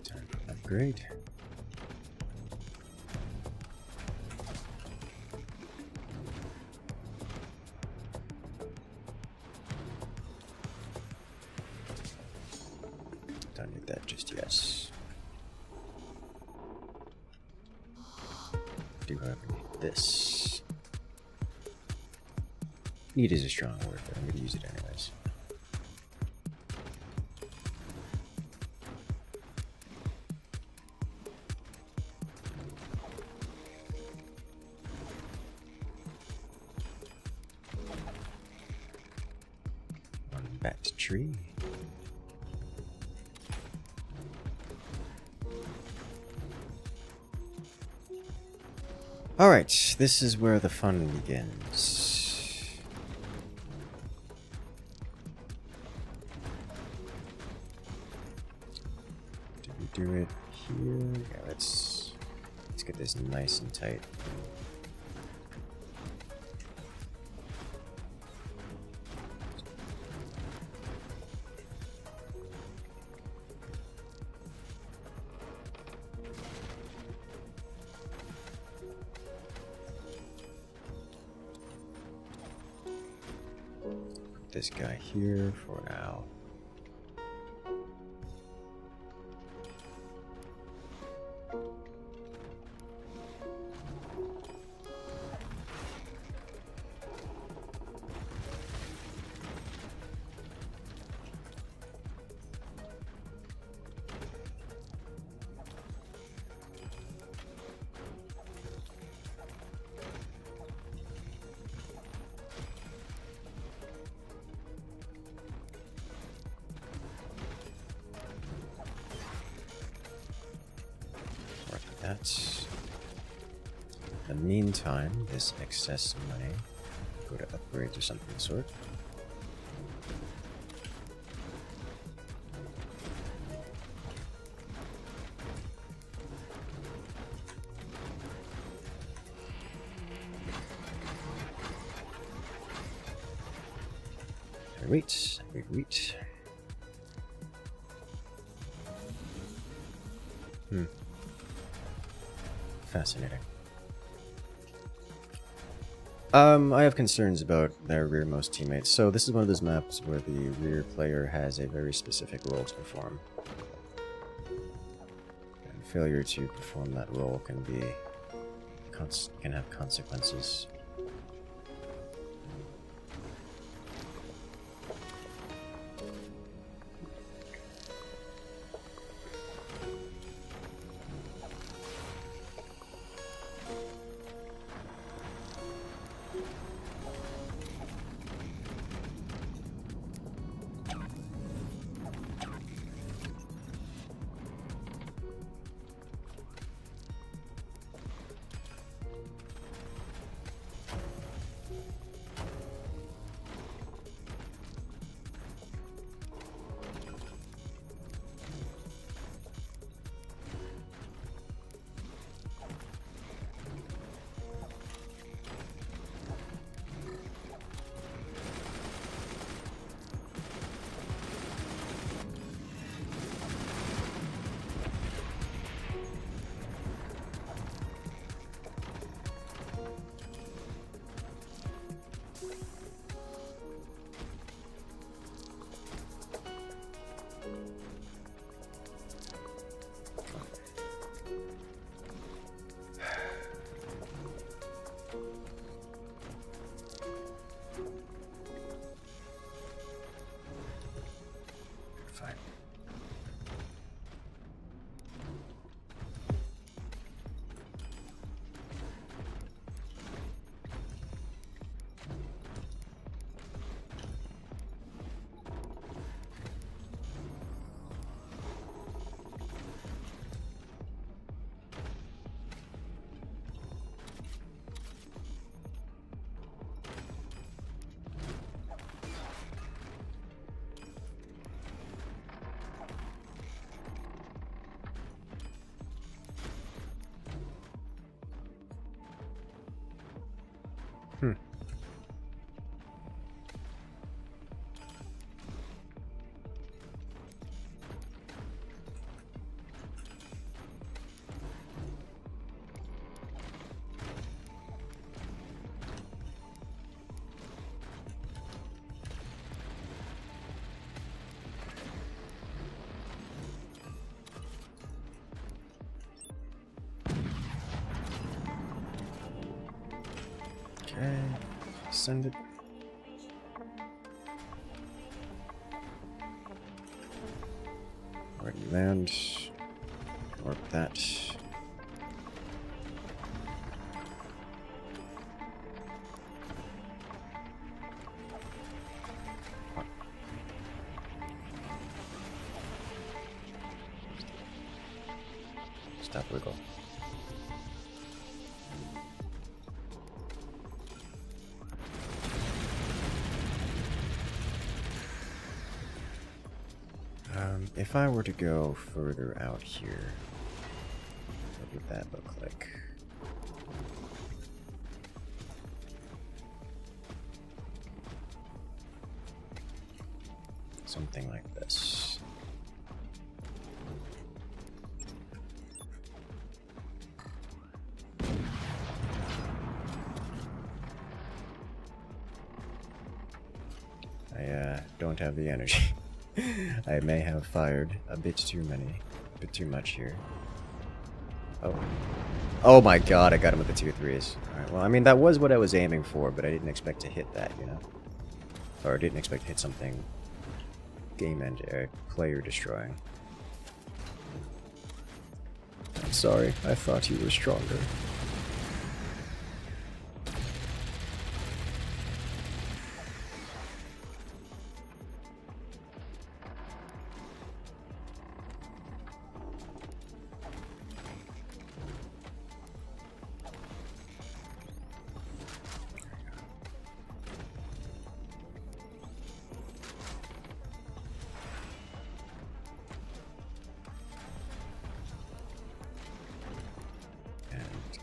Time for upgrade. Don't need that just yet. Do however need this. Need is a strong word, but I'm gonna use it anyways. One bat tree. Alright, this is where the fun begins. Do we do it here? Yeah, let's get this nice and tight. This guy here for now. That. In the meantime, this excess money go to upgrades or something of the sort. Wait. Fascinating. I have concerns about their rearmost teammates. So this is one of those maps where the rear player has a very specific role to perform. And failure to perform that role can have consequences. Hmm. Okay, send it. Where do you land? Warp that. Stop wiggle. If I were to go further out here, what would that look like? Something like this. I don't have the energy. I may have fired a bit too much here. Oh. Oh my god, I got him with the 2-3s. Alright, well, I mean, that was what I was aiming for, but I didn't expect to hit that, you know? Or I didn't expect to hit something player destroying. I'm sorry, I thought you were stronger.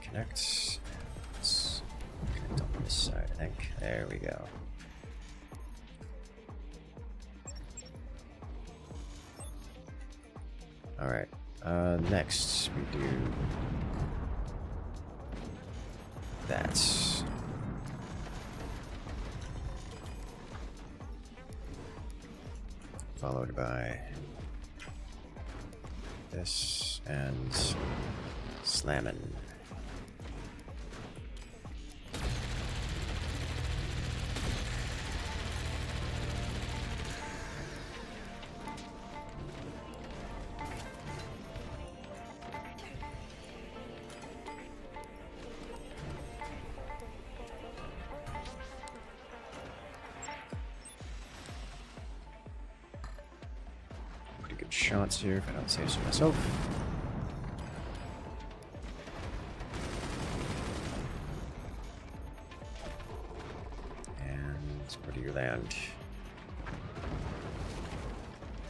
Connect. Let's connect on this side, I think. There we go. Alright. Next we do that. Followed by this and slamming. Good shots here if I don't say so myself. And where do you land?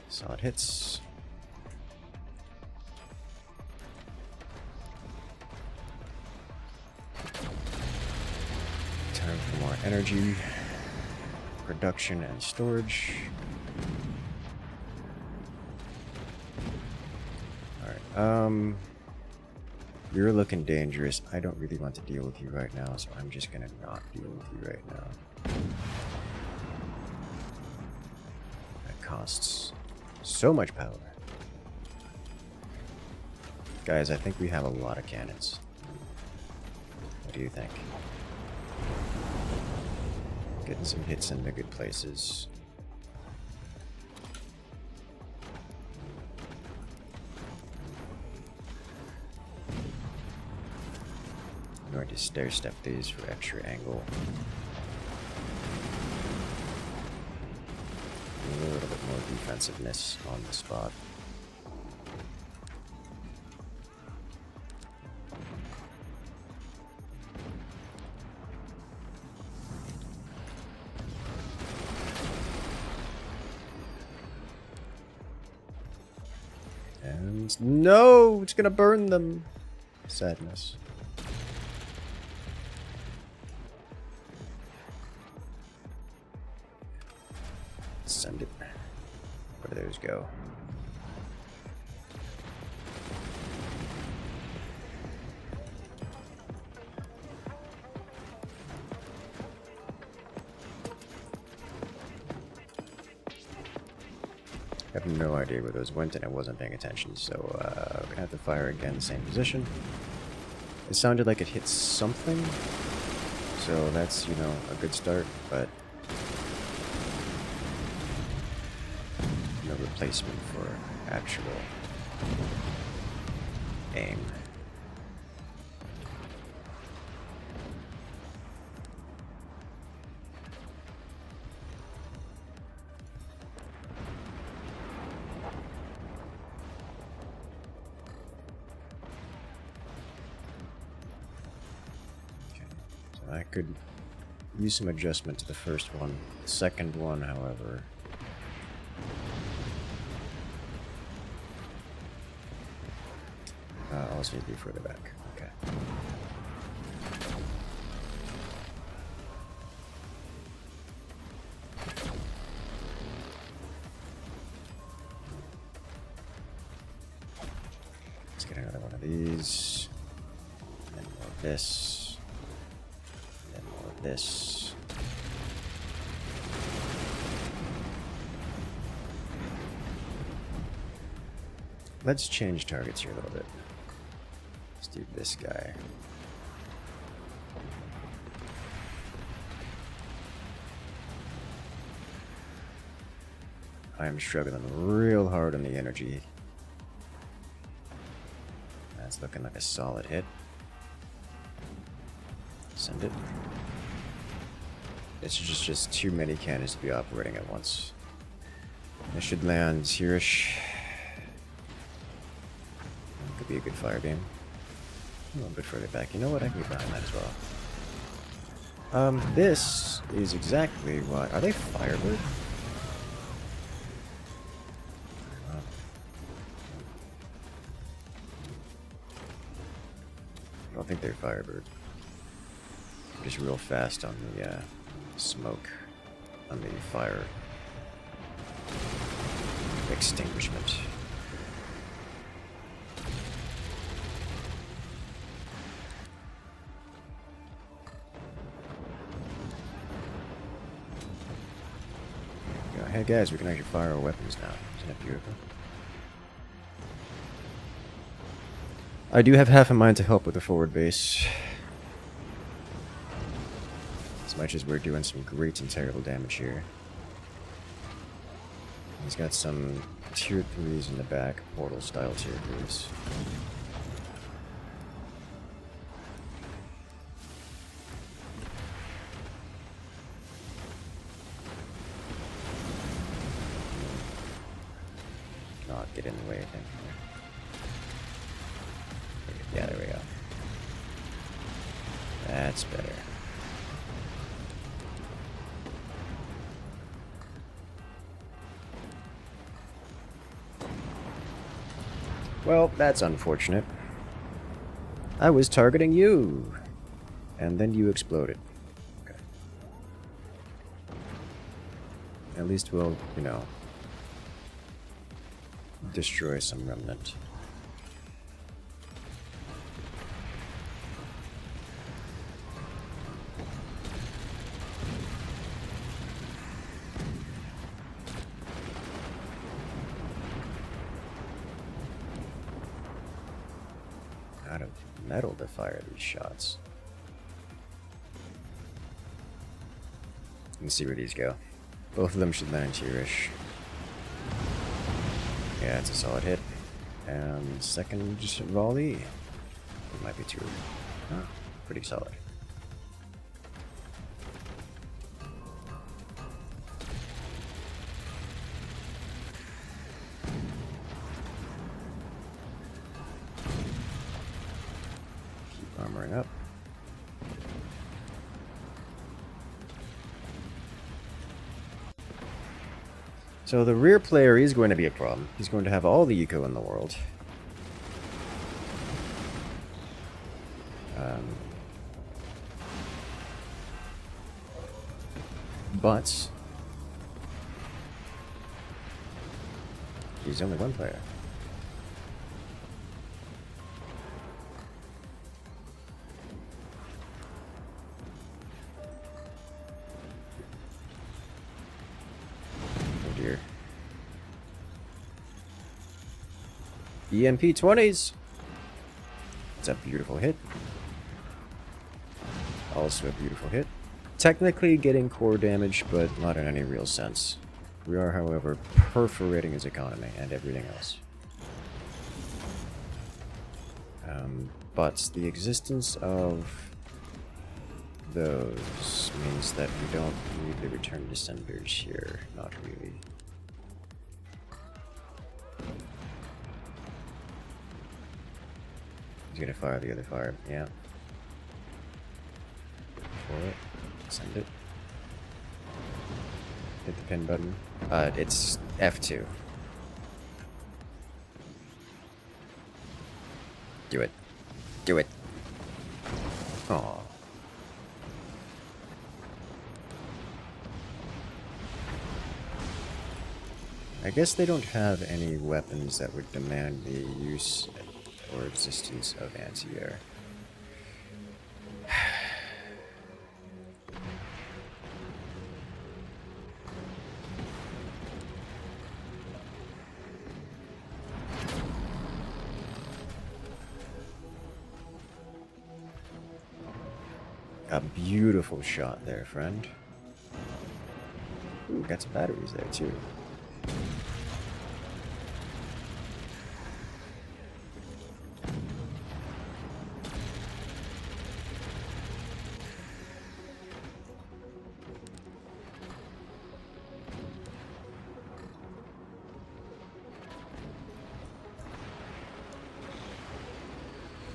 Solid hits. Time for more energy, production, and storage. You're looking dangerous. I don't really want to deal with you right now, so I'm just gonna not deal with you right now. That costs so much power. Guys, I think we have a lot of cannons. What do you think? Getting some hits in the good places. I'm going to stair step these for extra angle. A little bit more defensiveness on the spot. And no, it's gonna burn them. Sadness. Send it. Where do those go? I have no idea where those went, and I wasn't paying attention, so we're gonna have to fire again, same position. It sounded like it hit something, so that's, you know, a good start, but no replacement for actual aim. I could use some adjustment to the first one. The second one, however, also need to be further back. Okay. Let's get another one of these. And then more of this. And then more of this. Let's change targets here a little bit. Let's do this guy. I am struggling real hard on the energy. That's looking like a solid hit. Send it. It's just too many cannons to be operating at once. I should land here-ish. Could be a good fire beam. A little bit further back. You know what? I can get behind that as well. This is exactly what... Are they Firebird? I don't think they're Firebird. Just real fast on the smoke, on the fire extinguishment. Hey guys, we can actually fire our weapons now. Isn't that beautiful? I do have half a mind to help with the forward base. As much as we're doing some great and terrible damage here. He's got some tier 3s in the back, portal style tier 3s. Not get in the way of him. Yeah, there we go. That's better. Well, that's unfortunate. I was targeting you, and then you exploded. Okay. At least we'll, you know, destroy some remnant. Out of metal to fire these shots. Let's see where these go. Both of them should land here-ish. Yeah, it's a solid hit. And second volley. It might be too. Pretty solid. Keep armoring up. So the rear player is going to be a problem. He's going to have all the eco in the world. But He's only one player. Oh dear. EMP 20s! It's a beautiful hit. Also a beautiful hit. Technically getting core damage, but not in any real sense. We are, however, perforating his economy and everything else. But the existence of those means that we don't need the return descenders here. Not really. He's gonna fire the other fire. Yeah. For it. Send it. Hit the pin button. It's F2. Do it. Do it. Aww. I guess they don't have any weapons that would demand the use or existence of anti-air. A beautiful shot there, friend. Ooh, got some batteries there, too.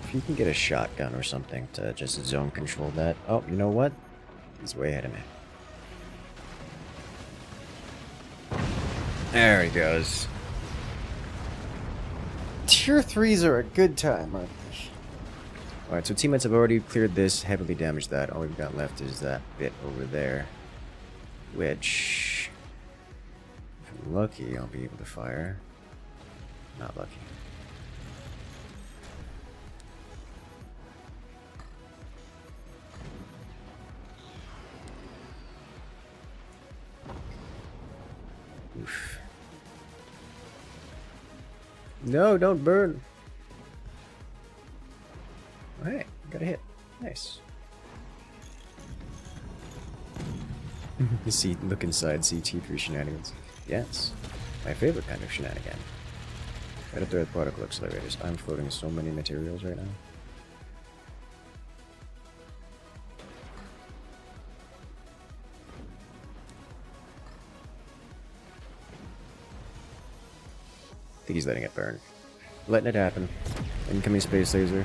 If you can get a shotgun or something to just zone control that. Oh, you know what? He's way ahead of me. There he goes. Tier 3s are a good time, aren't they? Alright, so teammates have already cleared this, heavily damaged that. All we've got left is that bit over there. Which, if I'm lucky, I'll be able to fire. Not lucky. Oof. No, don't burn. Oh, hey, got a hit. Nice. You see, look inside, see T3 shenanigans. Yes, my favorite kind of shenanigan. Right up there with particle accelerators. I'm floating so many materials right now. I think he's letting it burn. Letting it happen. Incoming space laser.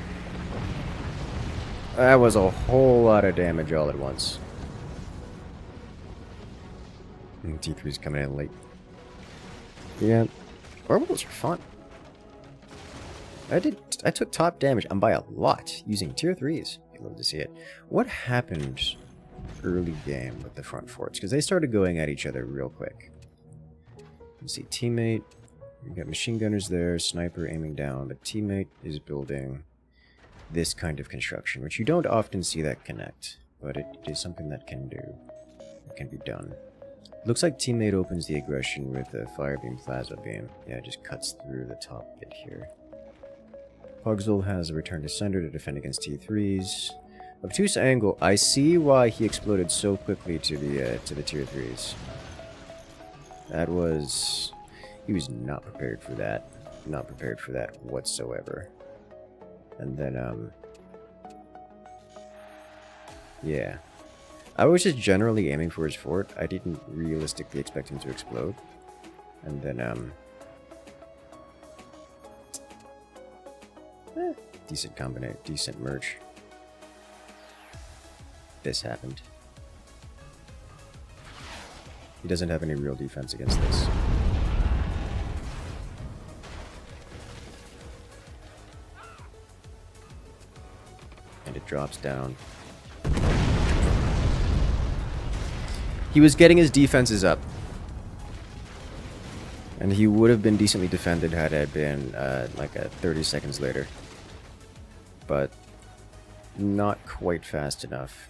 That was a whole lot of damage all at once. And T3's coming in late. Yeah. Orbitals are fun. I took top damage, and by a lot, using tier 3s. You'd love to see it. What happened early game with the front forts? Because they started going at each other real quick. You see teammate. We've got machine gunners there, sniper aiming down, but teammate is building this kind of construction, which you don't often see that connect, but it is something that can do. It can be done. Looks like teammate opens the aggression with a fire beam, plasma beam. Yeah, it just cuts through the top bit here. Pugsville has a return descender to defend against T3s. Obtuse angle. I see why he exploded so quickly to the tier 3s. That was... He was not prepared for that. Not prepared for that whatsoever. And then, yeah. I was just generally aiming for his fort. I didn't realistically expect him to explode. And then, decent merge. This happened. He doesn't have any real defense against this. And it drops down. He was getting his defenses up. And he would have been decently defended had it been like 30 seconds later. But not quite fast enough.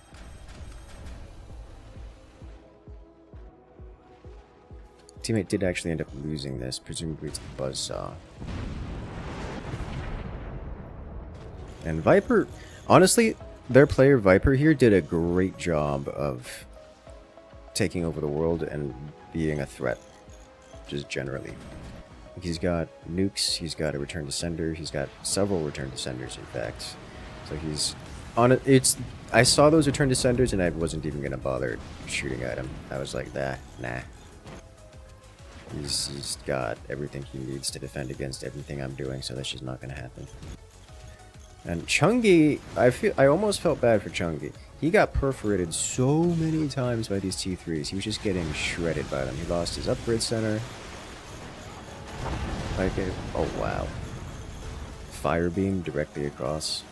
Teammate did actually end up losing this, presumably it's the buzzsaw. And Viper, honestly, their player Viper here did a great job of taking over the world and being a threat, just generally. He's got nukes, he's got a return to sender, he's got several return to senders, in fact. So he's on it. I saw those return to senders and I wasn't even gonna bother shooting at him. I was like, nah. He's got everything he needs to defend against everything I'm doing, so that's just not gonna happen. And Chungi, I almost felt bad for Chungi. He got perforated so many times by these T3s. He was just getting shredded by them. He lost his upgrade center. Oh wow. Fire beam directly across.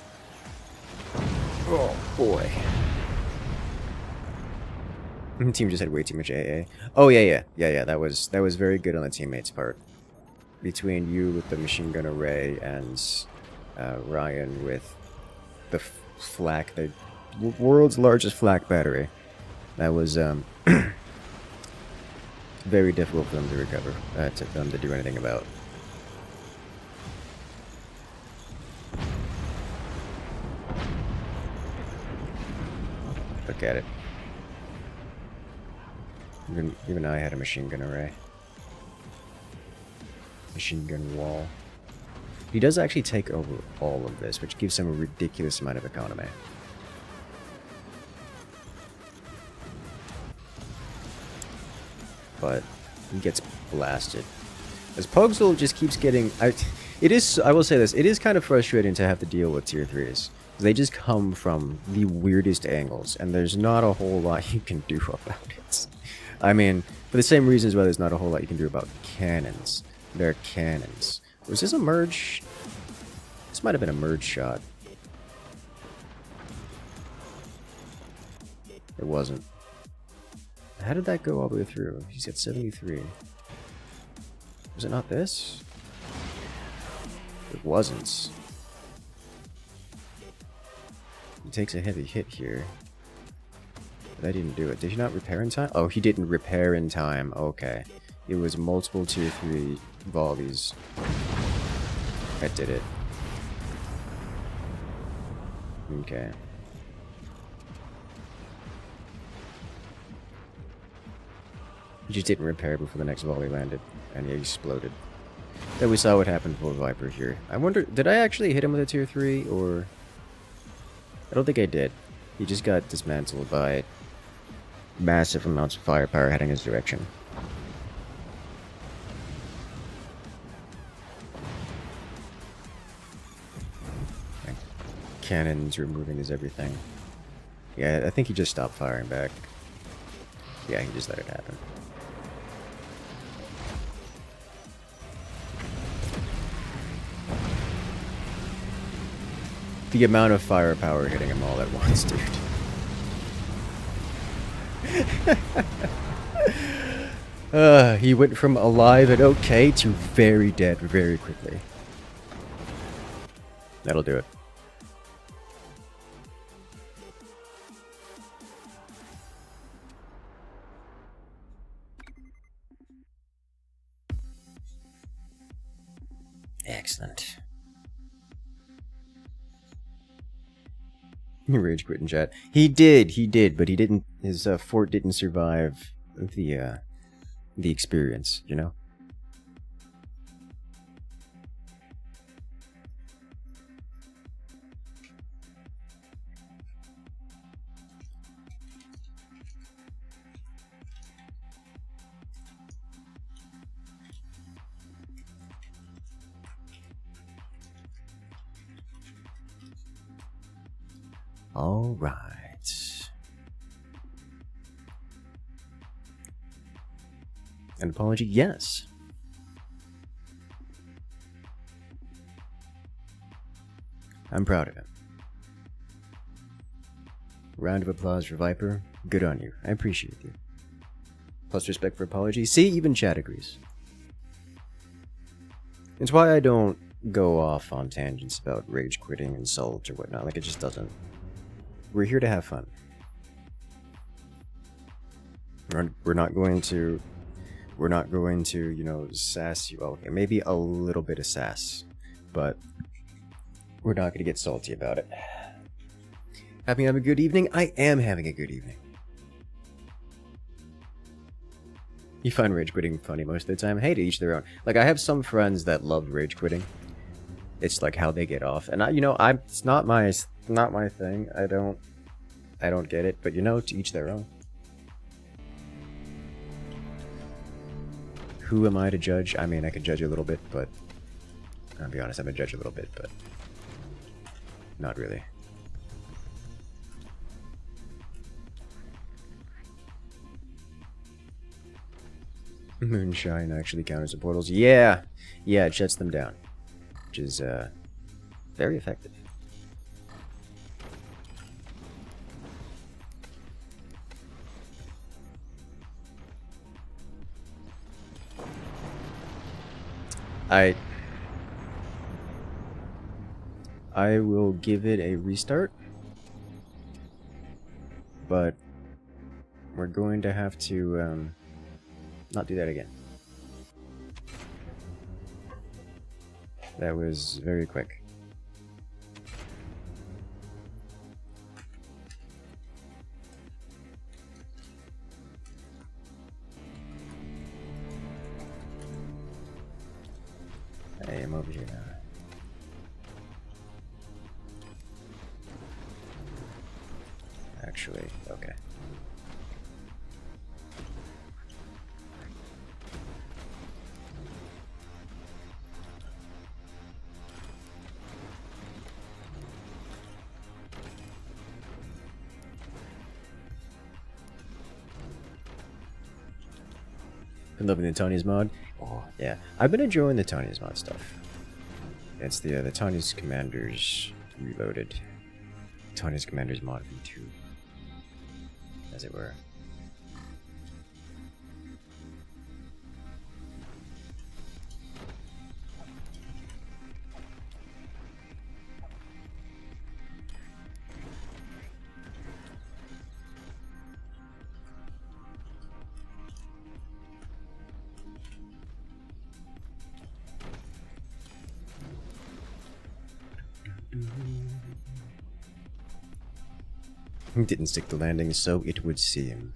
Oh boy. Team just had way too much AA. Oh yeah. That was very good on the teammates' part. Between you with the machine gun array and Ryan with the flak, the world's largest flak battery. That was very difficult for them to recover, for them to do anything about. Look at it. Even I had a machine gun array. Machine gun wall. He does actually take over all of this, which gives him a ridiculous amount of economy. But he gets blasted. As Pugsel just keeps getting... I will say this, it is kind of frustrating to have to deal with tier 3s. They just come from the weirdest angles, and there's not a whole lot you can do about it. I mean, for the same reasons why there's not a whole lot you can do about cannons. They're cannons. Was this a merge? This might have been a merge shot. It wasn't. How did that go all the way through? He's at 73. Was it not this? It wasn't. He takes a heavy hit here. But I didn't do it. Did he not repair in time? Oh, he didn't repair in time. Okay. It was multiple tier 3 volleys. That did it. Okay. He just didn't repair before the next volley landed, and he exploded. Then we saw what happened for Viper here. I wonder, did I actually hit him with a tier 3, or... I don't think I did. He just got dismantled by massive amounts of firepower heading his direction. Cannons removing his everything. Yeah, I think he just stopped firing back. Yeah, he just let it happen. The amount of firepower hitting him all at once, dude. He went from alive and okay to very dead very quickly. That'll do it. Excellent. He rage quit in chat. He did, but he didn't. His fort didn't survive the experience, you know. All right. An apology? Yes. I'm proud of him. Round of applause for Viper. Good on you. I appreciate you. Plus respect for apology. See, even chat agrees. It's why I don't go off on tangents about rage quitting and salt or whatnot. Like, it just doesn't. We're here to have fun. We're not going to, you know, sass you. Okay, maybe a little bit of sass, but we're not going to get salty about it. Having a good evening? I am having a good evening. You find rage quitting funny most of the time. Hey, to each their own. Like, I have some friends that love rage quitting. It's like how they get off, and it's not my thing. I don't get it, but you know, to each their own. Who am I to judge? I mean, I can judge a little bit, but I'll be honest, I'm gonna judge a little bit, but not really. Moonshine actually counters the portals. Yeah, it shuts them down, which is very effective. I will give it a restart, but we're going to have to not do that again. That was very quick. Hey, I'm over here now. Actually, okay. Been loving the Tanya's mod. Oh yeah, I've been enjoying the Tanya's mod stuff. It's the Tanya's Commanders Reloaded. Tanya's Commanders mod V2, as it were. Didn't stick the landing, so it would seem.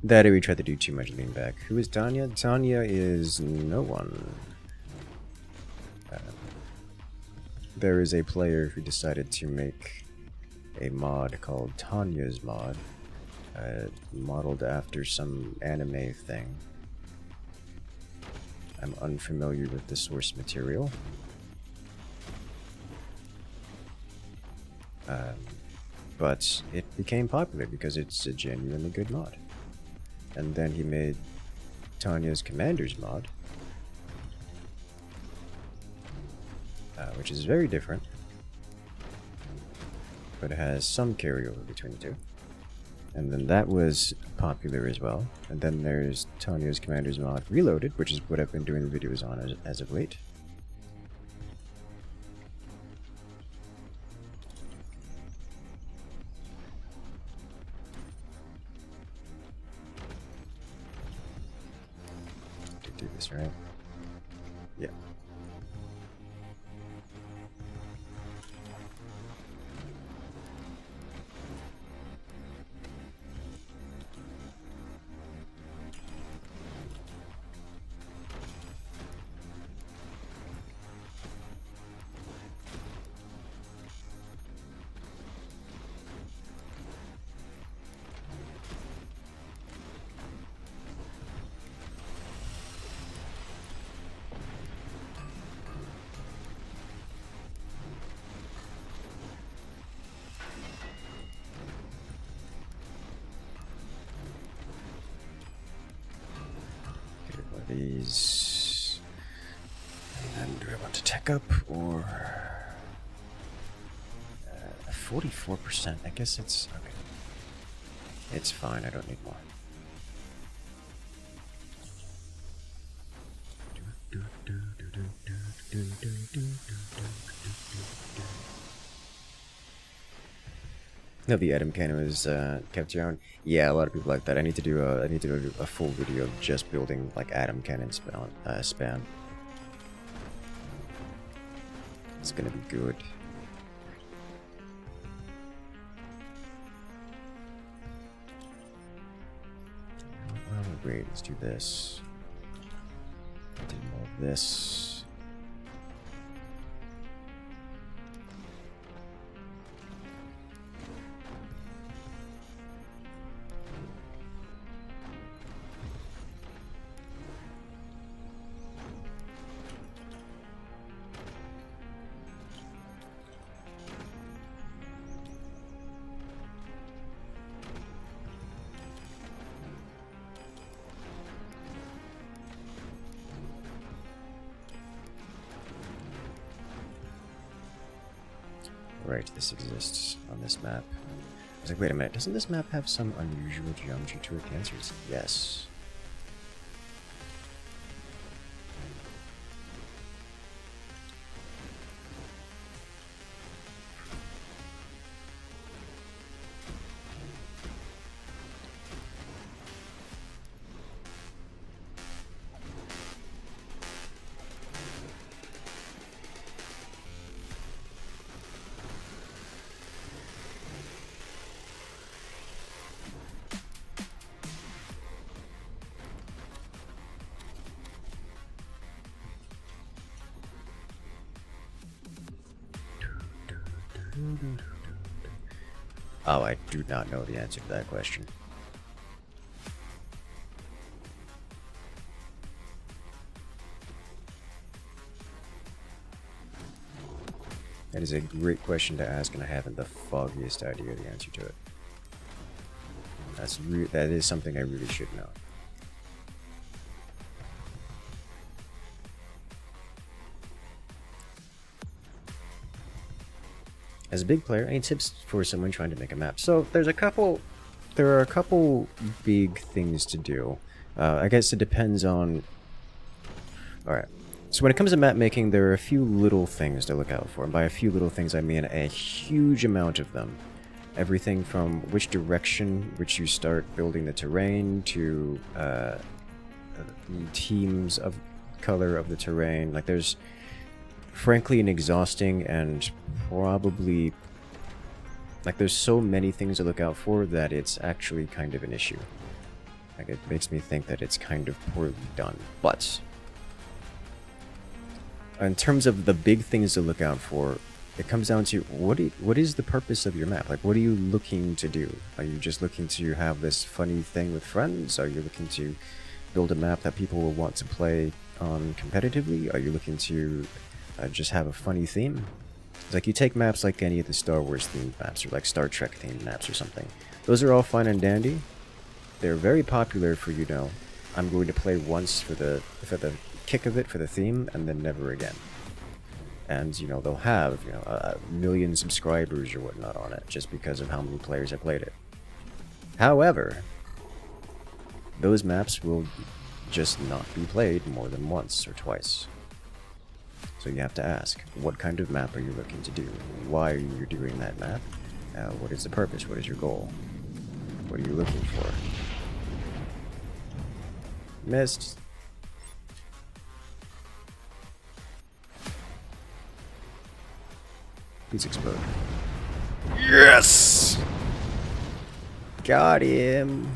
That or we tried to do too much lean back. Who is Tanya? Tanya is no one. There is a player who decided to make a mod called Tanya's mod, modeled after some anime thing. I'm unfamiliar with the source material. But it became popular because it's a genuinely good mod. And then he made Tanya's Commanders mod, which is very different, but it has some carryover between the two. And then that was popular as well. And then there's Tanya's Commanders mod Reloaded, which is what I've been doing videos on as of late. Do this right. Yeah. These, and then do I want to tech up or 44%? I guess it's okay. It's fine. I don't need more. No, the Atom Cannon was kept around. Yeah, a lot of people like that. I need to do a full video of just building like Atom Cannon span. It's gonna be good. Well, wait, let's do this. Do more of this. Right, this exists on this map. I was like, wait a minute, doesn't this map have some unusual geometry to it? The answer is yes. Oh, I do not know the answer to that question. That is a great question to ask, and I haven't the foggiest idea the answer to it. That is something I really should know. As a big player, any tips for someone trying to make a map? So there are a couple big things to do. I guess it depends on. All right. So when it comes to map making, there are a few little things to look out for, and by a few little things, I mean a huge amount of them. Everything from which direction which you start building the terrain to teams of color of the terrain. Like there's frankly an exhausting and probably like there's so many things to look out for that it's actually kind of an issue. Like it makes me think that it's kind of poorly done. But in terms of the big things to look out for, it comes down to what is the purpose of your map? Like what are you looking to do? Are you just looking to have this funny thing with friends? Are you looking to build a map that people will want to play on competitively? Are you looking to just have a funny theme? It's like you take maps like any of the Star Wars themed maps or like Star Trek themed maps or something. Those are all fine and dandy. They're very popular for, you know, I'm going to play once for the kick of it, for the theme, and then never again. And, you know, they'll have, you know, a million subscribers or whatnot on it just because of how many players have played it. However, those maps will just not be played more than once or twice. So you have to ask, what kind of map are you looking to do? Why are you doing that map? What is the purpose? What is your goal? What are you looking for? Missed. Please explode. Yes! Got him!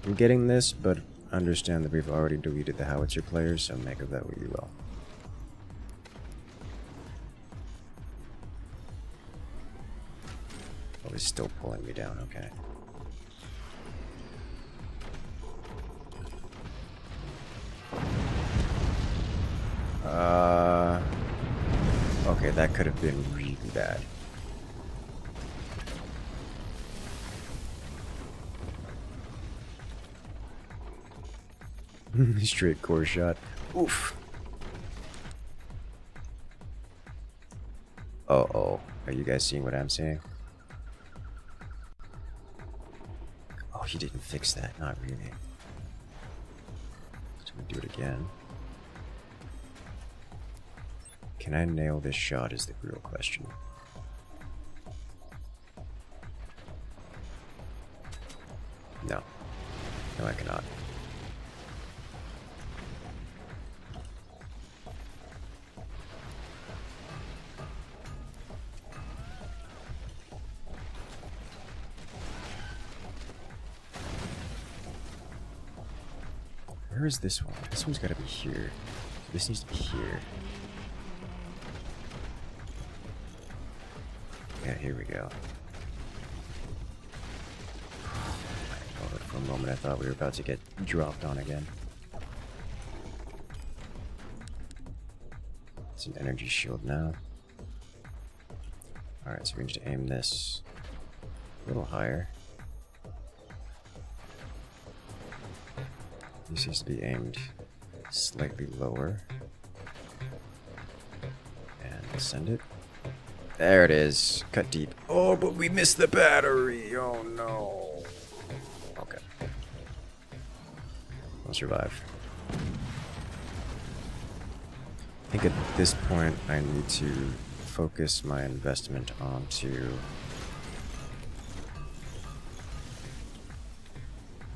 I'm getting this, but understand that we've already deleted the howitzer players, so make of that what you will. Oh, he's still pulling me down, okay. Okay, that could have been really bad. Straight core shot. Oof. Uh-oh. Are you guys seeing what I'm seeing? Oh, he didn't fix that. Not really. So I'm gonna do it again. Can I nail this shot is the real question. No. No, I cannot. Where is this one? This one's gotta be here. This needs to be here. Yeah, here we go. Oh, for a moment I thought we were about to get dropped on again. It's an energy shield now. Alright, so we need to aim this a little higher. This needs to be aimed slightly lower. And send it. There it is. Cut deep. Oh, but we missed the battery. Oh no. Okay. We'll survive. I think at this point I need to focus my investment onto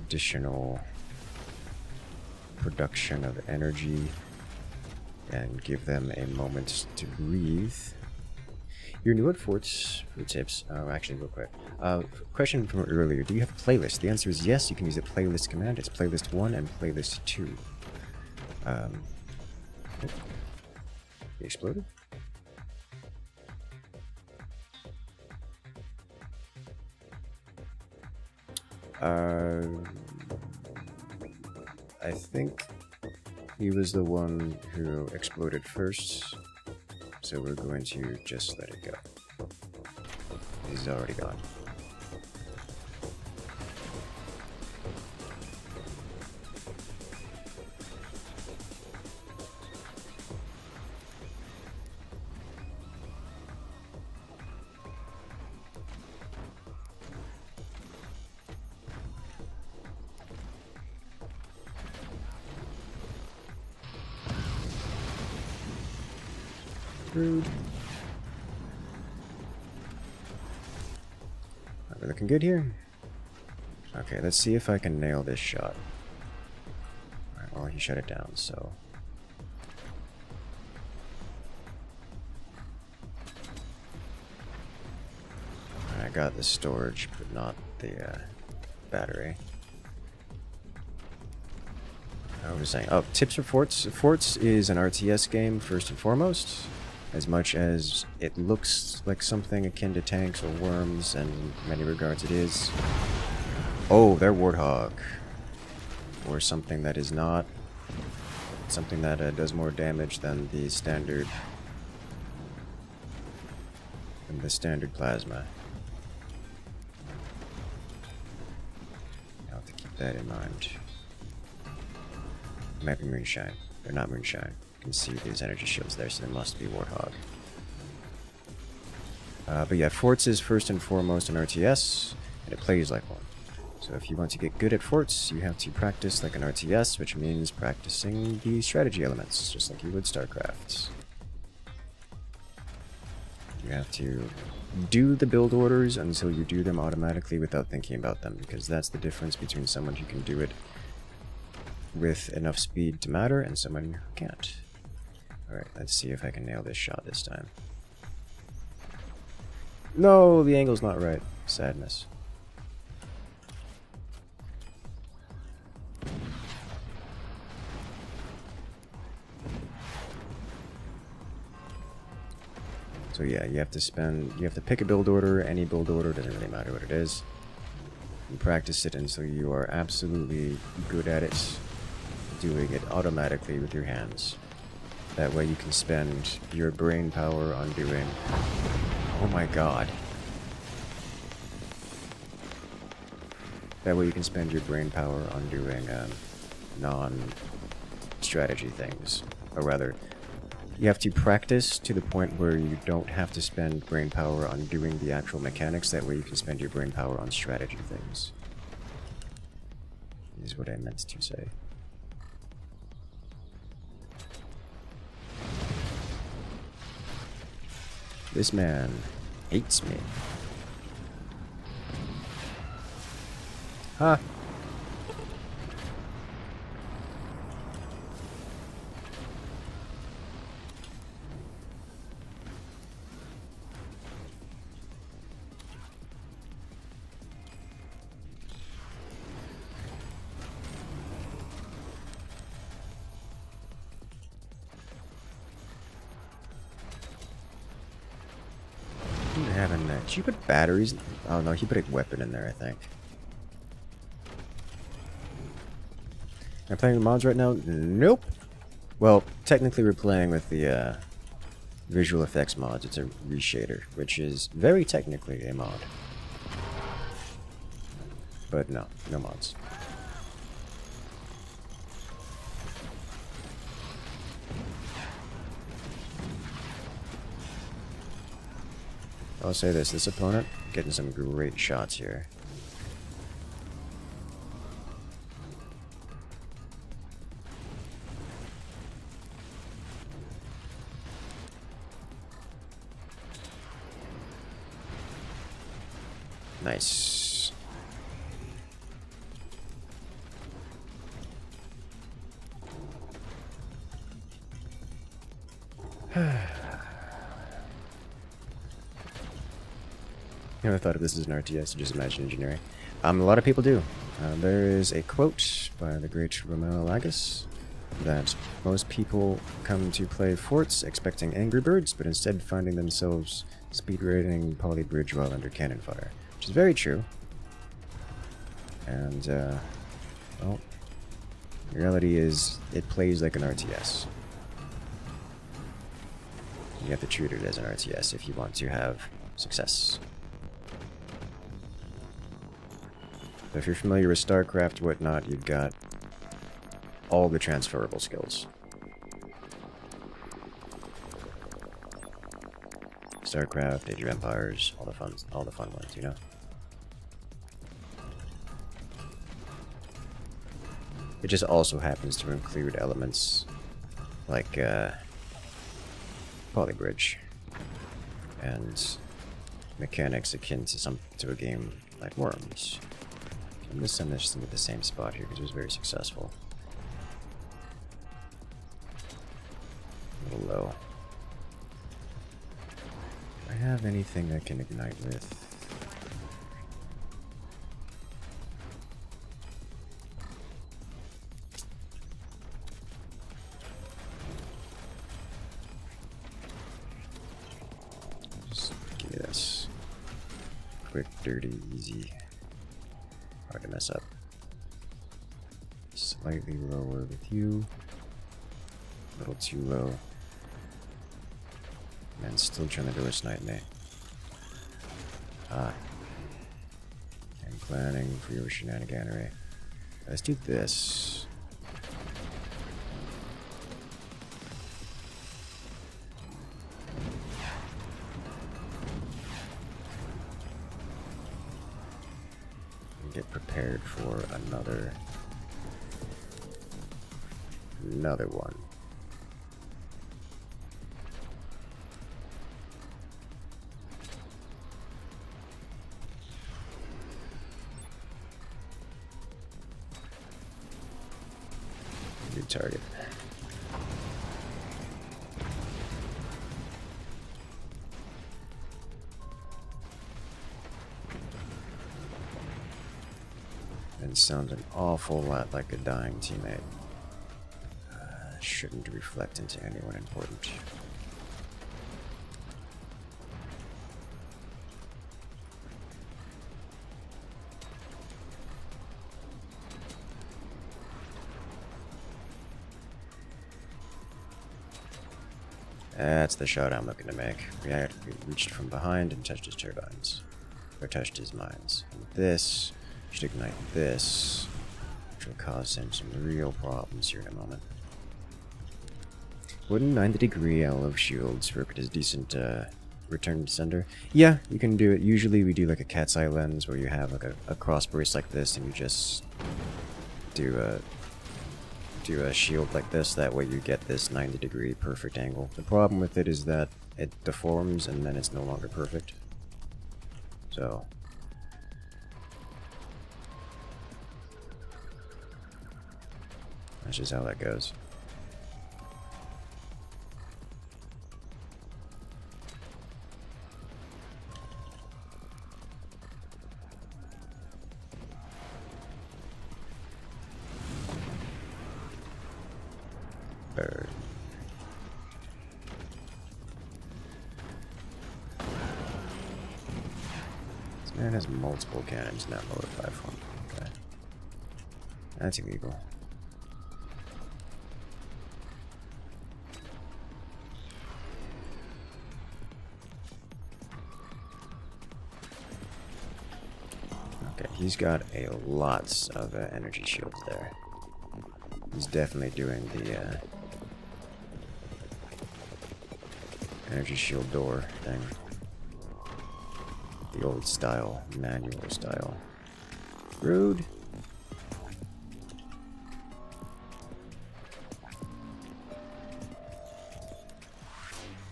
additional production of energy and give them a moment to breathe. You're new at forts for tips. Oh, actually, real quick. Question from earlier. Do you have a playlist? The answer is yes. You can use the playlist command. It's playlist 1 and playlist 2. Oh. He exploded? I think he was the one who exploded first, so we're going to just let it go. He's already gone. Rude. We're looking good here. Okay, let's see if I can nail this shot. Alright, well, he shut it down, so. I got the storage, but not the battery. I was saying, oh, tips for forts. Forts is an RTS game, first and foremost. As much as it looks like something akin to tanks or worms, and in many regards it is. Oh, they're Warthog. Or something that is not. Something that does more damage than the standard. Plasma. I'll have to keep that in mind. Might be Moonshine. They're not Moonshine. You can see these energy shields there, so they must be Warthog. But yeah, Forts is first and foremost an RTS, and it plays like one. So if you want to get good at Forts, you have to practice like an RTS, which means practicing the strategy elements, just like you would StarCraft. You have to do the build orders until you do them automatically without thinking about them, because that's the difference between someone who can do it with enough speed to matter and someone who can't. Alright, let's see if I can nail this shot this time. No, the angle's not right. Sadness. So yeah, you have to pick a build order, any build order, doesn't really matter what it is. You practice it until you are absolutely good at it, doing it automatically with your hands. That way you can spend your brain power on doing... Oh my god. That way you can spend your brain power on doing non-strategy things. Or rather, you have to practice to the point where you don't have to spend brain power on doing the actual mechanics. That way you can spend your brain power on strategy things. Is what I meant to say. This man hates me. Huh. What do you have in there? Did you put batteries? Oh no, he put a weapon in there, I think. Am I playing with mods right now? Nope. Well, technically we're playing with the visual effects mods. It's a reshader, which is very technically a mod. But no, no mods. I'll say this opponent getting some great shots here. Nice. You know, I thought of this as an RTS, just imagine engineering. A lot of people do. There is a quote by the great Romeo Lagus that most people come to play forts expecting Angry Birds, but instead finding themselves speedrunning Poly Bridge while under cannon fire, which is very true. And, well, the reality is it plays like an RTS. You have to treat it as an RTS if you want to have success. If you're familiar with StarCraft, whatnot, you've got all the transferable skills. StarCraft, Age of Empires, all the fun ones, you know. It just also happens to include elements like Polybridge and mechanics akin to a game like Worms. I'm going to send this into the same spot here because it was very successful. A little low. Do I have anything I can ignite with? Just give me this. Quick, dirty, easy. Hard to mess up. Slightly lower with you. A little too low. Man, still trying to do a snipe me. Ah. I'm planning for your shenaniganery. Let's do this. Get prepared for another one. Good target. And sounds an awful lot like a dying teammate. Shouldn't reflect into anyone important. That's the shot I'm looking to make. We reached from behind and touched his turbines. Or touched his mines. And this should ignite this, which will cause him some real problems here in a moment. Wouldn't 90-degree olive shields work as decent return to sender? Yeah, you can do it. Usually we do like a cat's eye lens where you have like a cross brace like this and you just do a shield like this. That way you get this 90-degree perfect angle. The problem with it is that it deforms and then it's no longer perfect. So that's just how that goes. Bird. This man has multiple cannons in that lower platform. Okay. That's illegal. Okay, he's got a lots of energy shields there. He's definitely doing the energy shield door thing. The old style, manual style. Rude.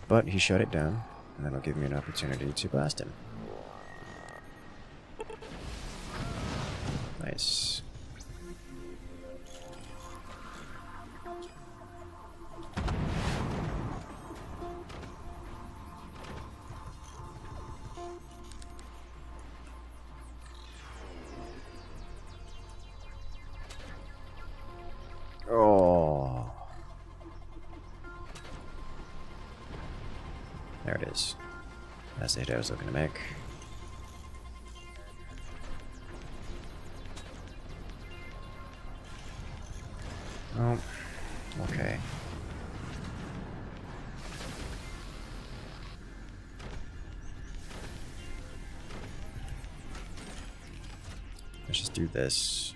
But he shut it down, and that'll give me an opportunity to blast him. Nice. Oh. There it is. That's the hit I was looking to make. Oh, okay. Let's just do this.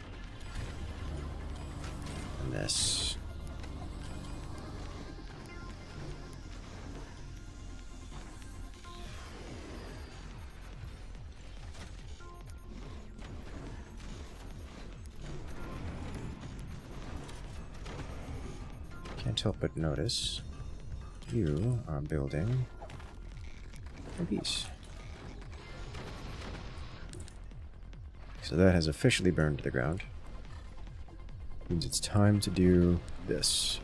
And this. Can't help but notice you are building a piece. So that has officially burned to the ground. Means it's time to do this.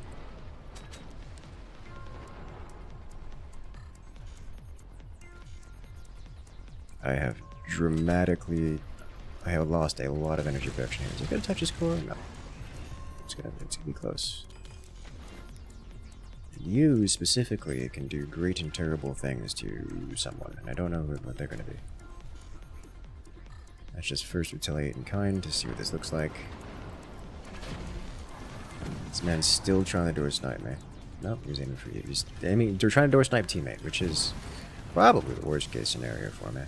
I have lost a lot of energy production here. Is it gonna touch his core? No. It's gonna be close. You specifically can do great and terrible things to someone, and I don't know what they're gonna be. Let's just first retaliate in kind to see what this looks like. This man's still trying to door snipe me. Nope, he's aiming for you. They're trying to door snipe teammate, which is probably the worst case scenario for me.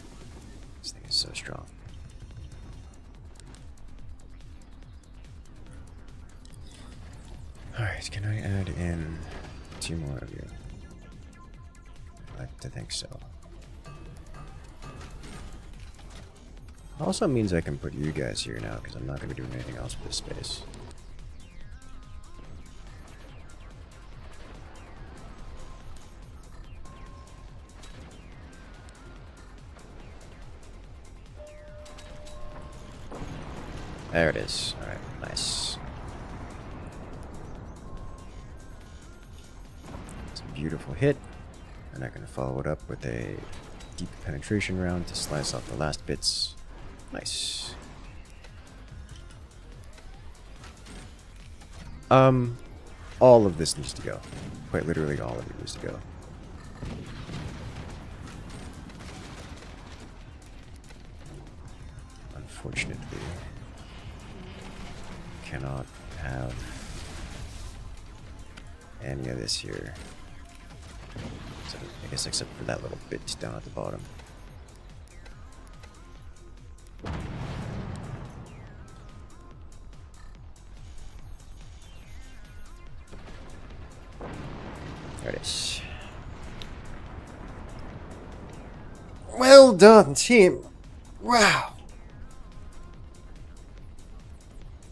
This thing is so strong. Alright, can I add in 2 more of you? I'd like to think so. Also means I can put you guys here now, because I'm not going to be doing anything else with this space. There it is. Alright, nice. It's a beautiful hit. And I'm going to follow it up with a deep penetration round to slice off the last bits. Nice. All of this needs to go. Quite literally all of it needs to go. Unfortunately, cannot have any of this here. So I guess except for that little bit down at the bottom. There it is. Well done, team. Wow.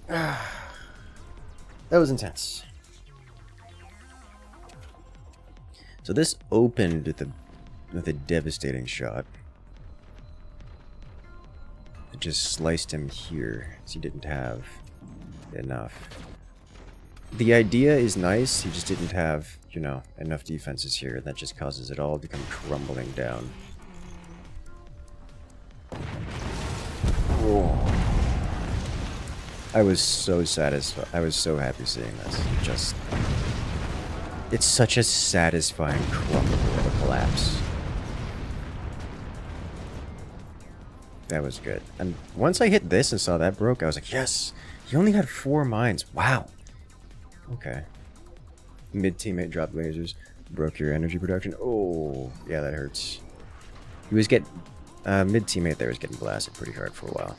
That was intense. So this opened with a devastating shot. It just sliced him here, so he didn't have enough. The idea is nice, he just didn't have, you know, enough defenses here. That just causes it all to come crumbling down. Oh. I was so satisfied. I was so happy seeing this. Just... it's such a satisfying crumble of a collapse. That was good. And once I hit this and saw that broke, I was like, yes! He only had 4 mines. Wow! Okay. Mid-teammate dropped lasers. Broke your energy production. Oh, yeah, that hurts. He was getting... mid-teammate there was getting blasted pretty hard for a while.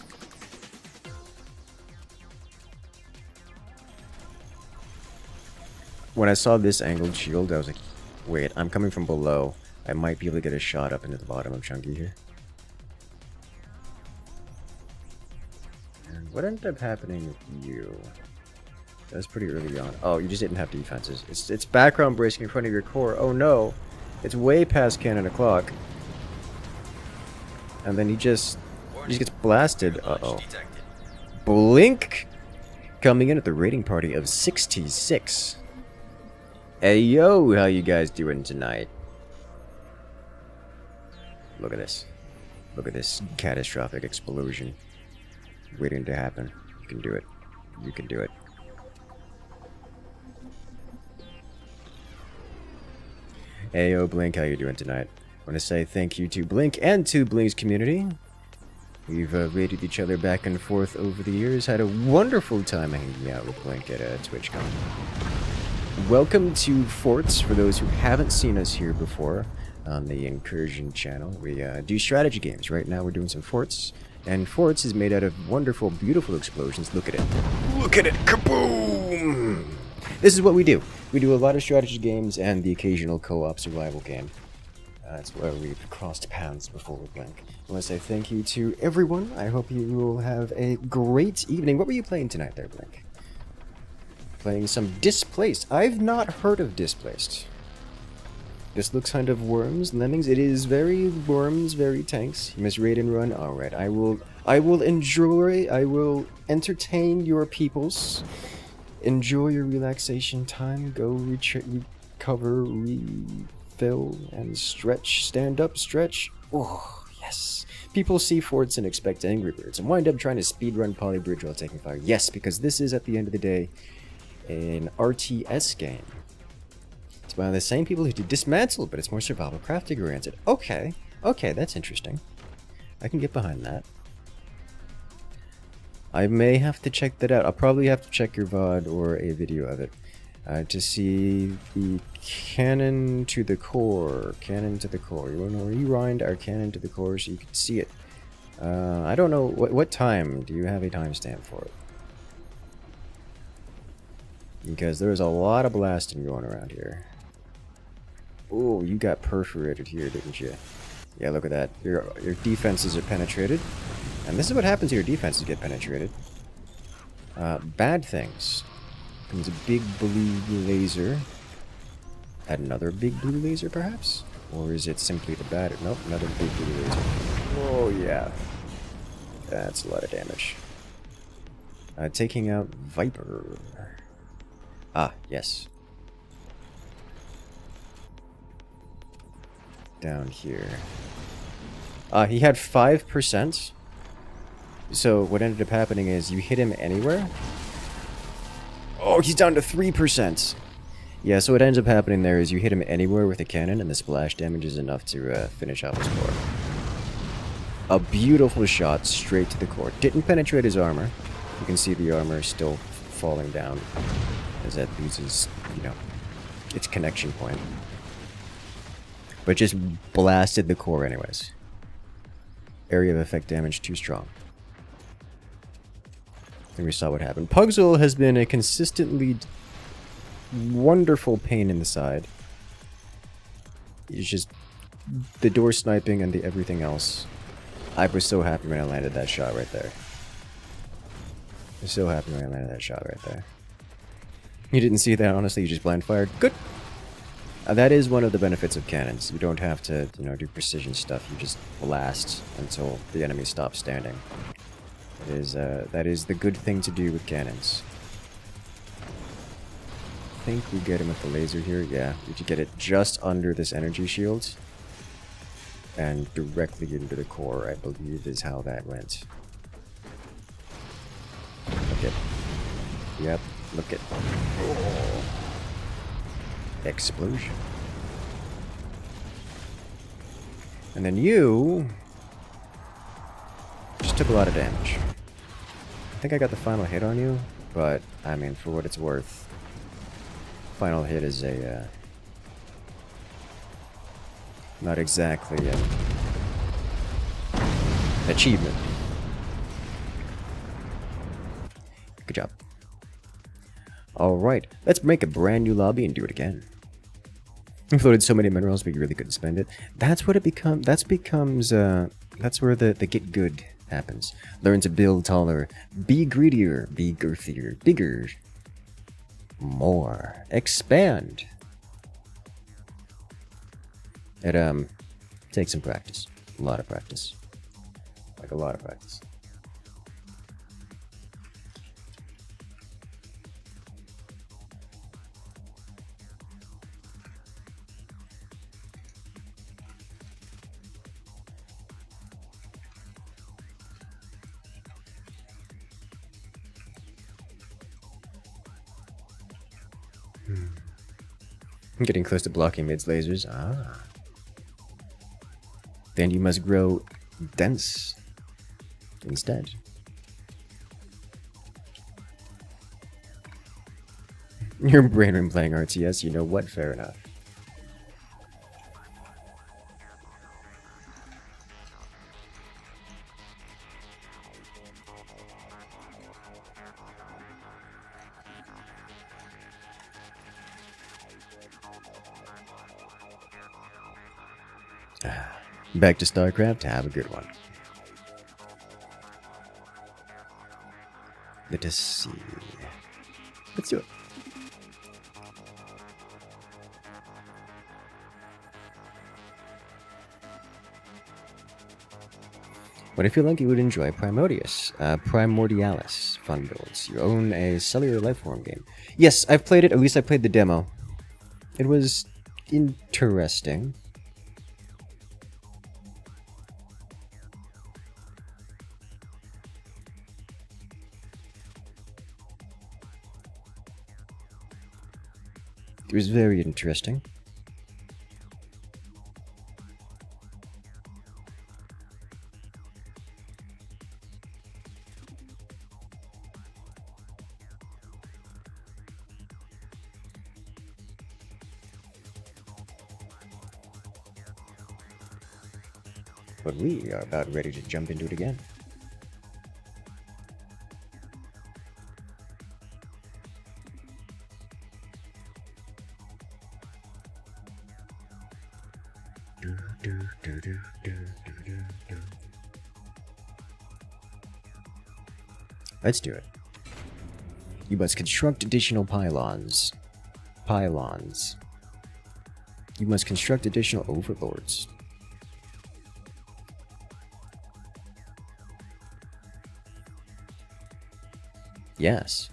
When I saw this angled shield, I was like, wait, I'm coming from below. I might be able to get a shot up into the bottom of Chunky here. And what ended up happening with you? That was pretty early on. Oh, you just didn't have defenses. It's background bracing in front of your core. Oh no! It's way past cannon o'clock. And then he just gets blasted. Uh-oh. Blink! Coming in at the rating party of 66. Hey yo, how you guys doing tonight? Look at this. Look at this catastrophic explosion waiting to happen. You can do it. You can do it. Hey yo, Blink, how you doing tonight? I want to say thank you to Blink and to Blink's community. We've rated each other back and forth over the years. Had a wonderful time hanging out with Blink at TwitchCon. Welcome to Forts, for those who haven't seen us here before on the Incursion channel. We do strategy games. Right now we're doing some Forts, and Forts is made out of wonderful, beautiful explosions. Look at it. Look at it! Kaboom! This is what we do. We do a lot of strategy games and the occasional co-op survival game. That's where we've crossed paths before with Blink. I want to say thank you to everyone. I hope you will have a great evening. What were you playing tonight there, Blink? Playing some Displaced. I've not heard of Displaced. This looks kind of Worms, Lemmings. It is very Worms, very tanks. You must raid and run. Alright, I will enjoy, I will entertain your peoples. Enjoy your relaxation time. Go recover, refill, and stretch. Stand up, stretch. Oh, yes. People see forts and expect Angry Birds and wind up trying to speedrun Polybridge while taking fire. Yes, because this is, at the end of the day, an RTS game. It's by the same people who did Dismantle, but it's more survival crafting oriented. Okay, okay, that's interesting. I can get behind that. I may have to check that out. I'll probably have to check your VOD or a video of it to see the cannon to the core. Cannon to the core. You want to rewind our cannon to the core so you can see it. I don't know. What time? Do you have a timestamp for it? Because there's a lot of blasting going around here. Oh, you got perforated here, didn't you? Yeah, look at that. Your defenses are penetrated. And this is what happens when your defenses get penetrated. Bad things. Comes a big blue laser. Another big blue laser, perhaps? Or is it simply the bad? Nope, another big blue laser. Oh, yeah. That's a lot of damage. Taking out Viper. Ah, yes. Down here. He had 5%. So what ended up happening is you hit him anywhere. Oh, he's down to 3%. Yeah, so what ends up happening there is you hit him anywhere with a cannon and the splash damage is enough to finish off his core. A beautiful shot straight to the core. Didn't penetrate his armor. You can see the armor still falling down as that loses, you know, its connection point. But just blasted the core anyways. Area of effect damage too strong. And we saw what happened. Pugzil has been a consistently wonderful pain in the side. It's just the door sniping and the everything else. I was so happy when I landed that shot right there. I was so happy when I landed that shot right there. You didn't see that, honestly, you just blind fired. Good! That is one of the benefits of cannons. You don't have to, you know, do precision stuff. You just blast until the enemy stops standing. That is the good thing to do with cannons. I think we get him with the laser here. Yeah, we should get it just under this energy shield. And directly into the core, I believe, is how that went. Look at... Yep, look at... Oh. Explosion. And then you... just took a lot of damage. I think I got the final hit on you, but, I mean, for what it's worth, final hit is a, not exactly an achievement. Good job. Alright, let's make a brand new lobby and do it again. We've loaded so many minerals we really couldn't spend it. That's what it becomes. That's where the get good happens. Learn to build taller, be greedier, be girthier, bigger, more, expand. It takes some practice. A lot of practice. Like a lot of practice. I'm getting close to blocking mid's lasers. Ah. Then you must grow dense instead. Your brain when playing RTS, you know what? Fair enough. Back to StarCraft, have a good one. Let us see. Let's do it. What if you like, you would enjoy Primordialis fun builds. You own a cellular lifeform game. Yes, I've played it. At least I played the demo. It was interesting. It was very interesting. But we are about ready to jump into it again. Let's do it. You must construct additional pylons. Pylons. You must construct additional overlords. Yes.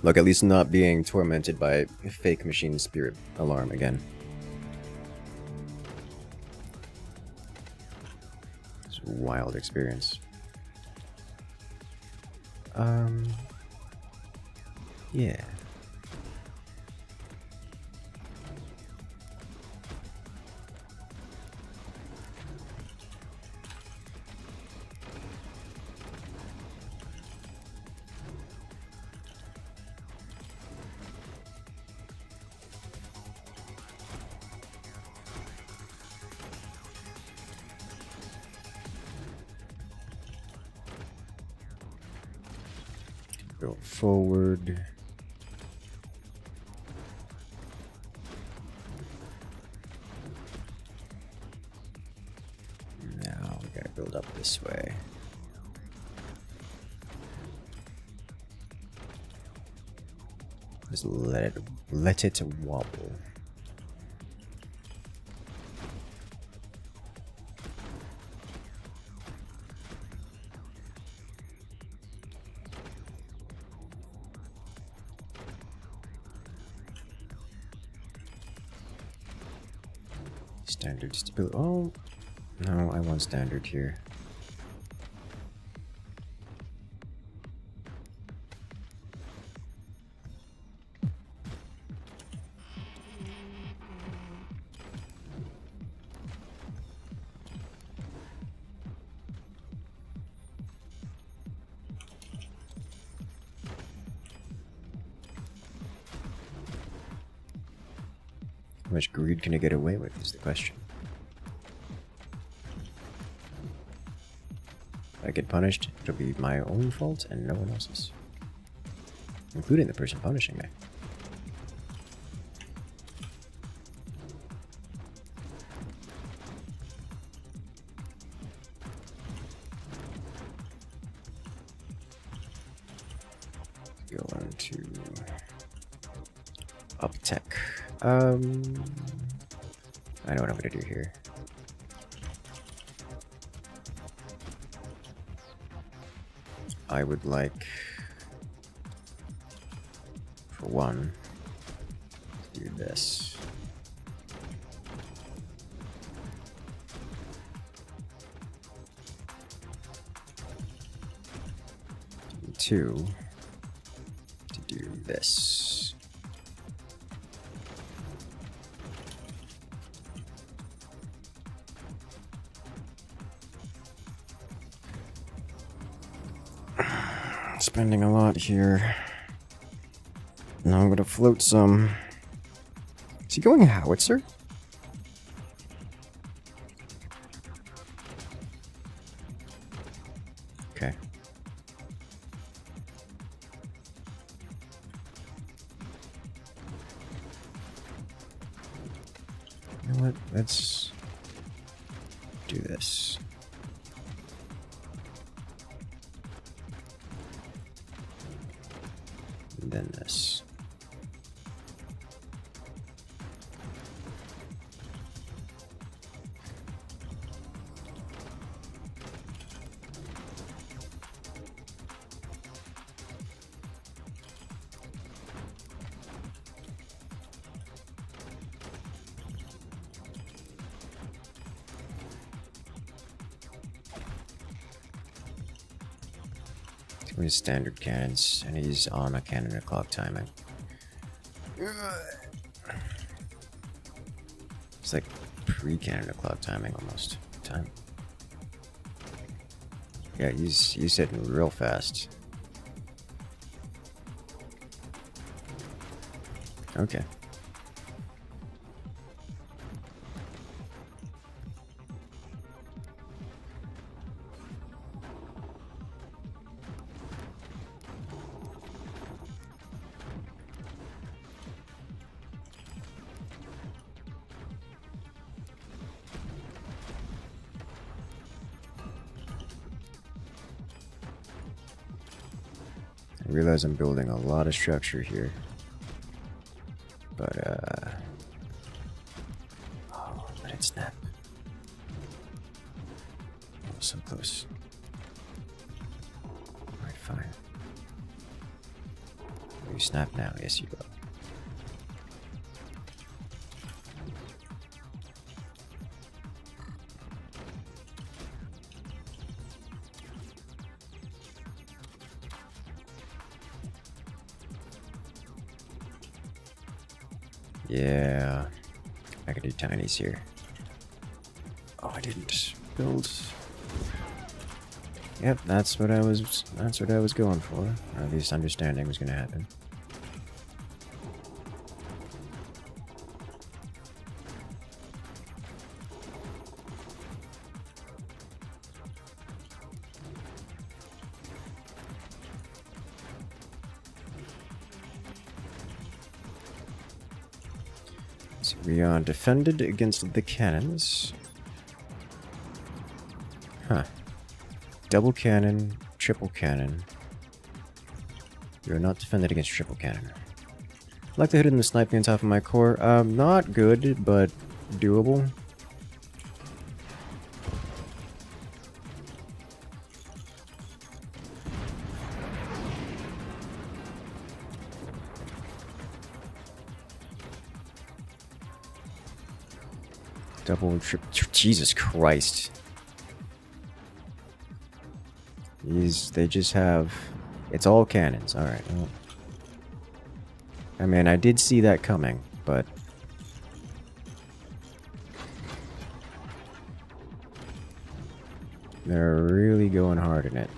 Look, at least not being tormented by fake machine spirit alarm again. It's a wild experience. Yeah. Go forward. Now we gotta build up this way. Just let it wobble. Standard stability. Oh, no, I want standard here. How much greed can I get away with is the question. If I get punished, it'll be my own fault and no one else's. Including the person punishing me. Go on to up tech. I know what I'm gonna do here. I would like, for one, to do this. And two, to do this. Spending a lot here. Now I'm gonna float some. Is he going howitzer? Okay. You know what? Let's do this. Than this. His standard cannons, and he's on a cannon o'clock timing. It's like pre-cannon o'clock timing almost. Time. Yeah, he's hitting real fast. Okay. I realize I'm building a lot of structure here. But, oh, let it snap. Oh, so close. Alright, fine. Will you snap now? Yes, you will. Yeah, I can do tinies here. Oh, I didn't build. Yep, that's what I was going for. Or at least understanding was gonna happen. So we are defended against the cannons. Huh. Double cannon, triple cannon. We are not defended against triple cannon. like to hit in the sniping on top of my core. Not good, but doable. Double, Jesus Christ. They just have... It's all cannons. Alright, well. I mean, I did see that coming, but... They're really going hard in it.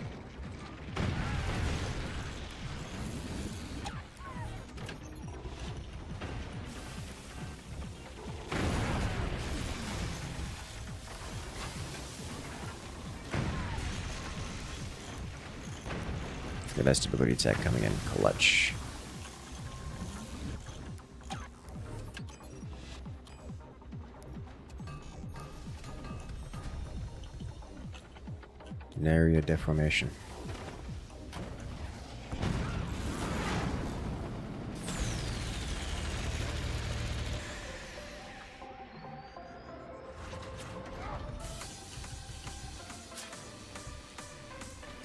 The best stability attack coming in clutch. An area deformation.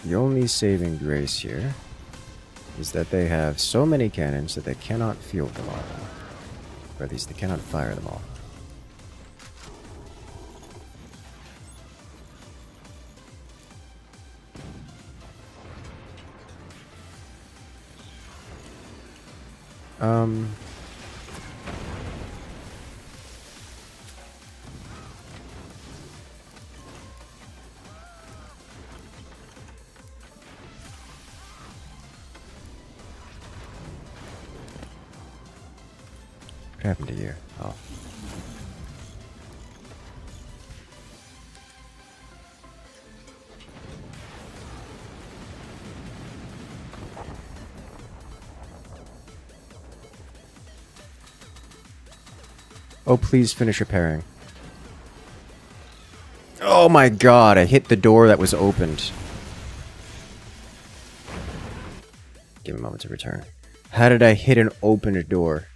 The only saving grace here is that they have so many cannons that they cannot field them all. Or at least they cannot fire them all. What happened to you? Oh. Oh, please finish repairing. Oh my god, I hit the door that was opened. Give me a moment to return. How did I hit an opened door?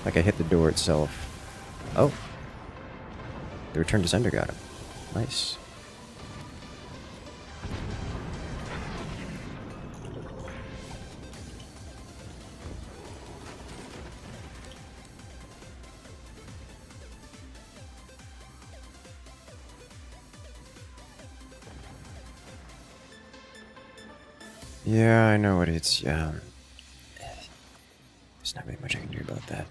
Like I hit the door itself. Oh. The return to sender got him. Nice. Yeah, I know what it's, yeah. There's not really much I can do about that.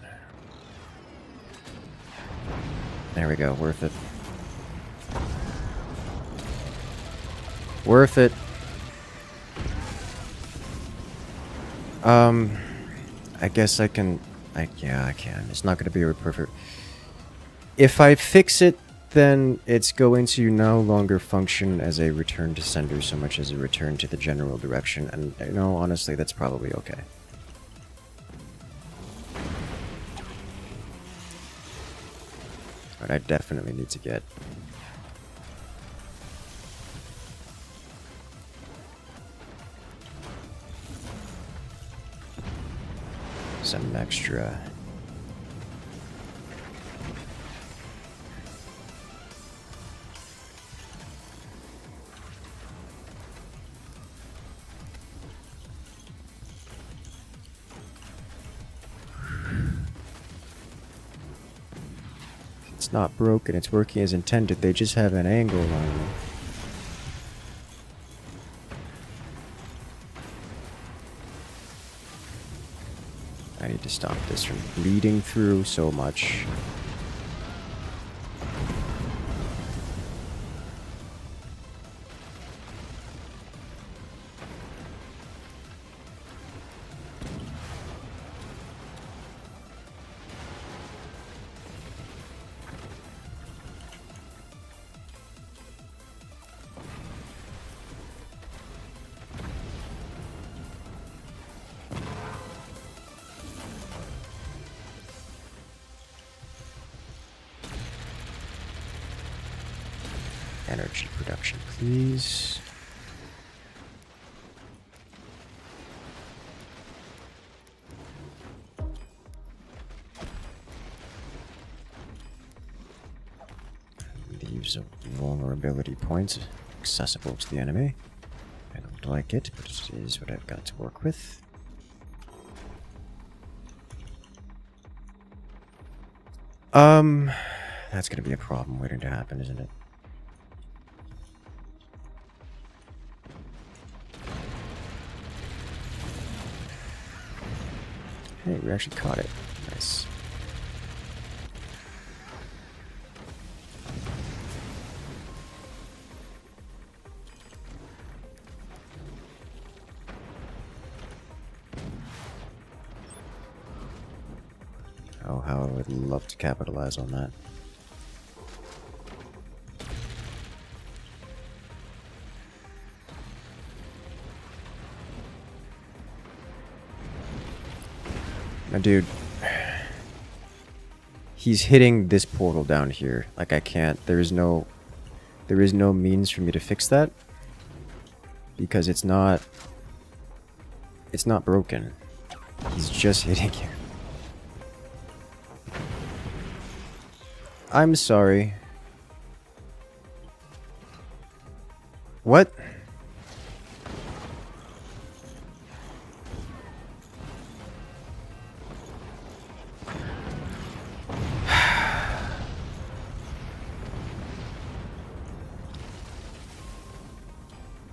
There we go, worth it. Worth it. I guess I can, yeah, I can. It's not gonna be a perfect... If I fix it, then it's going to no longer function as a return to sender so much as a return to the general direction, and you know, honestly, that's probably okay. But I definitely need to get some extra. It's not broken, it's working as intended, they just have an angle on it. I need to stop this from bleeding through so much. energy production, please. Leaves a vulnerability point accessible to the enemy. I don't like it, but it is what I've got to work with. That's gonna be a problem waiting to happen, isn't it? Hey, we actually caught it. Nice. Oh, how I would love to capitalize on that. My dude, he's hitting this portal down here. Like, I can't, there is no means for me to fix that because it's not broken. He's just hitting here. I'm sorry. What?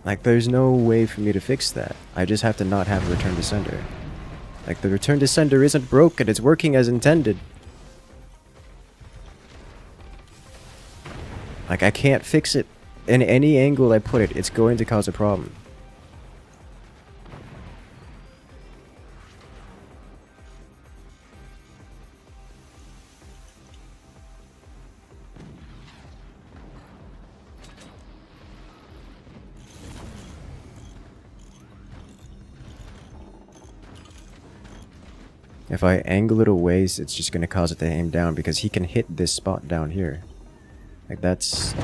Like, there's no way for me to fix that. I just have to not have a return to sender. Like, the return to sender isn't broken, it's working as intended. Like, I can't fix it. In any angle I put it, it's going to cause a problem. If I angle it away, it's just going to cause it to aim down because he can hit this spot down here. Like, that's...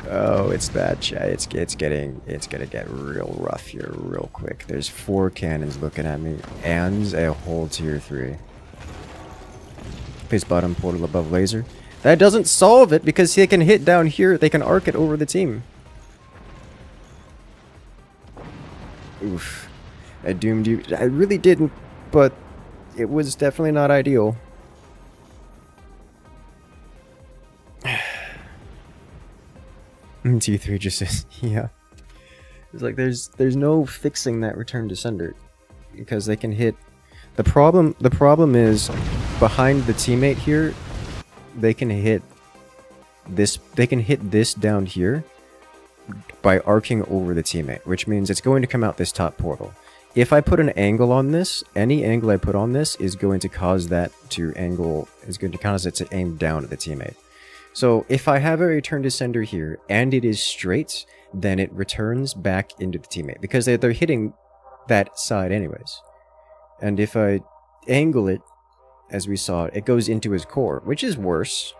Oh, it's bad, chat. It's gonna get real rough here real quick. There's 4 cannons looking at me and a whole tier 3. Place bottom portal above laser. That doesn't solve it because they can hit down here. They can arc it over the team. Oof. I doomed you. I really didn't, but it was definitely not ideal. T3 just says, yeah. It's like there's no fixing that return to sender because they can hit. The problem is behind the teammate here. They can hit this. They can hit this down here by arcing over the teammate, which means it's going to come out this top portal. If I put an angle on this, any angle I put on this is going to cause that to angle. Is going to cause it to aim down at the teammate. So if I have a return to sender here and it is straight, then it returns back into the teammate because they're hitting that side anyways. And if I angle it, as we saw, it goes into his core, which is worse.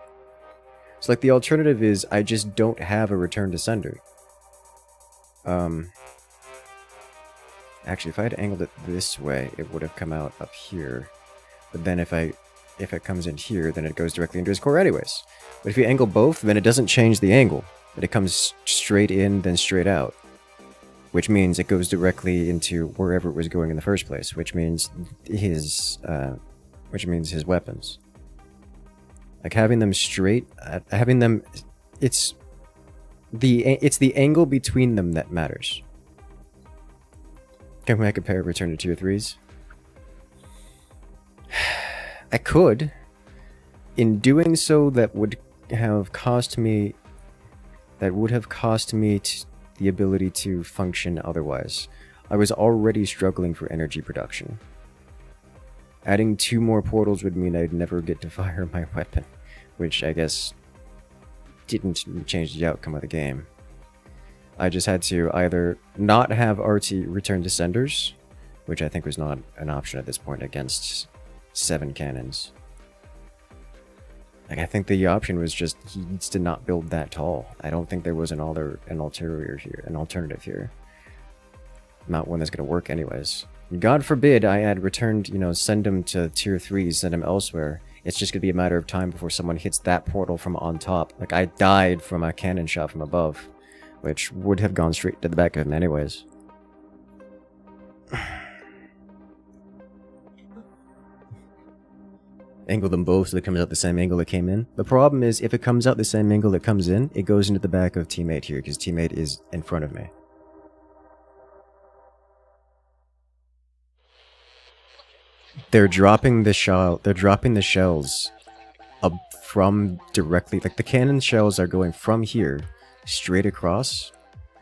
So like the alternative is I just don't have a return to sender. Actually, if I had angled it this way, it would have come out up here. But then if it comes in here, then it goes directly into his core anyways. But if you angle both, then it doesn't change the angle. But it comes straight in, then straight out. Which means it goes directly into wherever it was going in the first place. Which means his weapons. Like having them straight, it's the angle between them that matters. Can I compare return to tier 3s? I could. In doing so, that would have cost me the ability to function otherwise. I was already struggling for energy production. Adding 2 more portals would mean I'd never get to fire my weapon, which I guess didn't change the outcome of the game. I just had to either not have RT return to senders, which I think was not an option at this point against 7 cannons, Like, I think the option was just he needs to not build that tall. I don't think there was an alternative here. Not one that's gonna work anyways. God forbid I had returned, you know, send him to tier 3, send him elsewhere. It's just gonna be a matter of time before someone hits that portal from on top. Like, I died from a cannon shot from above, which would have gone straight to the back of him anyways. Angle them both so it comes out the same angle it came in. The problem is, if it comes out the same angle it comes in, it goes into the back of teammate here, because teammate is in front of me. They're dropping the shells up from directly, like the cannon shells are going from here straight across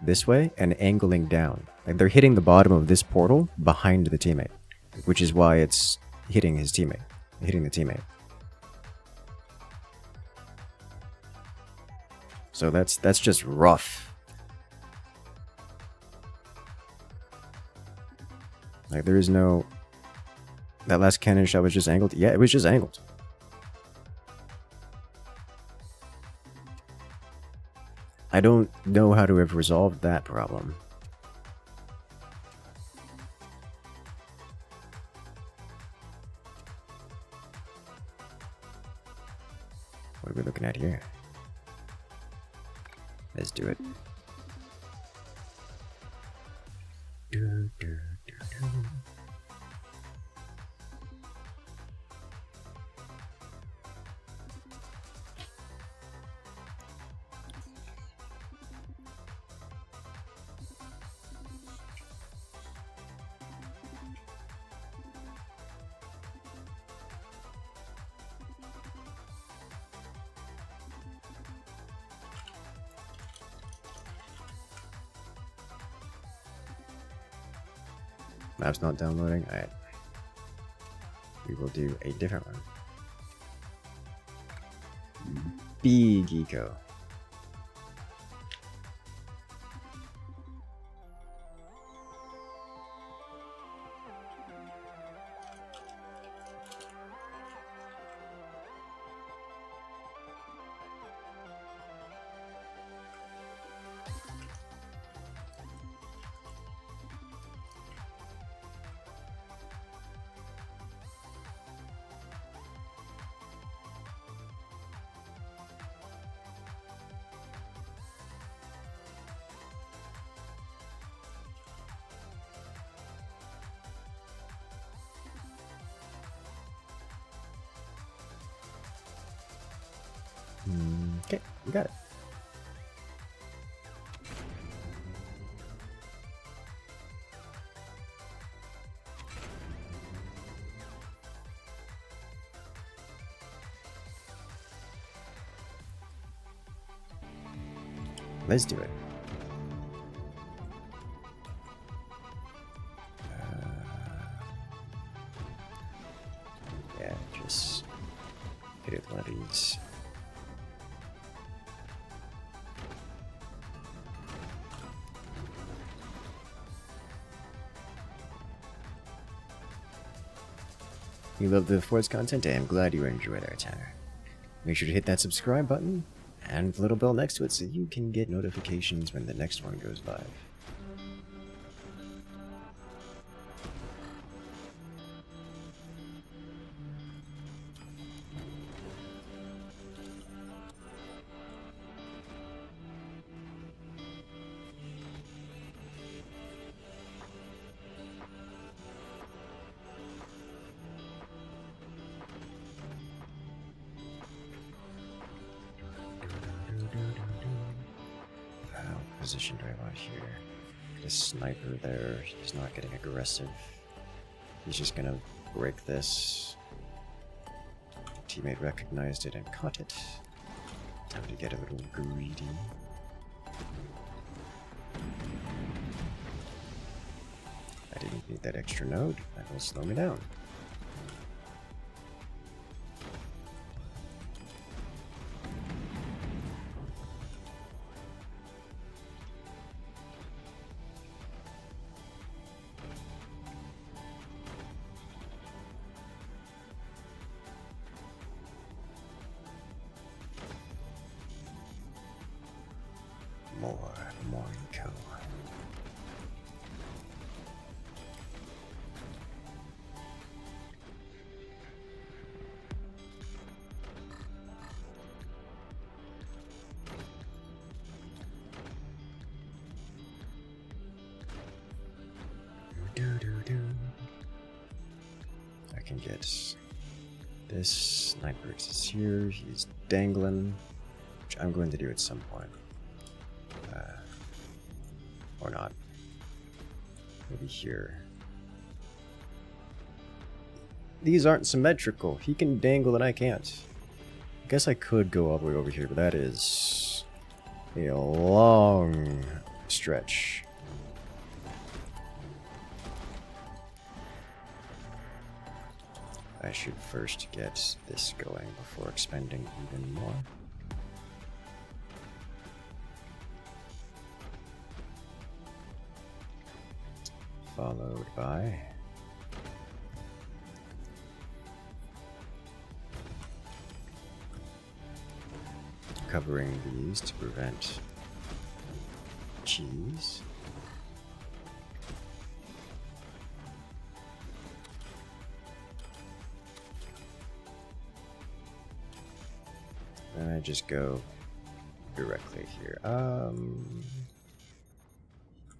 this way and angling down. Like, they're hitting the bottom of this portal behind the teammate, which is why it's hitting his teammate. Hitting the teammate. So that's just rough. Like, there is no... That last cannon shot was just angled? Yeah, it was just angled. I don't know how to have resolved that problem. What are we looking at here? Let's do it. Map's not downloading. Alright. We will do a different one. Big eco. Okay, we got it. Let's do it. Yeah, just hit it with one of these. You love the Force content? I am glad you enjoyed our Tanner. Make sure to hit that subscribe button and the little bell next to it so you can get notifications when the next one goes live. Position do I want here? Get a sniper there. He's not getting aggressive. He's just gonna break this. Teammate recognized it and caught it. Time to get a little greedy. I didn't need that extra node. That will slow me down. More Inco. I can get this. Sniper is here. He's dangling, which I'm going to do at some point. Or not. Maybe here. These aren't symmetrical. He can dangle and I can't. I guess I could go all the way over here, but that is a long stretch. I should first get this going before expending even more. Followed by covering these to prevent cheese. And I just go directly here.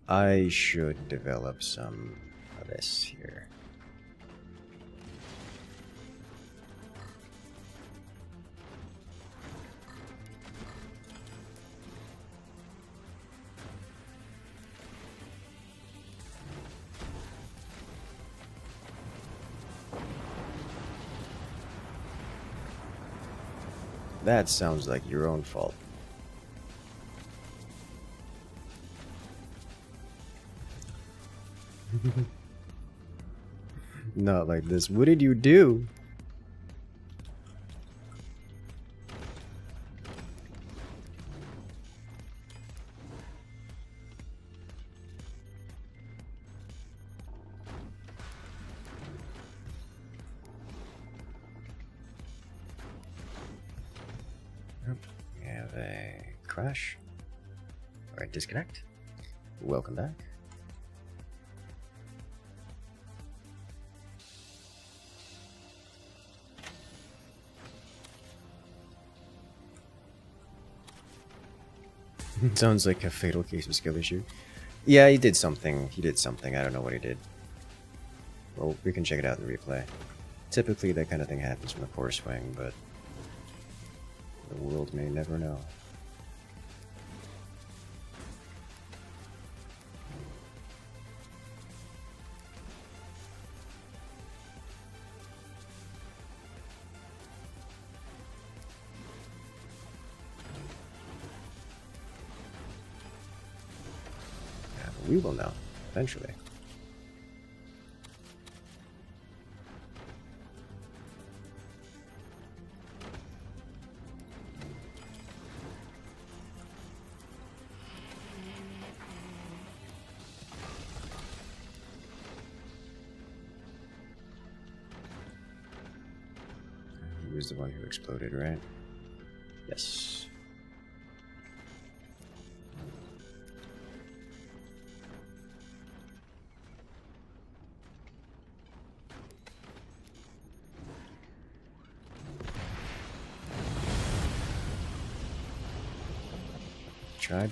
I should develop some of this here. That sounds like your own fault. Not like this. What did you do? We have a crash. Alright, disconnect. Welcome back. Sounds like a fatal case of skill issue. Yeah, he did something. He did something. I don't know what he did. Well, we can check it out in the replay. Typically, that kind of thing happens from a core swing, but the world may never know. We will know, eventually. He was the one who exploded, right? Yes. Tried.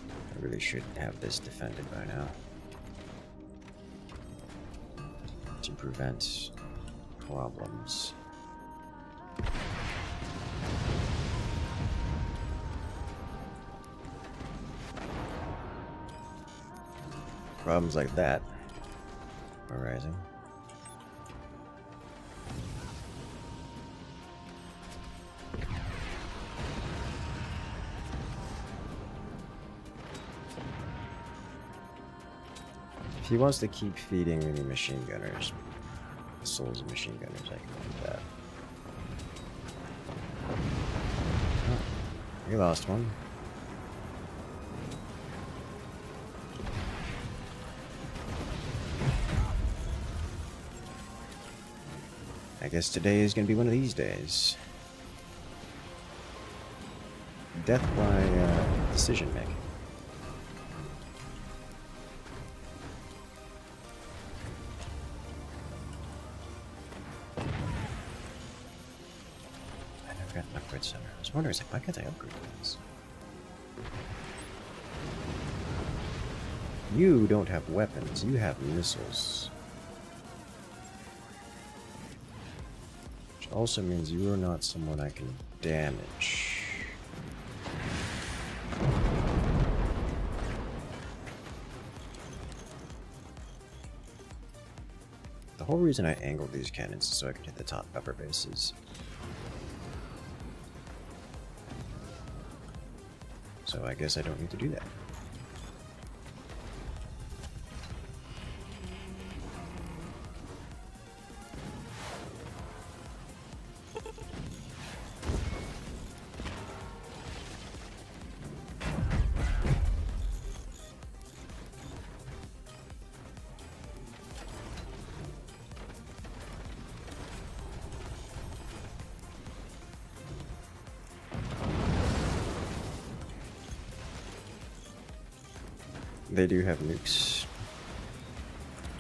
I really should have this defended by now to prevent problems. Problems like that arising. If he wants to keep feeding the machine gunners, the souls of machine gunners, I can do that. Oh, we lost one. I guess today is going to be one of these days. Death by decision making. I never got an upgrade center. I was wondering, like, why can't I upgrade this? You don't have weapons, you have missiles. Which also means you are not someone I can damage. The whole reason I angled these cannons is so I can hit the top upper bases. So I guess I don't need to do that. They do have nukes,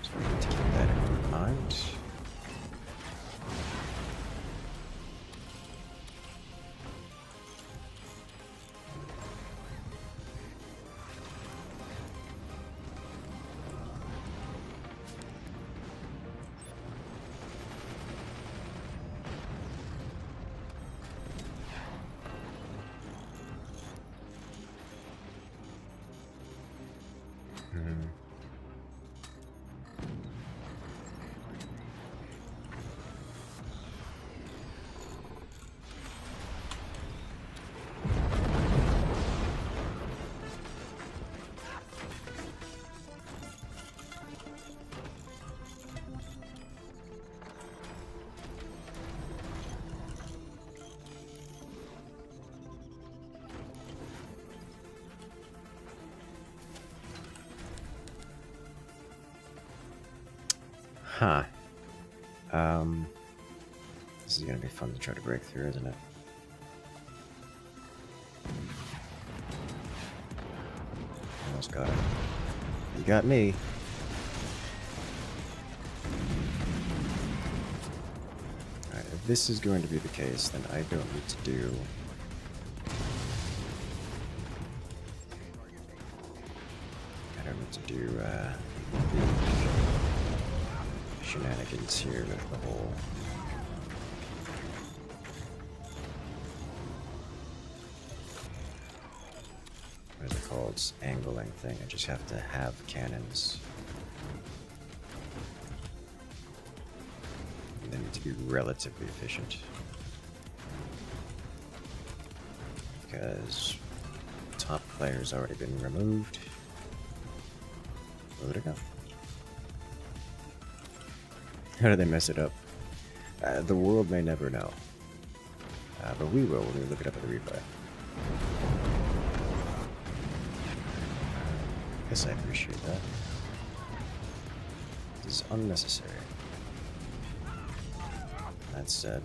so we need to keep that in mind. Huh. This is gonna be fun to try to break through, isn't it? Almost got it. You got me. Alright, if this is going to be the case, then I don't need to do... I don't need to do, shenanigans here with the whole what is it called? It's angling thing. I just have to have cannons. And they need to be relatively efficient. Because top player's already been removed. Where would it go? How did they mess it up? The world may never know. But we will when we look it up at the replay. Guess I appreciate that. This is unnecessary. That said,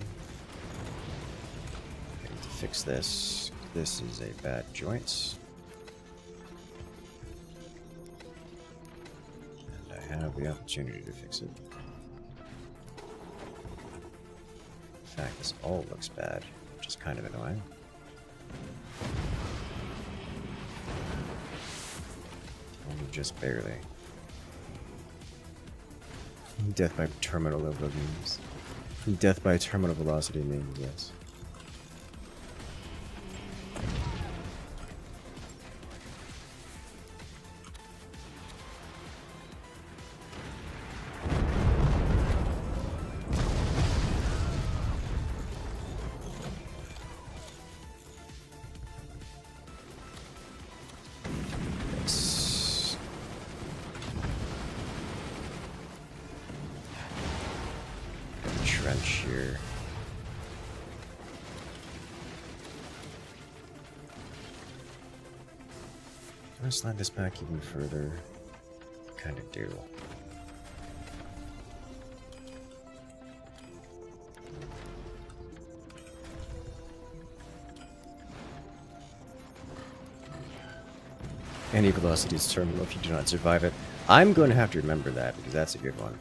I need to fix this. This is a bad joint. And I have the opportunity to fix it. In fact, this all looks bad, which is kind of annoying. Only just barely. Death by terminal level means. Death by terminal velocity means, yes. Trench here. I'm gonna slide this back even further. Kind of do. Any velocity is terminal if you do not survive it. I'm going to have to remember that because that's a good one.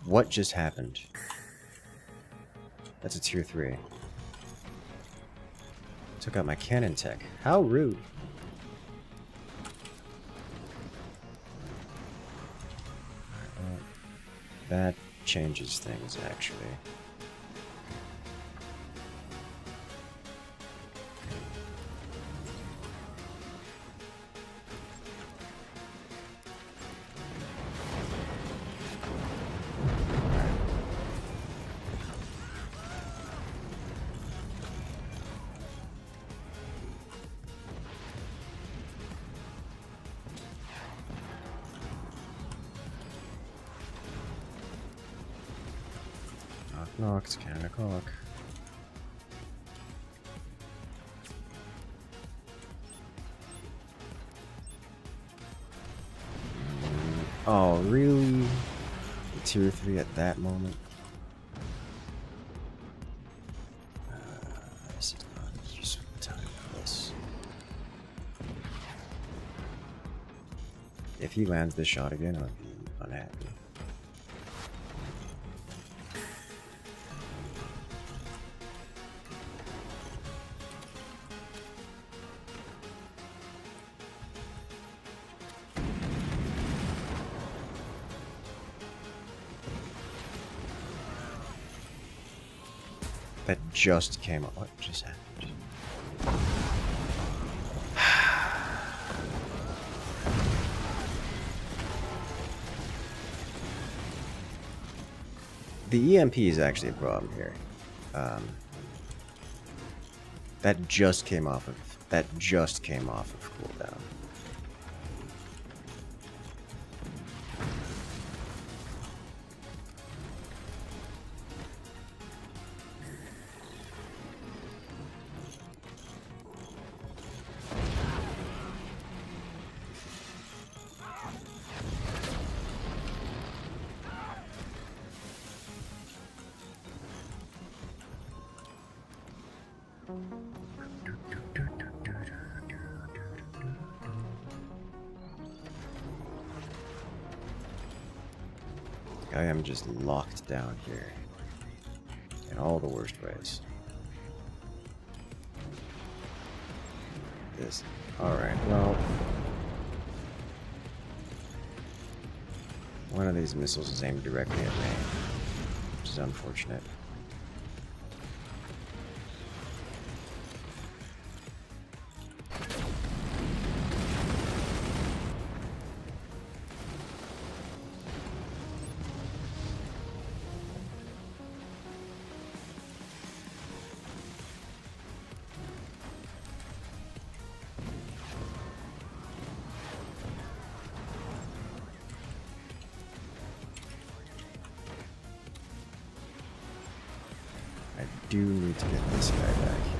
What just happened? That's a tier 3. Took out my cannon tech. How rude. That changes things, actually. Knock, it's cannon o'clock. Oh, really? Tier 3 at that moment? This is not a useful time for this. If he lands this shot again, I'll be unhappy. That just came up. What just happened? The EMP is actually a problem here. That just came off of cooldown. I am just locked down here in all the worst ways. This. Alright, well. One of these missiles is aimed directly at me, which is unfortunate. I do need to get this guy back here.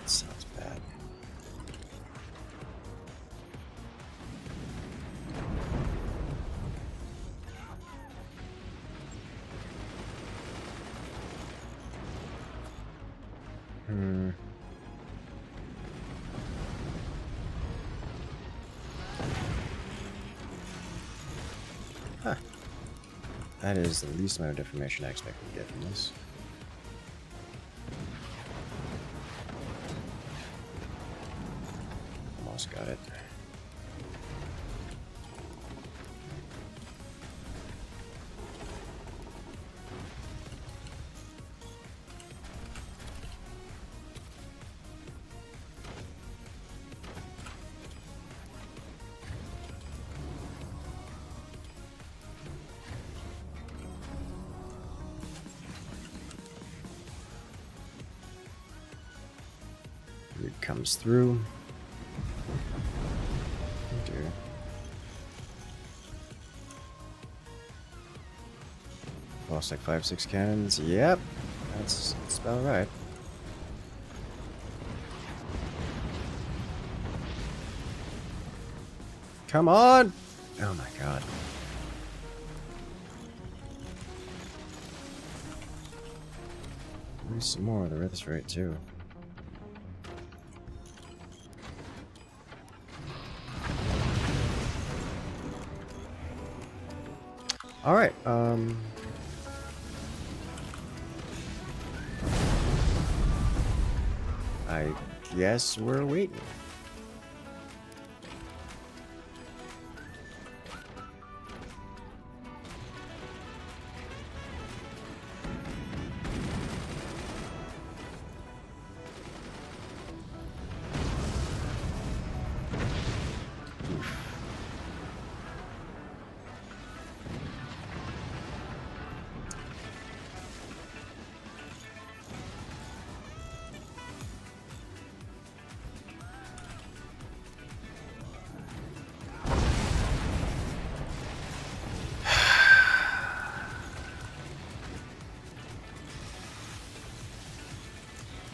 That sounds bad. Huh. That is the least amount of information I expected to get from this. Almost got it. It comes through. Oh dear. Lost like 5-6 cannons. Yep, that's about right. Come on! Oh my god. There's some more at this rate too. Alright, I guess we're waiting.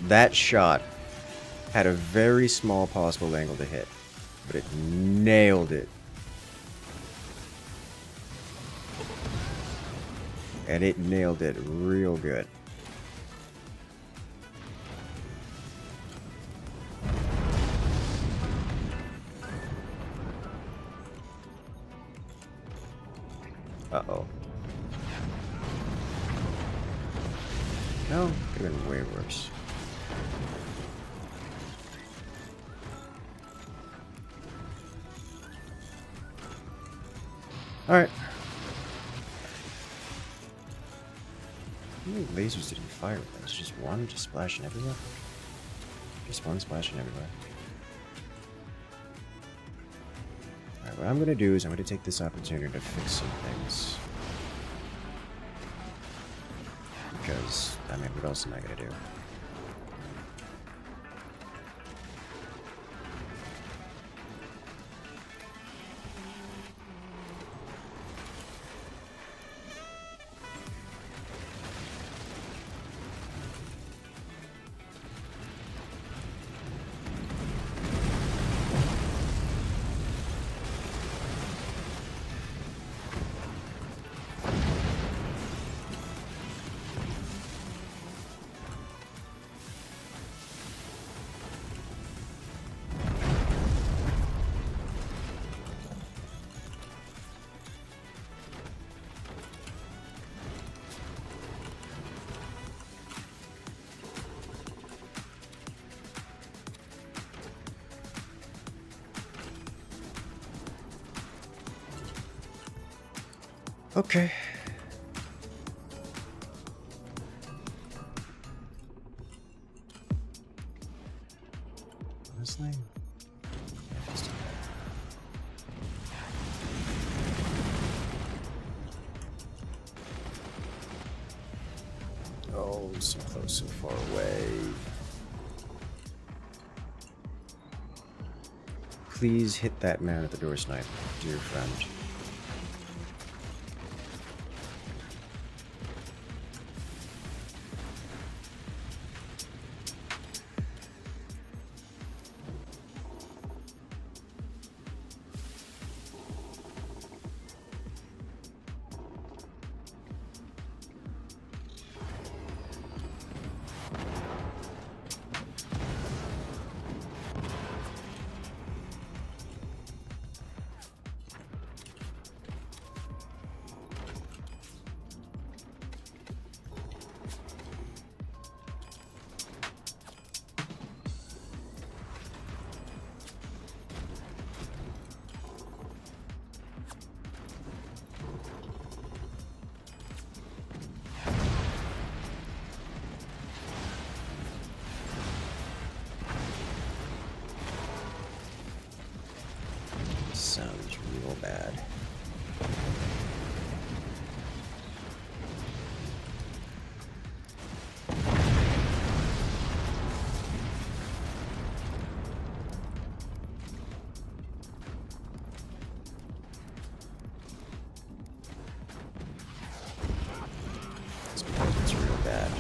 That shot had a very small possible angle to hit, but it nailed it. And it nailed it real good. Uh-oh. No, could have been way worse. Alright. How many lasers did he fire with those? Just one? Just splashing everywhere? Just one splashing everywhere. Alright, what I'm gonna do is I'm gonna take this opportunity to fix some things. Because, I mean, what else am I gonna do? Okay. Honestly, oh, so close, so far away. Please hit that man at the door snipe, dear friend. bad.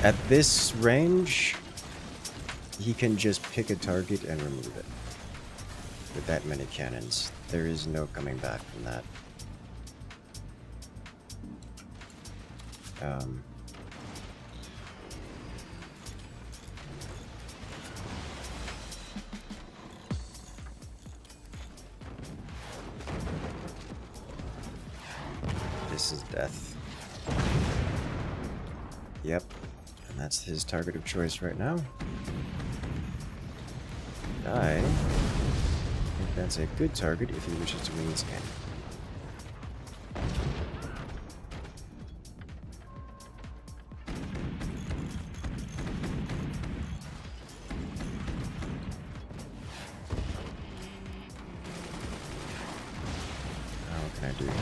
At this range, he can just pick a target and remove it. With that many cannons, there is no coming back from that. This is death. Yep. And that's his target of choice right now. I think that's a good target if he wishes to wing his cannon. What can I do here?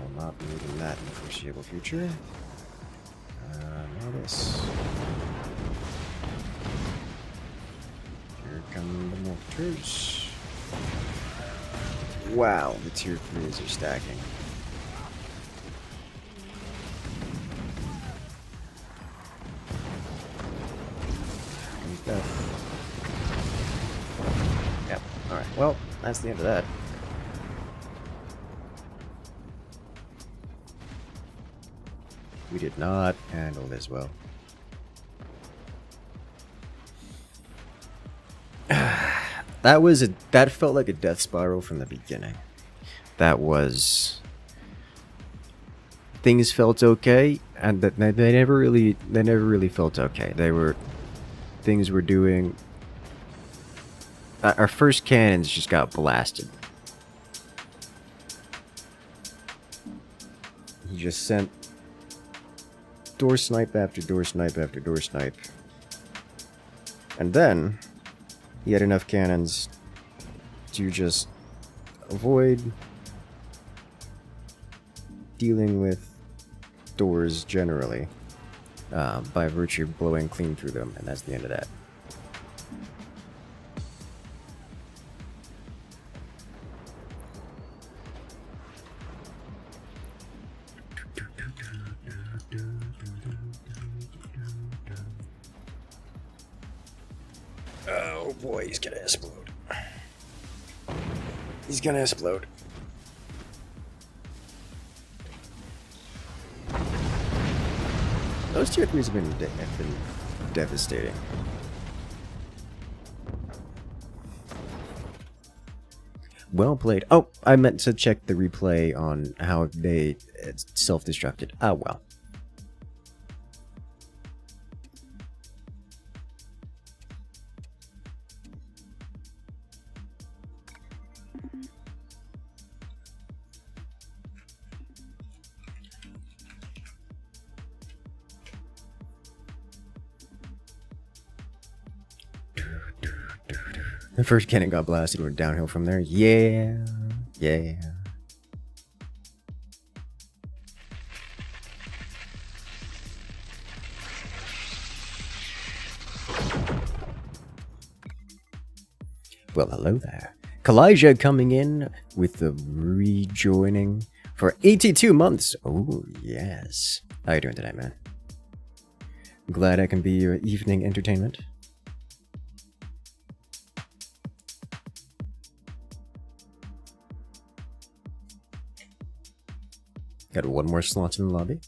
I will not be needing that in the foreseeable future. Now this. Here come the mortars. Wow, the tier 3s are stacking. Comes death. Yep, alright, well, that's the end of that. We did not handle this well. That felt like a death spiral from the beginning. That was, things felt okay, and that they never really felt okay. Things were doing. Our first cannons just got blasted. He just sent door snipe after door snipe after door snipe. And then he had enough cannons to just avoid dealing with doors generally by virtue of blowing clean through them, and that's the end of that. Oh boy, he's gonna explode. He's gonna explode. Those tier 3s have been devastating. Well played. Oh, I meant to check the replay on how they self-destructed. Ah, well. The first cannon got blasted, went downhill from there. Yeah. Yeah. Well, hello there. Kalijah coming in with the rejoining for 82 months. Oh, yes. How you doing today, man? Glad I can be your evening entertainment. Got one more slot in the lobby.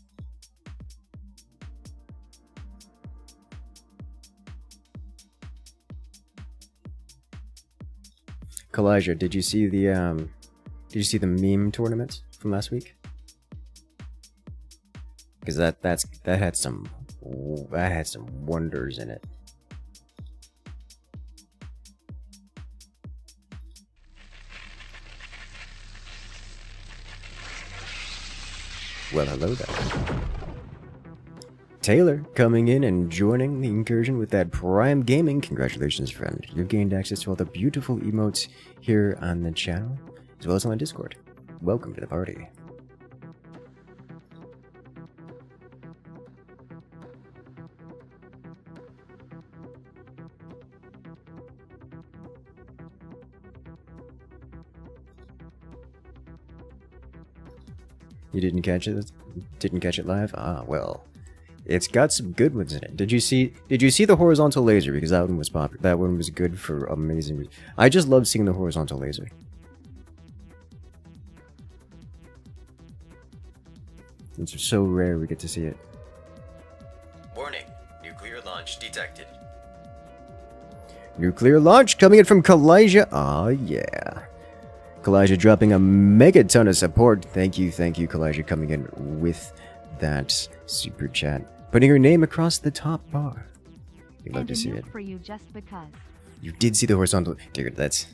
Kalijah, did you see the meme tournament from last week? Because that had some wonders in it. Well, hello there. Taylor coming in and joining the incursion with that Prime Gaming. Congratulations, friend. You've gained access to all the beautiful emotes here on the channel, as well as on the Discord. Welcome to the party. You didn't catch it? Didn't catch it live? Ah, well. It's got some good ones in it. Did you see the horizontal laser? Because that one was popular. That one was good for amazing reasons. I just love seeing the horizontal laser. It's so rare we get to see it. Warning. Nuclear launch detected. Nuclear launch coming in from Kalijah. Ah, yeah. Kalijah dropping a megaton of support. Thank you, Kalijah, coming in with that super chat. Putting her name across the top bar. You'd love to see it. For you just because. You did see the horizontal... Dude, that's...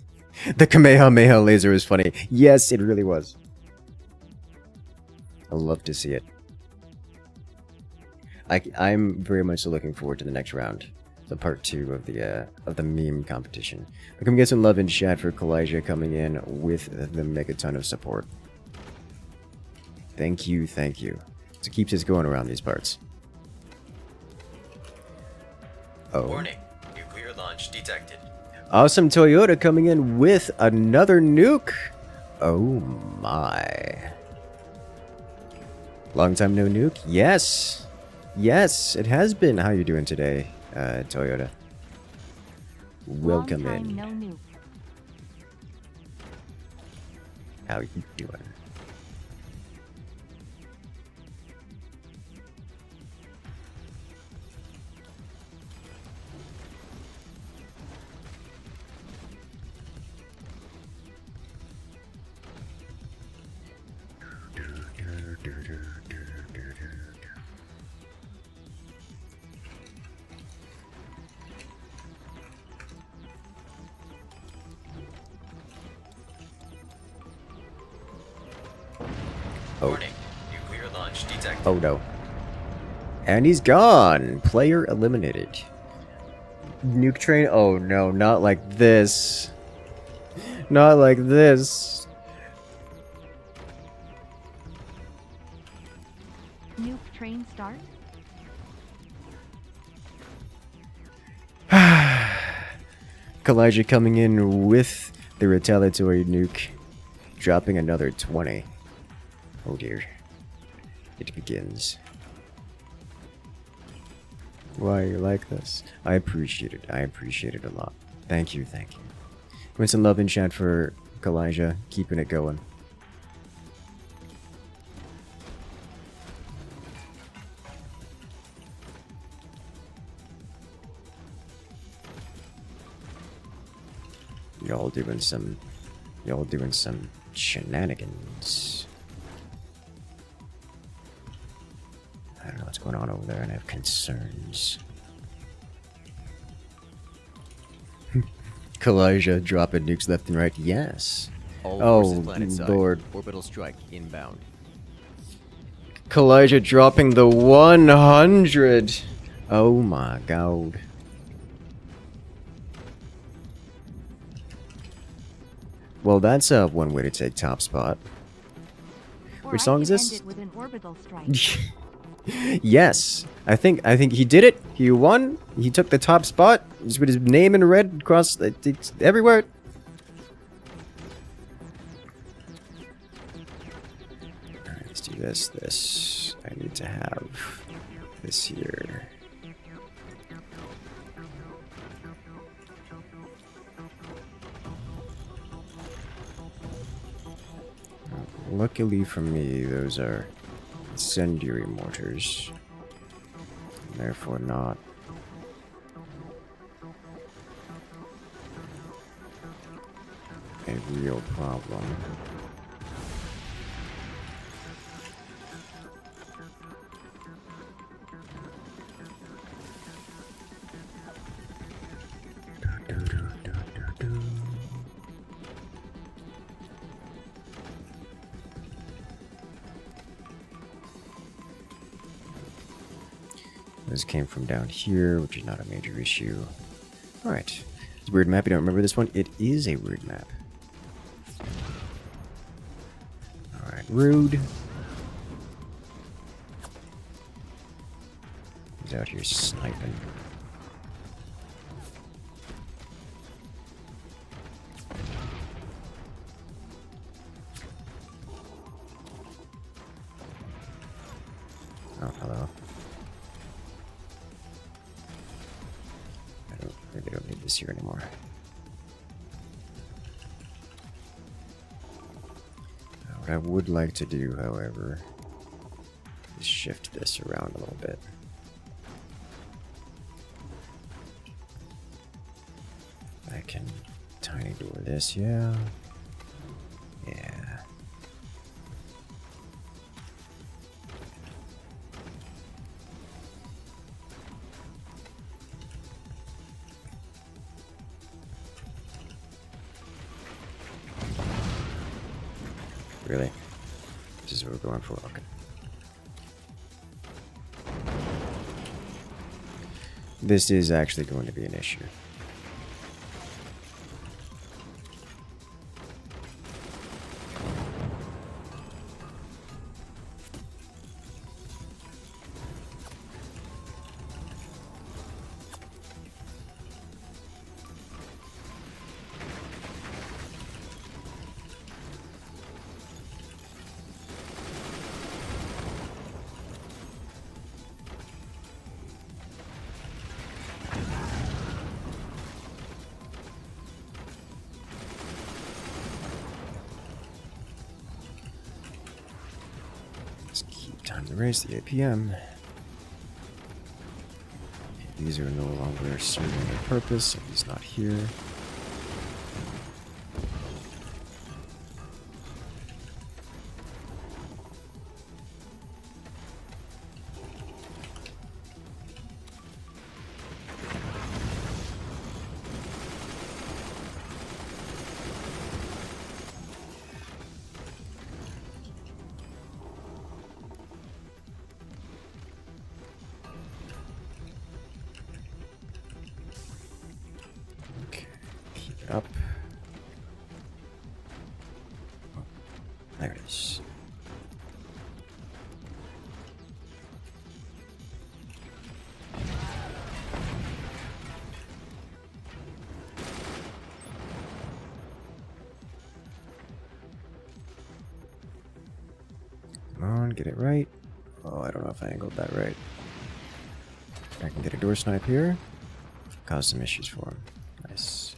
The Kamehameha laser is funny. Yes, it really was. I love to see it. I'm very much looking forward to the next round. The part 2 of the meme competition. But come get some love in chat for Kalijah coming in with the megaton of support. Thank you. It keeps us going around these parts. Oh. Warning. Nuclear launch detected. Awesome Toyota coming in with another nuke. Oh my. Long time no nuke? Yes. Yes, it has been. How you doing today, Toyota? Welcome in. No nuke. How you doing? Warning. Nuclear launch detected. Oh no. And he's gone. Player eliminated. Nuke train? Oh no, not like this. Not like this. Nuke train start? Kalijah coming in with the retaliatory nuke. Dropping another 20. Oh dear. It begins. Why you like this? I appreciate it. I appreciate it a lot. Thank you. With some love in chat for Kalijah, keeping it going. Y'all doing some shenanigans. I don't know what's going on over there, and I have concerns. Kalijah dropping nukes left and right. Yes. All oh forces planet side. Lord. Orbital strike inbound. Kalijah dropping the 100. Oh my god. Well, that's one way to take top spot. Or Which song is end this? it with an orbital strike. Yes, I think he did it. He won. He took the top spot. Just with his name in red across it's everywhere. All right, let's do this. I need to have this here. Luckily for me, those are incendiary mortars. Therefore not a real problem. This came from down here, which is not a major issue. Alright. It's a weird map. You don't remember this one? It is a weird map. Alright, rude. He's out here sniping. Oh, hello. Maybe I don't need this here anymore. What I would like to do, however, is shift this around a little bit. I can tiny door this, yeah. Yeah. Really? This is what we're going for? Okay. This is actually going to be an issue. Time to raise the APM. These are no longer serving their purpose, so he's not here. Up. Oh, there it is. Come on, get it right. Oh, I don't know if I angled that right. I can get a door snipe here. Cause some issues for him. Nice.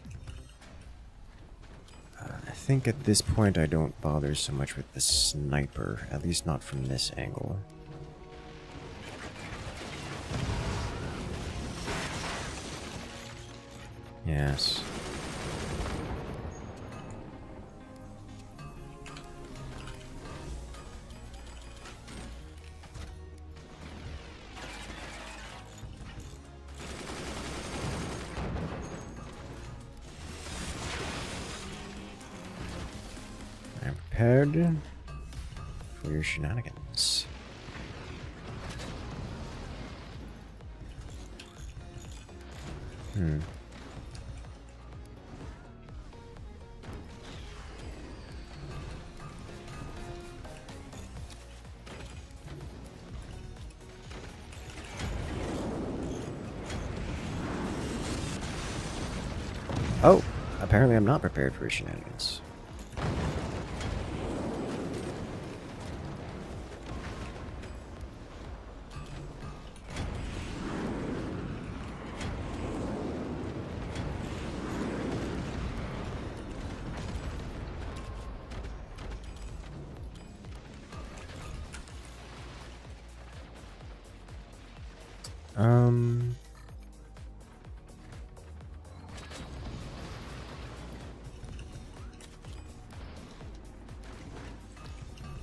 I think at this point I don't bother so much with the sniper, at least not from this angle. Yes. Prepared for your shenanigans. Oh, apparently I'm not prepared for your shenanigans.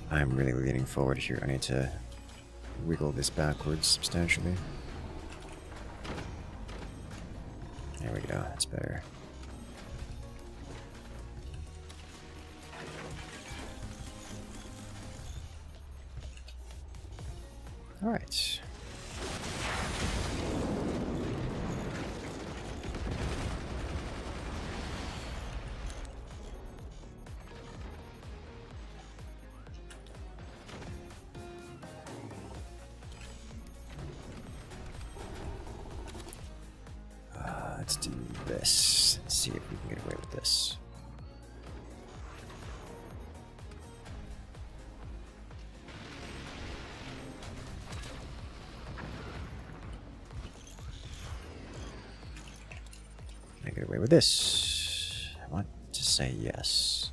I'm really leaning forward here. I need to wiggle this backwards substantially. There we go. That's better. All right. Let's do this. Let's see if we can get away with this. Can I get away with this? I want to say yes.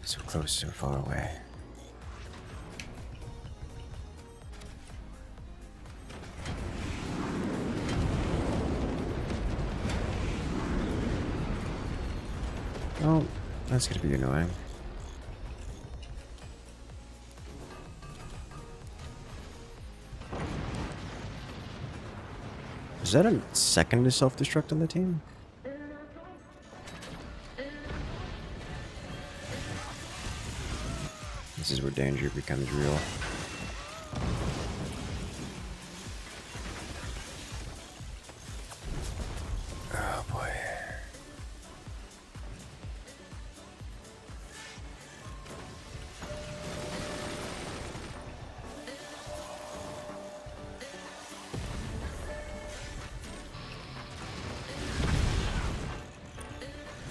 So close, so far away. Oh, that's gonna be annoying. Is that a second to self-destruct on the team? This is where danger becomes real. Oh boy.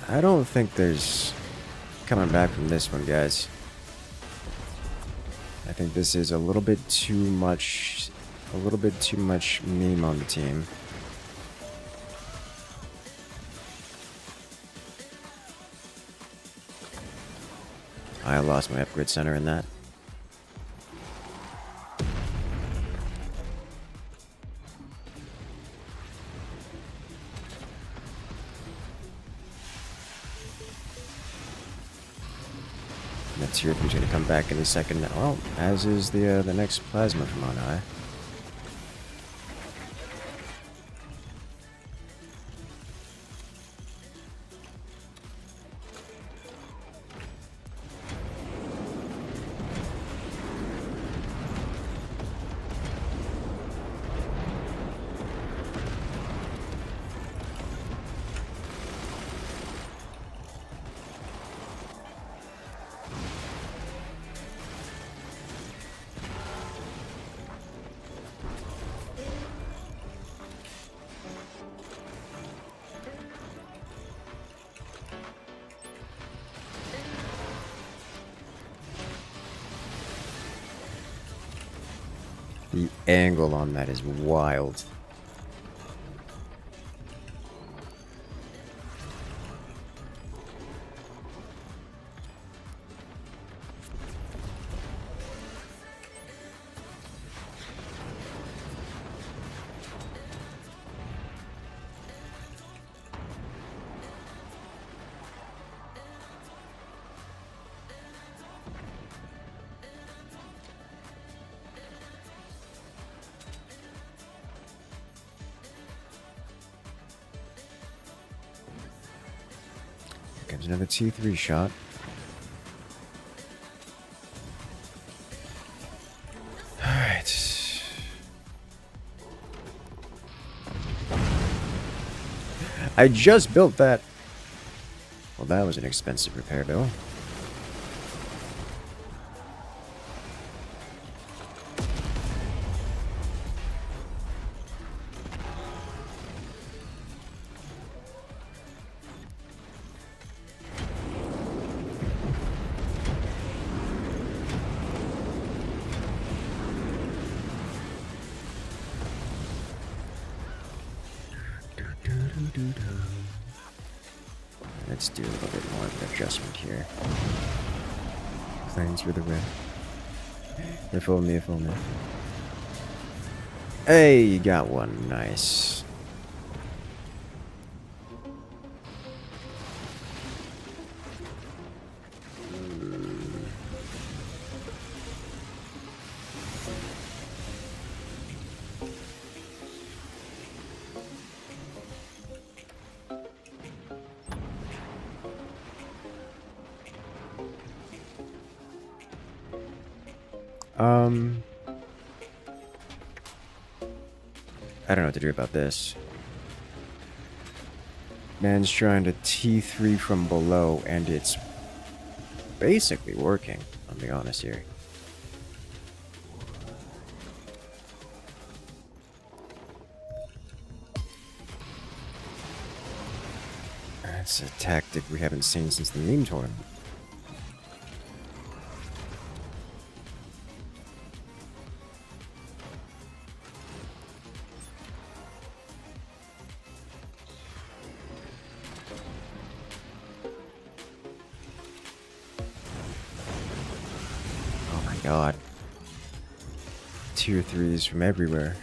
I don't think there's coming back from this one, guys. I think this is a little bit too much meme on the team. I lost my upgrade center in that. Let's hear if he's going to come back in a second. Well, as is the next plasma from on high. The angle on that is wild. Comes another T3 shot. Alright. I just built that. Well, that was an expensive repair bill. Let's do a little bit more of an adjustment here. Thanks for the win. If only, if only. Hey, you got one. Nice. I don't know what to do about this. Man's trying to T3 from below, and it's basically working, I'll be honest here. That's a tactic we haven't seen since the meme tournament. Oh my god. Tier 3s from everywhere.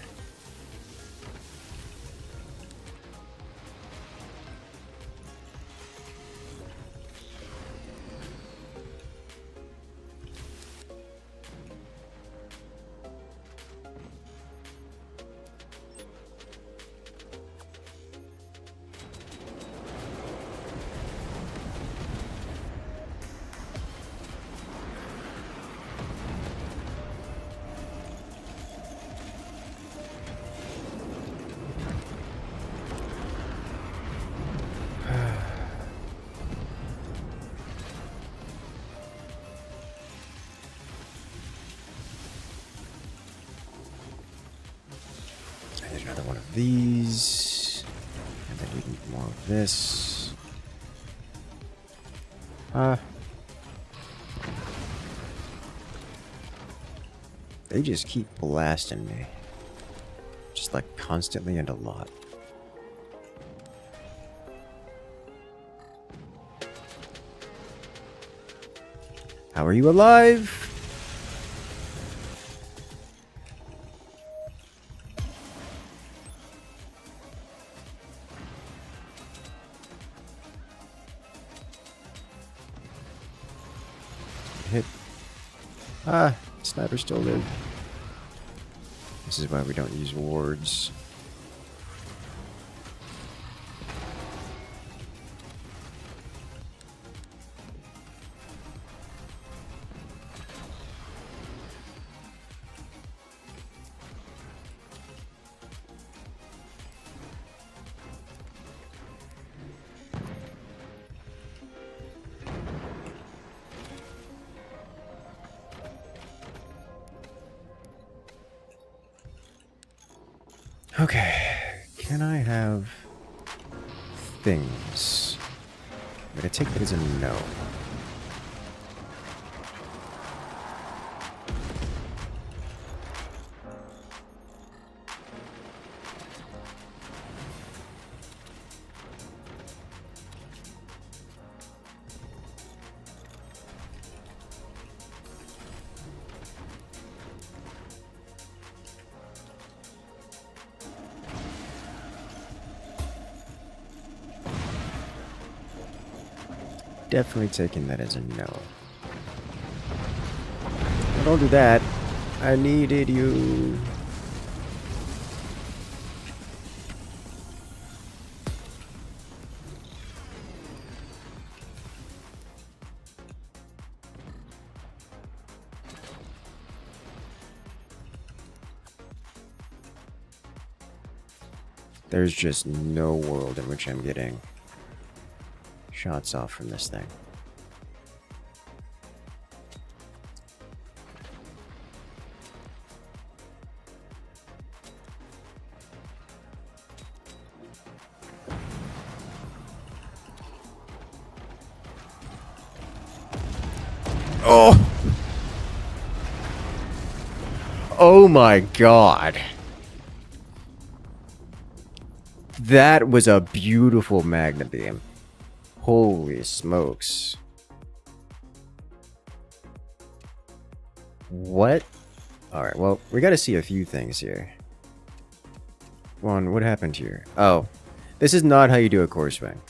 There's another one of these. And then we need more of this. They just keep blasting me. Just like constantly and a lot. How are you alive? Hit. Sniper still live. This is why we don't use wards. Okay, can I have things? I'm gonna take that as a no. Definitely taking that as a no. Well, don't do that. I needed you. There's just no world in which I'm getting shots off from this thing. Oh! Oh my god. That was a beautiful magna beam. Holy smokes. What? Alright, well, we gotta see a few things here. One, what happened here? Oh, this is not how you do a core swing.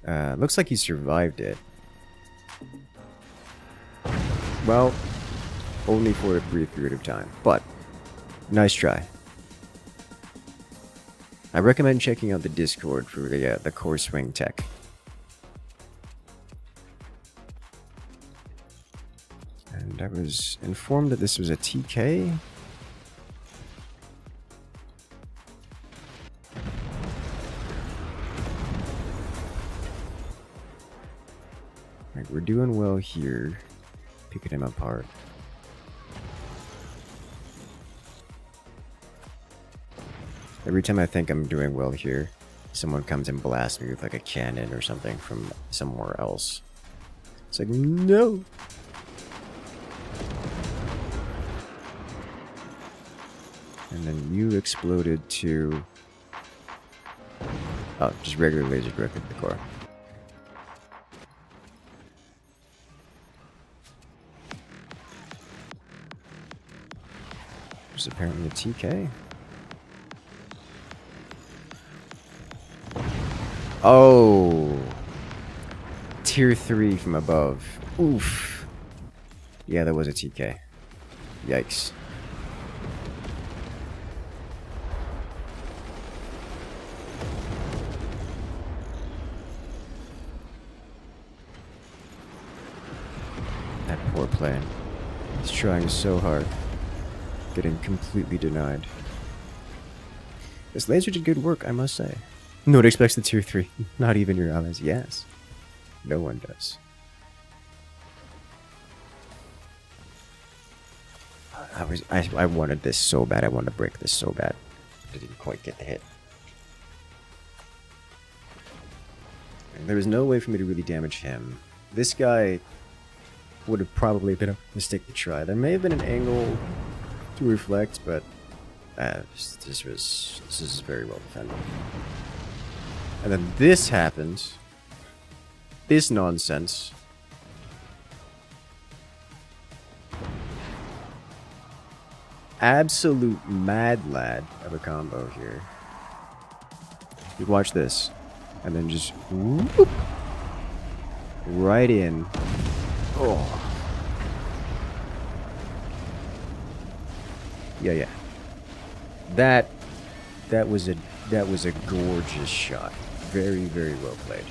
Looks like he survived it. Well, only for a brief period of time, but nice try. I recommend checking out the Discord for the core swing tech. And I was informed that this was a TK. Alright, we're doing well here. Picking him apart. Every time I think I'm doing well here, someone comes and blasts me with like a cannon or something from somewhere else. It's like, no! And then you exploded to... Oh, just regular laser directly at the core. There's apparently a TK. Oh! Tier 3 from above. Oof. Yeah, that was a TK. Yikes. That poor plane. He's trying so hard. Getting completely denied. This laser did good work, I must say. No one expects the tier 3. Not even your allies. Yes. No one does. I wanted this so bad. I wanted to break this so bad. I didn't quite get the hit. There was no way for me to really damage him. This guy would have probably been a mistake to try. There may have been an angle to reflect, but this is very well defended. And then this happened. This nonsense. Absolute mad lad of a combo here. You watch this. And then just whoop, right in. Oh. Yeah. That was a gorgeous shot. Very, very well played.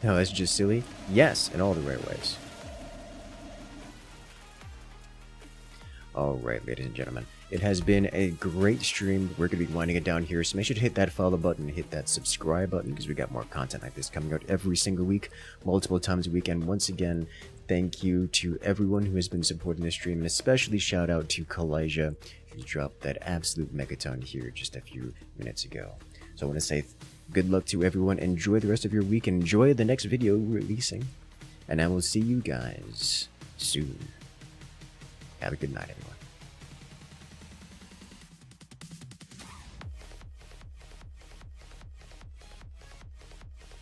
No, that's just silly. Yes, in all the right ways. Alright, ladies and gentlemen. It has been a great stream. We're going to be winding it down here, so make sure to hit that follow button, hit that subscribe button, because we got more content like this coming out every single week, multiple times a week. And once again, thank you to everyone who has been supporting this stream, and especially shout out to Kalijah, who dropped that absolute megaton here just a few minutes ago. So I want to say good luck to everyone. Enjoy the rest of your week, and enjoy the next video releasing. And I will see you guys soon. Have a good night, everyone.